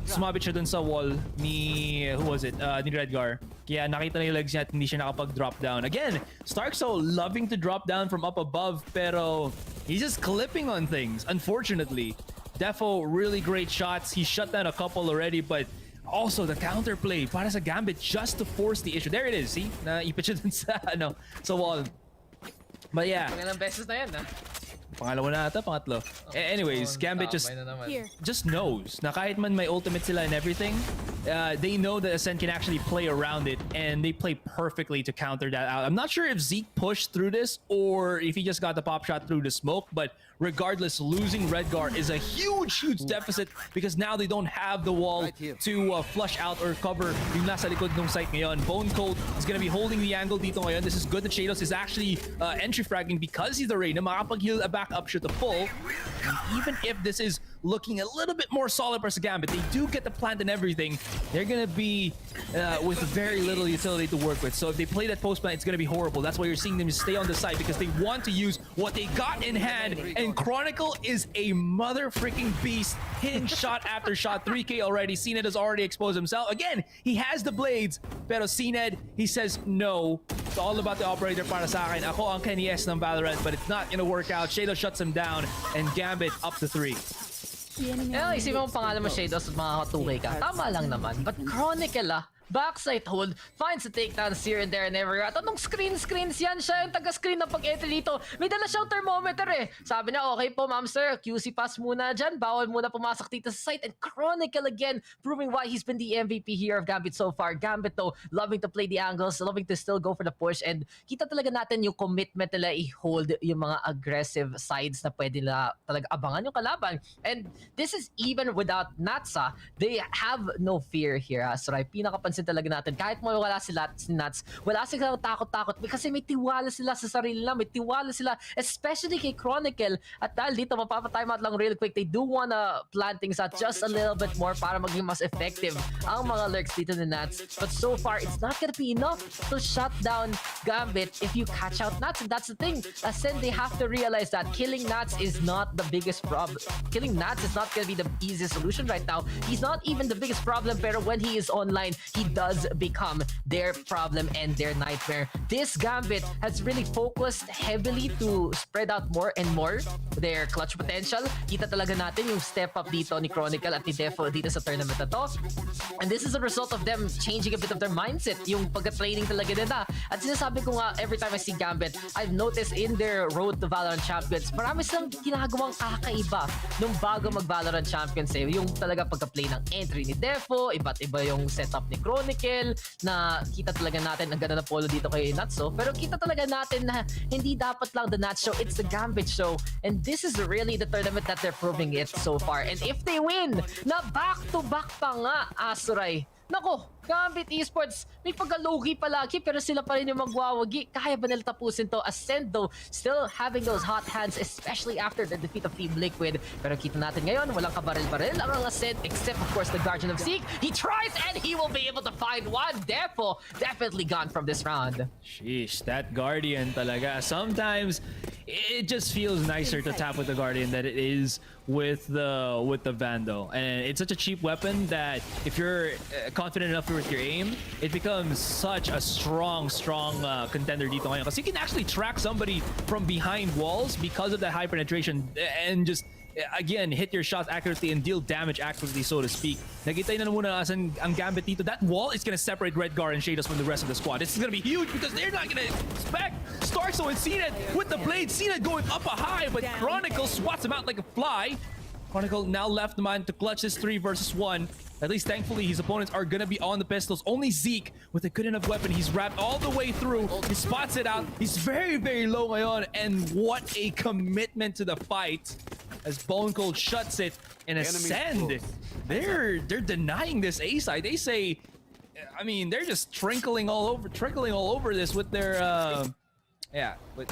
Sumabit siya dun sa wall ni, who was it? Ni Redgar. Kaya nakita na yung legs niya at hindi siya nakapag-drop down. Again, Starkso loving to drop down from up above, pero he's just clipping on things, unfortunately. Defo, really great shots. He shut down a couple already, but also the counterplay para sa Gambit just to force the issue. There it is, see? Naipit siya dun sa wall. But yeah. Pangalang beses na yan, Pangalawa na ata, pangatlo. Anyways, Gambit just knows na kahit man may ultimate sila and everything, they know that Ascent can actually play around it, and they play perfectly to counter that out. I'm not sure if Zeke pushed through this or if he just got the pop shot through the smoke, but regardless, losing Redgar is a huge deficit because now they don't have the wall to flush out or cover yung nasa likod ng site ngayon. Bone Cold is going to be holding the angle dito ngayon. This is good that Shadows is actually entry fragging because he's the Reyna. Makapag-heal a back up shoot to full. And even if this is looking a little bit more solid versus Gambit, they do get the plant and everything. They're going to be with very little utility to work with. So if they play that post plant, it's going to be horrible. That's why you're seeing them stay on the side because they want to use what they got in hand. And Chronicle is a mother freaking beast, hitting shot after shot. 3K already. Cned has already exposed himself. Again, he has the blades, pero Cned, he says no. It's all about the operator para sa akin. Ako ang Kenny S ng Valorant, but it's not gonna work out. Shadow shuts him down, and Gambit up to 3. Isipin mo pangalan mo Shadows at mga 2K ka. Tama lang naman. But Chronicle backside hold, finds the takedowns here and there and everywhere. At anong screens yan? Siya yung taga-screen ng pag-entry dito. May dala siyang thermometer eh. Sabi niya, okay po ma'am sir, QC pass muna dyan. Bawal muna pumasok dito sa site. And Chronicle again, proving why he's been the MVP here of Gambit so far. Gambit though, loving to play the angles, loving to still go for the push. And kita talaga natin yung commitment nila i-hold yung mga aggressive sides na pwede nila talaga abangan yung kalaban. And this is even without Natsa. They have no fear here. So ay pinakapansin talaga natin. Kahit mo wala sila si Nats, wala silang takot-takot kasi may tiwala sila sa sarili nila, may tiwala sila, especially kay Chronicle. At dahil dito, mapapa-time out lang real quick. They do wanna plan things out just a little bit more para maging mas effective ang mga lurks dito ni Nats. But so far, it's not gonna be enough to shut down Gambit if you catch out Nats. And that's the thing. Ascend, they have to realize that killing Nats is not the biggest problem. Killing Nats is not gonna be the easiest solution right now. He's not even the biggest problem, pero when he is online, he does become their problem and their nightmare. This Gambit has really focused heavily to spread out more and more their clutch potential. Kita talaga natin yung step up dito ni Chronicle at ni Defo dito sa tournament na to. And this is a result of them changing a bit of their mindset, yung pagka-training talaga nila. At sinasabi ko nga, every time I see Gambit, I've noticed in their road to Valorant Champions, marami silang ginagawang kakaiba nung bago mag-Valorant Champions eh. Yung talaga pagka-play ng entry ni Defo, iba't iba yung setup ni Chronicle, na kita talaga natin ang ganda na polo dito kay Natso. Pero kita talaga natin na hindi dapat lang the Nats show, it's the Gambit show. And this is really the tournament that they're proving it so far. And if they win, na back-to-back pa nga, Asuray. Nako, Gambit Esports, may pagalogi palagi pero sila pa rin yung magwawagi. Kaya ba nila tapusin to? Ascend though, still having those hot hands, especially after the defeat of Team Liquid. Pero kita natin ngayon, walang kabaril-baril ang Ascend, except of course the Guardian of Zeke. He tries and he will be able to find one. Defo, definitely gone from this round. Sheesh, that Guardian talaga. Sometimes it just feels nicer to tap with the Guardian than it is with the Vandal. And it's such a cheap weapon that if you're confident enough with your aim, it becomes such a strong contender dito ngayon. Because you can actually track somebody from behind walls because of that high penetration and just again hit your shots accurately and deal damage accurately, so to speak. Nakita na muna ang Gambit dito. That wall is gonna separate Redgar and Shadows from the rest of the squad. This is gonna be huge because they're not gonna expect Starkso and Cned with the blade. Cned going up a high, but Chronicle swats him out like a fly. Chronicle now left the man to clutch this 3 versus 1. At least thankfully his opponents are gonna be on the pistols. Only Zeke with a good enough weapon. He's wrapped all the way through. He spots it out. He's very, very low ngayon. And what a commitment to the fight as Bone Cold shuts it and Ascend. They're denying this A side. They say, I mean, they're just trickling all over this with their yeah, with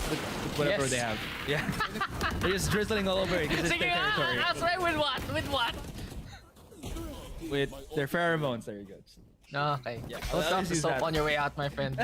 whatever they have. Yeah. They're just drizzling all over it because it's their territory. That's right, with what? With what? With their pheromones, there you go. Okay. Yeah, Don't dump the soap on your way out, my friend.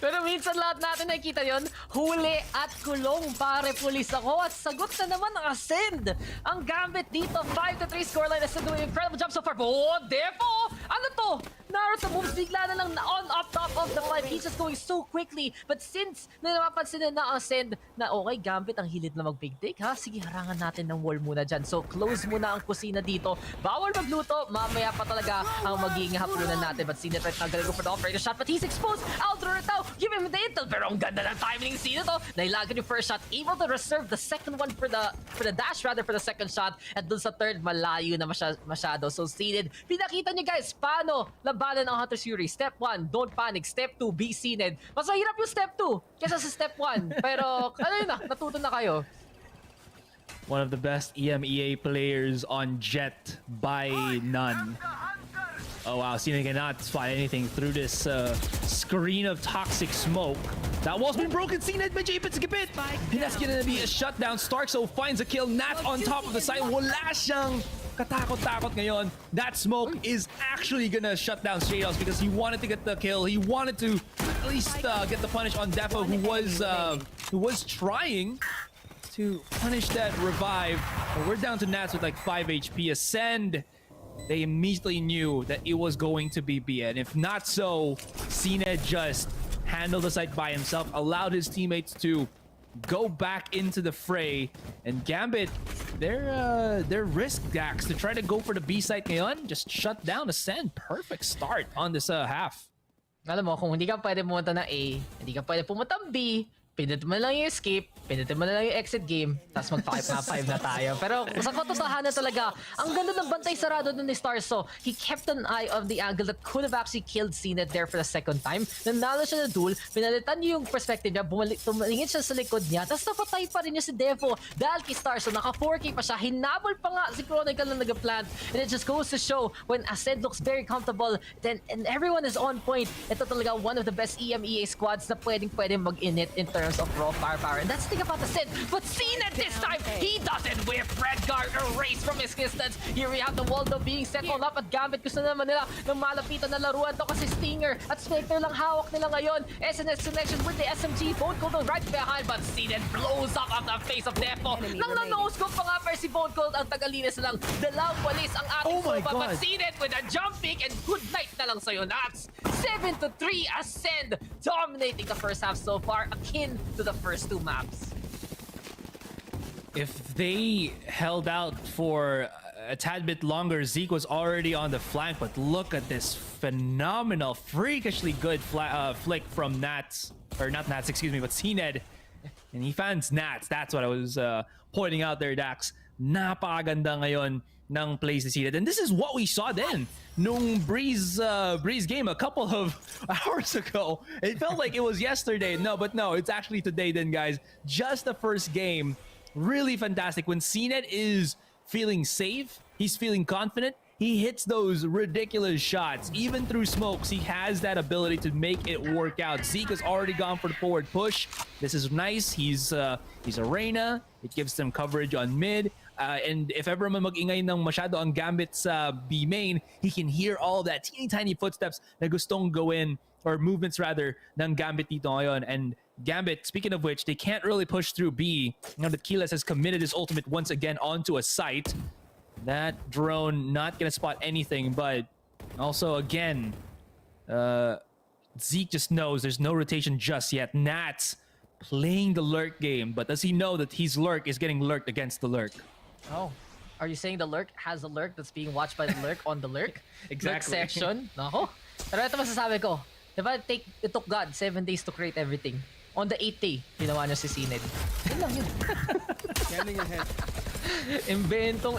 Pero minsan lahat natin nakikita yon, huli at kulong, pare, pulis ako. At sagot na naman ang Ascend. Ang Gambit dito, 5-3 scoreline. Ascend doing an incredible job so far. Oh, Defo! Ano to? Naruto moves bigla na lang on up top of the fight. He's just going so quickly. But since napapansin na Ascend na okay, Gambit ang hilit na mag-big take ha. Sige, harangan natin ng wall muna dyan. So close muna ang kusina dito. Bawal magluto. Mamaya pa talaga ang magiging haplunan natin. But Zedd right now galing go for the operator shot. But he's exposed. Aldro now. Give him the intel. Pero ang ganda ng timing ng Zedd to. Nailagan yung first shot. Able to reserve the second one for the dash rather for the second shot. At dun sa third, malayo na masyado. So Zedd, pinakita nyo guys paano labanan ang Hunter's Fury. Step 1, don't panic. Step 2, be Zedd. Mas mahirap yung step 2 kesa sa step 1. Pero ano yun na, natuto na kayo. One of the best EMEA players on Jett by none. Oh wow, Cena cannot spot anything through this screen of toxic smoke. That wall's been broken. Cena medyo ipit-gipit. And that's gonna be a shutdown. Starkso finds a kill. Nat on top of the side. Wala siyang katakot-takot ngayon. That smoke is actually gonna shut down Stratos because he wanted to get the kill. He wanted to at least get the punish on Defo, who was trying to punish that revive. But we're down to Nats with like 5 HP. Ascend, they immediately knew that it was going to be B. And if not so, Cena just handled the site by himself, allowed his teammates to go back into the fray. And Gambit, their risk Dax to try to go for the B site ngayon, just shut down Ascend. Perfect start on this half. Alam mo, kung hindi ka pwede pumunta ng A, hindi ka pwede pumunta ng B, pinutin mo lang yung escape, pinutin mo lang yung exit game, tapos mag-5 na tayo. Pero sa katotohanan talaga, ang ganda ng bantay sarado dun ni Starkso. He kept an eye of the angle that could have actually killed Zedd there for the second time. Nanalo siya na duel, pinalitan niyo yung perspective niya, tumingin siya sa likod niya, tapos napatay pa rin niya si Defo. Dahil kay Starkso, naka 4K pa siya, hinabol pa nga si Chronicle na nag-plant. And it just goes to show, when Ascend looks very comfortable, and everyone is on point, ito talaga one of the best EMEA squads na pwedeng mag-init in terms of raw firepower. And that's the thing about Ascend. But Cena this time, he doesn't whip. Redguard erased from his distance. Here we have the Waldo being set on up at Gambit. Gusto naman nila ng malapitan na laruan to kasi Stinger at Spectre lang hawak nila ngayon. SNS connection with the SMG. Bone Cold right behind, but Cena blows up at the face of Defo. Nang na-noscope pa nga pero si Bone Cold ang tagalinis lang. Dalawang walis ang ating sopa. But Cena with a jump pick and good night na lang sa'yo, Nats. 7-3 Ascend, dominating the first half so far, akin to the first two maps. If they held out for a tad bit longer, Zeke was already on the flank, but look at this phenomenal, freakishly good flick from Nats, or not Nats, excuse me, but Cned. And he finds Nats. That's what I was pointing out there, Dax. Napakaganda ngayon ng plays ni Cned. And this is what we saw then. Nung Breeze game a couple of hours ago. It felt like it was yesterday. No, it's actually today then, guys. Just the first game. Really fantastic. When Cned is feeling safe, he's feeling confident, he hits those ridiculous shots. Even through smokes, he has that ability to make it work out. Zeke has already gone for the forward push. This is nice. He's a Reyna. It gives them coverage on mid. And if ever man mag-ingay ng masyado ang Gambit's B main, he can hear all that teeny tiny footsteps na gustong gawin, or movements rather, ng Gambit dito ngayon. And Gambit, speaking of which, they can't really push through B. Now that Keyless has committed his ultimate once again onto a site. That drone not gonna spot anything, but also again, Zeke just knows there's no rotation just yet. Nats playing the lurk game, but does he know that his lurk is getting lurked against the lurk? Oh, are you saying the lurk has a lurk that's being watched by the lurk on the lurk? Exactly. Lurk section? Nako. Pero ito masasabi ko. Diba, it took God 7 days to create everything. On the 8th day, ginawa niya si Cned. Yun lang yun. Scanning ahead. Invento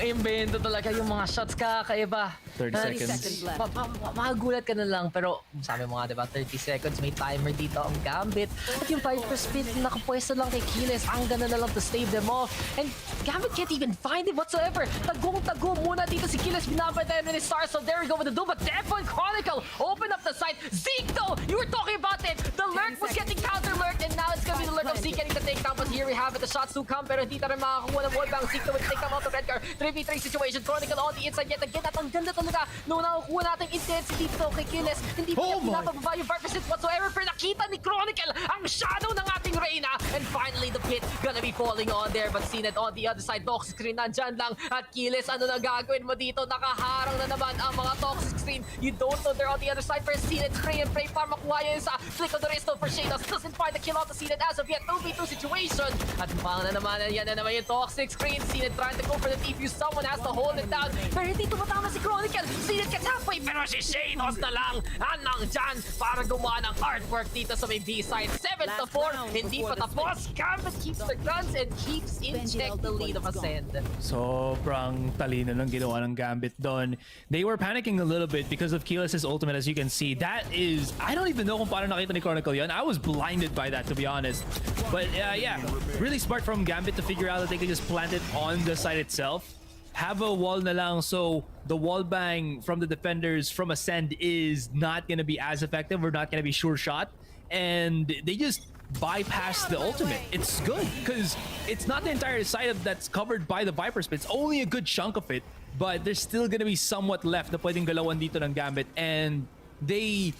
talaga yung mga shots kakaiba. 30 seconds left. Magugulat ka na lang, pero sabi mo nga, diba, 30 seconds, may timer dito ang Gambit. At yung Viper Speed, nakapwesto lang kay Keyless, ang gana na lang to stave them off. And Gambit can't even find him whatsoever. Tagong-tago muna dito si Keyless, binabatayan na ni Star, so there we go with the duel. But Defo and Chronicle open up the site. Zeke though, you were talking about it. The lurk was getting counter-lurked, and now it's gonna be the lurk of Zeke getting the takedown. But here we have it, the shots do come, pero hindi na rin makakuha ng wallbang. Zeke though with the takedown out of Redguard. 3v3 situation, Chronicle on the inside yet again. At ang ganda talaga talaga nung nakukuha natin intensity dito kay Killes. Hindi pa niya pinapababa yung Viper Sit whatsoever, pero nakita ni Chronicle ang shadow ng ating Reyna. And finally, the pit gonna be falling on there. But seen it on the other side, toxic screen nandyan lang. At Killes, ano na gagawin mo dito? Nakaharang na naman ang mga toxic screen. You don't know they're on the other side. First seen it, spray and pray para makuha yun sa flick of the wrist for Shados. Doesn't find the kill out to seen it as of yet. 2v2 situation. At mukhang na naman, yan na naman yung toxic screen. Seen it trying to go for the defuse. Someone has to hold it down. Pero hindi tumatama si Chronicle. Seen it gets halfway, pero si Shados na lang ang nandyan para gumawa ng artwork dito sa may B-side. 7-4, hindi pa tapos. Gambit keeps the guns and keeps in check the lead of Ascend. Sobrang talino ng ginawa ng Gambit doon. They were panicking a little bit because of Keyless's ultimate, as you can see. That is, I don't even know kung paano nakita ni Chronicle yun. I was blinded by that, to be honest. But yeah, really smart from Gambit to figure out that they could just plant it on the site itself. Have a wall na lang, so the wall bang from the defenders from Ascend is not going to be as effective or not going to be sure shot. And they just bypass the ultimate. It's good because it's not the entire side that's covered by the Viper Spit. It's only a good chunk of it, but there's still gonna be somewhat left na pwedeng galawan dito ng Gambit, and they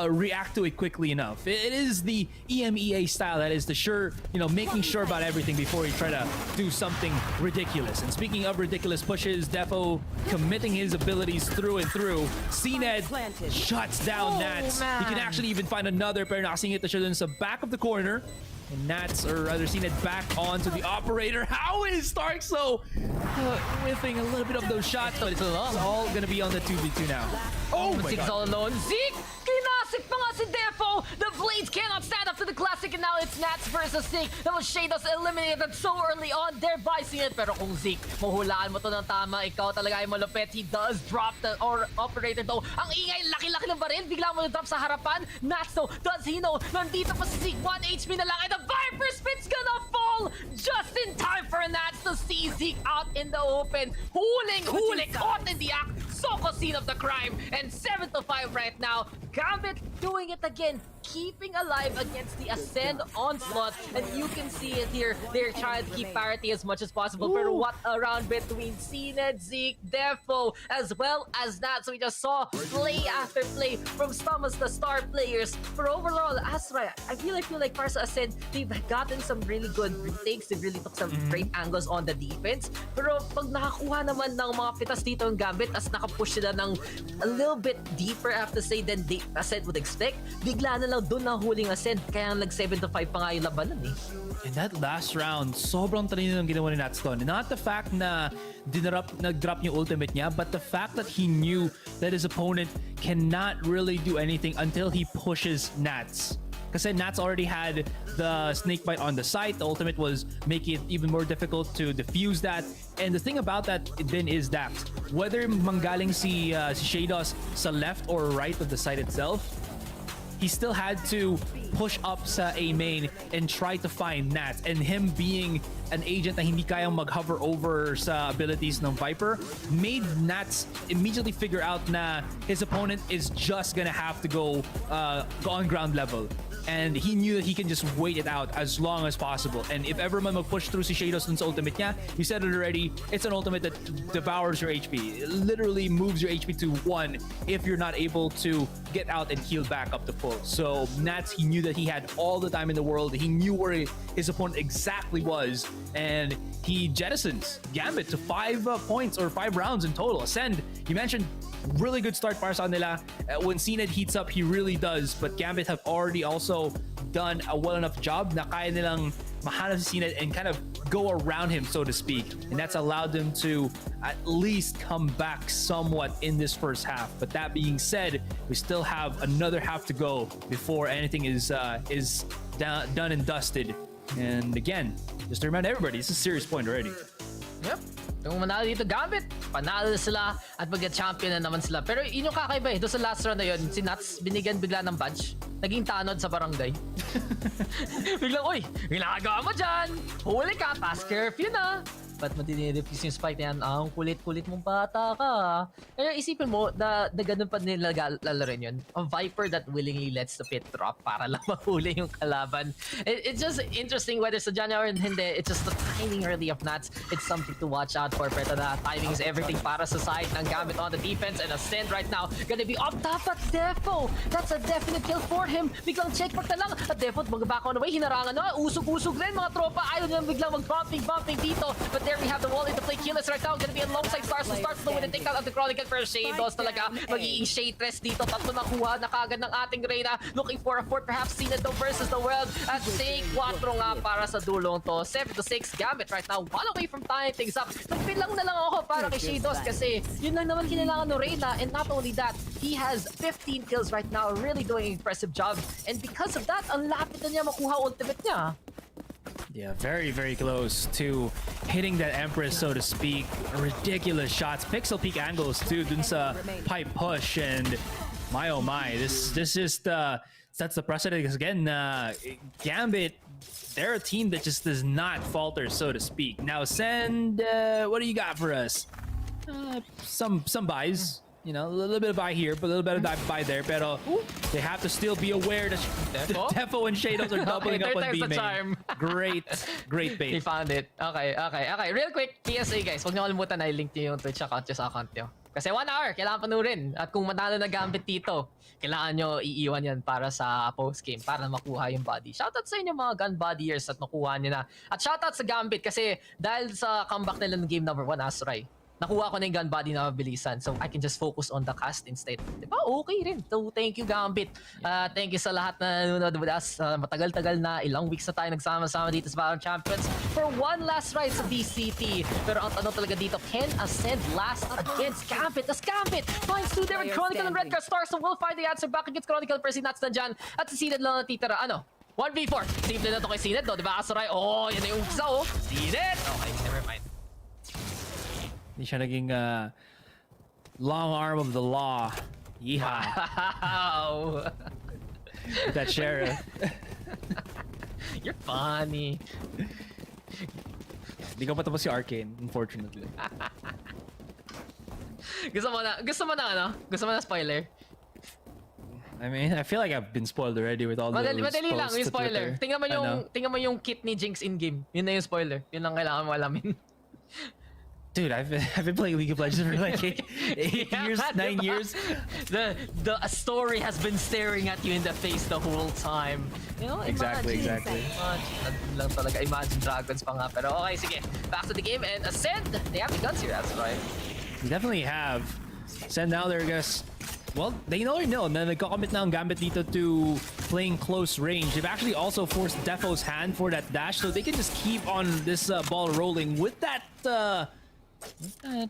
react to it quickly enough. It is the EMEA style, that is the making sure about everything before you try to do something ridiculous. And speaking of ridiculous pushes, Defo committing his abilities through and through. Cned shuts down Nats. He can actually even find another, pero nakasingit na siya dun sa back of the corner. And Nats, or rather Cned, back onto the operator. How is Stark so whiffing a little bit of those shots? But it's all gonna be on the 2v2 now. Oh my Zeke's all alone. Zeke! Kinasik pa nga si Defo! The Blades cannot stand up to the classic, and now it's Nats versus Zeke. That was Shados eliminated so early on, thereby seeing it. Pero kung Zeke, mahulaan mo to ng tama, ikaw talaga ay malupit. He does drop the operator though. Ang ingay, laki-laki na ba rin? Bigla mo na-drop sa harapan. Nats though, does he know? Nandito pa si Zeke, 1 HP na lang, and the Viper Spit's gonna fall just in time for Nats to see Zeke out in the open. Huling, caught in the act. Soko scene of the crime, and 7-5 right now. Gambit doing it again, keeping alive against the Ascend onslaught, and you can see it here. They're trying to keep parity as much as possible. But what a round between Cned, Zeke, Defo, as well as that. So we just saw play after play from some of the star players. But overall, Asra, I feel like para sa Ascend, they've gotten some really good retakes. They really took some great angles on the defense. Pero pag nakakuha naman ng mga pitas dito ang Gambit, as nakapush sila ng a little bit deeper, I have to say, than they Ascend would expect, bigla na lang doon na huling Ascend, kaya nag 7-5 pa nga yung labanan eh. In that last round, sobrang talino ng ginawa ni Nats doon. Not the fact na nag-drop yung ultimate niya, but the fact that he knew that his opponent cannot really do anything until he pushes Nats. Kasi Nats already had the snake bite on the site. The ultimate was making it even more difficult to defuse that. And the thing about that then is that whether manggaling si Shados sa left or right of the site itself, he still had to push up sa A main and try to find Nats. And him being an agent na hindi kayang mag-hover over sa abilities ng Viper made Nats immediately figure out na his opponent is just gonna have to go on ground level. And he knew that he can just wait it out as long as possible. And if ever man mag-push through si Shados dun sa ultimate niya, you said it already, it's an ultimate that devours your HP. It literally moves your HP to 1 if you're not able to get out and heal back up to full. So Nats, he knew that he had all the time in the world. He knew where his opponent exactly was, and he jettisons Gambit to 5 points or 5 rounds in total. Ascend, you mentioned really good start para sa nila. When Cned heats up, he really does. But Gambit have already also done a well enough job na kaya nilang mahanap si Cned and kind of go around him, so to speak. And that's allowed them to at least come back somewhat in this first half. But that being said, we still have another half to go before anything is done and dusted. And again, just to remind everybody, it's a serious point already. Yep. Kung manalo dito Gambit, panalo na sila at mag-champion na naman sila. Pero yun yung kakaiba eh. Doon sa last round na yun, si Nats binigyan bigla ng badge. Naging tanod sa barangay. Biglang, uy, ginagawa mo dyan. Huli ka, pass curfew na. Ba't mo dinirefuse yung spike na yan? Ang kulit-kulit mong bata ka. Pero isipin mo, na ganun pa nila lalarin yun. A Viper that willingly lets the pit drop para lang mahuli yung kalaban. It's just interesting whether sa Janya or hindi. It's just the timing really of Nats. It's something to watch out for. Pero na timing is everything para sa side ng Gambit on the defense. And Ascend right now gonna be up top at Defo. That's a definite kill for him. Biglang checkmark na lang. At Defo, mag-back on the way. Hinarangan na. Usog-usog rin mga tropa. Ayaw nilang biglang mag-bumping dito. But there we have the wall into play. Keyless right now. Gonna be alongside Stars. So Stars to win and take out of the Chronicle for Shadows talaga. Magiging Shade Rest dito. Tatlo nakuha na kagad ng ating Reyna. Looking for a fourth. Perhaps Zenith versus the world. At take 4 nga para sa dulong to. 7-6 Gambit right now. 1 away from tying things up. Nagpilang na lang ako para kay Shadows kasi yun lang naman kailangan ng Reyna. And not only that, he has 15 kills right now. Really doing an impressive job. And because of that, ang lapit na niya makuha ultimate niya. Yeah, very, very close to hitting that Empress, so to speak. Ridiculous shots. Pixel peak angles, too. Dun sa pipe push. And my, oh my. This just sets the precedent. Because again, Gambit, they're a team that just does not falter, so to speak. Now, Ascend, what do you got for us? Some buys. You know, a little bit of buy here, but a little bit of buy there. Pero they have to still be aware that Defo and Shadows are doubling up on B main. Great bait. He found it. Okay. Real quick, PSA guys, huwag niyo kalimutan na i-link niyo yung Twitch account sa account niyo. Kasi 1 hour, kailangan panurin. At kung matalo na Gambit dito, kailangan nyo iiwan yan para sa post-game, para makuha yung body. Shoutout sa inyo mga gun bodyers at nakuha nyo na. At shoutout sa Gambit kasi dahil sa comeback nila ng game number 1, Asray, nakuha ko na yung gun body na mabilisan. So I can just focus on the cast instead. Diba? Okay rin. So thank you Gambit. Thank you sa lahat na nanonood with us. Matagal-tagal na, ilang weeks na tayo nagsama-sama dito sa Valorant Champions for one last ride sa DCT. Pero ang tanong talaga dito, can Ascend last against Gambit? As Gambit finds 2 different Chronicle and Redcard Stars, so we'll find the answer back against Chronicle. Pero si Nats nandyan at si Zedd lang natitira. 1v4. Simple na to kay Zedd, no? Diba Asaray? Oh, yan na yung umpisa, oh. Zedd! Okay, never mind. Hindi siya naging long arm of the law. Yeehaw. Wow. That sheriff. You're funny. Hindi ko pa tapos si Arcane, unfortunately. Gusto mo na spoiler? I mean, I feel like I've been spoiled already with all those Madali lang yung spoiler. Twitter. Tingnan mo yung kit ni Jinx in-game. Yun na yung spoiler. Yun lang kailangan mo alamin. Dude, I've been playing League of Legends for like 8 years, 9 years. The story has been staring at you in the face the whole time. You know, Exactly. Imagine lang talaga. Imagine Dragons pa nga. Pero okay, sige. Back to the game and Ascend. They have the guns here, that's right. They definitely have. Send now there, guys. Well, they already know. Na nagko-commit na ang Gambit dito to playing close range. They've actually also forced Defo's hand for that dash, so they can just keep on this ball rolling with that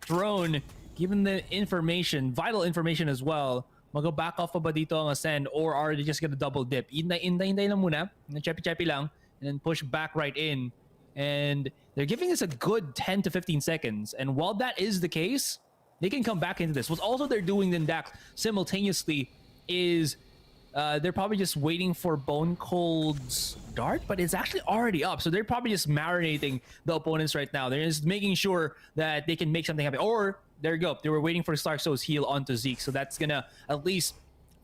drone, given the information, vital information as well. Mag-back off pa ba dito ang Ascend, or are they just gonna double dip? Hinday lang muna, cheppy lang, and then push back right in. And they're giving us a good 10 to 15 seconds. And while that is the case, they can come back into this. What also they're doing then Dax simultaneously is they're probably just waiting for Bone Cold's dart, but it's actually already up. So they're probably just marinating the opponents right now. They're just making sure that they can make something happen. Or, there you go. They were waiting for Starkso's heal onto Zeke. So that's gonna at least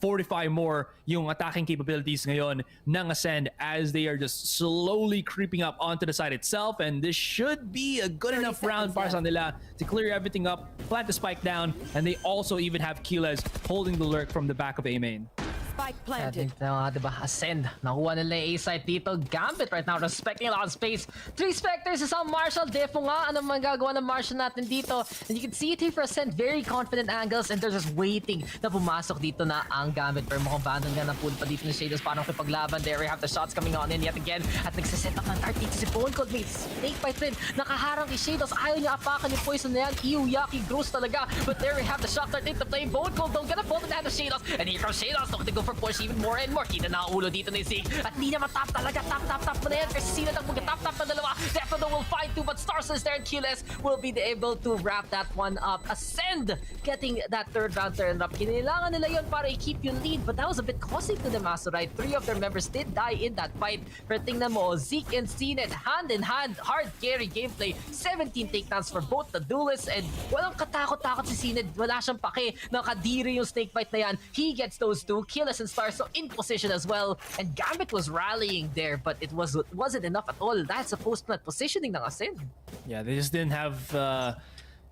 fortify more yung attacking capabilities ngayon ng Ascend as they are just slowly creeping up onto the side itself. And this should be a good enough round para sa nila to clear everything up, plant the spike down, and they also even have Keyless holding the lurk from the back of A main. Spike planted. Diba? Ascend. Nakuha nila yung A-site dito. Gambit right now, respecting a lot of space. 3 Spectres, isang Marshall. Defo nga. Ano man gagawa ng Marshall natin dito? And you can see it here for Ascend. Very confident angles. And they're just waiting na pumasok dito na ang Gambit. Pero mukhang bandon nga ng pool pa dito ng Shadows. Parang kipaglaban. There we have the shots coming on in yet again. At nagsiset up ng dart dito si Bone Cold. May snake bite rin. Nakaharang kay Shadows. Ayaw niya apakan yung poison na yan. Iyuyaki. Gross talaga. But there we have the shock dart into play. Bone Cold don't get a fault in the hand of Shadows. And here comes Shadows. Looking to go go for push even more and more. Kita na ang ulo dito ni Zeke. At di na matap talaga. Tap mo na yan. Kasi sino ang mag-tap na dalawa. Defo will fight too, but Stars is there and Keyless will be able to wrap that one up. Ascend getting that third round turn up. Kailangan nila yun para i-keep yung lead, but that was a bit costly to them, right? 3 of their members did die in that fight. Pero tingnan mo, Zeke and Zedd hand in hand, hard carry gameplay. 17 takedowns for both the duelists and walang katakot-takot si Zedd. Wala siyang pake. Nakadiri yung snake bite na yan. He gets those 2 kills and Stars, so in position as well. And Gambit was rallying there, but it wasn't enough at all. That's a post-plant positioning ng Ascend. Yeah, they just didn't have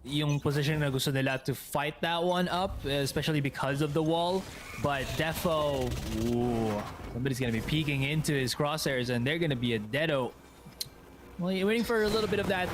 yung position na gusto nila to fight that one up, especially because of the wall. But Defo, somebody's gonna be peeking into his crosshairs and they're gonna be a deado. Well, you're waiting for a little bit of that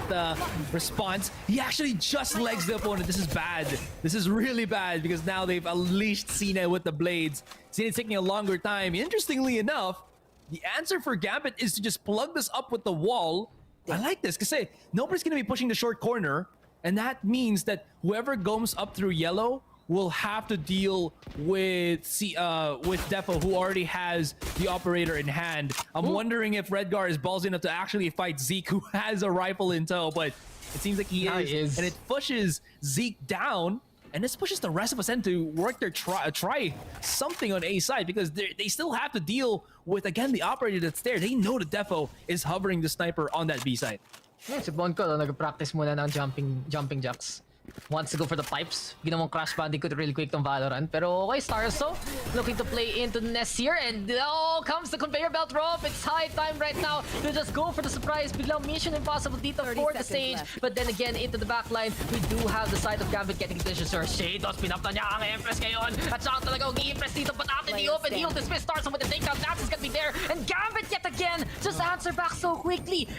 response. He actually just legs the opponent. This is bad. This is really bad because now they've unleashed Cena with the blades. Cena's taking a longer time. Interestingly enough, the answer for Gambit is to just plug this up with the wall. I like this because nobody's going to be pushing the short corner. And that means that whoever goes up through yellow will have to deal with Defo, who already has the operator in hand. I'm wondering if Redgar is ballsy enough to actually fight Zeke, who has a rifle in tow, but it seems like he is. And it pushes Zeke down, and this pushes the rest of us in to work their try something on A side, because they still have to deal with, again, the operator that's there. They know that Defo is hovering the sniper on that B side. Si Bonko, nag-practice muna ng jumping jacks. Wants to go for the pipes. Ginawang crash banding ko really quick tong Valorant. Pero okay, Starso looking to play into the nest here. And comes the conveyor belt drop. It's high time right now to just go for the surprise. Biglang mission impossible dito for the stage. Left. But then again, into the back line, we do have the side of Gambit getting conditions. Sir Shados, pinapta niya ang Empress ngayon. At siya talaga ang i-impress dito. But out in the open, he'll dismiss Starso with the takedown. Nats is gonna be there. And Gambit yet again just answer back so quickly.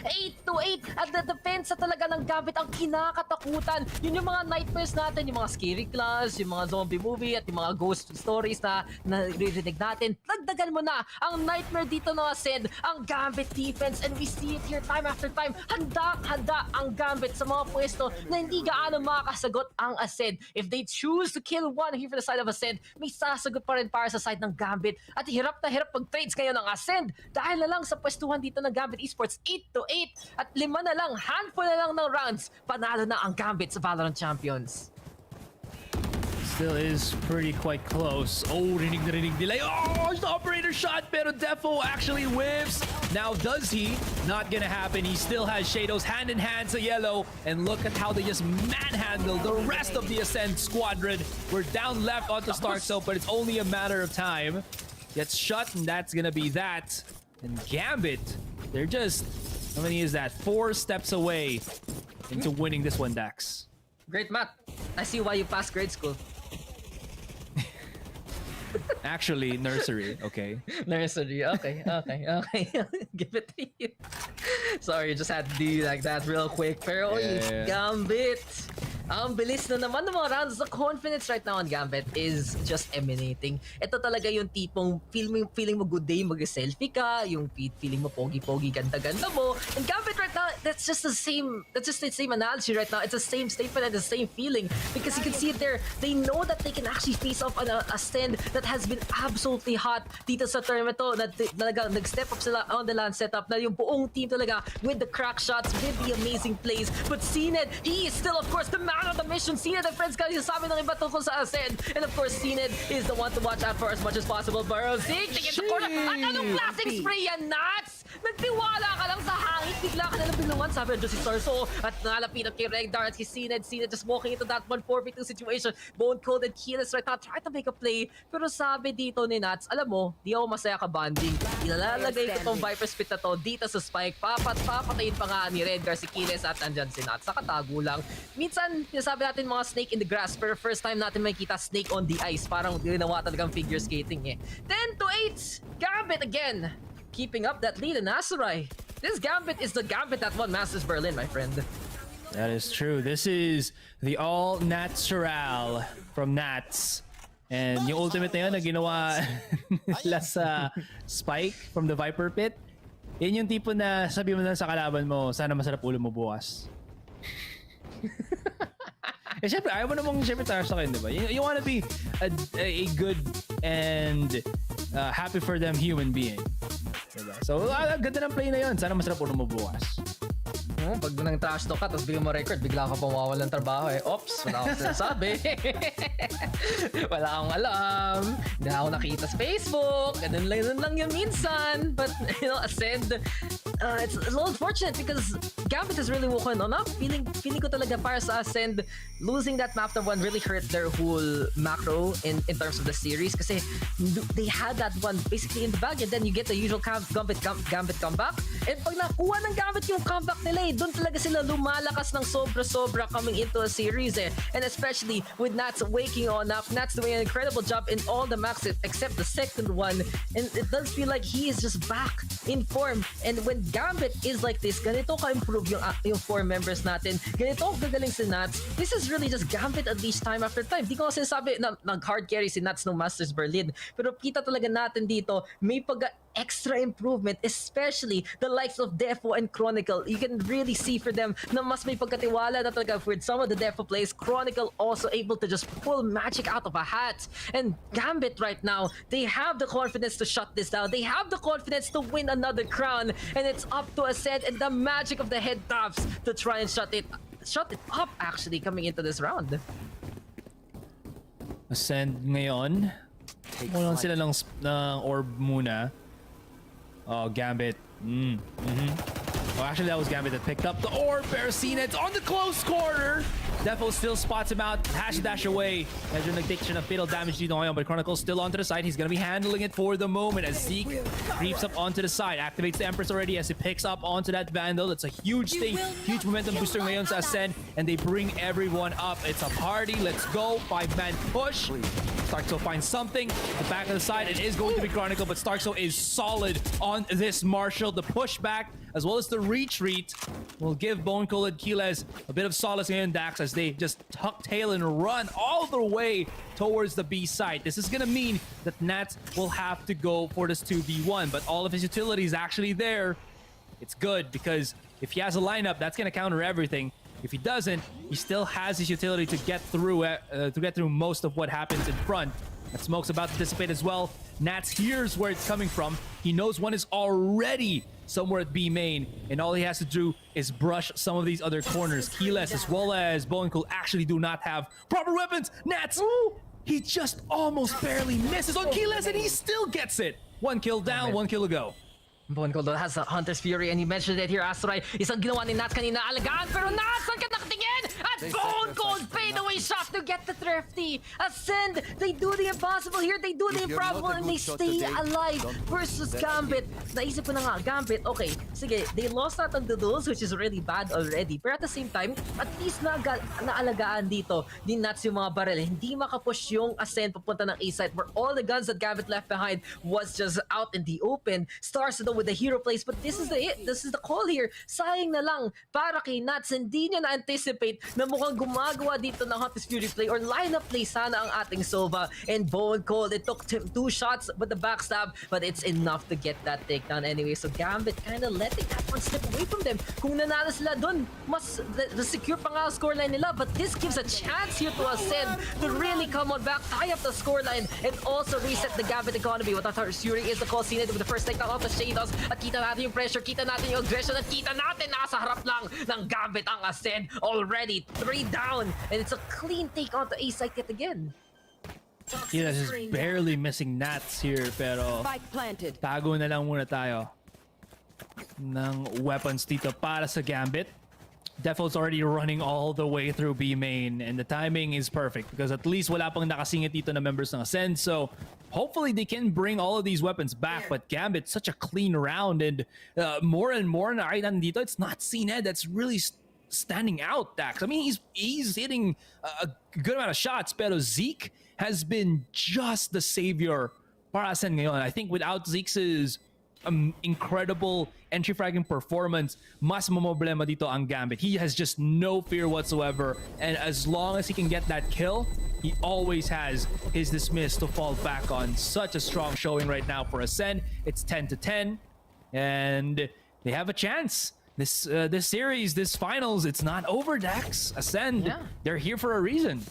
8-8. At the defense talaga ng Gambit ang kinakatakutan. Yun yung mga nightmares natin, yung mga scary class, yung mga zombie movie, at yung mga ghost stories na naririnig natin. Dagdagan mo na ang nightmare dito na Zedd, ang Gambit defense, and we see it here time after time. Handa ang Gambit sa mga pwesto na hindi gaano makakasagot ang Ascend. If they choose to kill one here for the side of Ascend, may sasagot pa rin para sa side ng Gambit. At hirap na hirap pag-trades ngayon ng Ascend dahil na lang sa pwestuhan dito ng Gambit Esports. 8-8 at 5 na lang, handful na lang ng rounds, panalo na ang Gambit sa Valorant Champions. Still is quite close. Rinig na rinig delay. The operator shot, pero Defo actually whiffs. Now does he? Not gonna happen. He still has Shadows hand in hand to yellow. And look at how they just manhandle the rest of the Ascent squadron. We're down left onto Starkso, but it's only a matter of time. Gets shut, and that's gonna be that. And Gambit, they're just, how many is that? 4 steps away into winning this one, Dax. Great, Matt. I see why you passed grade school. Actually, nursery, okay. Nursery, okay. Give it to you. Sorry, just had to do like that real quick. Pero Gambit. Ang bilis na naman ng mga rounds. The confidence right now on Gambit is just emanating. Ito talaga yung tipong feeling mo good day, mag-selfie ka, yung feeling mo pogi-pogi, ganda-ganda mo. And Gambit right now, that's just the same analogy right now. It's the same statement and the same feeling. Because you can see it there. They know that they can actually face off on a Ascend that has been absolutely hot dito sa tournament to. Talaga nag-step up sila on the land setup na yung buong team talaga with the crack shots, with the amazing plays. But Zedd, he is still of course the man on the mission. Zedd and friends, kasi sabi ng iba tungkol sa Ascend. And of course, Zedd is the one to watch out for as much as possible. Burrow, Zeke, tingin sa corner. At anong klaseng spray yan, Nats? Nagtiwala ka lang sa hangin. Bigla ka nalang binungan. Sabi ng si Starso. At nalapitan kay Regdar at kay Zedd. Zedd just walking into that 1-4v2 situation. Bone Cold and Keyless right now try to make a play. Pero sabi dito ni Nats, alam mo, di ako masaya ka banding. Ilalagay ko tong Viper Spit na to dito sa Spike. Papatayin pa nga ni Redgar si Keyless at andyan si Nats. Nakatago lang. Minsan, sabi natin mga snake in the grass, pero first time natin makikita snake on the ice. Parang ginawa talagang figure skating eh. 10-8! Gambit again! Keeping up that lead in Azurai. This Gambit is the Gambit that won Masters Berlin, my friend. That is true. This is the all natural from Nats. And yung ultimate na yun na ginawa nila sa Spike from the Viper Pit, yan yung tipo na sabi mo na sa kalaban mo, sana masarap ulo mo bukas. Eh syempre, ayaw mo namang syempre tayo sa akin, di ba? You wanna be a good and happy for them human being. Diba? So, ganda ng play na yun. Sana masarap ulo mo bukas. Pag nang trash talk ka, tapos bigyan mo record, bigla ka pang mawawalan ng trabaho eh. Oops, wala akong sinasabi. Wala akong alam. Hindi ako nakita sa Facebook. Ganun lang yun minsan. But, you know, Ascend, it's a little unfortunate because Gambit is really woken on up. Feeling ko talaga para sa Ascend, losing that map one really hurt their whole macro in terms of the series kasi they had that one basically in the bag and then you get the usual Gambit comeback. And pag nakuha ng Gambit yung comeback nila doon talaga sila lumalakas ng sobra-sobra coming into a series eh. And especially with Nats waking on up. Nats doing an incredible job in all the maps except the second one. And it does feel like he is just back in form. And when Gambit is like this, ganito ka-improve yung 4 members natin. Ganito gagaling si Nats. This is really just Gambit at least time after time. Di ko kasi sinasabi na nag-hard carry si Nats ng Masters Berlin. Pero kita talaga natin dito, may extra improvement, especially the likes of Defo and Chronicle. You can really see for them na mas may pagkatiwala na talaga with some of the Defo plays. Chronicle also able to just pull magic out of a hat. And Gambit right now, they have the confidence to shut this down. They have the confidence to win another crown. And it's up to Ascend and the magic of the head taps to try and shut it up actually coming into this round. Ascend ngayon. Wala sila ng orb muna. Oh, Gambit. Well, actually, that was Gambit that picked up the orb. It's on the close corner. Defo still spots him out. Dash away. Medyo nag-take siya ng fatal damage dito ngayon, but Chronicle still onto the side. He's gonna be handling it for the moment as Zeke creeps up onto the side. Activates the Empress already as he picks up onto that Vandal. That's a huge thing. Huge momentum booster ngayon sa Ascend, and they bring everyone up. It's a party. Let's go. 5-man push. Starkso finds something. The back of the side, it is going to be Chronicle, but Starkso is solid on this Marshall. The pushback, as well as the retreat, will give Bone Cold and Keyless a bit of solace in Dax as they just tuck tail and run all the way towards the B side. This is gonna mean that Nats will have to go for this 2v1, but all of his utility is actually there. It's good because if he has a lineup, that's gonna counter everything. If he doesn't, he still has his utility to get through most of what happens in front. That smoke's about to dissipate as well. Nats hears where it's coming from. He knows one is already somewhere at B main, and all he has to do is brush some of these other corners. Keyless as well as Bowencool actually do not have proper weapons. Nats, he just almost barely misses on Keyless, and he still gets it. 1 kill down, 1 kill to go. Bone Cold has a Hunter's Fury and he mentioned it here, Astray. Isang ginawa ni Nats kanina, alagaan, pero Nats ang nakatingin! At Bone Cold fade away shot to get the thrifty. Ascend, they do the impossible here, they do the improbable and they stay alive versus Gambit. Naisip ko na nga, Gambit, okay, sige, they lost out on the duels, which is really bad already. Pero at the same time, at least naalagaan dito ni Nats yung mga barrel. Hindi makapush yung Ascend papunta ng A-site where all the guns that Gambit left behind was just out in the open. Stars with the hero plays, but this is the call here. Sayang na lang para kay Nats, hindi niya na-anticipate na mukhang gumagawa dito ng Hottest Fury play or lineup play sana ang ating Sova. And Bone Cold, it took him 2 shots with the backstab, but it's enough to get that takedown anyway. So Gambit kind of letting that one slip away from them. Kung nanalo sila dun, mas secure pa nga ang scoreline nila, but this gives a chance here to Ascend to really come on back, tie up the scoreline, and also reset the Gambit economy. What Hottest Fury is the call seen with the first takedown of the Shadows. At kita natin yung pressure, kita natin yung aggression, at kita natin nasa harap lang ng Gambit ang Ascend. Already 3 down, and it's a clean take on the A-site yet again. Yeah, just barely missing Nats here, pero tago na lang muna tayo ng weapons dito para sa Gambit. Defo's already running all the way through B main, and the timing is perfect because at least wala pang nakasingit dito na members ng Ascend, so hopefully they can bring all of these weapons back. But Gambit, such a clean round, and more and more na right dito, it's not Zedd that's really standing out, Dax. I mean, he's hitting a good amount of shots, pero Zeke has been just the savior para Ascend ngayon. I think without Zeke's incredible entry fragging performance, mas mamoblema dito ang Gambit. He has just no fear whatsoever, and as long as he can get that kill, he always has his dismiss to fall back on. Such a strong showing right now for Ascend. It's 10-10, and they have a chance. This series, this finals, it's not over, Dax. Ascend, they're here for a reason.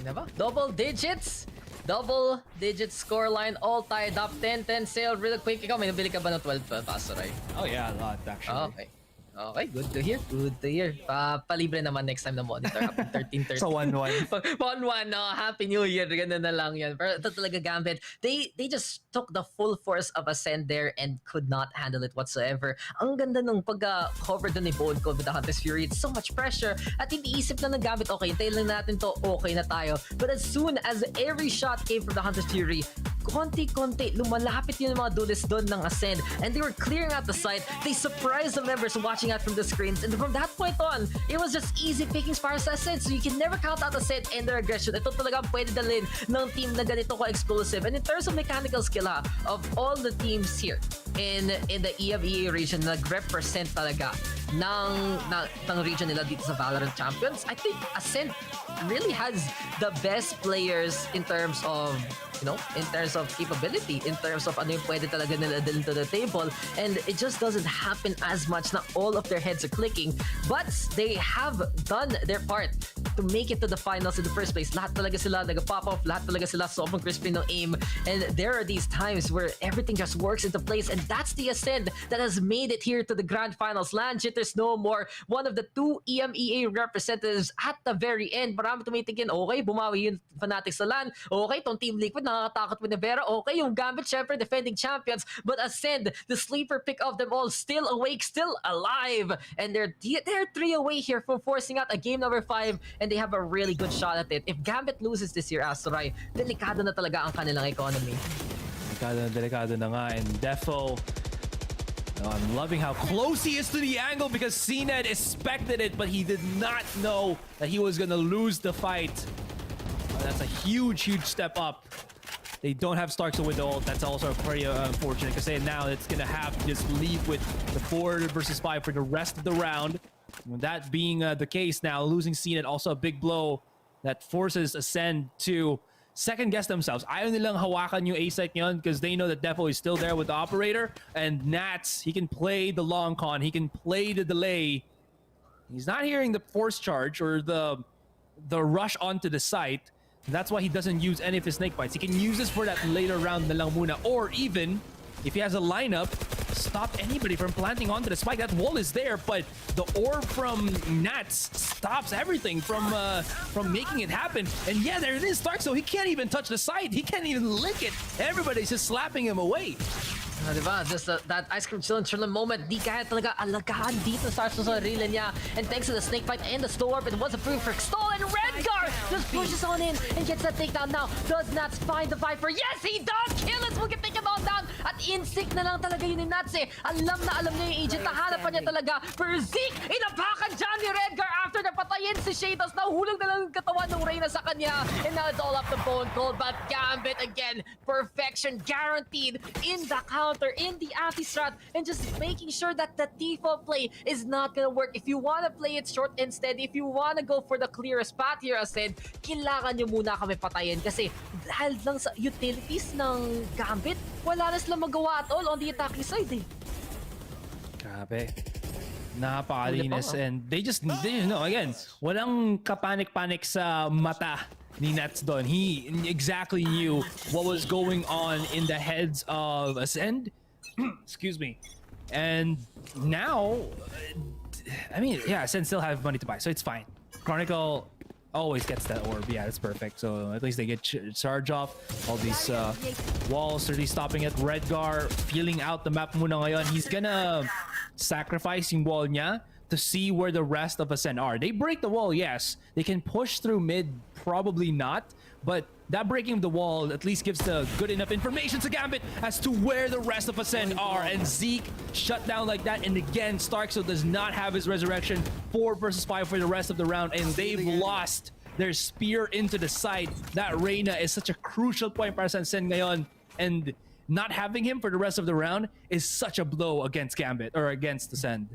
Diba? Double digits. Double-digit scoreline, all tied up. 10-10 sale. Real quick, ikaw, may nabili ka ba ng 12 Asoray? Oh yeah, a lot actually. Okay. Okay, good to hear. Good to hear. Palibre naman next time na monitor. 13-13. So 1-1. 1-1, no? Happy New Year. Ganun na lang yan. Pero ito talaga, Gambit. They just took the full force of Ascend there and could not handle it whatsoever. Ang ganda nung pag-cover doon ni Bone Cold with the Hunter's Fury. It's so much pressure. At hindi isip na ng Gambit, okay, hintayin lang natin to, okay na tayo. But as soon as every shot came from the Hunter's Fury, konti-konti, lumalapit yung mga duelists doon ng Ascend. And they were clearing out the site. They surprised the members watching out from the screens. And from that point on, it was just easy pickings para sa Ascend. So you can never count out Ascend and their aggression. Ito talaga pwede dalhin ng team na ganito ka-explosive. And in terms of mechanical skill of all the teams here in the EMEA region, nag-represent talaga ng region nila dito sa Valorant Champions, I think Ascend really has the best players in terms of in terms of capability, in terms of ano yung pwede talaga nila dalhin to the table. And it just doesn't happen as much na all of their heads are clicking. But they have done their part to make it to the finals in the first place. Lahat talaga sila nag-pop off, lahat talaga sila sobrang crispy ng aim. And there are these times where everything just works into place. And that's the Ascend that has made it here to the grand finals. Land Jitters no more. One of the 2 EMEA representatives at the very end. Marami tumitingin, okay, bumawi yung Fanatics sa LAN. Okay, tong Team Liquid, nakakatakot with Nevera. Okay, yung Gambit, syempre, defending champions. But Ascend, the sleeper pick of them all, still awake, still alive. And they're 3 away here from forcing out a game number 5. And they have a really good shot at it. If Gambit loses this year, Astoray, delikado na talaga ang kanilang economy. Delikado na nga. And Defo, I'm loving how close he is to the angle because Zedd expected it, but he did not know that he was going to lose the fight. That's a huge step up. They don't have Starks with the ult. That's also pretty unfortunate because now it's going to have to just leave with the 4 versus 5 for the rest of the round. That being the case now, losing Zedd also a big blow that forces Ascend to second guess themselves. Ayaw nilang hawakan yung A-site ngayon because they know that Defo is still there with the operator. And Nats, he can play the long con. He can play the delay. He's not hearing the force charge or the rush onto the site. That's why he doesn't use any of his snake bites. He can use this for that later round na lang muna. Or even, if he has a lineup, stop anybody from planting onto the spike. That wall is there, but the orb from Nats stops everything from making it happen. And yeah, there it is, Stark, so he can't even touch the site. He can't even lick it. Everybody's just slapping him away. Diba? Just that ice cream cylinder moment, di kaya talaga alagahan dito sa sarili niya. And thanks to the snake bite and the storm, it was a free for stall, and Redgar just pushes on in and gets that takedown now. Does Nats find the Viper? Yes, he does! Killers will get taken all down. At instinct na lang talaga yun ni Nats eh. Alam na alam niya yung agent, nahanap pa niya talaga. For Zeke, inapakan dyan ni Redgar after napatayin si Shados. Nahulog na lang yung katawan ng Reyna sa kanya. And now it's all up to Bone Cold, but Gambit again, perfection guaranteed in the counter, in the anti-strat, and just making sure that the default play is not gonna work. If you want to play it short and steady, if you want to go for the clearest path here, Ascend, kailangan nyo muna kami patayin kasi dahil lang sa utilities ng Gambit, wala na sila magawa at all on the attacking side eh. Grabe. Napakalinis, and they just know, again, walang kapanik-panik sa mata ni Nats doon. He exactly knew what was going on in the heads of Ascend. Excuse me. And now, I mean, yeah, Ascend still have money to buy, so it's fine. Chronicle always gets that orb. Yeah, that's perfect. So at least they get charge off. All these walls really stopping it. Redgar feeling out the map muna ngayon. He's gonna sacrifice yung wall niya to see where the rest of Ascend are. They break the wall, yes. They can push through mid, probably not. But that breaking of the wall at least gives the good enough information to Gambit as to where the rest of Ascend are. And Zeke shut down like that. And again, Starkso does not have his resurrection. 4 versus 5 for the rest of the round. And they've lost their spear into the side. That Reyna is such a crucial point para sa Ascend ngayon. And not having him for the rest of the round is such a blow against Gambit, or against Ascend.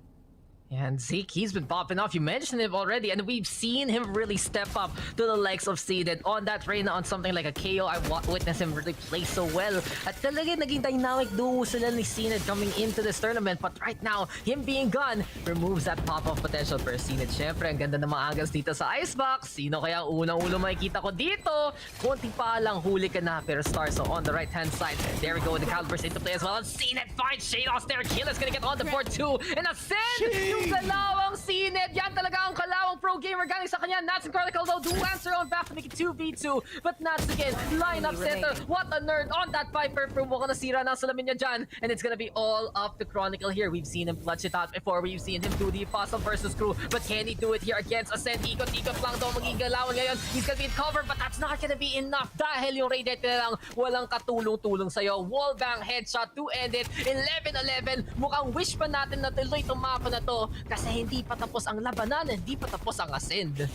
And Zeke, he's been popping off. You mentioned him already, and we've seen him really step up to the likes of Zedd on that Reyna on something like a KO. I witnessed him really play so well. At talaga naging dynamic duo sila ni Zedd coming into this tournament. But right now, him being gone removes that pop-off potential for Zedd. Syempre, ang ganda ng mga angles dito sa Icebox. Sino kaya ang unang ulo makikita ko dito? Konti pa lang huli ka na. Pero Starso on the right-hand side. There we go with the Calibers into play as well. And Zedd finds Shados there. Kill is gonna get on the board too. And Ascend! Yung kalawang Zedd, yan talaga ang kalawang pro gamer galing sa kanya. Nats and Chronicle though do answer on back to make it 2v2. But Nats again, line up center. What a nerd on that Viper. Pero mukhang nasira na ang salamin niya dyan. And it's gonna be all up to Chronicle here. We've seen him clutch it out before. We've seen him do the Apostle versus crew. But can he do it here against Ascend? Ikot-ikot lang daw magigalawan ngayon. He's gonna be in cover, but that's not gonna be enough. Dahil yung Radiant na lang, walang katulong-tulong sa'yo. Wallbang headshot to end it. 11-11. Mukhang wish pa natin na tuloy itong mapa na to. Kasi hindi pa tapos ang labanan, hindi pa tapos ang Ascend.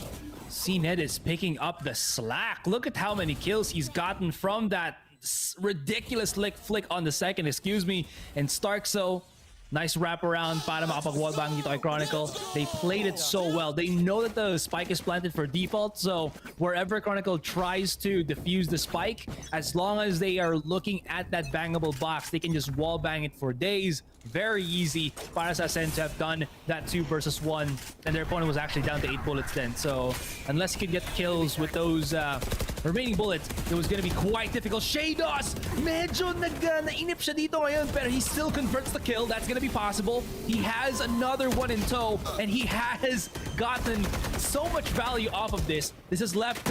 Zedd is picking up the slack. Look at how many kills he's gotten from that ridiculous flick on the second, excuse me. And Starkso, nice wraparound para makapag-wallbang dito kay Chronicle. They played it so well. They know that the spike is planted for default, so wherever Chronicle tries to defuse the spike, as long as they are looking at that bangable box, they can just wallbang it for days. Very easy para sa Ascent to have done that 2 versus 1, and their opponent was actually down to 8 bullets then. So unless he could get kills with those remaining bullets, it was going to be quite difficult. Shados, medyo nainip siya dito ngayon, pero he still converts the kill. That's going to be possible. He has another one in tow, and he has gotten so much value off of this. This has left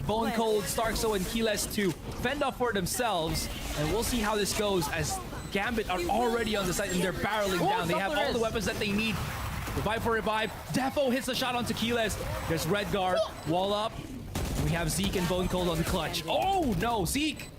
Bone Cold, Starkso, and Keyless to fend off for themselves, and we'll see how this goes as Gambit are already on the site and they're barreling down. They have all the weapons that they need. Revive for revive. Defo hits the shot onto Keyless. There's Redgar. Wall up. We have Zeke and Bone Cold on the clutch. Oh no, Zeke!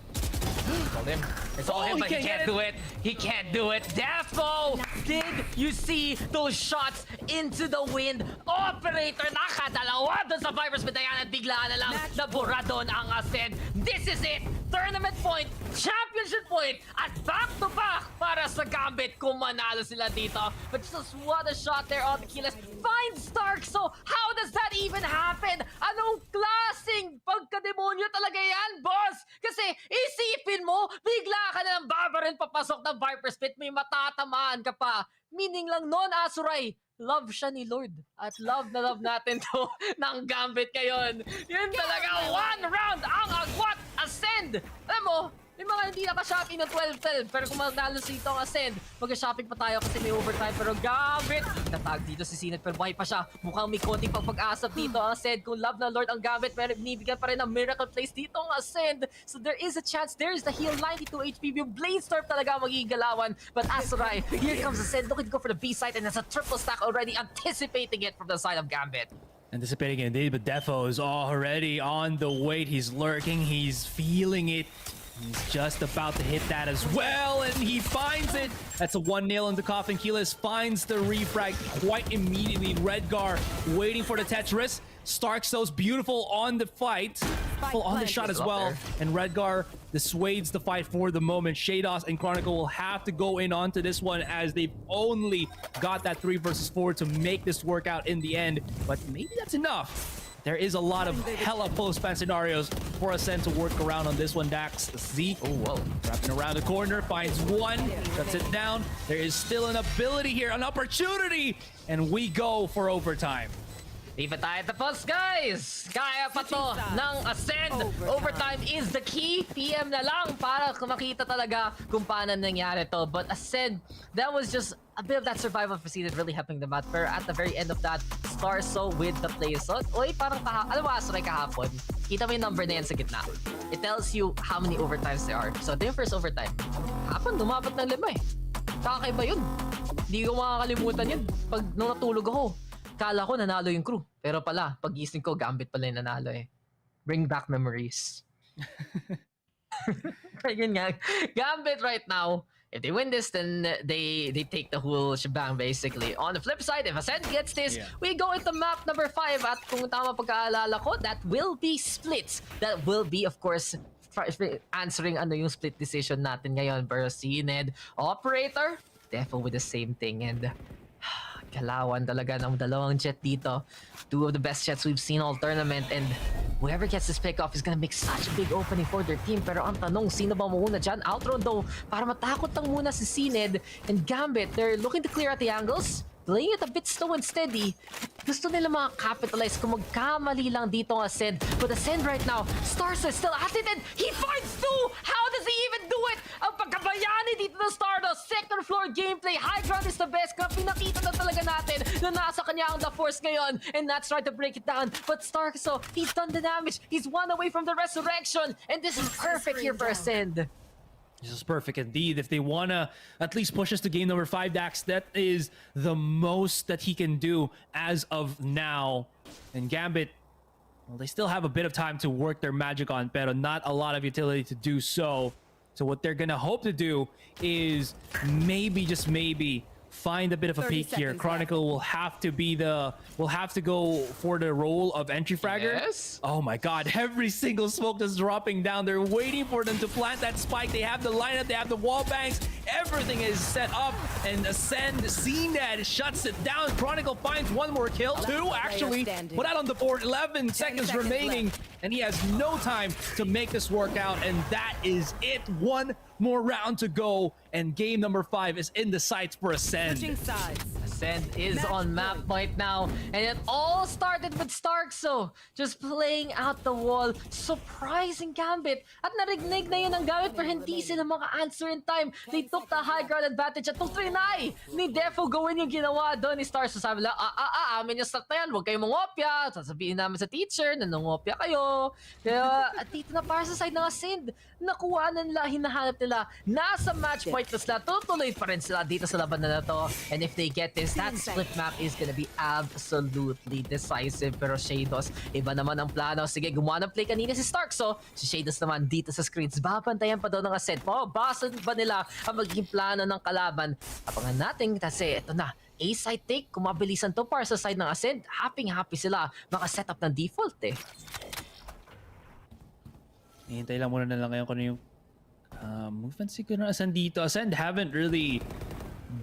It's all him, but he can't do it. He can't do it. Defo! Did you see those shots into the wind? Operator, nakadalawa doon sa Vipers Medayan at biglaan na lang nabura doon ang Ascend. This is it! Tournament point, championship point, at back-to-back para sa Gambit kung manalo sila dito. But just what a shot there on the Keyless. Find Starkso! How does that even happen? Anong klaseng pagkademonyo talaga yan, boss? Kasi isipin mo, bigla ka na ng babarin papasok ng Viper Spit, may matatamaan ka pa. Meaning lang nun, Asuray, love siya ni Lord. At love na love natin to ng Gambit ngayon. Yun talaga, one round ang agwat Ascend. Alam mo, may mga hindi naka-shopping ng 12-12. Pero kung manalo sa itong Ascend, mag-shopping pa tayo kasi may overtime. Pero Gambit, tatag dito si Zedd, pero buhay pa siya. Mukhang may konting pag-asap dito ang Ascend. Kung love na Lord ang Gambit, pero binibigyan pa rin ng miracle place dito ang Ascend. So there is a chance. There is the heal, 92 HP. Yung Blade Storm talaga magiging galawan. But Azurai, here comes Ascend, looking to go for the B side, and there's a triple stack already, anticipating it from the side of Gambit. Anticipating it indeed, but Defo is already on the wait. He's lurking. He's feeling it. He's just about to hit that as well, and he finds it. That's a 1 nail in the coffin. Keyless finds the refrag quite immediately. Redgar waiting for the Tetris. Starkso's beautiful on the fight. Full on the shot as well. And Redgar dissuades the fight for the moment. Shados and Chronicle will have to go in onto this one as they've only got that 3 versus 4 to make this work out in the end. But maybe that's enough. There is a lot of hella post-ban scenarios for Ascent to work around on this one. Dax, Zeke, wrapping around the corner, finds one, shuts it down. There is still an ability here, an opportunity, and we go for overtime. Di pa tayo tapos, guys! Kaya pa to ng Ascend. Overtime is the key. PM na lang para makita talaga kung paano nangyari to. But Ascend, that was just a bit of that survival proceeded really helping them out. Pero at the very end of that, Starso with the play. So, oy, parang alam mo, Asuray kahapon, kita mo yung number na yan sa gitna. It tells you how many overtimes there are. So, ito yung first overtime. Hapon, dumapat ng 5 eh. Kakaiba yun. Hindi ko makakalimutan yun. Pag nung natulog ako, kala ko nanalo yung crew. Pero pala, pag gising ko, Gambit pala yung nanalo eh. Bring back memories. Yun nga. Gambit right now, if they win this, then they take the whole shebang basically. On the flip side, if Ascent gets this, we go into map number 5. At kung tama pagkaalala ko, that will be splits. That will be, of course, answering ano yung split decision natin ngayon. Pero Zedd, Operator, Defo with the same thing. And Kalawan talaga ng dalawang Jet dito. Two of the best Jets we've seen all tournament, and whoever gets this pick off is gonna make such a big opening for their team. Pero ang tanong, sino ba muna dyan? Outrun though, para matakot lang muna si Zedd and Gambit. They're looking to clear out the angles, playing it a bit slow and steady. Gusto nila makakapitalize kung magkamali lang dito ang Acend. But Acend right now, Stars is still at it, and he finds two! How does he even do it? Ang pagkabayani dito ng Stardust. Second floor gameplay. High ground is the best. Kaya pinakita na talaga natin na nasa kanya ang The Force ngayon. And that's trying to break it down. But Starkso, he's done the damage. He's one away from the resurrection. And this is perfect here for Acend. This is perfect indeed. If they want to at least push us to game number 5, Dax, that is the most that he can do as of now. And Gambit, well, they still have a bit of time to work their magic on, pero not a lot of utility to do so. So what they're going to hope to do is maybe, just maybe, find a bit of a peak here. Chronicle will have to go for the role of entry fragger. Yes. Oh my god, every single smoke that's dropping down. They're waiting for them to plant that spike. They have the lineup, they have the wall banks. Everything is set up, and Ascend, Zedd shuts it down. Chronicle finds one more kill. Two, actually. Put out on the board. 11 seconds remaining, and he has no time to make this work out, and that is it. One more round to go, and game number 5 is in the sights for Ascend. Ascend is on map point now, and it all started with Starkso just playing out the wall. Surprising Gambit, at narinig na yun ang Gambit pero hindi sila maka-answer in time. They took the high ground advantage at nung trinay ni Defo gawin yung ginawa doon ni Starkso. Sabi lang, amin yung start na yan, huwag kayong mangopya. Sasabihin namin sa teacher na nangopya kayo. Kaya at dito na para sa side ng Ascend, nakuha na nila, hinahanap nila. Nasa match point na sila, tutuloy pa rin sila dito sa laban na to. And if they get this, that split map is gonna be absolutely decisive. Pero Shadows, iba naman ang plano. Sige, gumawa ng play kanina si Starkso. Si Shadows naman dito sa screens. Babantayan pa daw ng Ascent. Mababasa ba nila ang magiging plano ng kalaban? Abangan natin kasi ito na. A-side take, kung mabilisan to para sa side ng Ascent, happy sila. Maka-set up ng default eh. Hintay lang muna na lang ngayon kung ano yung movement siguro ng Ascend dito. Ascend haven't really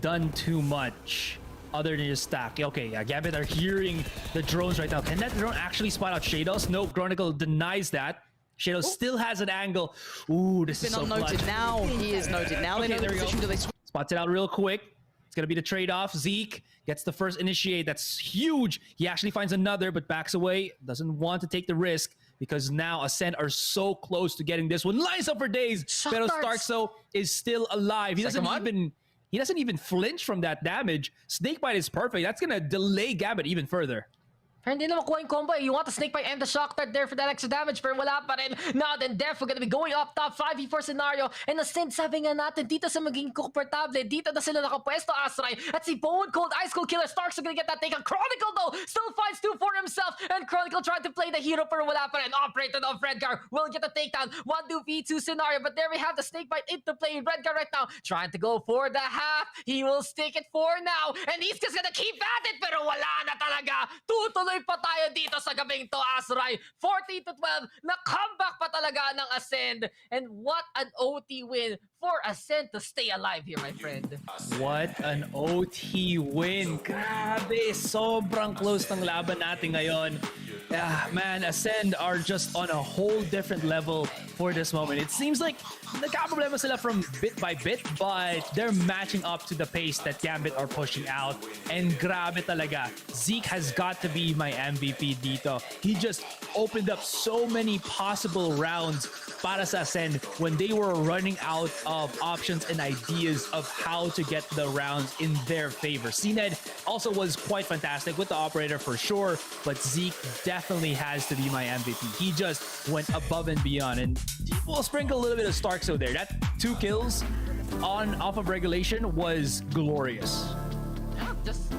done too much other than just stack. Okay, yeah, Gambit are hearing the drones right now. Can that drone actually spot out Shadows? No, Chronicle denies that. Shadows still has an angle. Ooh, this is so clutch. Now. He is noted now. Okay, there we go. Spots it out real quick. It's gonna be the trade-off. Zeke gets the first initiate. That's huge. He actually finds another, but backs away. Doesn't want to take the risk because now Ascent are so close to getting this one. Lines up for days. Pero Starkso is still alive. He doesn't even flinch from that damage. Snakebite is perfect. That's gonna delay Gambit even further. Pero hindi na makuha yung combo. You want the Snakebite and the Shock Dart there for that extra damage, pero wala pa rin. Now then, Defo gonna be going up top, 5v4 scenario. And Ascend, sabi nga natin, dito sa maging komportable, dito na sila nakapwesto, Asray. At si Bone Cold, Ice Cold Killer, Starks are gonna get that take. Chronicle though, still finds 2 for himself. And Chronicle trying to play the hero, pero wala pa rin. Operator of Redgar will get the takedown. 1-2v2 scenario, but there we have the Snakebite into play. Redgar right now, trying to go for the half. He will stick it for now. And he's just gonna keep at it, pero wala na talaga. Tutuloy pa tayo dito sa gabing to, Asray. 14-12, na comeback pa talaga ng Ascend. And what an OT win for Ascend to stay alive here, my friend. What an OT win. Grabe, sobrang close ng laban natin ngayon. Yeah, man, Ascend are just on a whole different level for this moment. It seems like nagkaproblema sila from bit by bit, but they're matching up to the pace that Gambit are pushing out. And grabe talaga. Zeke has got to be my MVP dito. He just opened up so many possible rounds para sa Ascend when they were running out of options and ideas of how to get the rounds in their favor. Zedd also was quite fantastic with the operator for sure, but Zeke definitely has to be my MVP. He just went above and beyond, and we'll sprinkle a little bit of Starkso there. That 2 kills off of regulation was glorious. Yeah, just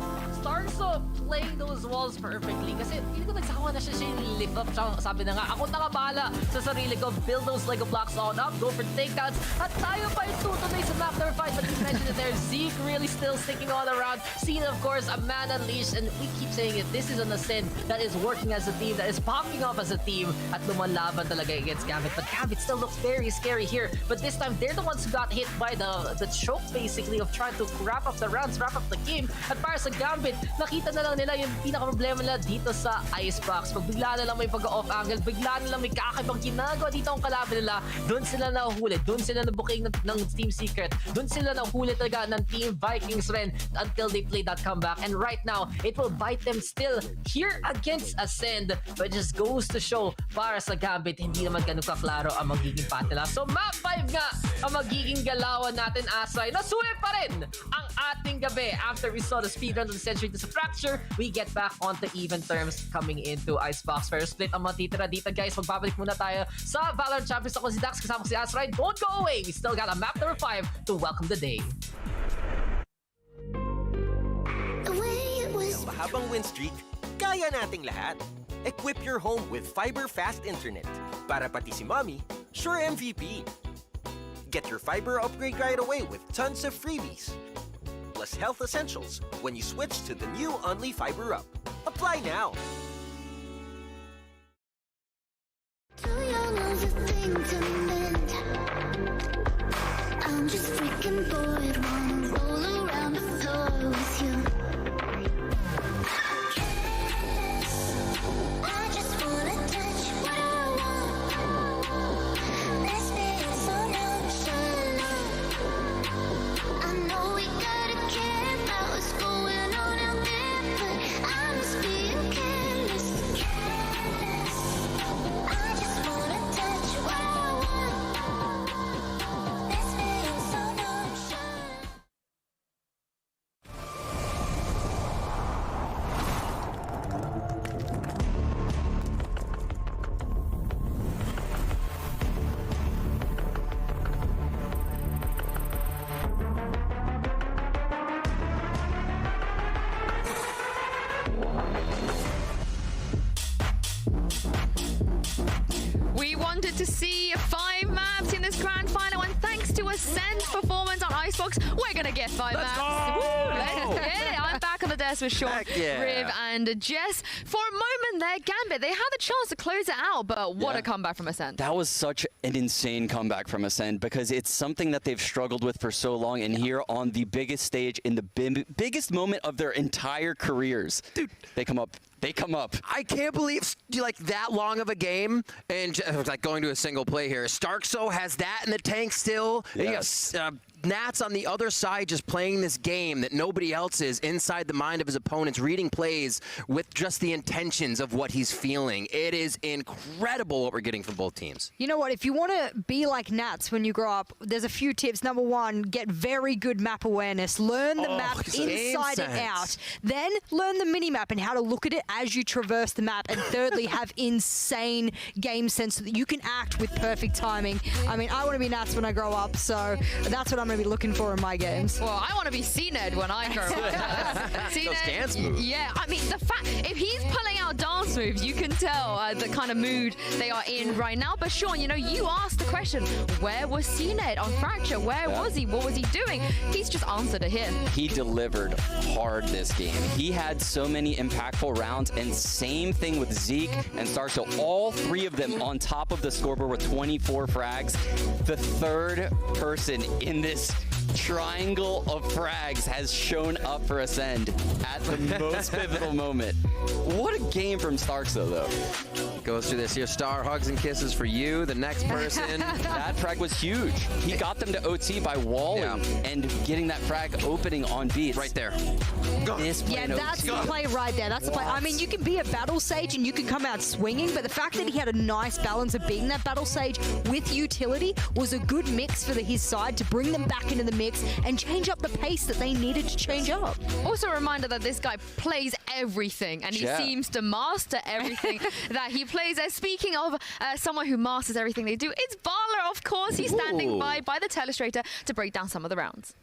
Starkso playing those walls perfectly. Kasi hindi ko nagsawa na siya yung lift up. Sabi na nga, ako na nga bahala sa sarili ko. Build those Lego blocks on up. Go for takedowns. At tayo pa yung tutuloy sa map number 5. But you mentioned it there. Zeke really still sticking on around. Cena, of course, a man unleashed. And we keep saying it. This is an Ascend that is working as a team. That is popping off as a team. At lumalaban talaga against Gambit. But Gambit still looks very scary here. But this time, they're the ones who got hit by the choke, basically, of trying to wrap up the rounds, wrap up the game. At para sa Gambit, nakita na lang nila yung pinaka-problema nila dito sa Icebox. Pag bigla na lang may pag-off angle, bigla na lang may kakaibang ginagawa dito ang kalaban nila, doon sila nahuhuli, doon sila nabuking ng Team Secret, doon sila nahuhuli talaga ng Team Vikings rin until they play that comeback. And right now, it will bite them still here against Ascend, but it just goes to show para sa Gambit, hindi naman ganun kaklaro ang magiging path nila. So map 5 nga ang magiging galawan natin, Asray. Nasulit pa rin ang ating gabi. After we saw the speedrun of the century to sa Fracture, we get back onto even terms coming into Icebox. First split ang matitira dito, guys. Magbabalik muna tayo sa Valorant Champions. Ako si Dax, kasama ko si Asray. Don't go away! We still got a map number 5 to welcome the day. Sa mahabang win streak, kaya nating lahat. Equip your home with fiber fast internet. Para pati si mommy, sure MVP. Get your fiber upgrade right away with tons of freebies. Plus health essentials when you switch to the new Only Fiber Up. Apply now. I'm just freaking bored, wanna roll around the floor with you. I just wanna touch what I want. This feels so nonchalant. I know we gotta care about what's going on out there, but I'm just being careless. I just wanna touch what I want. This feels so nonchalant. We wanted to see 5 maps in this grand final, and thanks to Ascend's performance on Icebox, we're gonna get 5 maps. Woo, let's get it. I'm back on the desk with Sean, Riv, and Jess. For a moment there, Gambit, they had the chance to close it out, but what a comeback from Ascend. That was such an insane comeback from Ascend because it's something that they've struggled with for so long, and here on the biggest stage in the biggest moment of their entire careers, dude, they come up. I can't believe like that long of a game and like going to a single play here. Starkso has that in the tank still. Yes. You got, Nats on the other side just playing this game that nobody else is inside the mind of his opponents, reading plays with just the intentions of what he's feeling. It is incredible what we're getting from both teams. You know what? If you want to be like Nats when you grow up, there's a few tips. Number one, get very good map awareness. Learn the map inside and out. Then learn the mini-map and how to look at it as you traverse the map. And thirdly, have insane game sense so that you can act with perfect timing. I mean, I want to be Nats when I grow up, so that's what I'm going to be looking for in my games. Well, I want to be Zedd when I grow up. Those dance moves. Yeah, I mean, the fact, if he's pulling out dance moves, you can tell the kind of mood they are in right now. But Sean, you know, you asked the question, where was Zedd on Fracture? Where was he? What was he doing? He's just answered a hit. He delivered hard this game. He had so many impactful rounds, and same thing with Zeke and Starkso. All 3 of them on top of the scoreboard with 24 frags. The third person in this triangle of frags has shown up for Ascend at the most pivotal moment. What a game from Starkso, though. Goes through this here. Star hugs and kisses for you, the next person. That frag was huge. He got them to OT by walling and getting that frag opening on B. Right there. Yeah, that's the play right there. That's the play. I mean, you can be a battle sage and you can come out swinging, but the fact that he had a nice balance of being that battle sage with utility was a good mix for his side to bring them back into the mix and change up the pace that they needed to change up. Also a reminder that this guy plays everything, and he seems to master everything that he plays. Speaking of someone who masters everything they do, it's Valor, of course. He's standing by the telestrator to break down some of the rounds.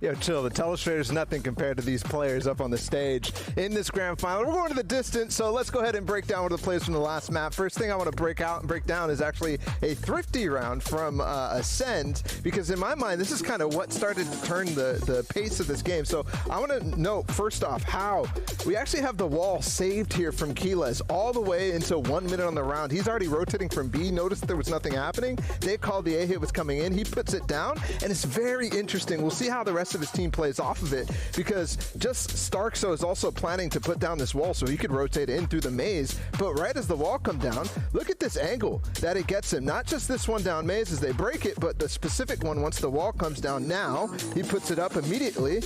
Yo, chill. The telestrator's nothing compared to these players up on the stage in this grand final. We're going to the distance, so let's go ahead and break down one of the plays from the last map. First thing I want to break down is actually a thrifty round from Ascend, because in my mind, this is kind of what started to turn the pace of this game. So I want to note, first off, how we actually have the wall saved here from Keyless all the way until 1 minute on the round. He's already rotating from B. Notice there was nothing happening. They called the A hit was coming in. He puts it down, and it's very interesting. We'll see how the rest rest of his team plays off of it, because just Starkso is also planning to put down this wall so he could rotate in through the maze. But right as the wall comes down, look at this angle that it gets him. Not just this one down maze as they break it, but the specific one once the wall comes down. Now he puts it up immediately,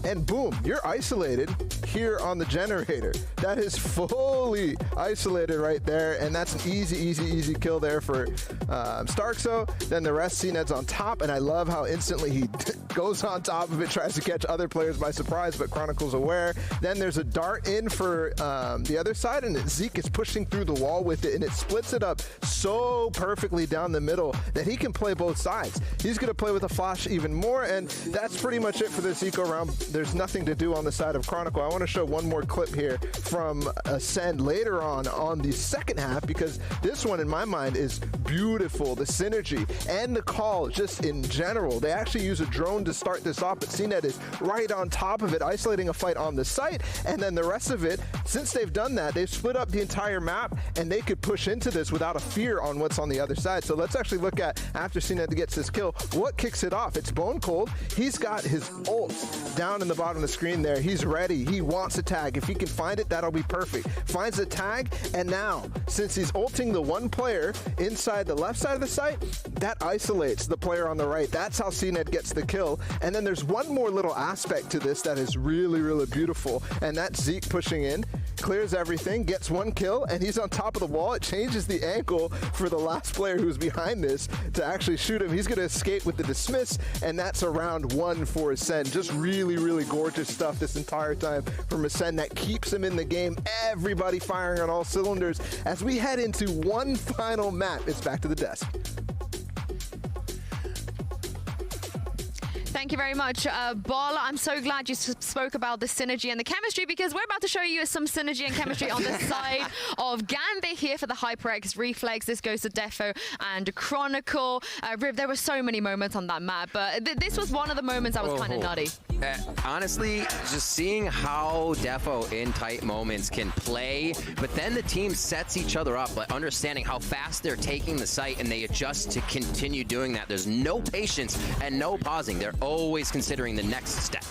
and boom, you're isolated here on the generator. That is fully isolated right there, and that's an easy kill there for Starkso. Then the rest, CNED's on top, and I love how instantly he goes on top of it, tries to catch other players by surprise, but Chronicle's aware. Then there's a dart in for the other side, and Zeke is pushing through the wall with it, and it splits it up so perfectly down the middle that he can play both sides. He's going to play with a flash even more, and that's pretty much it for this eco round. There's nothing to do on the side of Chronicle. I want to show one more clip here from Ascend later on the second half, because this one in my mind is beautiful. The synergy and the call just in general. They actually use a drone to start this off, but CNED is right on top of it, isolating a fight on the site, and then the rest of it, since they've done that, they've split up the entire map, and they could push into this without a fear on what's on the other side. So let's actually look at, after CNED gets his kill, what kicks it off. It's Bone Cold. He's got his ult down in the bottom of the screen there. He's ready. He wants a tag. If he can find it, that'll be perfect. Finds the tag, and now, since he's ulting the one player inside the left side of the site, that isolates the player on the right. That's how CNED gets the kill. And then there's one more little aspect to this that is really beautiful, and that's Zeke pushing in, clears everything, gets one kill, and he's on top of the wall. It changes the angle for the last player who's behind this to actually shoot him. He's going to escape with the dismiss, and that's a round one for Ascend. Just really gorgeous stuff this entire time from Ascend that keeps him in the game. Everybody firing on all cylinders. As we head into one final map, it's back to the desk. Thank you very much, Bala. I'm so glad you spoke about the synergy and the chemistry, because we're about to show you some synergy and chemistry on the side of Gambit here for the HyperX Reflex. This goes to Defo and Chronicle. Riv, there were so many moments on that map, but this was one of the moments that was kind of nutty. Honestly, just seeing how Defo in tight moments can play, but then the team sets each other up, but understanding how fast they're taking the site and they adjust to continue doing that. There's no patience and no pausing. They're always considering the next step.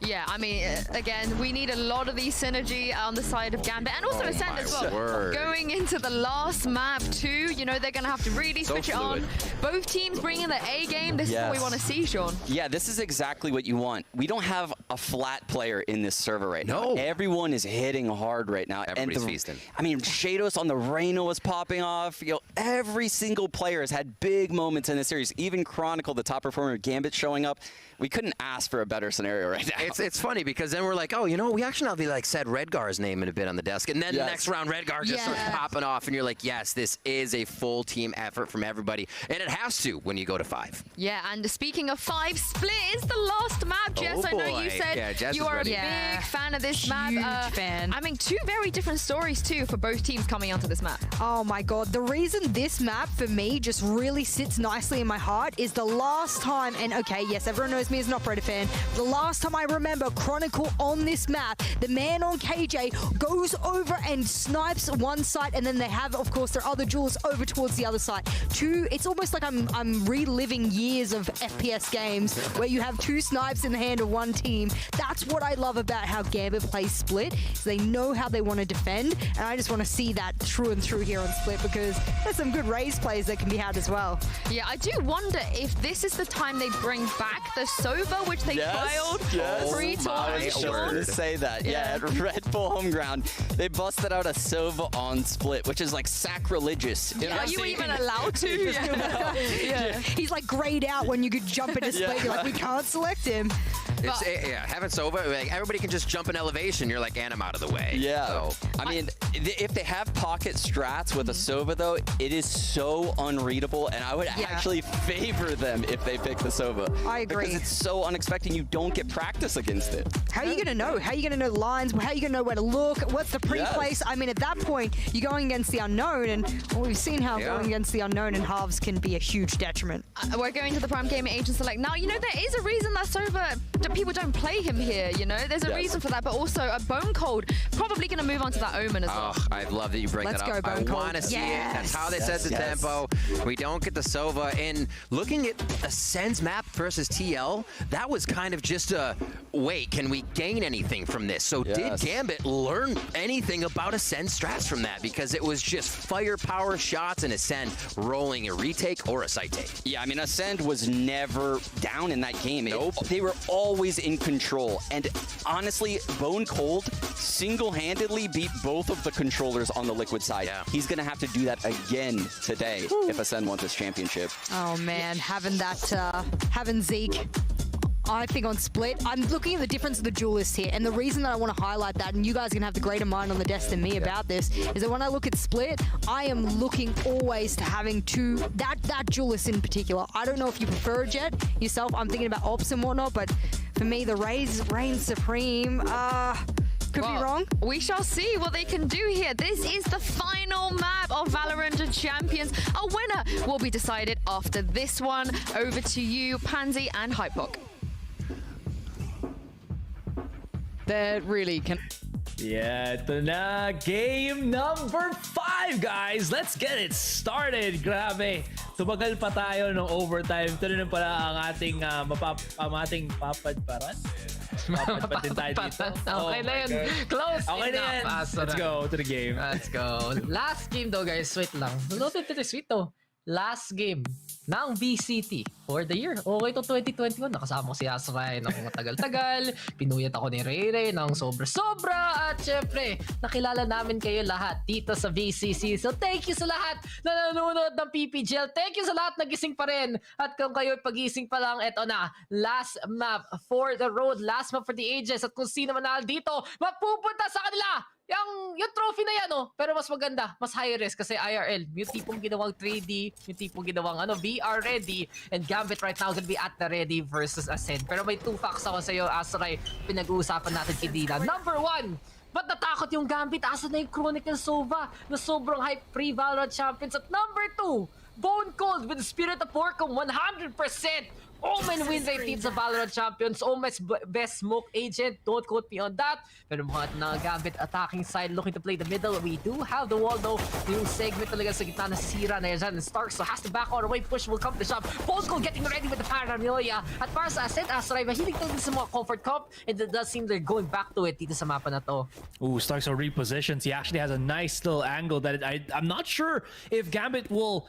Yeah, I mean, again, we need a lot of these synergy on the side of Gambit, and also Ascend as well. Word. Going into the last map too, you know, they're going to have to really switch it on. Both teams bringing the A game. This is what we want to see, Sean. Yeah, this is exactly what you want. We don't have a flat player in this server right now. Everyone is hitting hard right now. Everybody's feasting. I mean, Shadows on the Reyna was popping off. You know, every single player has had big moments in this series. Even Chronicle, the top performer, Gambit showing up. We couldn't ask for a better scenario right now. It's funny because then we're like, oh, you know, we actually now said Redgar's name in a bit on the desk, and then the next round Redgar just starts popping off, and you're like, yes, this is a full team effort from everybody, and it has to when you go to 5. Yeah, and speaking of 5, Split is the last map, Jess. I know you said you are a big fan of this map. Huge fan. I mean, 2 very different stories too for both teams coming onto this map. Oh my god, the reason this map for me just really sits nicely in my heart is the last time, and okay, yes, everyone knows me as an Operator fan, the last time I remember Chronicle on this map, the man on KJ goes over and snipes one side, and then they have, of course, their other jewels over towards the other side. It's almost like I'm reliving years of FPS games where you have 2 snipes in the hand of one team. That's what I love about how Gambit plays Split. So they know how they want to defend, and I just want to see that through and through here on Split, because there's some good Raze plays that can be had as well. Yeah, I do wonder if this is the time they bring back the Sova, which they trialed pre-tour. I was just going to say that. Yeah, at Red Bull home ground, they busted out a Sova on Split, which is like sacrilegious. Yeah, you weren't even allowed to. He's like grayed out when you could jump into Split. You're like, we can't select him. Having Sova, like, everybody can just jump in elevation. You're like, and I'm out of the way. Yeah. So. I mean, if they have pocket strats with a Sova, though, it is so unreadable, and I would actually favor them if they pick the Sova. I agree. Because it's so unexpected. You don't get practice against it. How are you going to know? How are you going to know the lines? How are you going to know where to look? What's the pre-place? I mean, at that point, you're going against the unknown, and we've seen how going against the unknown in halves can be a huge detriment. We're going to the Prime Gaming Agent Select. Now, you know, there is a reason that Sova people don't play him here, you know? There's a reason for that, but also a Bone Cold probably going to move on to that Omen as well. Oh, I love that you bring that up. I want to see it. That's how they set the tempo. We don't get the Sova. And looking at Ascend's map versus TL, that was kind of just a, wait, can we gain anything from this? So did Gambit learn anything about Ascend's strats from that? Because it was just firepower shots and Ascend rolling a retake or a site take. Yeah, I mean, Ascend was never down in that game. They were always in control. And honestly, Bone Cold single-handedly beat both of the controllers on the Liquid side. Yeah. He's going to have to do that again today if Ascend wants this championship. Oh man, having Zeke, I think on split, I'm looking at the difference of the duelists here, and the reason that I want to highlight that, and you guys can have the greater mind on the desk than me about this, is that when I look at split, I am looking always to having that duelist in particular. I don't know if you prefer a Jet yourself. I'm thinking about Ops and whatnot, but for me, the Raze reign supreme. Could be wrong. We shall see what they can do here. This is the final map of Valorant Champions. A winner will be decided after this one. Over to you, Pansy and Hypok. That really can... Yeah, ito na. Game number 5, guys. Let's get it started. Grabe. Tumagal pa tayo ng overtime. Ito na pala ang ating papadparan. Papad din tayo dito. Okay na yun. Close enough. Let's go to the game. Let's go. Last game though, guys. Wait lang. Noted to this sweet though. Last game ng VCT for the year. Okay to 2021. Nakasama ko si Asray ng matagal-tagal. Pinuyat ako ni Rere ng sobra-sobra. At syempre, nakilala namin kayo lahat dito sa VCC. So thank you sa lahat na nanonood ng PPGL. Thank you sa lahat na gising pa rin. At kung kayo pagising pa lang, eto na. Last map for the road. Last map for the ages. At kung sino manalo dito, mapupunta sa kanila yung trophy na yan, oh. Pero mas maganda, mas high risk kasi IRL. Yung tipong ginawang 3D, yung tipong ginawang VR ready, and Gambit right now gonna be at the ready versus Ascend. Pero may 2 facts ako sa'yo, Asray, pinag-uusapan natin kidina. Number 1, ba't natakot yung Gambit? Asa na yung Chronicle Sova na sobrang hype pre-Valorant Champions? At number 2, Bone Cold with Spirit of Porcom 100%. Omen win rate team sa Valorant Champions. Omen's best smoke agent. Don't quote me on that. Pero mukhang na Gambit attacking side looking to play the middle. We do have the wall though. Yung segment talaga sa gitna na sira na yan. And Stark so has to back all the way. Push will come to the shop. Polsko getting ready with the paranoia. At para sa Ascent, Asray, mahilig talaga sa mga comfort comp. And it does seem they're going back to it dito sa mapa na to. Ooh, Stark so repositions. He actually has a nice little angle that I'm not sure if Gambit will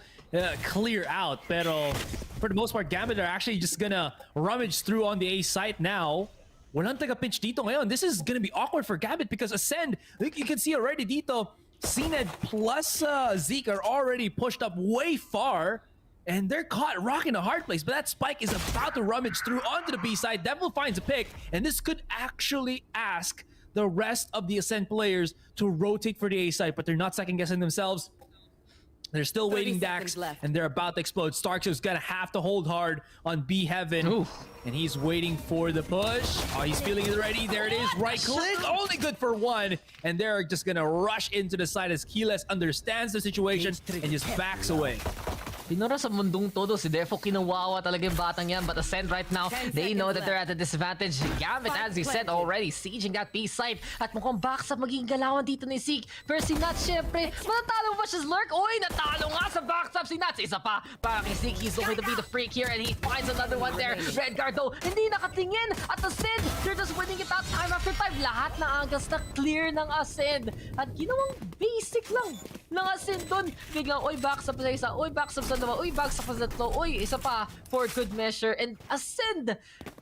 clear out, pero for the most part, Gambit are actually just gonna rummage through on the A site now. Walang taga-pinch dito ngayon. This is gonna be awkward for Gambit because Ascend, you can see already dito, Cened plus Zeke are already pushed up way far, and they're caught rocking a hard place, but that spike is about to rummage through onto the B side. Devil finds a pick, and this could actually ask the rest of the Ascend players to rotate for the A side, but they're not second-guessing themselves. They're still waiting Dax, and they're about to explode. Starks is gonna have to hold hard on B Heaven. Ooh. And he's waiting for the push. Oh, he's feeling it already. There it is. Right click. Only good for 1. And they're just gonna rush into the side as Keyless understands the situation and just backs away. Pinura sa mundong todo, si Defo kinuwawa talaga yung batang yan. But Ascend right now, they know that they're at a disadvantage. Gambit, as you said already, sieging that B side. At mukhang backs up magiging galawan dito ni Zeke. Pero si Nats, syempre, matatalo ba siya sa lurk? Uy, natalo nga sa backs up si Nats. Isa pa, para kay Zeke, he's going to be the freak here. And he finds another one there. Redguard though, hindi nakatingin. At Ascend, they're just winning it out time after time. Lahat ng angles na clear ng Ascend. At ginawang basic lang ng Ascend doon. Biglang, uy, backs up sa isa. Uy, backs up sa naman. Uy, bagsak pa sa tatlo. Uy, isa pa for good measure. And Ascend,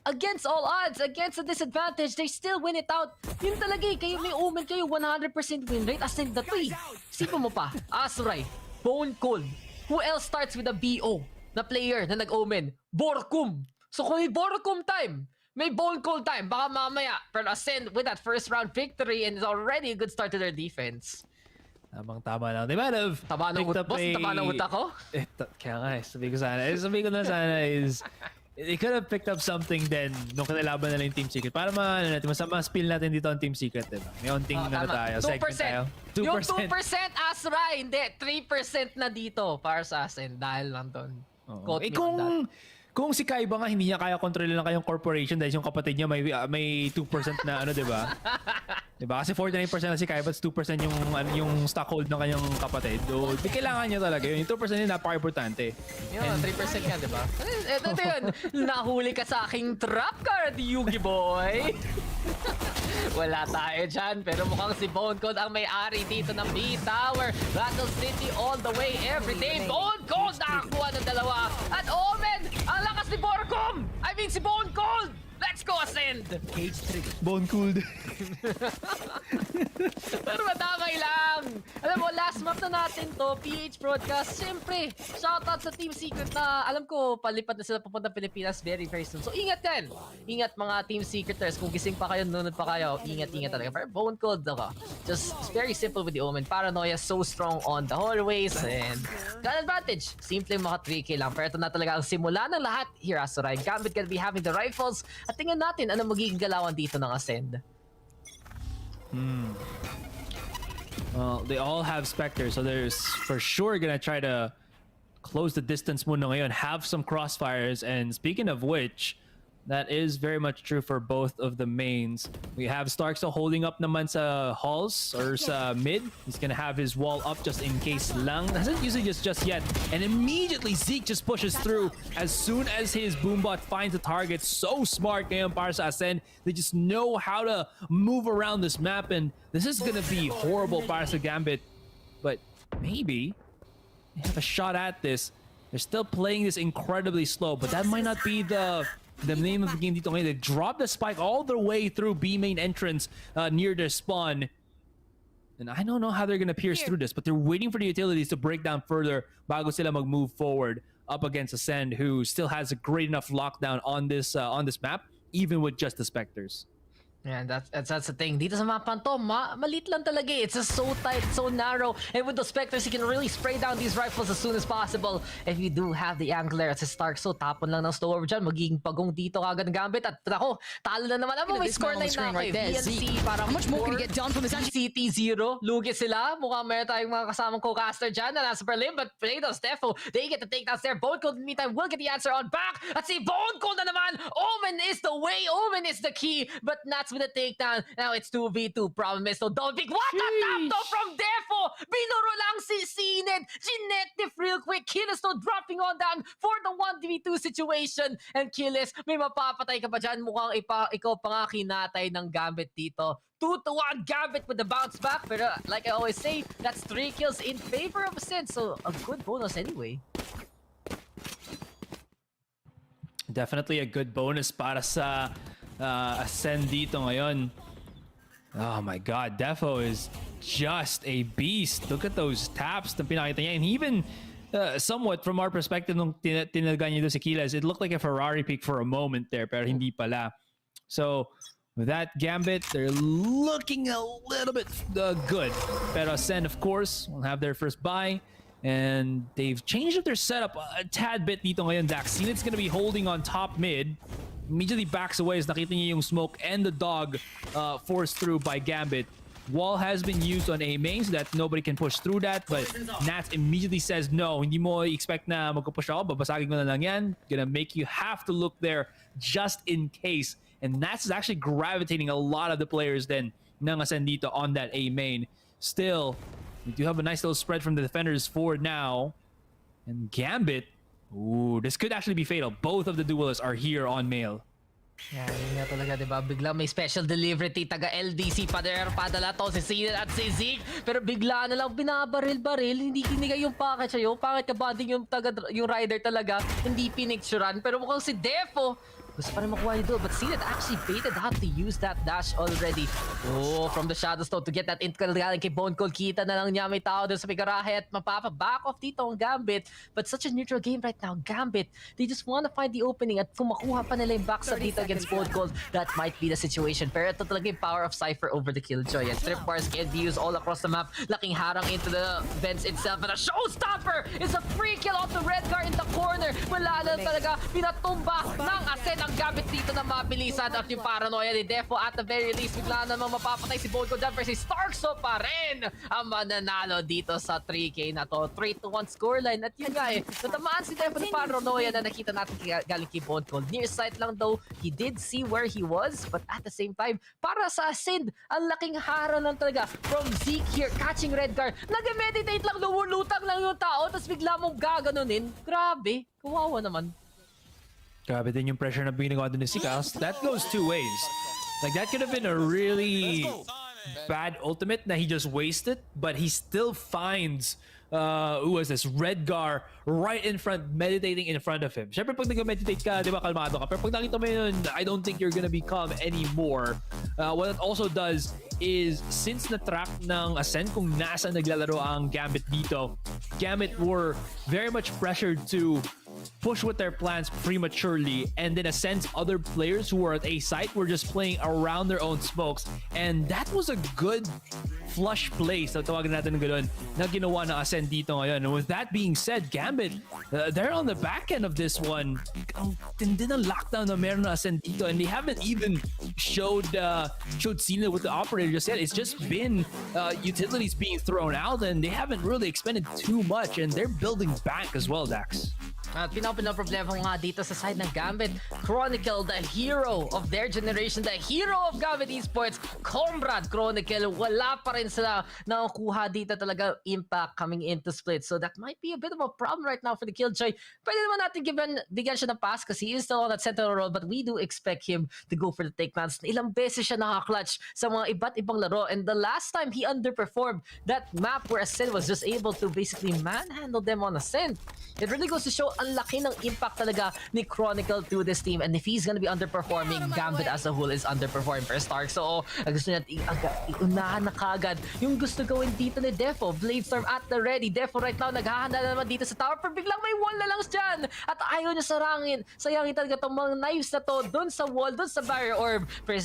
against all odds, against a disadvantage, they still win it out. Yun talaga eh. Kayo may Omen kayo, 100% win rate. Ascend na to eh. Sipa mo pa, Asray, Bone Cold. Who else starts with a BO na player na nag-Omen? Borkum. So kung may Borkum time, may Bone Cold time, baka mamaya. Pero Ascend with that first round victory and it's already a good start to their defense. Tama lang. They might have taba ng utak ko? Kaya nga eh. Sabi ko na sana is they could have picked up something then nung kanilaban nila yung Team Secret. Para ma-spill natin dito ang Team Secret. Diba? May onting tayo. 2%. Segment tayo. 2%. Yung 2% Asray, hindi. 3% na dito para sa Ascend dahil lang doon. Kung Kung si Kaiba nga hindi niya kaya kontrolin ng kayong corporation dahil yung kapatid niya may 2% na ano, 'di ba? 'Di ba? Kasi 49% na si Kaiba, 2% yung stockhold ng kanyang kapatid. So, di kailangan niya talaga yun. Yung 2% yun napaka-importante. Yun, 3% nga, 'di ba? Ito yun. Nahuli ka sa aking trap card, Yugi boy. Wala tayo dyan, pero mukhang si Bone Cold ang may-ari dito ng B Tower. Battle City all the way every day. Bone Cold nakakuha ng dalawa. At Omen, ang lakas ni Borcom! I mean si Bone Cold! Let's go, Ascend! Cage trigger. Bone cooled. Pero madamay lang! Alam mo, last map na natin to, PH Broadcast. Siyempre, shoutout sa Team Secret na alam ko, palipat na sila papunta Pilipinas very, very soon. So, ingat yan! Ingat mga Team Secreters. Kung gising pa kayo, nunod pa kayo, ingat talaga. Pero Bone Cold ako. Just very simple with the Omen. Paranoia so strong on the hallways and got advantage. Simple maka 3K lang. Pero ito na talaga ang simula ng lahat here as Sorai. Gambit gonna be having the rifles. At tingnan natin ano magiging galawan dito ng Ascend. Well, they all have Spectre, so there's for sure gonna try to close the distance muna ngayon, have some crossfires, and speaking of which, that is very much true for both of the mains. We have Stark still holding up naman sa halls or sa mid. He's gonna have his wall up just in case lang. Hasn't used it just yet. And immediately Zeke just pushes through as soon as his boombot finds the target. So smart ngayon para sa Ascend. They just know how to move around this map, and this is gonna be horrible para sa Gambit. But maybe they have a shot at this. They're still playing this incredibly slow, but that might not be the name of the game dito ngayon. They dropped the spike all the way through B main entrance near their spawn. And I don't know how they're gonna pierce through this, but they're waiting for the utilities to break down further bago sila mag-move forward up against Ascend, who still has a great enough lockdown on this map, even with just the Spectres. Yeah, that's the thing. Dito sa mapan to, malit lang talaga eh. It's just so tight, so narrow. And with the Spectres, you can really spray down these rifles as soon as possible. If you do have the angler at si Stark, so tapon lang ng slow over dyan. Magiging pagong dito kagad ng Gambit. At ako, talo na naman. Alam mo, may score line na ako eh. VNC, parang how much more can you get done from this? City 0. Lugi sila. Mukhang meron tayong mga kasamang co-caster dyan na nasa Berlin. But Play-Doh, Stefo, they get the takedowns there. Bone Cold in the meantime will get the answer on back. At si Bone Cold na naman. Omen is the way. Omen is the key. But Nats with a takedown. Now it's 2v2. Problem is, so don't big. What a tap though from Defo! Binuro lang si Sined. Genetic real quick. Killis though dropping on down for the 1v2 situation. And Killis, may mapapatay ka pa dyan. Mukhang ikaw pa nga kinatay ng Gambit dito. 2-1 Gambit with the bounce back. Pero like I always say, that's 3 kills in favor of Ascent. So a good bonus anyway. Definitely a good bonus para sa Ascend dito ngayon. Oh my god, Defo is just a beast. Look at those taps na pinakita niya. And even somewhat from our perspective nung tinalagan niya doon si Kiles, it looked like a Ferrari pick for a moment there, pero hindi pala. So with that Gambit, they're looking a little bit good. Pero Ascend, of course, will have their first buy. And they've changed up their setup a tad bit dito ngayon. Daxinit's gonna be holding on top mid. Immediately backs away as nakita niya yung smoke and the dog forced through by Gambit. Wall has been used on A main so that nobody can push through that, but Nats immediately says no, hindi mo expect na magpupush ako, babasagin mo na lang yan. Gonna make you have to look there just in case. And Nats is actually gravitating a lot of the players then ng Ascend dito on that A main. Still, we do have a nice little spread from the defenders forward now. And Gambit, ooh, this could actually be fatal. Both of the duelists are here on male. Yeah, yun nga talaga, diba? Bigla may special delivery taga LDC padala to si Sined at si Zeke. Pero bigla na lang binabaril-baril. Hindi kinigay yung package sa'yo. Bakit ka banding yung rider talaga? Hindi pinicturan. Pero mukhang si Defo gusto pa rin makuha ni Duel, but Sined actually baited out to use that dash already. Oh, from the shadows though to get that intel galing kay Bone Cold. Kita na lang niya may tao doon sa Pigarahe at mapapa-back off dito ang Gambit. But such a neutral game right now. Gambit, they just want to find the opening at kung makuha pa nila yung backstab dito against Bone Cold, that might be the situation. Pero ito talaga yung power of Cypher over the Killjoy. And trip bars can be used all across the map. Laking harang into the vents itself. And a showstopper is a free kill off the red guard in the corner. Wala na talaga. Pinatumba ng Ascend ang ng Gambit dito na mabilisan at yung paranoia ni Defo at the very least bigla namang mapapatay si Bold Gold versus Starkso pa rin ang mananalo dito sa 3K na to. 3-1 scoreline at yun nga natamaan si Defo ng paranoia na nakita natin galing kay Bold Gold. Near sight lang though, he did see where he was but at the same time, para sa Acend, ang laking harang lang talaga from Zeke here, catching red guard. Nag-meditate lang, lumulutang lang yung tao tapos bigla mong gaganunin. Grabe, kawawa naman. Grabe din yung pressure na binagawa din ni Sikas. That goes two ways. Like, that could have been a really bad ultimate na he just wasted, but he still finds who was this? Redgar right in front, meditating in front of him. Siyempre, pag nag-meditate ka, di ba, kalmado ka. Pero pag nakita mo yun, I don't think you're gonna be calm anymore. What it also does is, since na-track ng Ascent kung nasa naglalaro ang Gambit dito, Gambit were very much pressured to push with their plans prematurely, and then Ascent's other players who were at A site were just playing around their own smokes, and that was a good flush play, so tawagan natin ng gano'n, na ginawa ng Ascent dito ngayon. And with that being said, Gambit, they're on the back end of this one. Ang tindi ng lockdown na meron na Ascent dito, and they haven't even showed Cena with the operator just yet. It's just been utilities being thrown out, and they haven't really expended too much, and they're building back as well, Dax. At problema nga dito sa side ng Gambit, Chronicle, the hero of their generation, the hero of Gambit Esports, Comrade Chronicle, wala pa rin sila nakukuha dito talaga impact coming into split. So that might be a bit of a problem right now for the Killjoy. Pwede naman natin bigyan siya ng pass kasi he is still on that central role, but we do expect him to go for the take plans. Ilang beses siya nakaklatch sa mga iba't ibang laro, and the last time he underperformed that map where Ascend was just able to basically manhandle them on Ascent. It really goes to show ang laki ng impact talaga ni Chronicle to this team, and if he's gonna be underperforming, Gambit as a whole is underperforming for Stark. So gusto niya iunahan na kagad yung gusto gawin dito ni Defo. Bladestorm at the ready. Defo right now naghahanda na naman dito sa tower, pero biglang may wall na lang dyan at ayaw niya sayangin talaga itong mga knives na to dun sa wall, dun sa barrier orb. Pero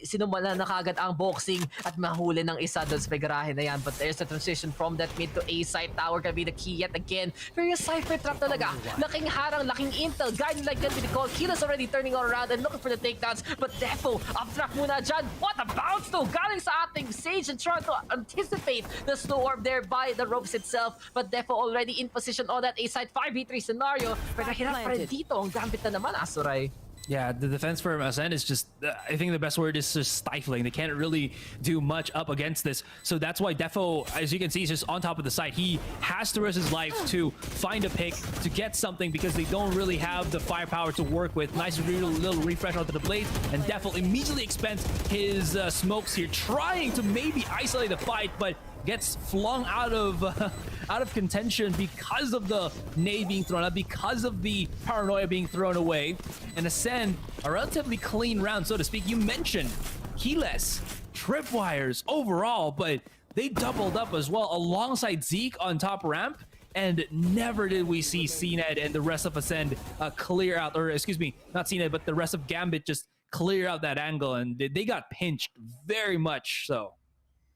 sinumala na kagad ang boxing at mahuli ng isa dun sa pegarahe na yan, but there's a transition from that mid to A side tower gonna be the key yet again. Pero yung Cypher trap talaga, laking harang, laking intel, guiding like gonna be the call. Killa's already turning all around and looking for the takedowns, but Defo up-track muna dyan. What a bounce though, galing sa ating Sage and trying to anticipate the slow orb there by the ropes itself, but Defo already in position on that A-side 5v3 scenario, pero hirap pa rin dito ang Gambit na naman, Asuray. Yeah, the defense for Ascend is just, I think the best word is just stifling. They can't really do much up against this. So that's why Defo, as you can see, is just on top of the site. He has to risk his life to find a pick, to get something, because they don't really have the firepower to work with. Nice little refresh onto the blade, and Defo immediately expends his smokes here, trying to maybe isolate the fight, but gets flung out of contention because of the nade being thrown out, because of the paranoia being thrown away. And Ascend, a relatively clean round, so to speak. You mentioned keyless, tripwires overall, but they doubled up as well alongside Zeke on top ramp. And never did we see Cned and the rest of Ascend clear out, or excuse me, not Cned, but the rest of Gambit just clear out that angle, and they got pinched very much so.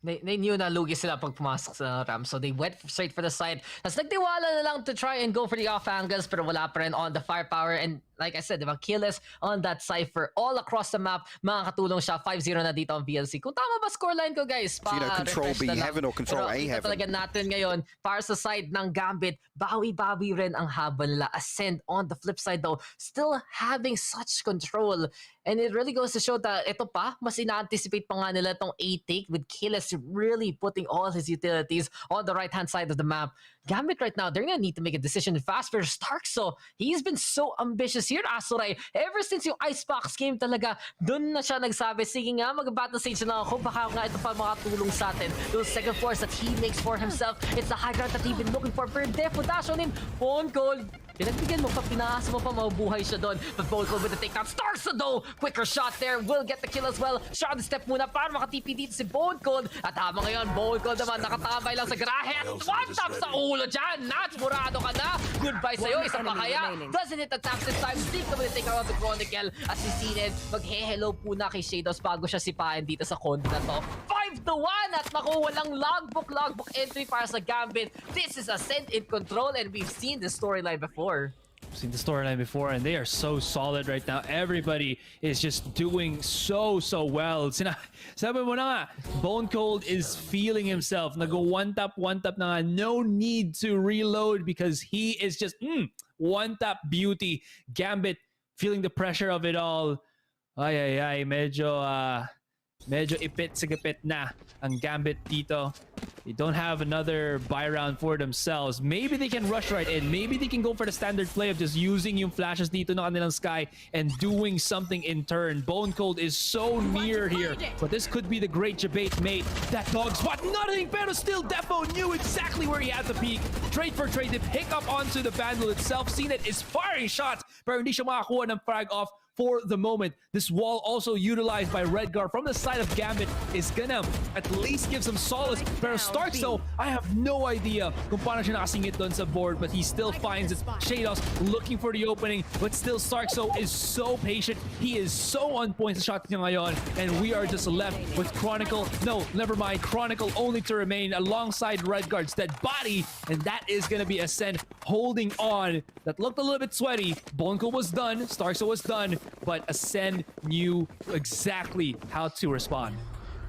They knew na lugi sila pag pumasok sa ramp, so they went straight for the side. Tapos nagtiwala na lang to try and go for the off angles, pero wala pa rin on the firepower. And like I said, diba, Killis on that Cypher all across the map. Makakatulong siya. 5-0 na dito ang VLC. Kung tama ba scoreline ko, guys? Control B heaven or control A heaven. Talaga natin ngayon para sa side ng Gambit. Bawi-bawi rin ang habal nila. Ascend on the flip side though, still having such control. And it really goes to show that ito pa, mas ina-anticipate pa nga nila itong A-take with Killis really putting all his utilities on the right-hand side of the map. Gambit right now, they're gonna need to make a decision fast for Stark. So he's been so ambitious here, Asuray. Ever since yung Icebox game talaga, dun na siya nagsabi, sige nga, mag-battle stage na ako, baka nga ito pa makatulong sa atin. Those second floors that he makes for himself, it's the high ground that he's been looking for. Pero Defo dash on him, phone call. Pinagbigyan mo pa, pinaasa mo pa, mabuhay siya doon. But Bold Gold with the takedown. Starks though! Quicker shot there, will get the kill as well. Shot the step muna para makatipi dito si Bold Gold. At habang ngayon, Bold Gold naman nakatambay lang sa garahe. At one tap sa ulo dyan! Nats, murado ka na! Goodbye sa'yo, isa pa kaya? Doesn't hit the tap this time. Stick naman yung take out the Chronicle. At si Cned, mag-hello po na kay Shadows bago siya sipahin dito sa Condo na to. 5-1! At naku, walang logbook entry para sa Gambit. This is Ascent in control, and we've seen this storyline before. seen the storyline before, and they are so solid right now. Everybody is just doing so well. Sabi mo na nga, Bone Cold is feeling himself. Nag-go one tap na nga. No need to reload because he is just one tap beauty. Gambit feeling the pressure of it all. Ay, medyo ipit sa gipit na ang Gambit dito. They don't have another buy round for themselves. Maybe they can rush right in. Maybe they can go for the standard play of just using yung flashes dito ng kanilang Sky and doing something in turn. Bone Cold is so near here, but this could be the great debate, mate. That dog spot, nothing, pero still Defo knew exactly where he had to peek. Trade for trade, they pick up onto the Vandal itself. Zedd is firing shots, pero hindi siya makakuha ng frag off for the moment. This wall also utilized by Redgar from the side of Gambit is gonna at least give some solace. Pero Starks though, I have no idea kung paano siya nakasingit doon sa board, but he still finds it. Shados looking for the opening, but still Starks though is so patient. He is so on point sa shot niya ngayon, and we are just left with Chronicle. No, never mind. Chronicle only to remain alongside Redguard's dead body, and that is gonna be Ascent holding on. That looked a little bit sweaty. Bonko was done. Starks was done. But Ascend knew exactly how to respond.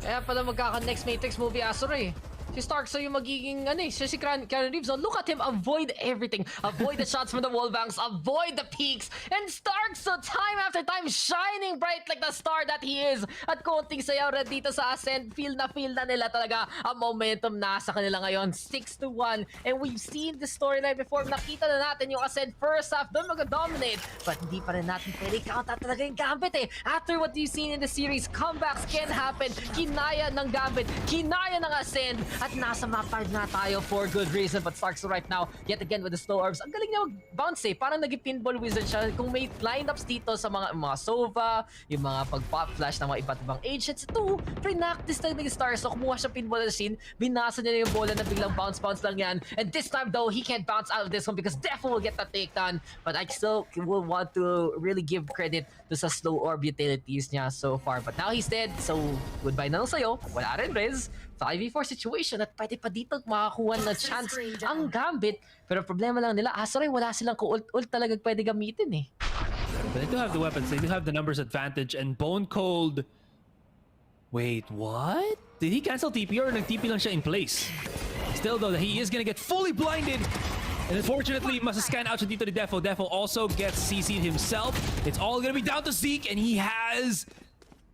Kaya pala magkaka-next Matrix movie Azuray. Si Stark yung magiging siya si Keanu Reeves. So look at him avoid everything. Avoid the shots from the wall banks, avoid the peaks. And Stark time after time shining bright like the star that he is. At konting sayaw red dito sa Ascent. Feel na nila talaga ang momentum nasa kanila ngayon. 6-1. And we've seen this storyline before. Nakita na natin yung Ascent first half doon mag-dominate. But hindi pa rin natin pwede count out talaga yung Gambit After what you've seen in the series, comebacks can happen. Kinaya ng Gambit, kinaya ng Ascent. At nasa map 5 na tayo for good reason. But Starks right now, yet again with the slow orbs. Ang galing niya mag-bounce Parang naging pinball wizard siya. Kung may lineups dito sa mga Sova, yung mga pag-pop flash ng mga iba't ibang agents. Ito, pre-practice na ng Stars. So kumuha siya pinball machine. Binasa niya yung bola na biglang bounce lang yan. And this time though, he can't bounce out of this one because Defo will get the takedown. But I still will want to really give credit to sa slow orb utilities niya so far. But now he's dead. So goodbye na lang sa'yo. Wala rin, Riz. 5v4 situation at pwede pa dito makakuha na chance ang Gambit. Pero problema lang nila, Azuray, wala silang ult talaga pwede gamitin But they do have the weapons, they do have the numbers advantage, and Bone Cold... Wait, what? Did he cancel TP or nag-TP lang siya in place? Still though, he is gonna get fully blinded. And unfortunately, must scan out siya dito ni Defo. Defo also gets CC'd himself. It's all gonna be down to Zeke, and he has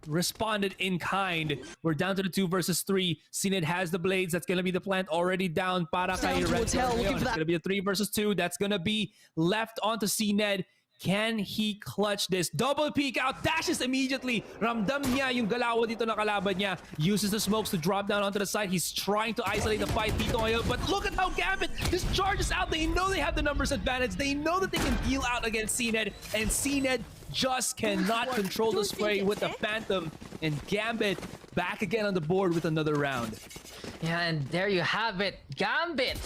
responded in kind. We're down to the 2 versus 3. Zedd has the blades. That's gonna be the plant already down. Para kay Red. It's gonna be a 3 versus 2. That's gonna be left onto Zedd. Can he clutch this? Double peek out, dashes immediately. Ramdam niya yung galaw dito na kalaban niya. Uses the smokes to drop down onto the side. He's trying to isolate the fight dito ngayon. But look at how Gambit just charges out. They know they have the numbers advantage. They know that they can deal out against Zedd. And Zedd just cannot control the spray with the Phantom. And Gambit back again on the board with another round. Yeah, and there you have it. Gambit!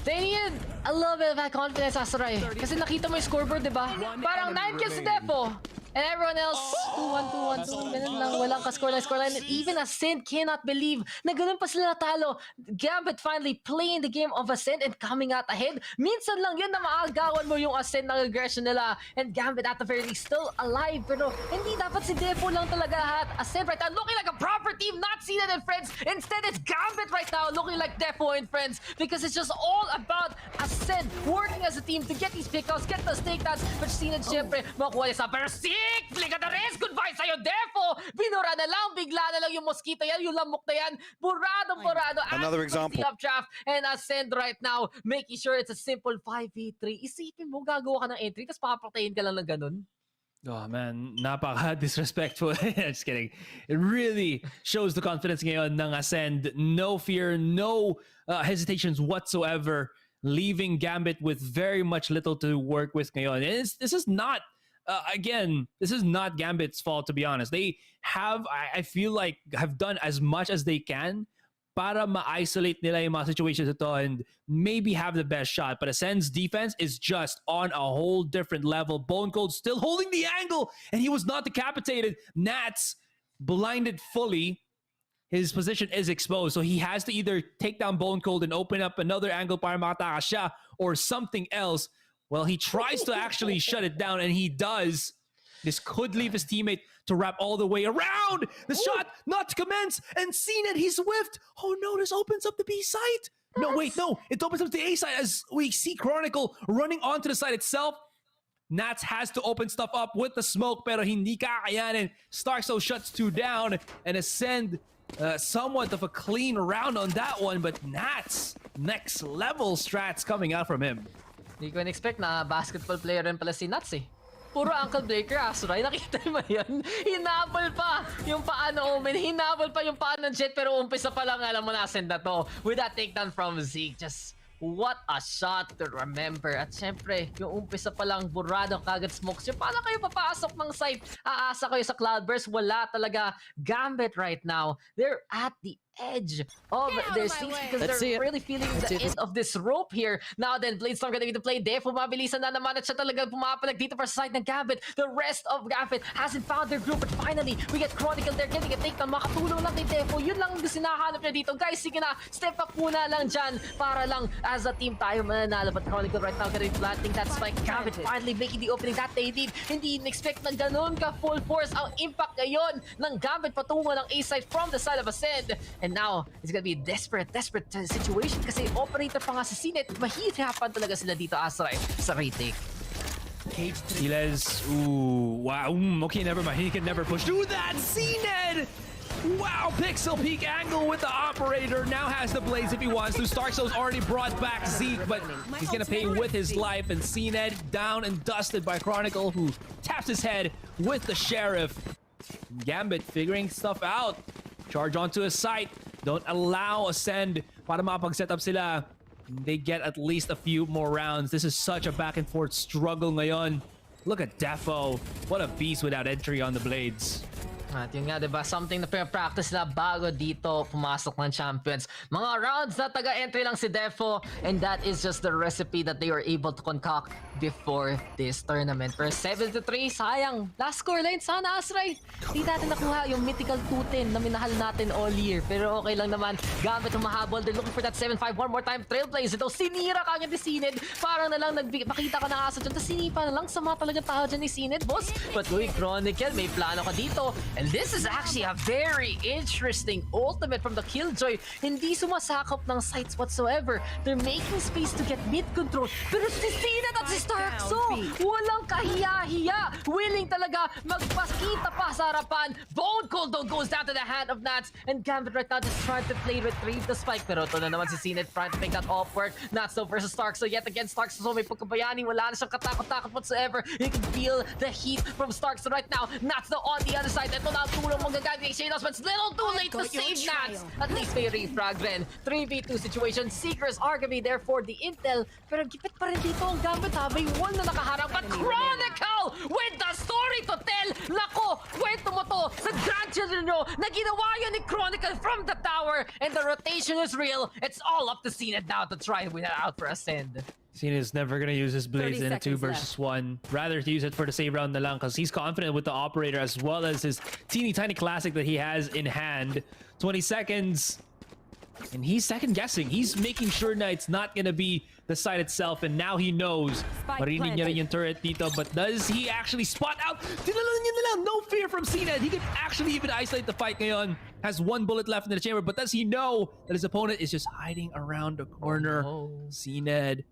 They needed a little bit of that confidence, Azuray. Kasi nakita mo yung scoreboard, diba? Parang 9 kills to Defo. And everyone else, 2-1, 2-1, 2 ganun lang. Walang ka-scoreline. And even Ascent cannot believe na ganun pa sila natalo. Gambit finally playing the game of Ascent and coming out ahead. Minsan lang yun na maagawan mo yung Ascent ng aggression nila. And Gambit at the very least still alive. Pero hindi dapat si Defo lang talaga lahat. Ascent right now looking like a proper team, not Zedd and friends. Instead, it's Gambit right now looking like Defo and friends. Because it's just all about Ascent working as a team to get these pickouts, get those takedowns. But Zedd, syempre, makuha niya sa pero Flick at the rest! Goodbye sa'yo, Defo! Binura na lang, bigla na lang yung mosquito yan, yung lamok na yan. Burado. Another example. Up draft and Ascend right now, making sure it's a simple 5v3. Isipin mo, gagawa ka ng entry, tapos papatayin ka lang ng ganun. Oh man, napaka-disrespectful. Just kidding. It really shows the confidence ngayon ng Ascend. No fear, no hesitations whatsoever. Leaving Gambit with very much little to work with ngayon. And this is not again, this is not Gambit's fault, to be honest. They have, I feel like, have done as much as they can para ma-isolate nila yung mga situations ito and maybe have the best shot. But Ascend's defense is just on a whole different level. Bone Cold still holding the angle, and he was not decapitated. Nats blinded fully. His position is exposed, so he has to either take down Bone Cold and open up another angle para makatakas siya or something else. Well, he tries to actually shut it down, and he does. This could leave his teammate to wrap all the way around. The shot not to commence, and Zened, he's whiffed. Oh no, this opens up the B site. No, wait, no. It opens up the A side as we see Chronicle running onto the side itself. Nats has to open stuff up with the smoke, pero hindi kakayanin. Starkso shuts 2 down, and Ascend somewhat of a clean round on that one, but Nats, next level strats coming out from him. Hindi ko in-expect na basketball player rin pala si Nats eh. Puro ankle breaker, Asray. Nakita mo yan? Hinabol pa yung paa ng Omen. Hinabol pa yung paa ng Jet, pero umpisa pa lang alam mo na Ascend na to. With that takedown from Zeke, just what a shot to remember. At syempre, yung umpisa pa lang burado kagad smokes. Yung paano kayo papasok ng site? Aasa kayo sa Cloudburst? Wala talaga. Gambit right now, they're at the edge of their seats because they're really feeling the end of this rope here. Now then, Bladestorm gonna be to play. Defo mabilisan na naman at siya talaga pumapalag dito para sa side ng Gambit. The rest of Gambit hasn't found their group, but finally, we get Chronicle there getting a takedown. Makatulong lang kay Defo. Yun lang ang sinahanap niya dito. Guys, sige na, step up muna lang dyan para lang as a team tayo mananalo. But Chronicle right now gonna be planting that spike. Gambit finally making the opening that they need. Hindi in-expect na ganun ka full force ang impact ngayon ng Gambit patungo ng A-side from the side of Ascend. And now, it's gonna be a desperate situation kasi operator pa nga si Zened. Mahihirapan talaga sila dito, Asray, sa retake. Siles, ooh, wow, okay, never mind. He can never push. Do that, Zened! Wow, pixel peak angle with the operator. Now has the blades if he wants to. Starkso's already brought back Zeke, but he's gonna pay with his life. And Zened down and dusted by Chronicle, who taps his head with the Sheriff. Gambit figuring stuff out. Charge onto his site. Don't allow Ascend para makapag-set up sila. They get at least a few more rounds. This is such a back and forth struggle ngayon. Look at Defo. What a beast without entry on the blades. At yun nga, diba? Something na practice na bago dito pumasok ng champions. Mga rounds na taga-entry lang si Defo, and that is just the recipe that they were able to concoct before this tournament. For 7-3, sayang. Last score line, sana Asray. Di natin nakuha yung mythical 2-10 na minahal natin all year. Pero okay lang naman. Gambit humahabol. They're looking for that 7-5 one more time. Trailblaze ito. Sinira kagad ni Zened. Parang na lang makita ka ng aso dyan. Tapos sinipa na lang. Sama talaga tao dyan ni Zened, boss. But uy, Chronicle, may plano ka dito. And this is actually a very interesting ultimate from the Killjoy. Hindi sumasakop ng sights whatsoever. They're making space to get mid control. Pero si Zened at si Starkso, walang kahiya-hiya. Willing talaga magpakita pa sa harapan. Bone Cold though goes down to the hand of Nats. And Gambit right now just trying to play retrieve the spike. Pero ito na naman si Zened trying to make that off work. Nats though versus Starkso. Yet again, Starkso may pagkabayani. Wala na siyang katakot-takot whatsoever. You can feel the heat from Starkso right now. Nats though on the other side. Ito na tulong magagamit ni Shadows, but it's little too late to save Nats. At least may refrag rin. 3v2 situation. Seekers are gonna be there for the intel. Pero gipit pa rin dito ang Gambit ha. May one na nakaharap. But Chronicle with the story to tell. Nako, kwento mo to sa grandchildren nyo na ginawa yun ni Chronicle from the tower. And the rotation is real. It's all up to Zened now to try and win it out for Ascend. Zened is never going to use his blades in a 2 versus 1. Rather to use it for the save round na lang because he's confident with the operator as well as his teeny tiny classic that he has in hand. 20 seconds. And he's second guessing. He's making sure that it's not going to be the side itself. And now he knows. Marinig niya rin yung turret dito. But does he actually spot out? No fear from Zened. He can actually even isolate the fight ngayon. Has 1 bullet left in the chamber. But does he know that his opponent is just hiding around the corner? Oh, no. Zened.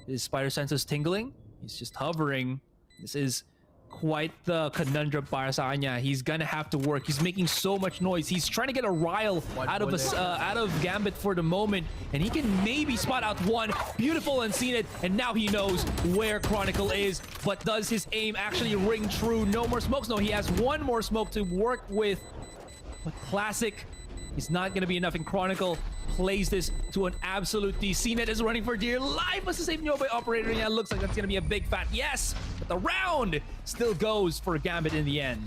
His spider sense is tingling. He's just hovering. This is quite the conundrum para sa kanya. He's gonna have to work. He's making so much noise. He's trying to get a rile out of Gambit for the moment, and he can maybe spot out one. Beautiful and seen it, and now he knows where Chronicle is. But does his aim actually ring true? No more smokes. No, he has one more smoke to work with. But classic is not going to be enough, and Chronicle plays this to an absolute D. Zened is running for dear life. Mas save nyo by operator niya. Looks like that's going to be a big fat yes, but the round still goes for Gambit in the end.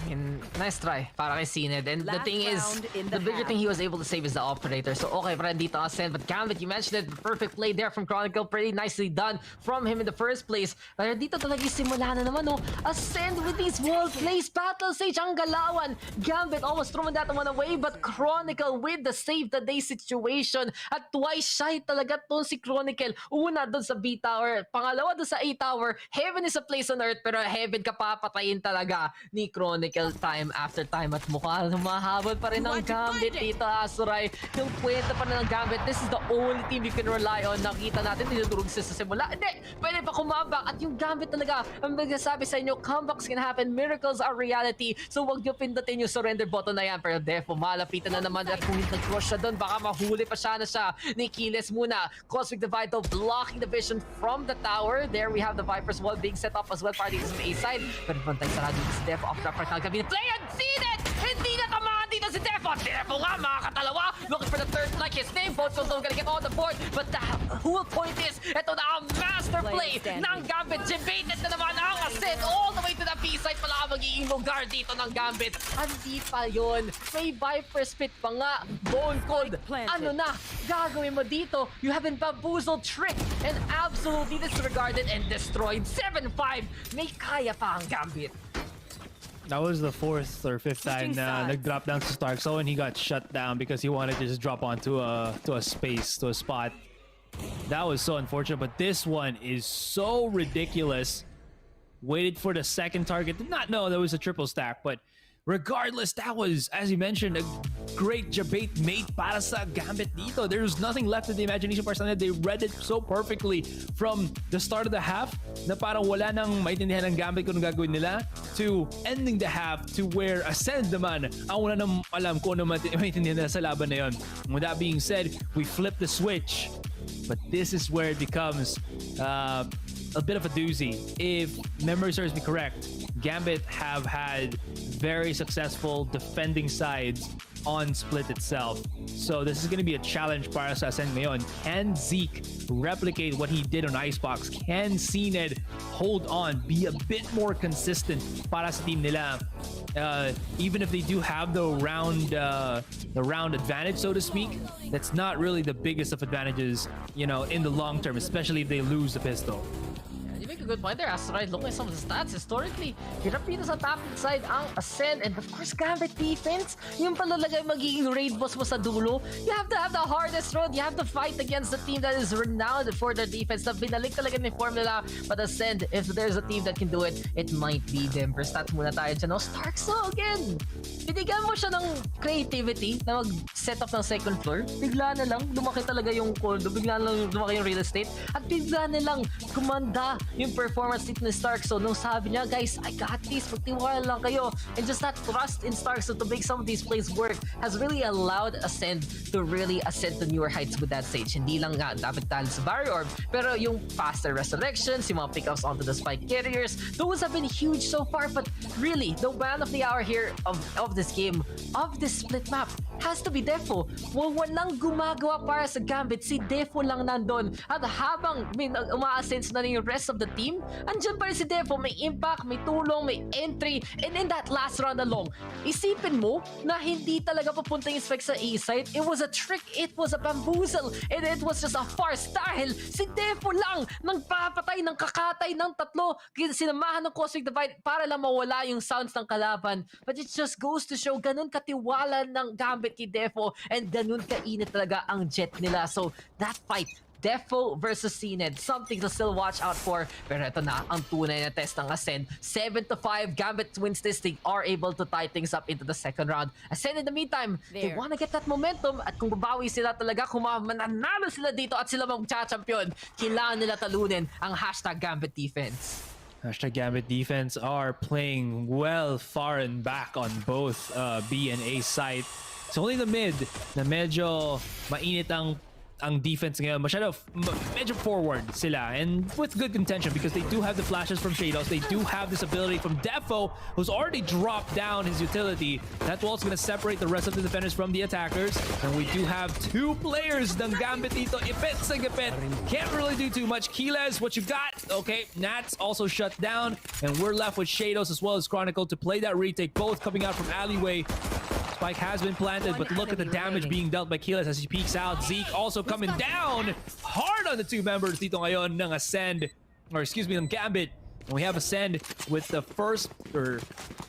mean, nice try para kay Sined. And the Last thing is, round in the the bigger half. thing he was able to save is the operator. So okay para dito Ascend. But Gambit, you mentioned it, perfect play there from Chronicle. Pretty nicely done from him in the first place. Pero dito talaga simula na naman, no? Ascend with these well-placed battle stage ang galawan. Gambit almost throwing that one away, but Chronicle with the save the day situation. At twice shy talaga to si Chronicle. Una doon sa B tower, pangalawa doon sa A tower. Heaven is a place on earth, pero Heaven ka papatayin talaga ni Chronicle time after time. At mukha humahabol pa rin ang Gambit dito, Azuray. Yung kwenta pa rin ng Gambit, this is the only team you can rely on. Nakita natin, dinudurog siya sa simula. Hindi, pwede pa kumambak. At yung Gambit talaga, ang nagsasabi sa inyo, comebacks can happen, miracles are reality. So wag nyo pindutin yung surrender button na yan. Pero Defo, malapitan na naman. At kung nag-crush siya doon, baka mahuli pa siya na siya ni Kiles muna. Cosmic Divide though, blocking the vision from the tower. There we have the Viper's wall being set up as well. Party is on the A side. Pero bantay sarado dito si Defo. Off the front, Gambit. Play and see it! Hindi na tamaan dito si Defo. Defo nga, mga katalawa. Looking for the third like his name. Both goes gonna get on the board. But the whole point is, ito na ang master play ng Gambit. Debated na naman ang Ascent all the way to the B side. Pala ang magiging lugar dito ng Gambit. Hindi pa yun. May Viper spit pa nga. Bone Cold. Ano na? Gagawin mo dito? You have been bamboozled, tricked, and absolutely disregarded and destroyed. 7-5. May kaya pa ang Gambit. That was the fourth or fifth time na nag-drop down to Stark. So when he got shut down because he wanted to just drop onto a space, to a spot. That was so unfortunate, but this one is so ridiculous. Waited for the second target. Did not know there was a triple stack, but regardless, that was, as you mentioned, a great debate made para sa Gambit dito. There was nothing left in the imagination para sa nila. They read it so perfectly from the start of the half na parang wala nang maintindihan ng Gambit kung gagawin nila to ending the half to where Ascend naman ang wala nang alam kung ano maintindihan nila sa laban na yun. With that being said, we flip the switch. But this is where it becomes a bit of a doozy. If memory serves me correct, Gambit have had very successful defending sides on Split itself. So this is going to be a challenge para sa Ascend ngayon. Can Zeke replicate what he did on Icebox? Can Sined hold on, be a bit more consistent para sa team nila? Even if they do have the round advantage, so to speak, that's not really the biggest of advantages, you know, in the long term, especially if they lose the pistol. You make a good point there, Asteroid. Looking at some of the stats, historically, hirap dito sa top side ang Ascend. And of course, Gambit defense, yung palalagay magiging raid boss mo sa dulo. You have to have the hardest road. You have to fight against the team that is renowned for their defense. Na binalik talaga ni formula. But Ascend, if there's a team that can do it, it might be them. For stats muna tayo dyan. No, Starkso again. Binigyan mo siya ng creativity na mag-set up ng second floor. Bigla na lang, lumaki talaga yung condo. Bigla na lang lumaki yung real estate. At bigla na lang, kumanda yung performance dito ni Starkso. Nung sabi niya, guys, I got this. Magtiwala lang kayo. And just that trust in Starkso to make some of these plays work has really allowed Ascend to really ascend to newer heights with that stage. Hindi lang nga dapat talo sa Barrier Orb, pero yung faster resurrections, yung mga pickups onto the spike carriers, those have been huge so far. But really, the man of the hour here of this game, of this split map, has to be Defo. Walang gumagawa para sa Gambit. Si Defo lang nandun. At habang uma-ascend na yung rest of the team, andyan pa rin si Defo. May impact, may tulong, may entry. And in that last round along, isipin mo na hindi talaga papunta yung spec sa A-side. It was a trick. It was a bamboozle. And it was just a farce dahil si Defo lang nang papatay ng kakatay ng tatlo. Sinamahan ng Cosmic Divide para lang mawala yung sounds ng kalaban. But it just goes to show ganun katiwala ng Gambit kay Defo and ganun kainit talaga ang jet nila. So that fight, Defo versus Sined, something to still watch out for. Pero ito na ang tunay na test ng Ascend. 7-5, Gambit wins this. They are able to tie things up into the second round. Ascend in the meantime, they wanna get that momentum. At kung babawi sila talaga, kung mananalo sila dito at sila magcha-champion, kailangan nila talunin ang hashtag Gambit defense. Hashtag Gambit defense are playing well far and back on both B and A side. It's only the mid na medyo mainit ang ang defense ngayon. Medyo forward sila. And with good contention because they do have the flashes from Shadows. They do have this ability from Defo, who's already dropped down his utility. That wall's gonna separate the rest of the defenders from the attackers. And we do have 2 players ng Gambit dito. Ipit sa gipit. Can't really do too much. Keyless, what you got? Okay, Nats also shut down. And we're left with Shadows as well as Chronicle to play that retake. Both coming out from alleyway. Spike has been planted, but look at the damage being dealt by Keyless as he peeks out. Zeke also coming down hard on the 2 members dito ngayon ng Ascend, or excuse me, ng Gambit. And we have Ascend with the first,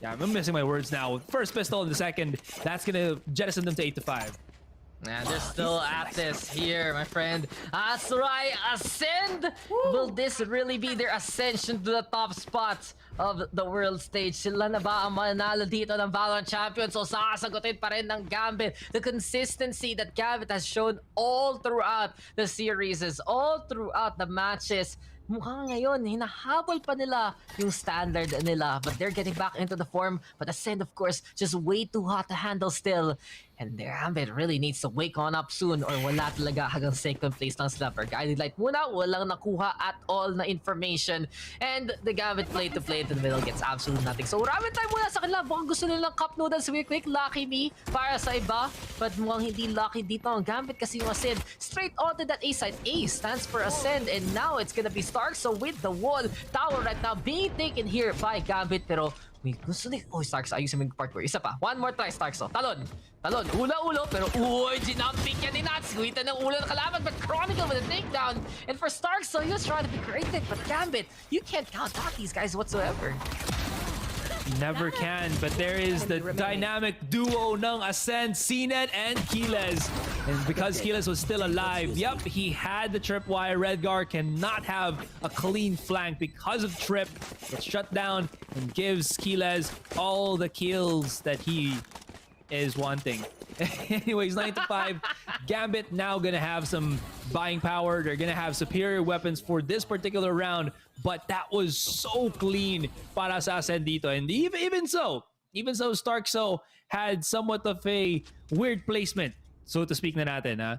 I'm missing my words now. First pistol and the second. That's gonna jettison them to 8-5. And they're still at this here, my friend. Asrai, Ascend! Will this really be their ascension to the top spots of the world stage? Sila na ba ang mananalo dito ng Valorant Champions? O sasagutin pa rin ng Gambit? The consistency that Gambit has shown all throughout the series, all throughout the matches. Mukhang ngayon, hinahabol pa nila yung standard nila. But they're getting back into the form. But Ascend, of course, just way too hot to handle still. And their Gambit really needs to wake on up soon or wala talaga hanggang second place lang sila. For Guided Light muna, walang nakuha at all na information. And the Gambit play to the middle gets absolutely nothing. So maraming time muna sa kanila. Mukhang gusto nilang cup noodles quick. Lucky me para sa iba. But mukhang hindi lucky dito ang Gambit kasi yung Ascend straight onto that A side. A stands for Ascend and now it's gonna be Starkso with the wall tower right now being taken here by Gambit. Pero may gusto ni... Oh, Starkso, ayusin mo yung parkour. Isa pa. One more try, Starkso. Talon. Ulo. Pero, ginampik yan ni Nats. Guwitan ng ulo ng kalaban. But Chronicle with a takedown. And for Starkso, he was trying to be creative. But Gambit, you can't count out these guys whatsoever. Never can, but there is the dynamic duo ng Ascend, Cnet and Keyless. And because Keyless was still alive, yep, he had the tripwire. Redgar cannot have a clean flank because of trip. Gets shut down and gives Keyless all the kills that he is wanting. Anyways, 9-5. Gambit now gonna have some buying power. They're gonna have superior weapons for this particular round. But that was so clean para sa Ascend dito. And even so, Starkso had somewhat of a weird placement, so to speak na natin, ha?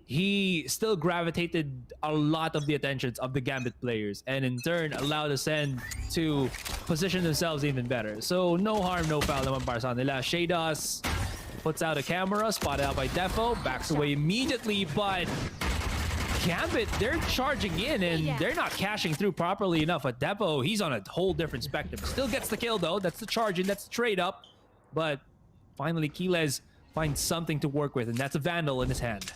He still gravitated a lot of the attentions of the Gambit players and in turn allowed Ascend to position themselves even better. So no harm, no foul naman para sa nila. Shados puts out a camera, spotted out by Defo, backs away immediately, but Gambit, they're charging in and they're not cashing through properly enough. But Defo, he's on a whole different spectrum. Still gets the kill though. That's the charge in, that's the trade up. But finally, Keyless finds something to work with, and that's a Vandal in his hand.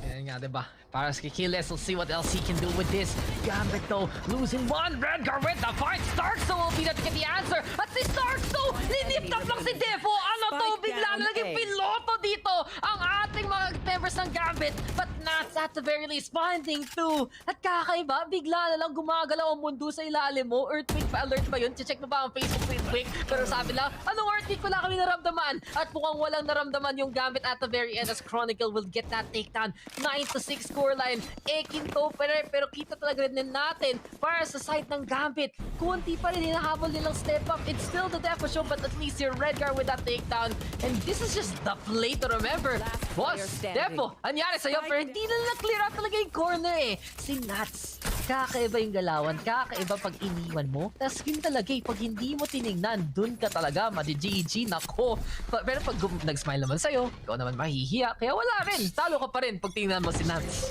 Yan nga, diba? Para sa Keyless, we'll see what else he can do with this. Gambit though, losing one. Redgar with the fight. Starkso will be there to get the answer. At si Starkso, linip up lang si Defo. Ano to? Bigla na naging piloto dito ang ating mga members ng Gambit. But Nats at the very least finding two. At kakaiba, bigla na lang gumagalaw ang mundo sa ilalim mo. Earthquake pa, alert ba yun? Check mo ba ang Facebook Earthquake? Pero sabi lang, anong earthquake? Wala kami naramdaman. At mukhang walang naramdaman yung Gambit at the very end as Chronicle will get that takedown. 9-6 scoreline. Kinto pero kita talaga rin natin para sa side ng Gambit. Kunti pa rin hinahabol nilang step up. It's still the Defo show, but at least your Redgar with that takedown. And this is just the play to remember. Boss, Defo, anyari sa'yo? Pero hindi na clear out talaga yung corner eh. Si Nats, kakaiba yung galawan. Kakaiba pag iniwan mo. Tapos yun talaga eh, pag hindi mo tinignan, dun ka talaga, madi-GG, nako. Pero pag nag-smile naman sa'yo, ikaw naman mahihiya. Kaya wala rin, talo ka pa rin pag tingnan mo si Nats.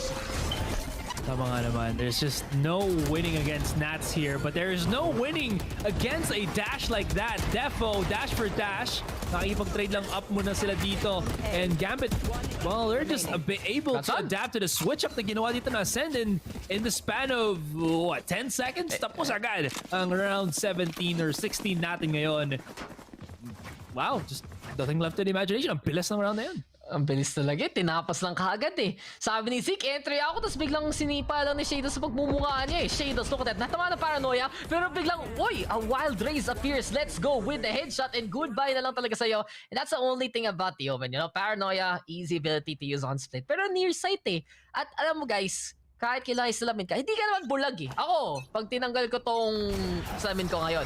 Tama nga naman. There's just no winning against Nats here, but there is no winning against a dash like that. Defo, dash for dash. Nakikipag-trade lang up muna sila dito. And Gambit, well, they're just able to adapt to the switch-up na ginawa dito na Ascend in the span of, what, 10 seconds? Tapos agad ang round 17 or 16 natin ngayon. Wow, just nothing left to the imagination. Ang bilis ng round na yun. Ang bilis talaga, tinapas lang kaagad eh. Sabi ni Zeke, entry ako, tapos biglang sinipa lang ni Shados sa pagmumukhaan niya eh. Shados, look at that, natama na paranoia, pero biglang, oy, a wild race appears. Let's go with the headshot and goodbye na lang talaga sa'yo. And that's the only thing about the Omen, you know, paranoia, easy ability to use on split. Pero near sight eh. At alam mo guys, kahit kailangan salamin ka, hindi ka naman bulag eh. Ako, pag tinanggal ko tong salamin ko ngayon,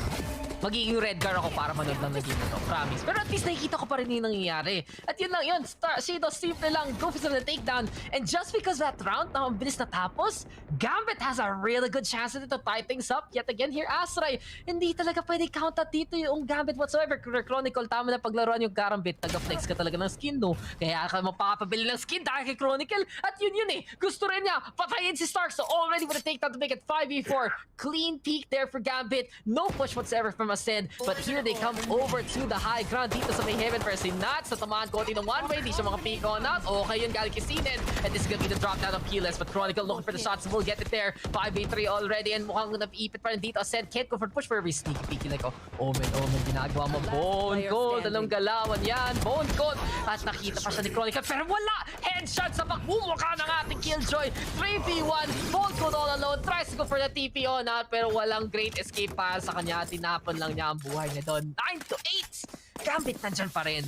magiging red car ako para manood lang ng game na to. Promise. Pero at least nakikita ko pa rin yung nangyayari. At yun lang yun. Shido, simple lang. Go for the takedown. And just because that round na mabilis natapos, Gambit has a really good chance to tie things up. Yet again here, Asray. Hindi talaga pwede count at dito yung Gambit whatsoever. Chronicle, tama na paglaruan yung Gambit. Taga-flex ka talaga ng skin, no? Kaya ka mapapabili ng skin dahil kay Chronicle. At yun eh. Gusto rin niya. Patayin si Stark. So already with a takedown to make it 5v4. Clean peek there for Gambit. No push whatsoever from Ascend. But here they come over to the high ground dito sa may heaven for si Nats. Sa tamaan konti ng one way. Di siya makapik on out. Okay yun, galing kay Acend. And this is gonna be the drop down of Keyless. But Chronicle looking for the shots. Will get it there. 5v3 already. And mukhang naipit pa rin dito. Ascend can't go for the push for every sneaky peeky like, oh man, ginagawa mo. Bone Cold. Anong galawan yan? Bone Cold. At nakita pa siya ni Chronicle. Pero wala! Headshot sa pagmumukha ng ating Killjoy. 3v1. Bone Cold all alone. Tries to go for the TP on out. Pero walang great escape para sa kanya. Tinapon lang niya ang buhay niya doon. 9-8! Gambit nandyan pa rin.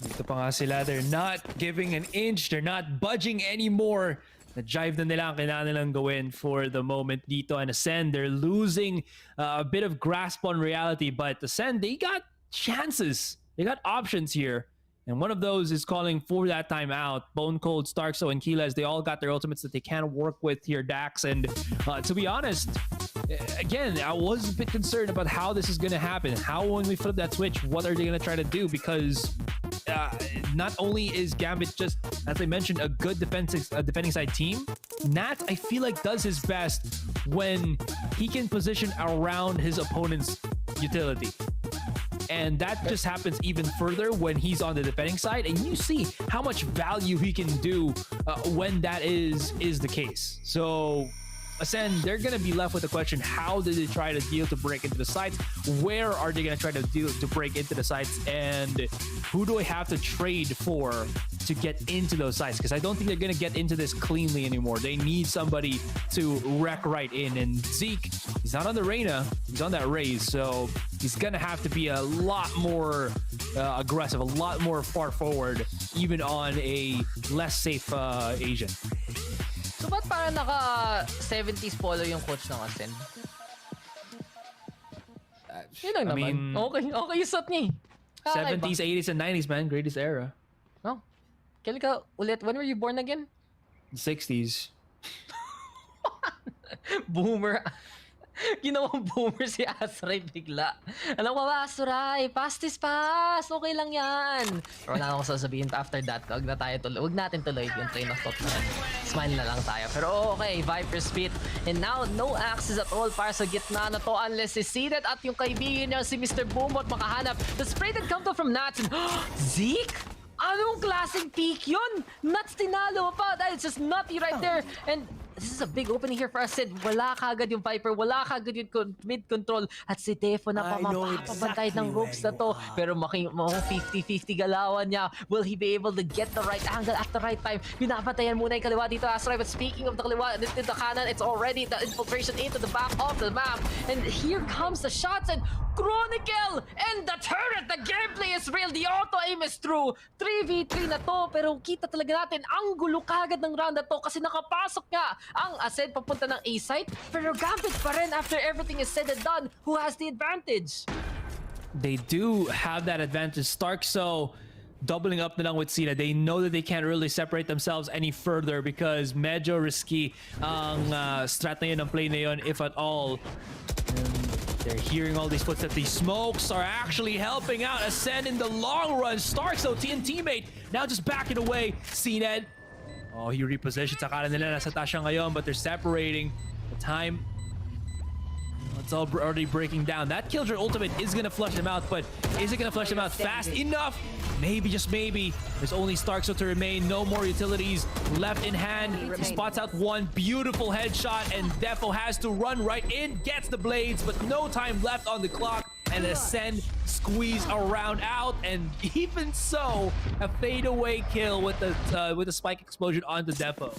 Dito pa nga sila. They're not giving an inch. They're not budging anymore. Na-jive na nila ang kailangan nilang gawin for the moment dito. And Ascend, they're losing a bit of grasp on reality. But Ascend, they got chances. They got options here. And one of those is calling for that timeout. Bone Cold, Starkso, and Keyless, they all got their ultimates that they can work with here, Dax. And to be honest, again, I was a bit concerned about how this is going to happen. How when we flip that switch, what are they going to try to do? Because not only is Gambit just, as I mentioned, a good defending side team, Nat, I feel like, does his best when he can position around his opponent's utility. And that just happens even further when he's on the defending side. And you see how much value he can do when that is the case. So Ascend, they're going to be left with the question, how did they try to deal to break into the sites? Where are they going to try to deal to break into the sites? And who do I have to trade for to get into those sites? Because I don't think they're going to get into this cleanly anymore. They need somebody to wreck right in. And Zeke, he's not on the Reyna. He's on that Raze. So he's going to have to be a lot more aggressive, a lot more far forward, even on a less safe Asian. So ba't parang naka 70s polo yung coach ng Ascend? Yun lang naman. Okay yung suit niya. 70s, 80s, and 90s, man. Greatest era. No? Kailan ka ulit? When were you born again? 60s. Boomer. Ginawang boomer si Asray bigla. Alam mo ba, Asray? Past is past. Okay lang yan. Pero wala akong sasabihin after that. Huwag natin tuloy yung train of thought na yan. Smile na lang tayo. Pero okay, Viper Spit. And now, no access at all para sa gitna na to unless is seated at yung kaibigan niya si Mr. Boomot makahanap. The spray that comes from Nats. Zeke? Anong klaseng peak yun? Nuts tinalo pa dahil it's just nutty right there. And this is a big opening here for Ascend. Wala kagad yung Viper, wala kagad yung mid-control. At si Defo na mapapabantay ng ropes na to. Pero 50-50 galawan niya. Will he be able to get the right angle at the right time? Binabantayan muna yung kaliwa dito, Asray. But speaking of the kaliwa, the kanan, it's already the infiltration into the back of the map. And here comes the shots and Chronicle! And the turret! The gameplay is real! The auto-aim is true! 3v3 na to, pero kita talaga natin ang gulo kagad ng round na to kasi nakapasok nga ang Ascend papunta ng A site, pero Gambit pa rin after everything is said and done. Who has the advantage? They do have that advantage. Starkso doubling up na lang with Cena. They know that they can't really separate themselves any further because medyo risky ang strat na yun, ang play na yun, if at all. And they're hearing all these footsteps. These smokes are actually helping out Ascend in the long run. Starkso, teammate, now just backing away. Cena. Oh, he repositions. Akala nila nasa taas siya ngayon, but they're separating. The time, it's all already breaking down. That Killjoy ultimate is gonna flush him out, but is it gonna flush him out fast enough? Maybe, just maybe. There's only Starkso to remain. No more utilities left in hand. He spots out one beautiful headshot, and Defo has to run right in. Gets the blades, but no time left on the clock. And Ascend squeeze around out, and even so, a fadeaway kill with the spike explosion onto Defo.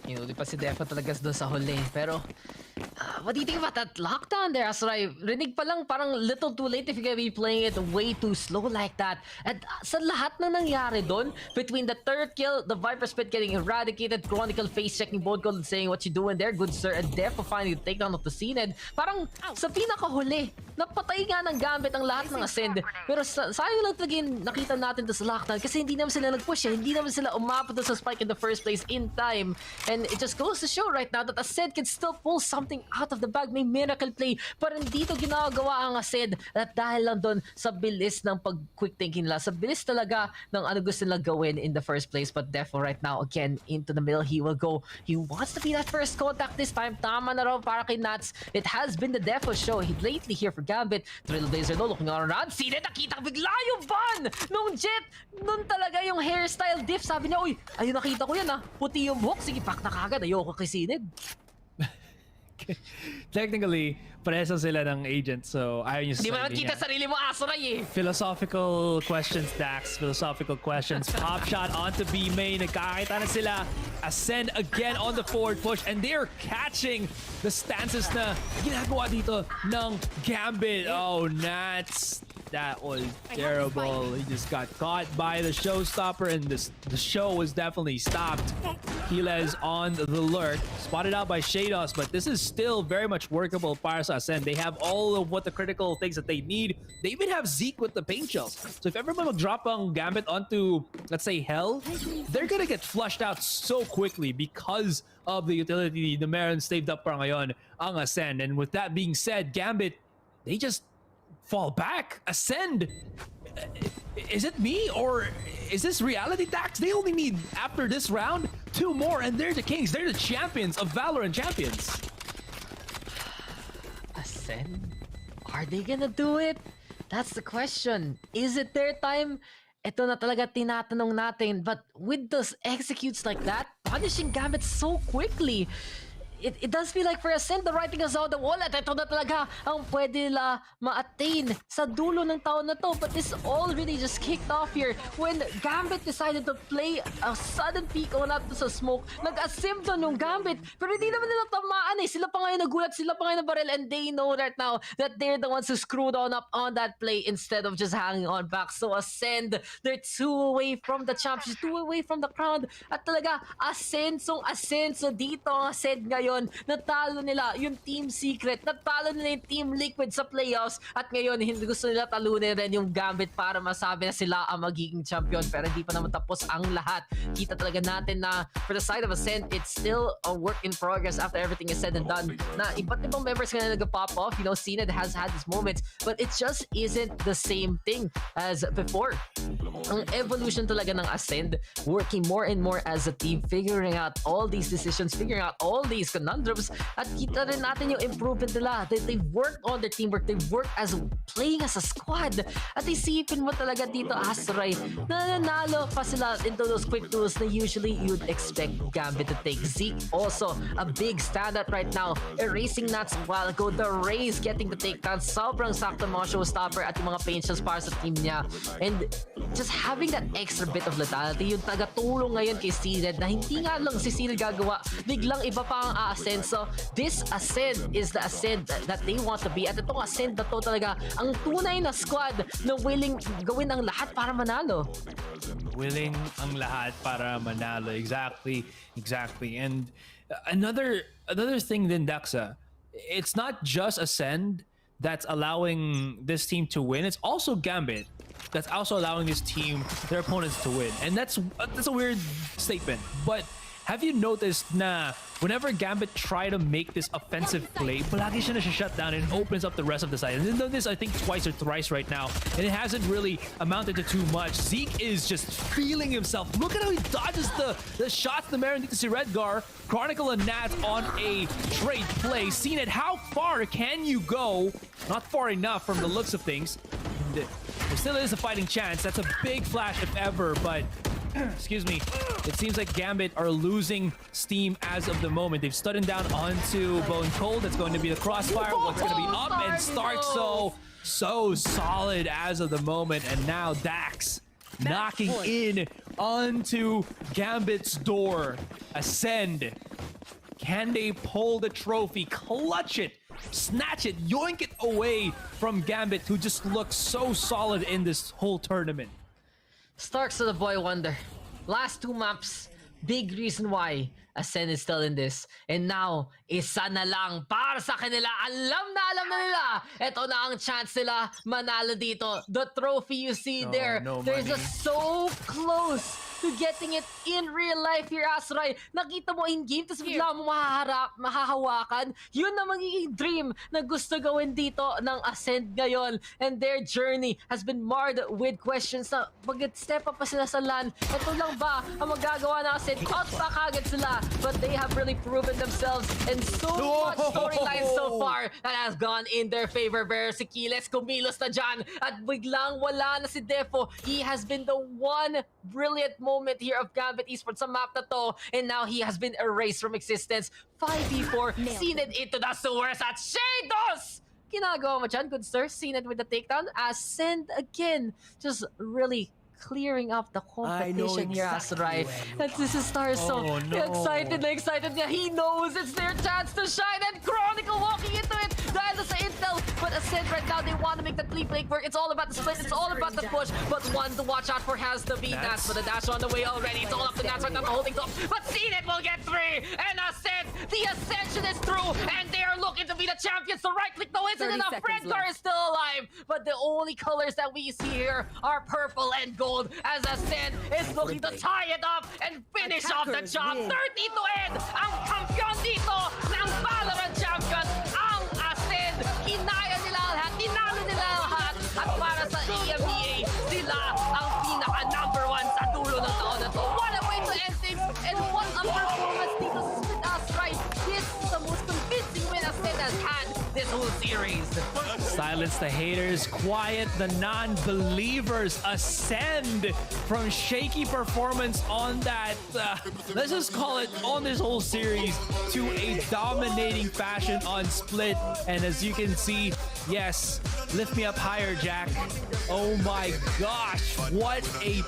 Inuli pa si Defo talaga doon sa huli, pero What do you think about that lockdown there, Asray? Rinig pa lang, parang little too late if you're gonna be playing it way too slow like that. And sa lahat na nangyari doon, between the third kill, the Viper Spit getting eradicated, Chronicle face checking both gold and saying what you doing there, good sir, and Def finding the takedown of the Acend. Parang sa pinakahuli, napatay nga ng Gambit ang lahat ng Acend. Pero sayang lang talaga nakita natin sa lockdown kasi hindi naman sila nag-push hindi naman sila umabot sa spike in the first place in time. And it just goes to show right now that Acend can still pull something out of the bag. May miracle play pero hindi ito ginagawa ang Acend at dahil lang doon sa bilis ng pag-quick thinking nila, sa bilis talaga ng ano gusto nila gawin in the first place. But Defo right now again into the middle, he will go, he wants to be that first contact this time. Tama na raw para kay Nats. It has been the Defo show lately here for Gambit. Trailblazer though looking around, Zedd nakita bigla yung ban nung Jet, nun talaga yung hairstyle diff, sabi niya, uy, ayun nakita ko yan puti yung buhok, sige pak na kagad, ayoko kay Zedd. Technically, parehas sila ng agent, so ayaw niyo sa Di mo nakita sarili mo, Asray Philosophical questions, Dax. Philosophical questions. Pop shot onto B main. Nagkakita na sila. Ascend again on the forward push, and they're catching the stances na ginagawa dito ng Gambit. Oh, Nats. That was terrible. He just got caught by the showstopper, and the show was definitely stopped. Hila's on the lurk, spotted out by Shados, but this is still very much workable para sa Ascend. They have all of what the critical things that they need. They even have Zeke with the paint shells. So if everyone will drop on Gambit onto, let's say, Hell, they're gonna get flushed out so quickly because of the utility the Marin staved up para ngayon ang Ascend. And with that being said, Gambit, they just fall back. Ascend, is it me or is this reality, Dax? They only need, after this round, 2 more and they're the kings. They're the champions of Valorant champions. Ascend? Are they gonna do it? That's the question. Is it their time? Ito na talaga tinatanong natin. But with those executes like that, punishing Gambit so quickly, it does feel like for Ascend, the writing is on the wall at ito na talaga ang pwede nila ma-attain sa dulo ng taon na to. But this all really just kicked off here when Gambit decided to play a sudden peek on up to sa smoke. Nag-assim doon yung Gambit pero hindi naman nila tamaan Sila pa ngayon nagulat, sila pa ngayon nabaril, and they know right now that they're the ones who screwed on up on that play instead of just hanging on back. So Ascend, they're 2 away from the championship, 2 away from the crown. At talaga, Ascenso dito ang Ascend ngayon. Natalo nila yung Team Secret, natalo nila yung Team Liquid sa playoffs, at ngayon hindi gusto nila talunin rin yung Gambit para masabi na sila ang magiging champion. Pero hindi pa naman tapos ang lahat. Kita talaga natin na for the side of Ascent, it's still a work in progress after everything is said and done. Na iba't ibang members nga na nag-pop off. You know, Cened has had these moments, but it just isn't the same thing as before. Ang evolution talaga ng Ascend, working more and more as a team, figuring out all these decisions, figuring out all these conundrums, at kita rin natin yung improvement nila. They've worked on their teamwork, they've worked as playing as a squad. At isipin mo talaga dito, Asray, na nanalo pa sila into those quick tools na usually you'd expect Gambit to take. Zeke also a big standout right now, erasing Nats a while ago. The Rays getting the takedown, sobrang sakto mga showstopper at yung mga paintings para sa team niya. And just having that extra bit of lethality, yung tagatulong ngayon kay Zedd na hindi nga lang si Zedd gagawa, biglang iba pa ang Ascend. So this Ascend is the Ascend that they want to be. At itong Ascend na to talaga ang tunay na squad na willing gawin ang lahat para manalo. Willing ang lahat para manalo. Exactly. And another thing then, Daxa, it's not just Ascend that's allowing this team to win. It's also Gambit that's also allowing this team, their opponents, to win. And that's a weird statement, but have you noticed na whenever Gambit try to make this offensive play, palagi siya na shut down and it opens up the rest of the side. And they've done this, I think, twice or thrice right now, and it hasn't really amounted to too much. Zeke is just feeling himself. Look at how he dodges the shots the Marin need to see Redgar. Chronicle and Nat on a trade play. Cened, how far can you go? Not far enough from the looks of things. There still is a fighting chance. That's a big flash if ever, but excuse me, it seems like Gambit are losing steam as of the moment. They've studded down onto Bone Cold. That's going to be the crossfire. What's going to be up? And Stark so solid as of the moment. And now Dax knocking in onto Gambit's door. Ascend Can they pull the trophy, clutch it, snatch it, yoink it away from Gambit, who just looks so solid in this whole tournament? Starks to the boy wonder. Last 2 maps, big reason why Ascend is still in this. And now, isa na lang para sa kanila. Alam na nila. Ito na ang chance nila manalo dito. The trophy you see there. They're just so close to getting it in real life here, Asray. Nakita mo in-game, tapos bigla mo mahahawakan. Yun na magiging dream na gusto gawin dito ng Ascend ngayon. And their journey has been marred with questions na mag-step up pa sila sa LAN. Ito lang ba ang magagawa ng Ascend? Out pa kagad sila. But they have really proven themselves and so much storyline so far that has gone in their favor. Pero si Kiles kumilos na dyan at biglang wala na si Defo. He has been the one brilliant moment here of Gambit Esports sa map na to, and now he has been erased from existence. 5v4, Zened into the sewers at Shadows! Ginagawa mo dyan, good sir. Zened with the takedown. Ascend again, just really clearing up the competition here, Asray. And this is Star so excited niya. He knows it's their chance to shine, and Chronicle walking into it dahil sa intel. But Ascend right now, they want to make the play work. It's all about the split, it's all about the push. But one to watch out for has to be Nats. But the dash on the way already. It's all up to Nats right now, holding top. But Zened will get 3, and Ascend, the ascension is through, and they are looking to be the champions. The right click though isn't enough. Fredgar is still alive, but the only colors that we see here are purple and gold. As Ascend is looking to tie it up and finish off the job. 30 to end! Ang kampiyon dito ng Valorant Champions, ang Ascend. Kinaya nila lahat, tinalo nila lahat. At para sa EMEA, sila ang pinaka-number 1 sa dulo ng taon na to. What a way to end things, and what a performance dito sa Split Us, right? This is the most convincing win Ascend has had this whole series. Silence the haters, quiet the non-believers. Ascend from shaky performance on that, let's just call it on this whole series, to a dominating fashion on Split. And as you can see, yes, lift me up higher, Jack. Oh my gosh, what a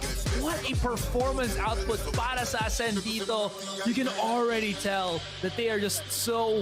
performance output para sa Ascend dito. You can already tell that they are just so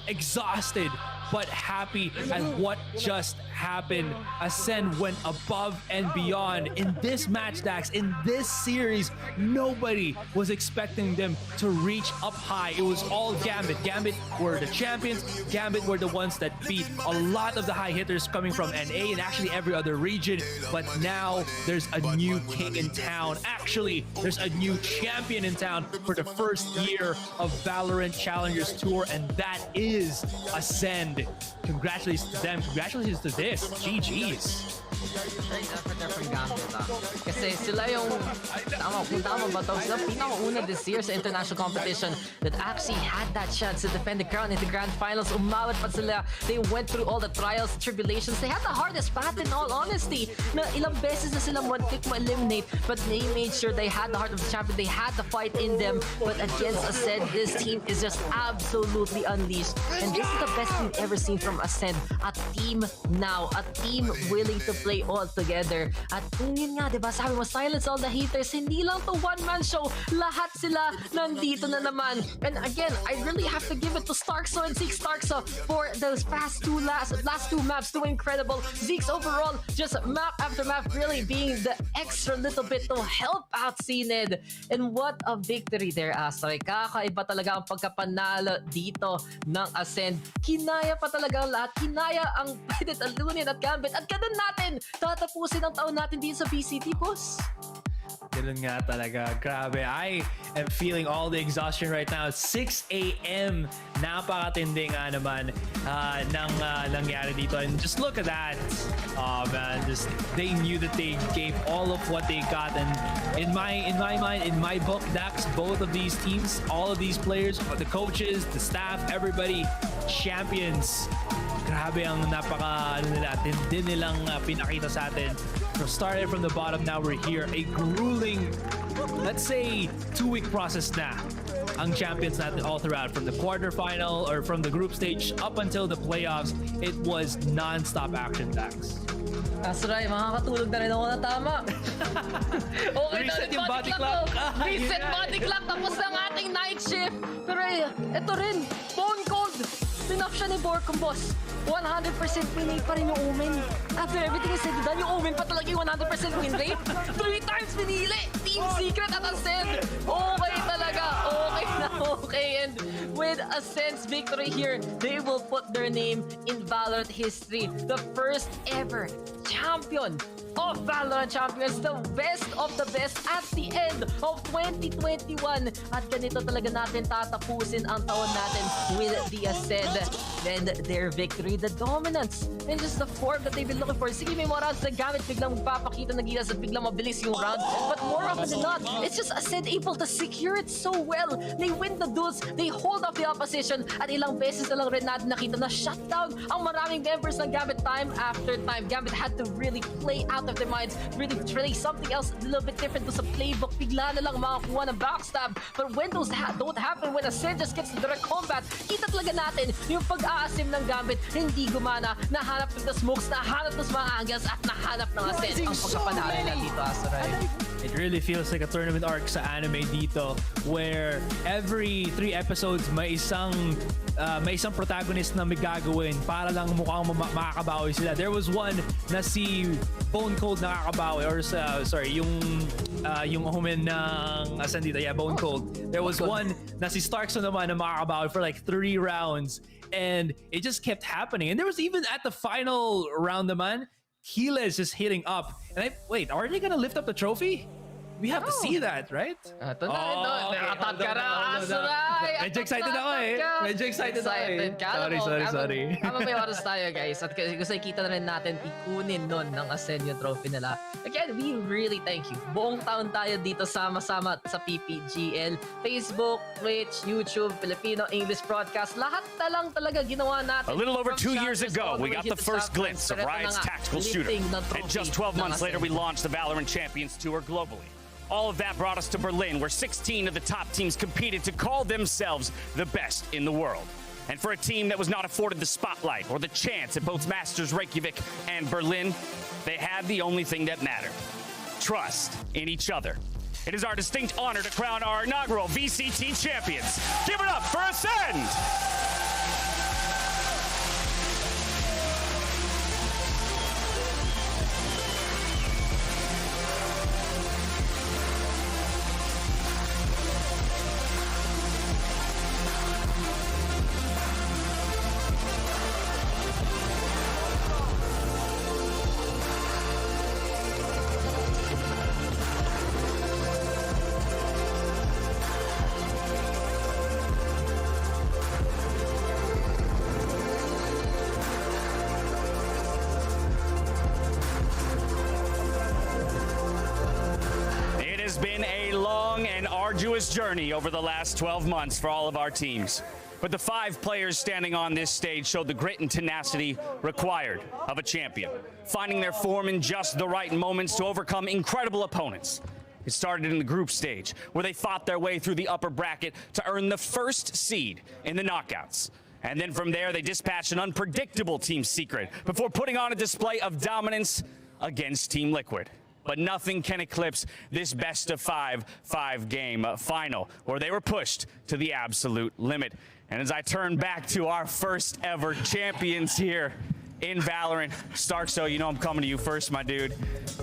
exhausted but happy at what just happened. Ascend went above and beyond in this match, Dax. In this series, nobody was expecting them to reach up high. It was all Gambit. Gambit were the champions. Gambit were the ones that beat a lot of the high hitters coming from NA and actually every other region. But now there's a new king in town. Actually, there's a new champion in town for the first year of Valorant Challengers Tour, and that is Ascend. Congratulations to them. Congratulations to this. GG's. Great effort there from Gambit. Kasi sila yung, kung tama ba ito, sila pinakauna this year sa international competition that actually had that chance to defend the crown in the grand finals. Umawat pa sila. They went through all the trials, tribulations. They had the hardest path, in all honesty, na ilang beses na sila one-click ma-eliminate, but they made sure they had the heart of the champion. They had the fight in them. But against Ascend, this team is just absolutely unleashed. And this is the best we've ever seen from Ascend. A team now. A team willing to play all together. At yun nga, diba? Sabi mo, silence all the haters. Hindi lang to one-man show. Lahat sila nandito na naman. And again, I really have to give it to Starkso and Zeke Starkso for those last two maps doing incredible. Zeke's overall, just map after map, really being the extra little bit to help out Zened. And what a victory there, Asray. Kakaiba talaga ang pagkapanalo dito ng Ascend. Kinaya pa talaga ang lahat. Kinaya ang pwede talunin at Gambit. At ganun natin tatapusin ang taon natin dito sa VCT, boss. Ganun nga talaga. Grabe. I am feeling all the exhaustion right now. It's 6 a.m. Napakatindi nga naman ng nangyari dito. And just look at that. Oh man, just they knew that they gave all of what they got. And in my mind, in my book, Dax, both of these teams, all of these players, the coaches, the staff, everybody, champions. Grabe ang tindi nilang pinakita sa atin. So started from the bottom, now we're here. A grueling, let's say, 2-week process na ang champions natin all throughout. From the quarterfinal or from the group stage up until the playoffs, it was non-stop action packs. Asray, makakatulog na rin ako na tama. Okay na Reset rin yung body clock. Reset body clock. Tapos ang ating night shift. Pero ito rin, Bone Cold. Pinuff siya ni Borcom, boss. 100% win rate pa rin yung Omen. After everything is said and done, yung Omen pa talaga yung 100% win rate. 3 times pinili. Team Secret at Ascend. Okay talaga. Okay na okay. And with Ascend's victory here, they will put their name in Valorant history. The first ever champion of Valorant Champions, the best of the best at the end of 2021. At ganito talaga natin tatapusin ang taon natin with the Ascend and their victory, the dominance, and just the form that they've been looking for. Sige, may mga rounds na Gambit biglang magpapakita ng gilas at biglang mabilis yung round, but more often than not, it's just Ascend able to secure it so well. They win the duels, they hold off the opposition, at ilang beses na lang rin natin nakita na shutdown ang maraming members ng Gambit time after time. Gambit had to really play out of their minds, really play something else a little bit different to sa playbook. Bigla na lang makakuha ng backstab. But when those don't happen, when Ascend just gets to direct combat, kita talaga natin yung pag-aasim ng Gambit hindi gumana. Nahanap ng the smokes, nahanap ng mga angles, at nahanap ng Ascend ang pagkapanalo nila dito, Asaray. It really feels like a tournament arc sa anime dito, where every 3 episodes may isang protagonist na may gagawin para lang mukhang makakabawi sila. There was one na si Bone Cold nakakabawi, or yung Omen ng Ascend dito. Yeah, Bone Cold. There was one na si Starkson naman na makakabawi for like 3 rounds, and it just kept happening. And there was even at the final round naman, Gila is just hitting up. And wait, are they gonna lift up the trophy? We have to see that, right? Ito na, nakatat ka na, Asaray! Medyo excited ako eh. Medyo excited ako eh. Sorry. Habang may oras tayo, guys, at gusto ikita na rin natin ikunin nun ng Ascend yung trophy nila. Again, we really thank you. Buong taon tayo dito sama-sama sa PPGL. Facebook, Twitch, YouTube, Filipino, English broadcast. Lahat na lang talaga ginawa natin. A little over 2 years ago, we got the first glimpse of Riot's tactical shooter. And just 12 months later, we launched the Valorant Champions Tour globally. All of that brought us to Berlin, where 16 of the top teams competed to call themselves the best in the world. And for a team that was not afforded the spotlight or the chance at both Masters Reykjavik and Berlin, they had the only thing that mattered: trust in each other. It is our distinct honor to crown our inaugural VCT champions. Give it up for Ascend! Journey over the last 12 months for all of our teams. But the 5 players standing on this stage showed the grit and tenacity required of a champion, finding their form in just the right moments to overcome incredible opponents. It started in the group stage, where they fought their way through the upper bracket to earn the first seed in the knockouts. And then from there, they dispatched an unpredictable Team Secret before putting on a display of dominance against Team Liquid. But nothing can eclipse this best of 5 game final, where they were pushed to the absolute limit. And as I turn back to our first ever champions here in Valorant, Starkso, you know I'm coming to you first, my dude.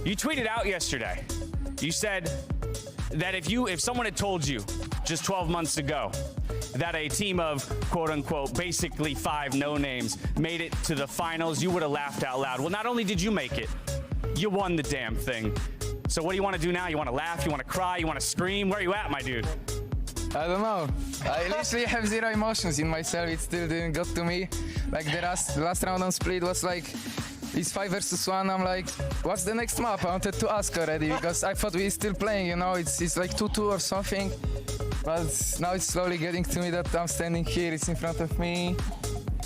You tweeted out yesterday. You said that if someone had told you just 12 months ago that a team of quote unquote basically 5 no-names made it to the finals, you would have laughed out loud. Well, not only did you make it, you won the damn thing. So what do you want to do now? You want to laugh? You want to cry? You want to scream? Where are you at, my dude? I don't know. I literally have zero emotions in myself. It still didn't got to me. Like the last round on split was like, it's 5 versus 1. I'm like, what's the next map? I wanted to ask already because I thought we were still playing, you know, it's like 2-2 or something. But now it's slowly getting to me that I'm standing here, it's in front of me.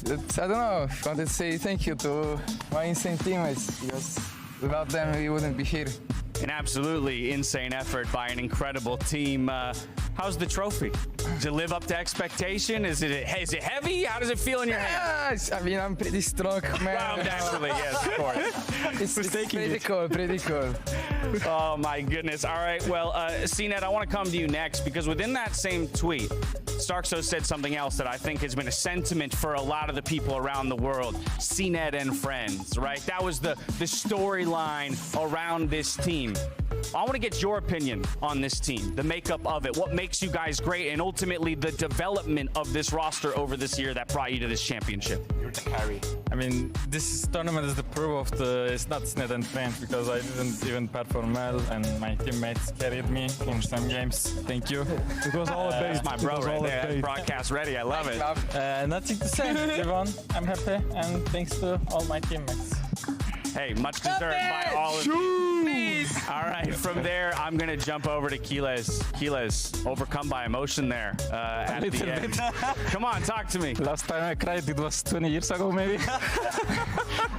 I don't know. I wanted to say thank you to my insane teammates because without them, we wouldn't be here. An absolutely insane effort by an incredible team. How's the trophy? Does it live up to expectation? Is it heavy? How does it feel in your hand? Yes, I mean, I'm pretty strong, man. Well, naturally, yes, of course. It's pretty cool, pretty cool. Oh, my goodness. All right, well, CNET, I want to come to you next because within that same tweet, Starkso said something else that I think has been a sentiment for a lot of the people around the world. CNET and friends, right? That was the storyline around this team. I want to get your opinion on this team, the makeup of it, what makes you guys great, and ultimately the development of this roster over this year that brought you to this championship. You're the carry. I mean, this tournament is the proof of it's not Sned and friends, because I didn't even perform well, and my teammates carried me in some games. Thank you. It was all about my bro right there. That's broadcast ready. I love it. Nothing to say, everyone. I'm happy, and thanks to all my teammates. Hey, much deserved by all of you. All right, from there, I'm going to jump over to Keyless. Keyless, overcome by emotion there at the end. Come on, talk to me. Last time I cried, it was 20 years ago, maybe.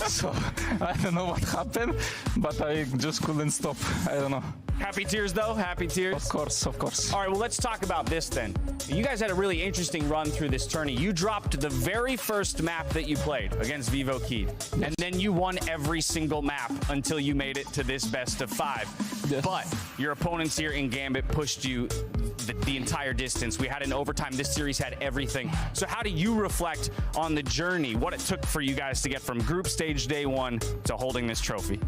So, I don't know what happened, but I just couldn't stop. I don't know. Happy tears, though? Happy tears? Of course, of course. All right, well, let's talk about this then. You guys had a really interesting run through this tourney. You dropped the very first map that you played against Vivo Key, and then you won every single map until you made it to this best of 5. Yes. But your opponents here in Gambit pushed you the entire distance. We had an overtime. This series had everything. So how do you reflect on the journey, what it took for you guys to get from group stage day 1 to holding this trophy?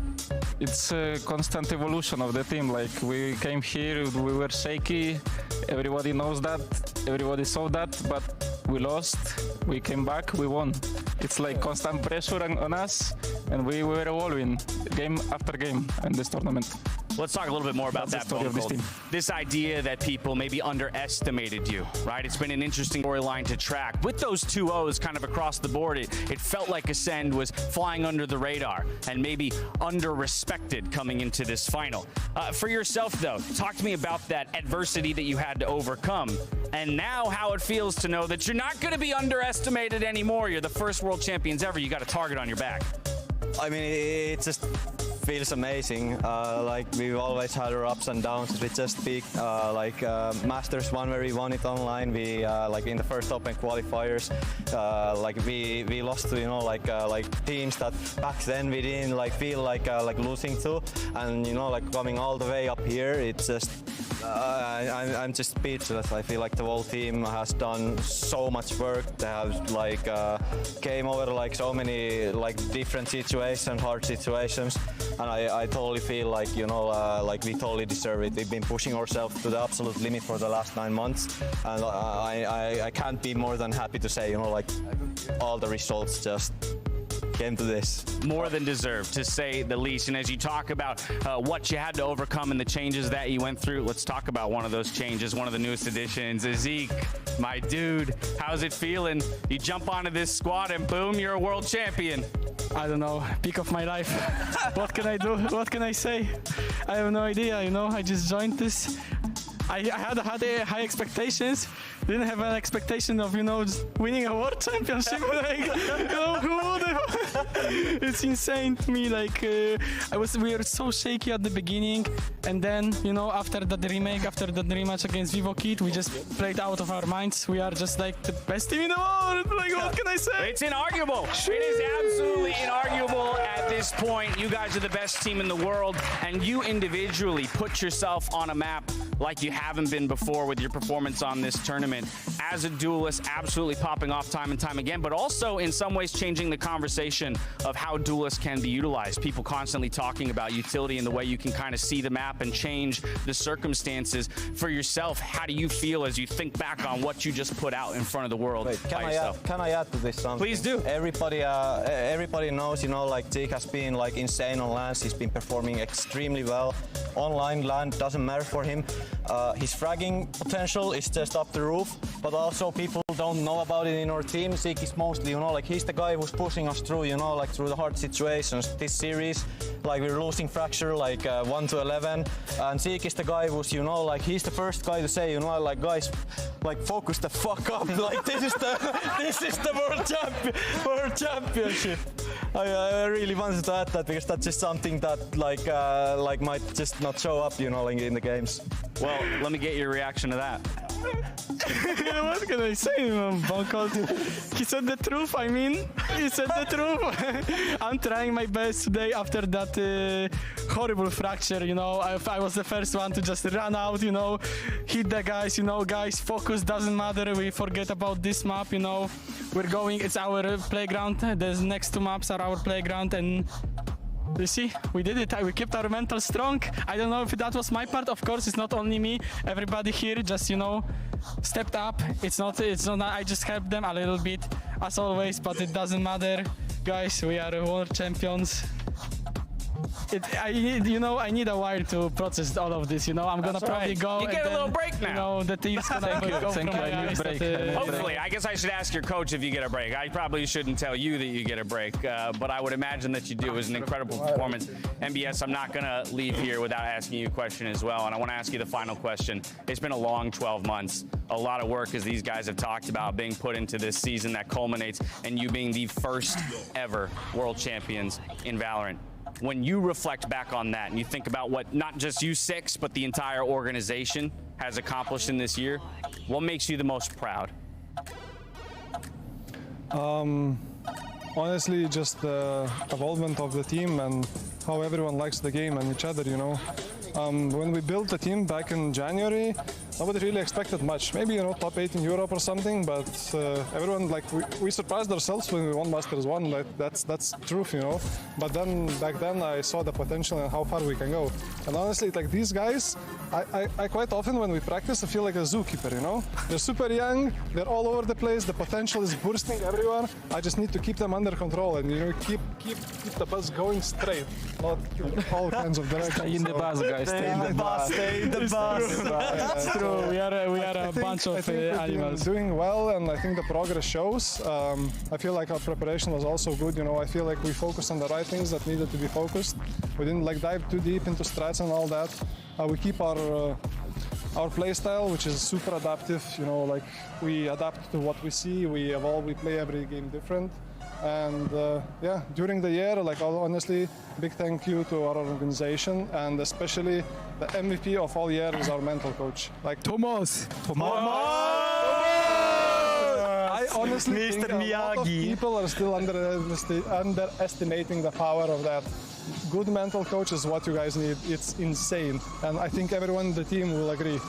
It's a constant evolution of the team. Like, we came here, we were shaky. Everybody knows that. Everybody saw that. But we lost. We came back. We won. It's like constant pressure on us, and we were evolving game after game in this tournament. Let's talk a little bit more about that story of this team. This idea that people maybe underestimated you, right? It's been an interesting storyline to track. With those 2-0s kind of across the board, it felt like Ascend was flying under the radar and maybe under-respected coming into this final. For yourself, though, talk to me about that adversity that you had to overcome, and now how it feels to know that you're not going to be underestimated anymore. You're the first world champions ever. You got a target on your back. I mean, it just feels amazing. Like, we've always had our ups and downs. We just peaked Masters 1 where we won it online. We like in the first Open qualifiers, like we lost to teams that back then we didn't feel like losing to, and coming all the way up here, it's just I'm just speechless. I feel like the whole team has done so much work. They have came over so many different situations, hard situations, and I totally feel like we totally deserve it. We've been pushing ourselves to the absolute limit for the last 9 months, and I can't be more than happy to say all the results just came to this. More than deserved, to say the least. And as you talk about what you had to overcome and the changes that you went through, let's talk about one of those changes, one of the newest additions. Zeke, my dude, how's it feeling? You jump onto this squad and boom, you're a world champion. I don't know, peak of my life. What can I do? What can I say? I have no idea, I just joined this. I had high expectations. Didn't have an expectation of, winning a world championship. Who would have? It's insane to me. We were so shaky at the beginning, and then, after that remake, after that rematch against Vivo Kid, we just played out of our minds. We are just the best team in the world. What can I say? It's inarguable. It is absolutely inarguable at this point. You guys are the best team in the world, and you individually put yourself on a map like you haven't been before with your performance on this tournament. As a duelist, absolutely popping off time and time again, but also in some ways changing the conversation of how duelists can be utilized. People constantly talking about utility and the way you can kind of see the map and change the circumstances. For yourself, how do you feel as you think back on what you just put out in front of the world by yourself? Can I add to this something? Please do. Everybody knows, Zeke has been insane on LANs. He's been performing extremely well. Online, LAN doesn't matter for him. His fragging potential is just up the roof, but also people don't know about it in our team. Zeke is mostly, he's the guy who's pushing us through, through the hard situations. This series, we're losing Fracture 1 to 11, and Zeke is the guy who's, he's the first guy to say, guys, focus the fuck up. This is the world championship. I really wanted to add that because that's just something that like might just not show up, you know, in the games. Well, let me get your reaction to that. What can I say, Bunko? He said the truth, I mean. He said the truth. I'm trying my best today after that horrible fracture, you know. I was the first one to just run out, you know, hit the guys, you know, guys, focus, doesn't matter. We forget about this map, you know. We're going, it's our playground. The next two maps are our playground, and you see, we did it. We kept our mental strong. I don't know if that was my part. Of course, it's not only me. Everybody here just, you know, stepped up. It's not. I just helped them a little bit, as always. But it doesn't matter, guys. We are world champions. I need a while to process all of this. You know, I'm gonna probably go. You get a little break now. You know, the team's gonna go from my break. Hopefully, I guess I should ask your coach if you get a break. I probably shouldn't tell you that you get a break, but I would imagine that you do. It was an incredible performance. MBS, I'm not gonna leave here without asking you a question as well, and I want to ask you the final question. It's been a long 12 months. A lot of work, as these guys have talked about, being put into this season that culminates in you being the first ever world champions in Valorant. When you reflect back on that and you think about what not just you six, but the entire organization has accomplished in this year, what makes you the most proud? Honestly, just the involvement of the team and how everyone likes the game and each other, you know. When we built the team back in January, nobody really expected much. Maybe, you know, top 8 in Europe or something, but everyone, like, we surprised ourselves when we won Masters 1. Like, that's truth, you know. But then, back then, I saw the potential and how far we can go. And honestly, like, these guys, I quite often when we practice, I feel like a zookeeper, you know. They're super young, they're all over the place, the potential is bursting everywhere. I just need to keep them under control and, you know, keep the bus going straight, not all kinds of directions. Stay in the bus, guys. Stay in the bus. Stay in the bus. That's true. We are a bunch of animals. Doing well, and I think the progress shows. I feel like our preparation was also good. You know, I feel like we focused on the right things that needed to be focused. We didn't like dive too deep into strats and all that. We keep our play style, which is super adaptive. You know, like we adapt to what we see. We evolve. We play every game different. And yeah, during the year, like honestly, big thank you to our organization, and especially the MVP of all year is our mental coach. Like Thomas. I honestly think a lot of people are still underestimating the power of that. Good mental coach is what you guys need. It's insane, and I think everyone in the team will agree.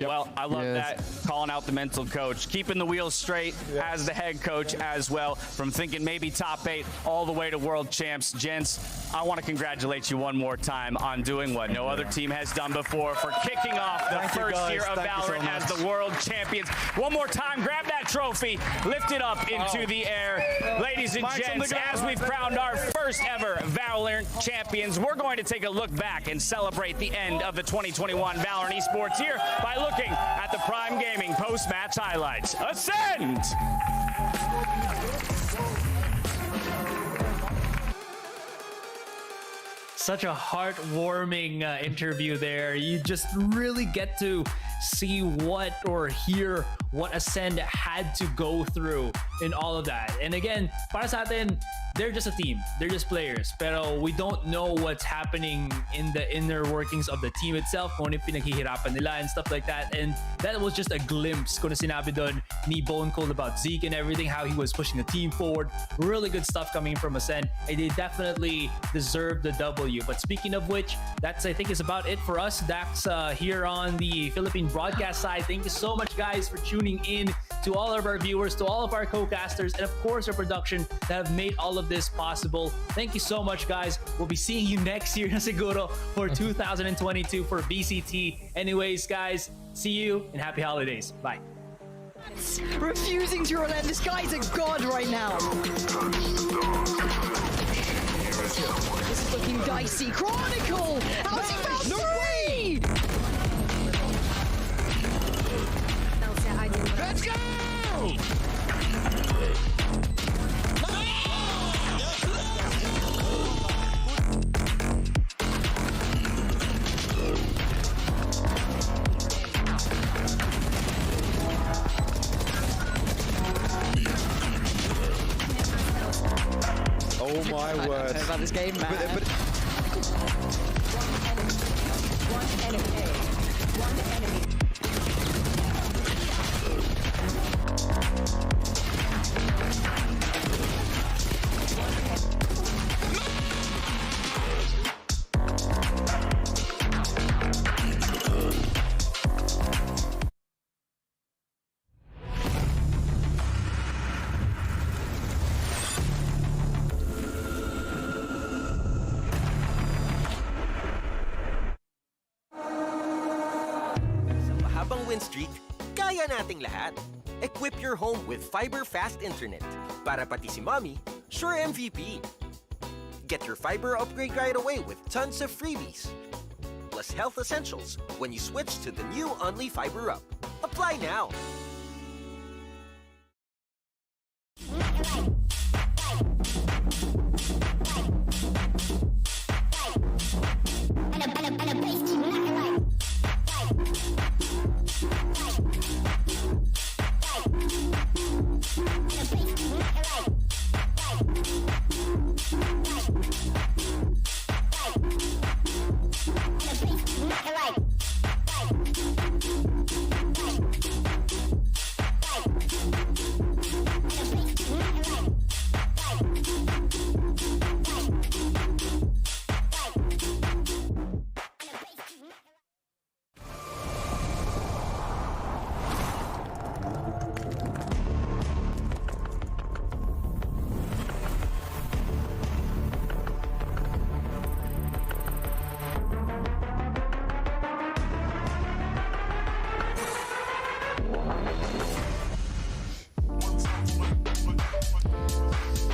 Well, I love that, calling out the mental coach, keeping the wheels straight as the head coach as well, from thinking maybe top 8 all the way to world champs. Gents, I want to congratulate you one more time on doing what no other team has done before, for kicking off the first year of Valorant as the world champions. One more time, grab that trophy, lift it up into the air. Ladies and gents, as we've crowned our first ever Valorant champions, we're going to take a look back and celebrate the end of the 2021 Valorant Esports year by looking at the Prime Gaming post-match highlights. Ascend! Such a heartwarming interview there. You just really get to see what or hear what Ascend had to go through in all of that. And again, para sa atin, they're just a team. They're just players. Pero we don't know what's happening in the inner workings of the team itself, kung ano pinaghihirapan nila and stuff like that. And that was just a glimpse kung ano sinabi doon ni Bone Cold about Zeke and everything, how he was pushing the team forward. Really good stuff coming from Ascend. And they definitely deserve the W. But speaking of which, that's, I think, is about it for us. Dax here on the Philippine broadcast side. Thank you so much, guys, for tuning in, to all of our viewers, to all of our co-casters, and of course our production that have made all of this possible. Thank you so much, guys. We'll be seeing you next year na siguro for 2022 for VCT. Anyways, guys, see you and happy holidays. Bye. Refusing to relent. This guy's a god right now. This is looking dicey. Chronicle! How's he found three? Let's go! Oh my word. About this game, man. One enemy. One enemy. Win streak, kaya nating lahat. Equip your home with fiber fast internet. Para pati si mommy, sure MVP. Get your fiber upgrade right away with tons of freebies. Plus health essentials when you switch to the new Only Fiber Up. Apply now.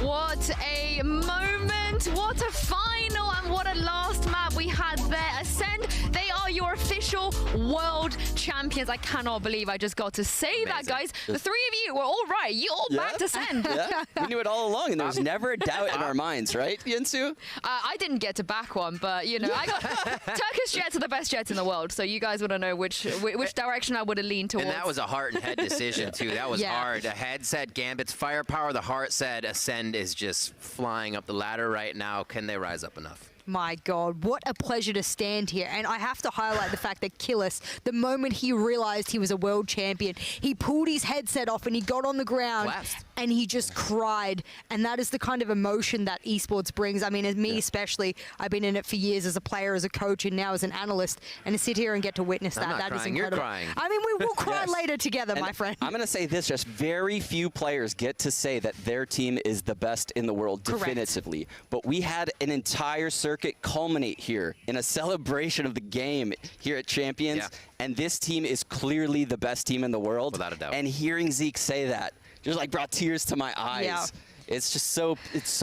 What a moment, what a final, and what a last map we had there. Ascend, they are your official world champions. I cannot believe I just got to say that, guys. The three of you were all right. You all backed Ascend. Yeah, we knew it all along, and there was never a doubt in our minds, right, Yinsu? I didn't get to back one, but, you know, I got Turkish jets are the best jets in the world, so you guys want to know which direction I would have leaned towards. And that was a heart and head decision, too. That was hard. The head said Gambit's firepower. The heart said Ascend is just flying up the ladder right now. Can they rise up enough? My God, what a pleasure to stand here. And I have to highlight the fact that Killis, the moment he realized he was a world champion, he pulled his headset off and he got on the ground and he just cried. And that is the kind of emotion that esports brings. I mean, as me especially, I've been in it for years as a player, as a coach, and now as an analyst. And to sit here and get to witness that, that is incredible. You're crying. I mean, we will cry later together, my friend. I'm going to say this, just very few players get to say that their team is the best in the world definitively. But we had an entire circuit culminate here in a celebration of the game here at Champions, and this team is clearly the best team in the world. Without a doubt. And hearing Zeke say that just like brought tears to my eyes. Yeah. It's just so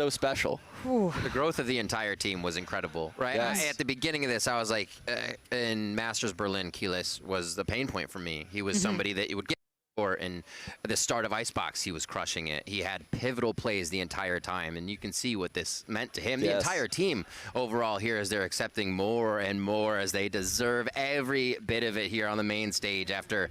special. The growth of the entire team was incredible, right? Yes. At the beginning of this, I was like, in Masters Berlin, Keyless was the pain point for me. He was somebody that you would get for in the start of Icebox. He was crushing it. He had pivotal plays the entire time, and you can see what this meant to him. The entire team overall here, as they're accepting more and more, as they deserve every bit of it here on the main stage after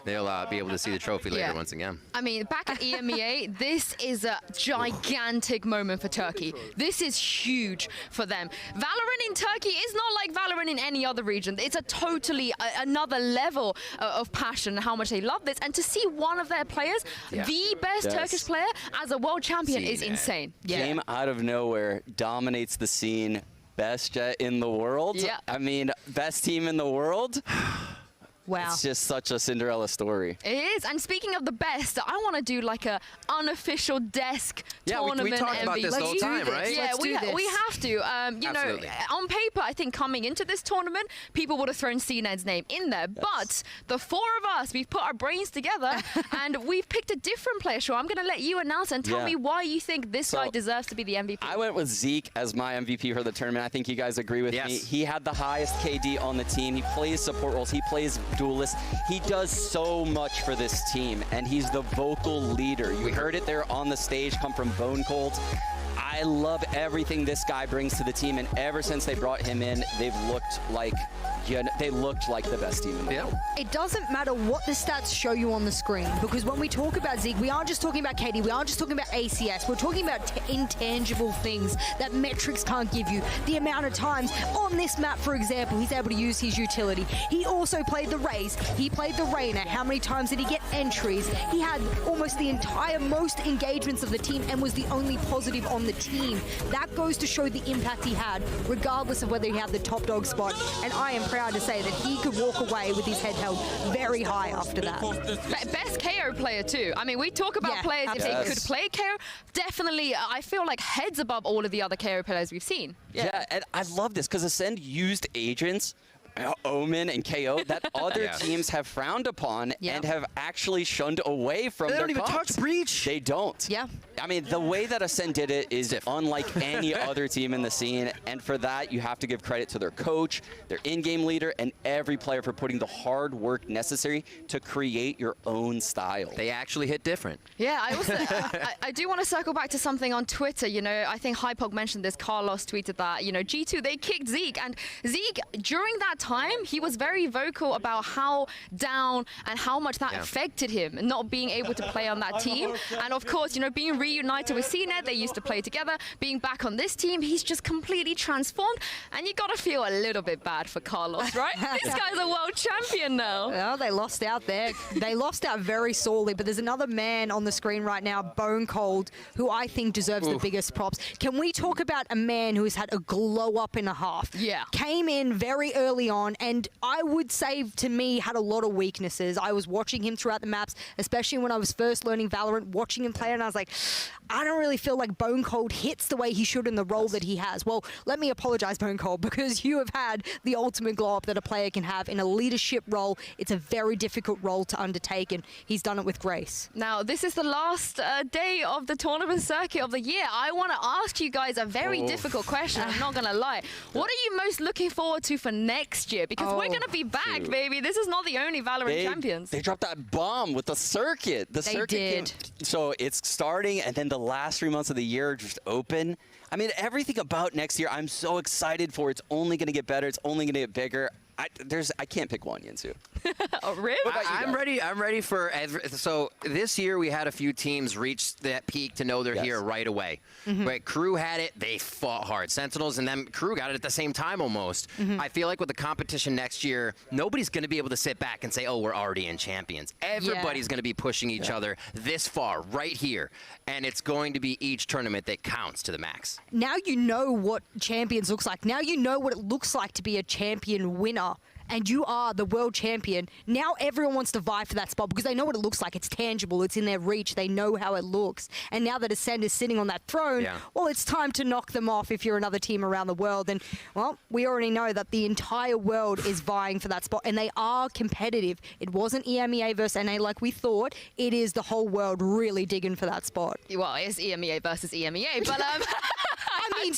they'll be able to see the trophy later once again. I mean, back at EMEA, this is a gigantic moment for Turkey. This is huge for them. Valorant in Turkey is not like Valorant in any other region. It's a totally another level of passion, how much they love this. And to see one of their players, the best Turkish player, as a world champion is insane. Came out of nowhere, dominates the scene, best jet in the world. Yeah. I mean, best team in the world. Wow. It's just such a Cinderella story. It is. And speaking of the best, I want to do like a unofficial desk tournament. we talked about this the whole time, right? Yeah, we have to. You know, on paper, I think coming into this tournament, people would have thrown CNED's name in there. But the four of us, we've put our brains together and we've picked a different player. So I'm going to let you announce and tell me why you think this guy deserves to be the MVP. I went with Zeke as my MVP for the tournament. I think you guys agree with me. He had the highest KD on the team. He plays support roles. He plays duelist. He does so much for this team, and he's the vocal leader. You heard it there on the stage come from Bone Cold. I love everything this guy brings to the team, and ever since they brought him in, they've looked like Yeah, they looked like the best team in the world. It doesn't matter what the stats show you on the screen, because when we talk about Zeke, we aren't just talking about KD, we aren't just talking about ACS, we're talking about intangible things that metrics can't give you. The amount of times on this map, for example, he's able to use his utility. He also played the Raze, he played the Reyna. How many times did he get entries? He had almost the entire most engagements of the team and was the only positive on the team. That goes to show the impact he had, regardless of whether he had the top dog spot. And I am proud to say that he could walk away with his head held very high after that. Best KO player too. I mean, we talk about players if they could play KO. Definitely, I feel like heads above all of the other KO players we've seen. Yeah, and I love this because Ascend used agents, Omen and KO, that other teams have frowned upon and have actually shunned away from their They don't even comps. touch Breach. They don't. Yeah. I mean, the way that Ascend did it is unlike any other team in the scene, and for that, you have to give credit to their coach, their in-game leader, and every player for putting the hard work necessary to create your own style. They actually hit different. Yeah, I also I do want to circle back to something on Twitter. You know, I think Hypog mentioned this. Carlos tweeted that, you know, G2, they kicked Zeke, and Zeke, during that time, he was very vocal about how down and how much that affected him, not being able to play on that team. And of course, you know, being reunited with CNED, they used to play together. Being back on this team, he's just completely transformed. And you got to feel a little bit bad for Carlos, right? This guy's a world champion now. Well, they lost out there. They lost out very sorely, but there's another man on the screen right now, Bone Cold, who I think deserves the biggest props. Can we talk about a man who has had a glow up and a half? Yeah. Came in very early on, and I would say to me had a lot of weaknesses. I was watching him throughout the maps, especially when I was first learning Valorant, watching him play, and I was like, I don't really feel like Bone Cold hits the way he should in the role that he has. Well, let me apologize, Bone Cold, because you have had the ultimate glow up that a player can have in a leadership role. It's a very difficult role to undertake, and he's done it with grace. Now, this is the last day of the tournament circuit of the year. I want to ask you guys a very difficult question. I'm not going to lie. What are you most looking forward to for next year? Because we're going to be back, baby. This is not the only Valorant champions. They dropped that bomb with the circuit. The circuit did. So it's starting, and then the last 3 months of the year are just open. I mean, everything about next year, I'm so excited for. It's only going to get better. It's only going to get bigger. I can't pick one, Yinsu. Oh, really? I'm ready for so this year we had a few teams reach that peak to know they're here right away. Right, Crew had it, they fought hard. Sentinels and them Crew got it at the same time almost. I feel like with the competition next year, nobody's going to be able to sit back and say, oh, we're already in champions. Everybody's going to be pushing each other this far right here, and it's going to be each tournament that counts to the max. Now you know what champions looks like. Now you know what it looks like to be a champion winner. And you are the world champion. Now everyone wants to vie for that spot because they know what it looks like. It's tangible. It's in their reach. They know how it looks. And now that Ascend is sitting on that throne, well, it's time to knock them off if you're another team around the world. And, well, we already know that the entire world is vying for that spot. And they are competitive. It wasn't EMEA versus NA like we thought. It is the whole world really digging for that spot. Well, it's EMEA versus EMEA, but I mean,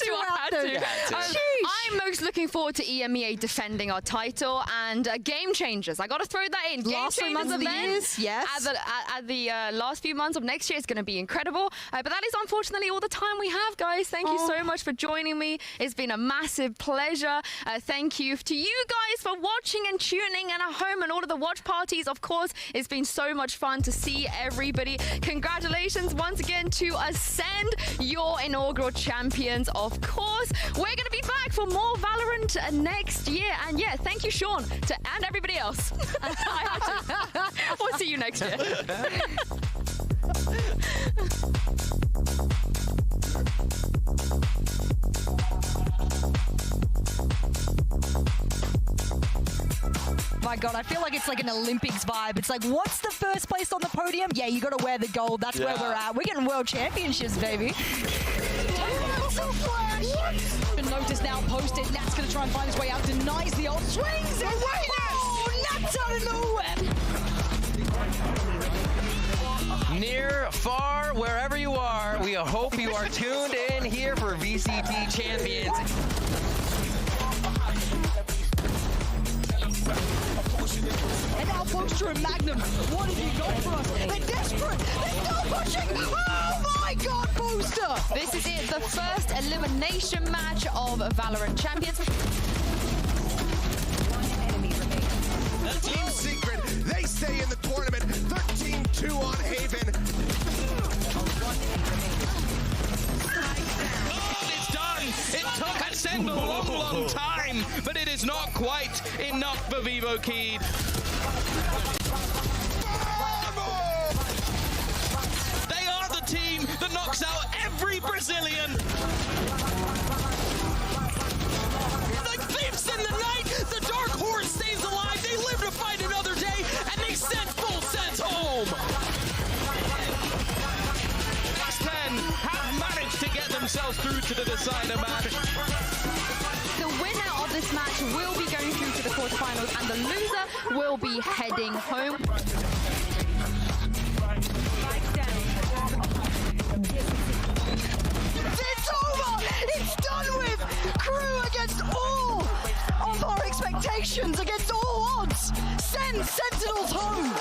I'm most looking forward to EMEA defending our title and Game Changers. I got to throw that in. Last 3 months of the year, yes. At the last few months of next year, it's going to be incredible. But that is unfortunately all the time we have, guys. Thank you so much for joining me. It's been a massive pleasure. Thank you to you guys for watching and tuning and at home and all of the watch parties. Of course, it's been so much fun to see everybody. Congratulations once again to Ascend, your inaugural champions. Of course, we're going to be back for more Valorant next year. And yeah, thank you, Sean, and everybody else. We'll see you next year. My God, I feel like it's like an Olympics vibe. It's like, what's the first place on the podium? Yeah, you got to wear the gold. That's where we're at. We're getting world championships, baby. Been noticed now, posted. Nat's going to try and find his way out. Denies the ult. Swings it. Nat's out of nowhere. Near, far, wherever you are, we hope you are tuned in here for VCT Champions. And now Poster and Magnum, what have you got for us? They're desperate. They're still pushing. Oh my God, Poster! This is it, the first elimination match of Valorant Champions. Team Secret, they stay in the tournament. 13-2 on Haven. It's done. It took Ascend a long time, but it is not quite enough for Vivo Kid. They are the team that knocks out every Brazilian. Like thieves in the night, the Dark Horse stays alive. They live to fight another day, and they send full sets home. X10 have managed to get themselves through to the decider match. The winner of this match will be going through to the quarterfinals, and the loser will be heading home. It's over! It's done with! Crew against all of our expectations, against all odds! Send Sentinels home!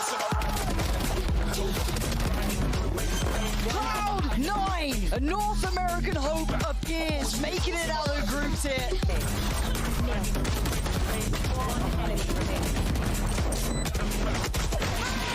Cloud9! A North American hope appears, making it out of the groups here.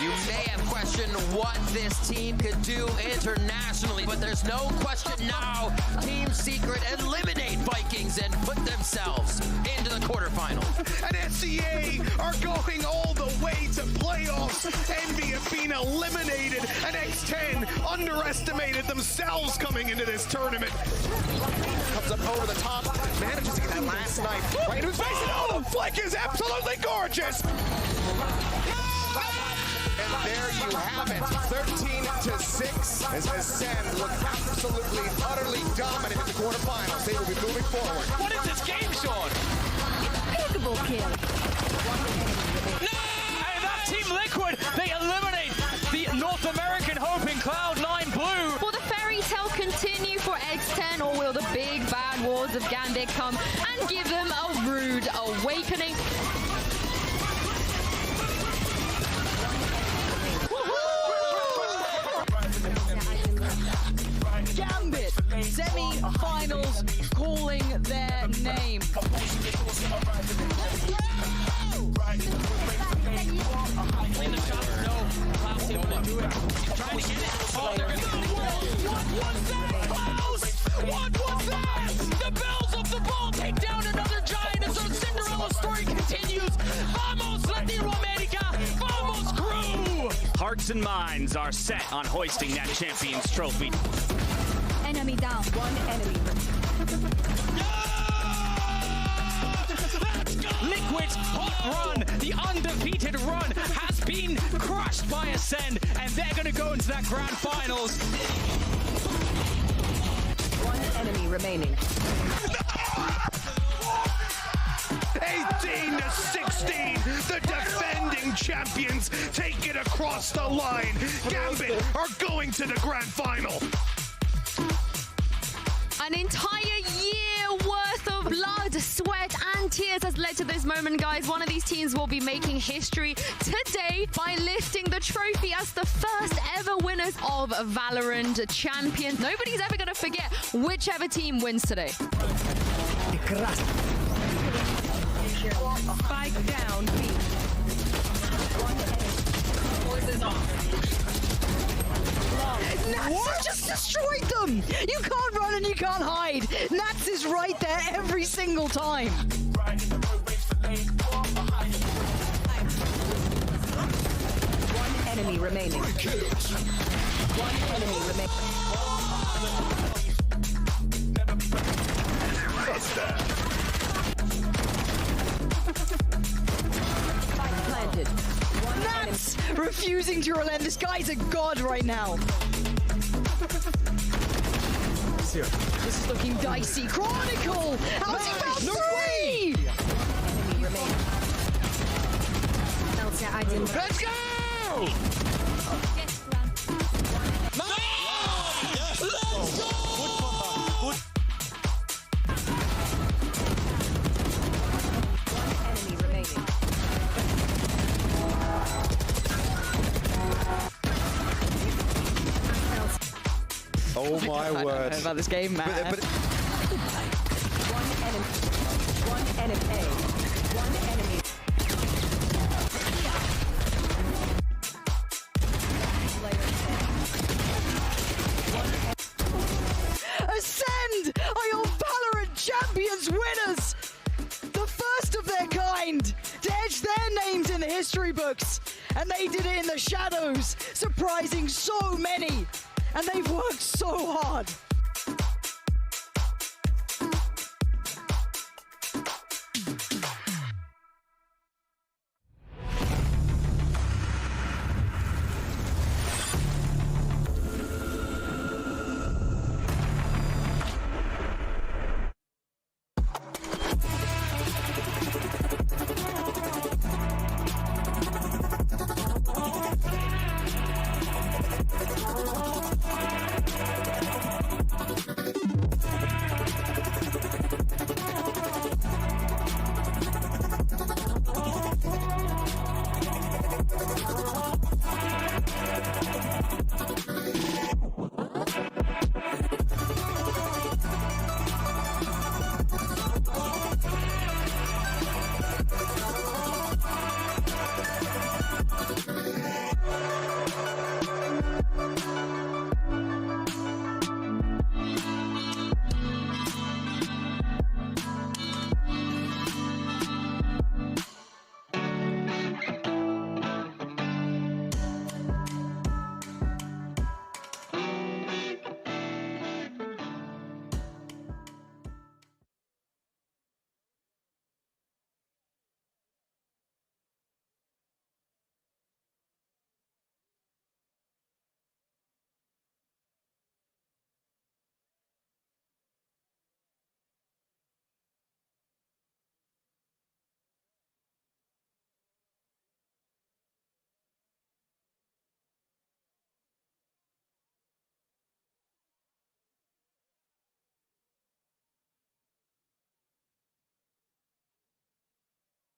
You may have questioned what this team could do internationally, but there's no question now. Team Secret eliminate Vikings and put themselves into the quarterfinals. And SCA are going all the way to playoffs. Envy have been eliminated, and X10 underestimated themselves coming into this tournament. Comes up over the top, manages to get that last knife right in his face. Oh, the flick is absolutely gorgeous. And there you have it, 13-6, as Ascend look absolutely, utterly dominant in the quarterfinals. They will be moving forward. What is this game, Sean? Impeccable kill. No! And that Team Liquid, they eliminate the North American hope in Cloud9 Blue. Will the fairy tale continue for X10, or will the big bad wards of Gambit come and give them a rude awakening? Gambit, semi-finals, calling their name. In the shot, no. Klaus able to do it. He's trying to get it. Oh, they're gonna What was that, Klaus? What was that? The bells of the ball take down another giant as our Cinderella story continues. Vamos, Latinoamerica! Vamos, crew! Hearts and minds are set on hoisting that Champions Trophy. Enemy down. One enemy. Liquid's hot run, the undefeated run, has been crushed by Ascend, and they're going to go into that grand finals. One enemy remaining. 18-16, the defending champions take it across the line. Gambit are going to the grand final. An entire year worth of blood, sweat, and tears has led to this moment, guys. One of these teams will be making history today by lifting the trophy as the first ever winners of Valorant Champions. Nobody's ever going to forget whichever team wins today. Spike down, B. Voices off. Nats just destroyed them! You can't run and you can't hide! Nats is right there every single time! One enemy remaining. One enemy remaining. Spike planted. Nats refusing to relent. This guy's a god right now. This is looking dicey. Chronicle! How's he found three? Enemy remaining. Let's go! Enemy remaining. Oh my word. I don't know about this game, man. One enemy. One enemy. One enemy. history books. And they did it in the shadows, surprising so many. And they've worked so hard.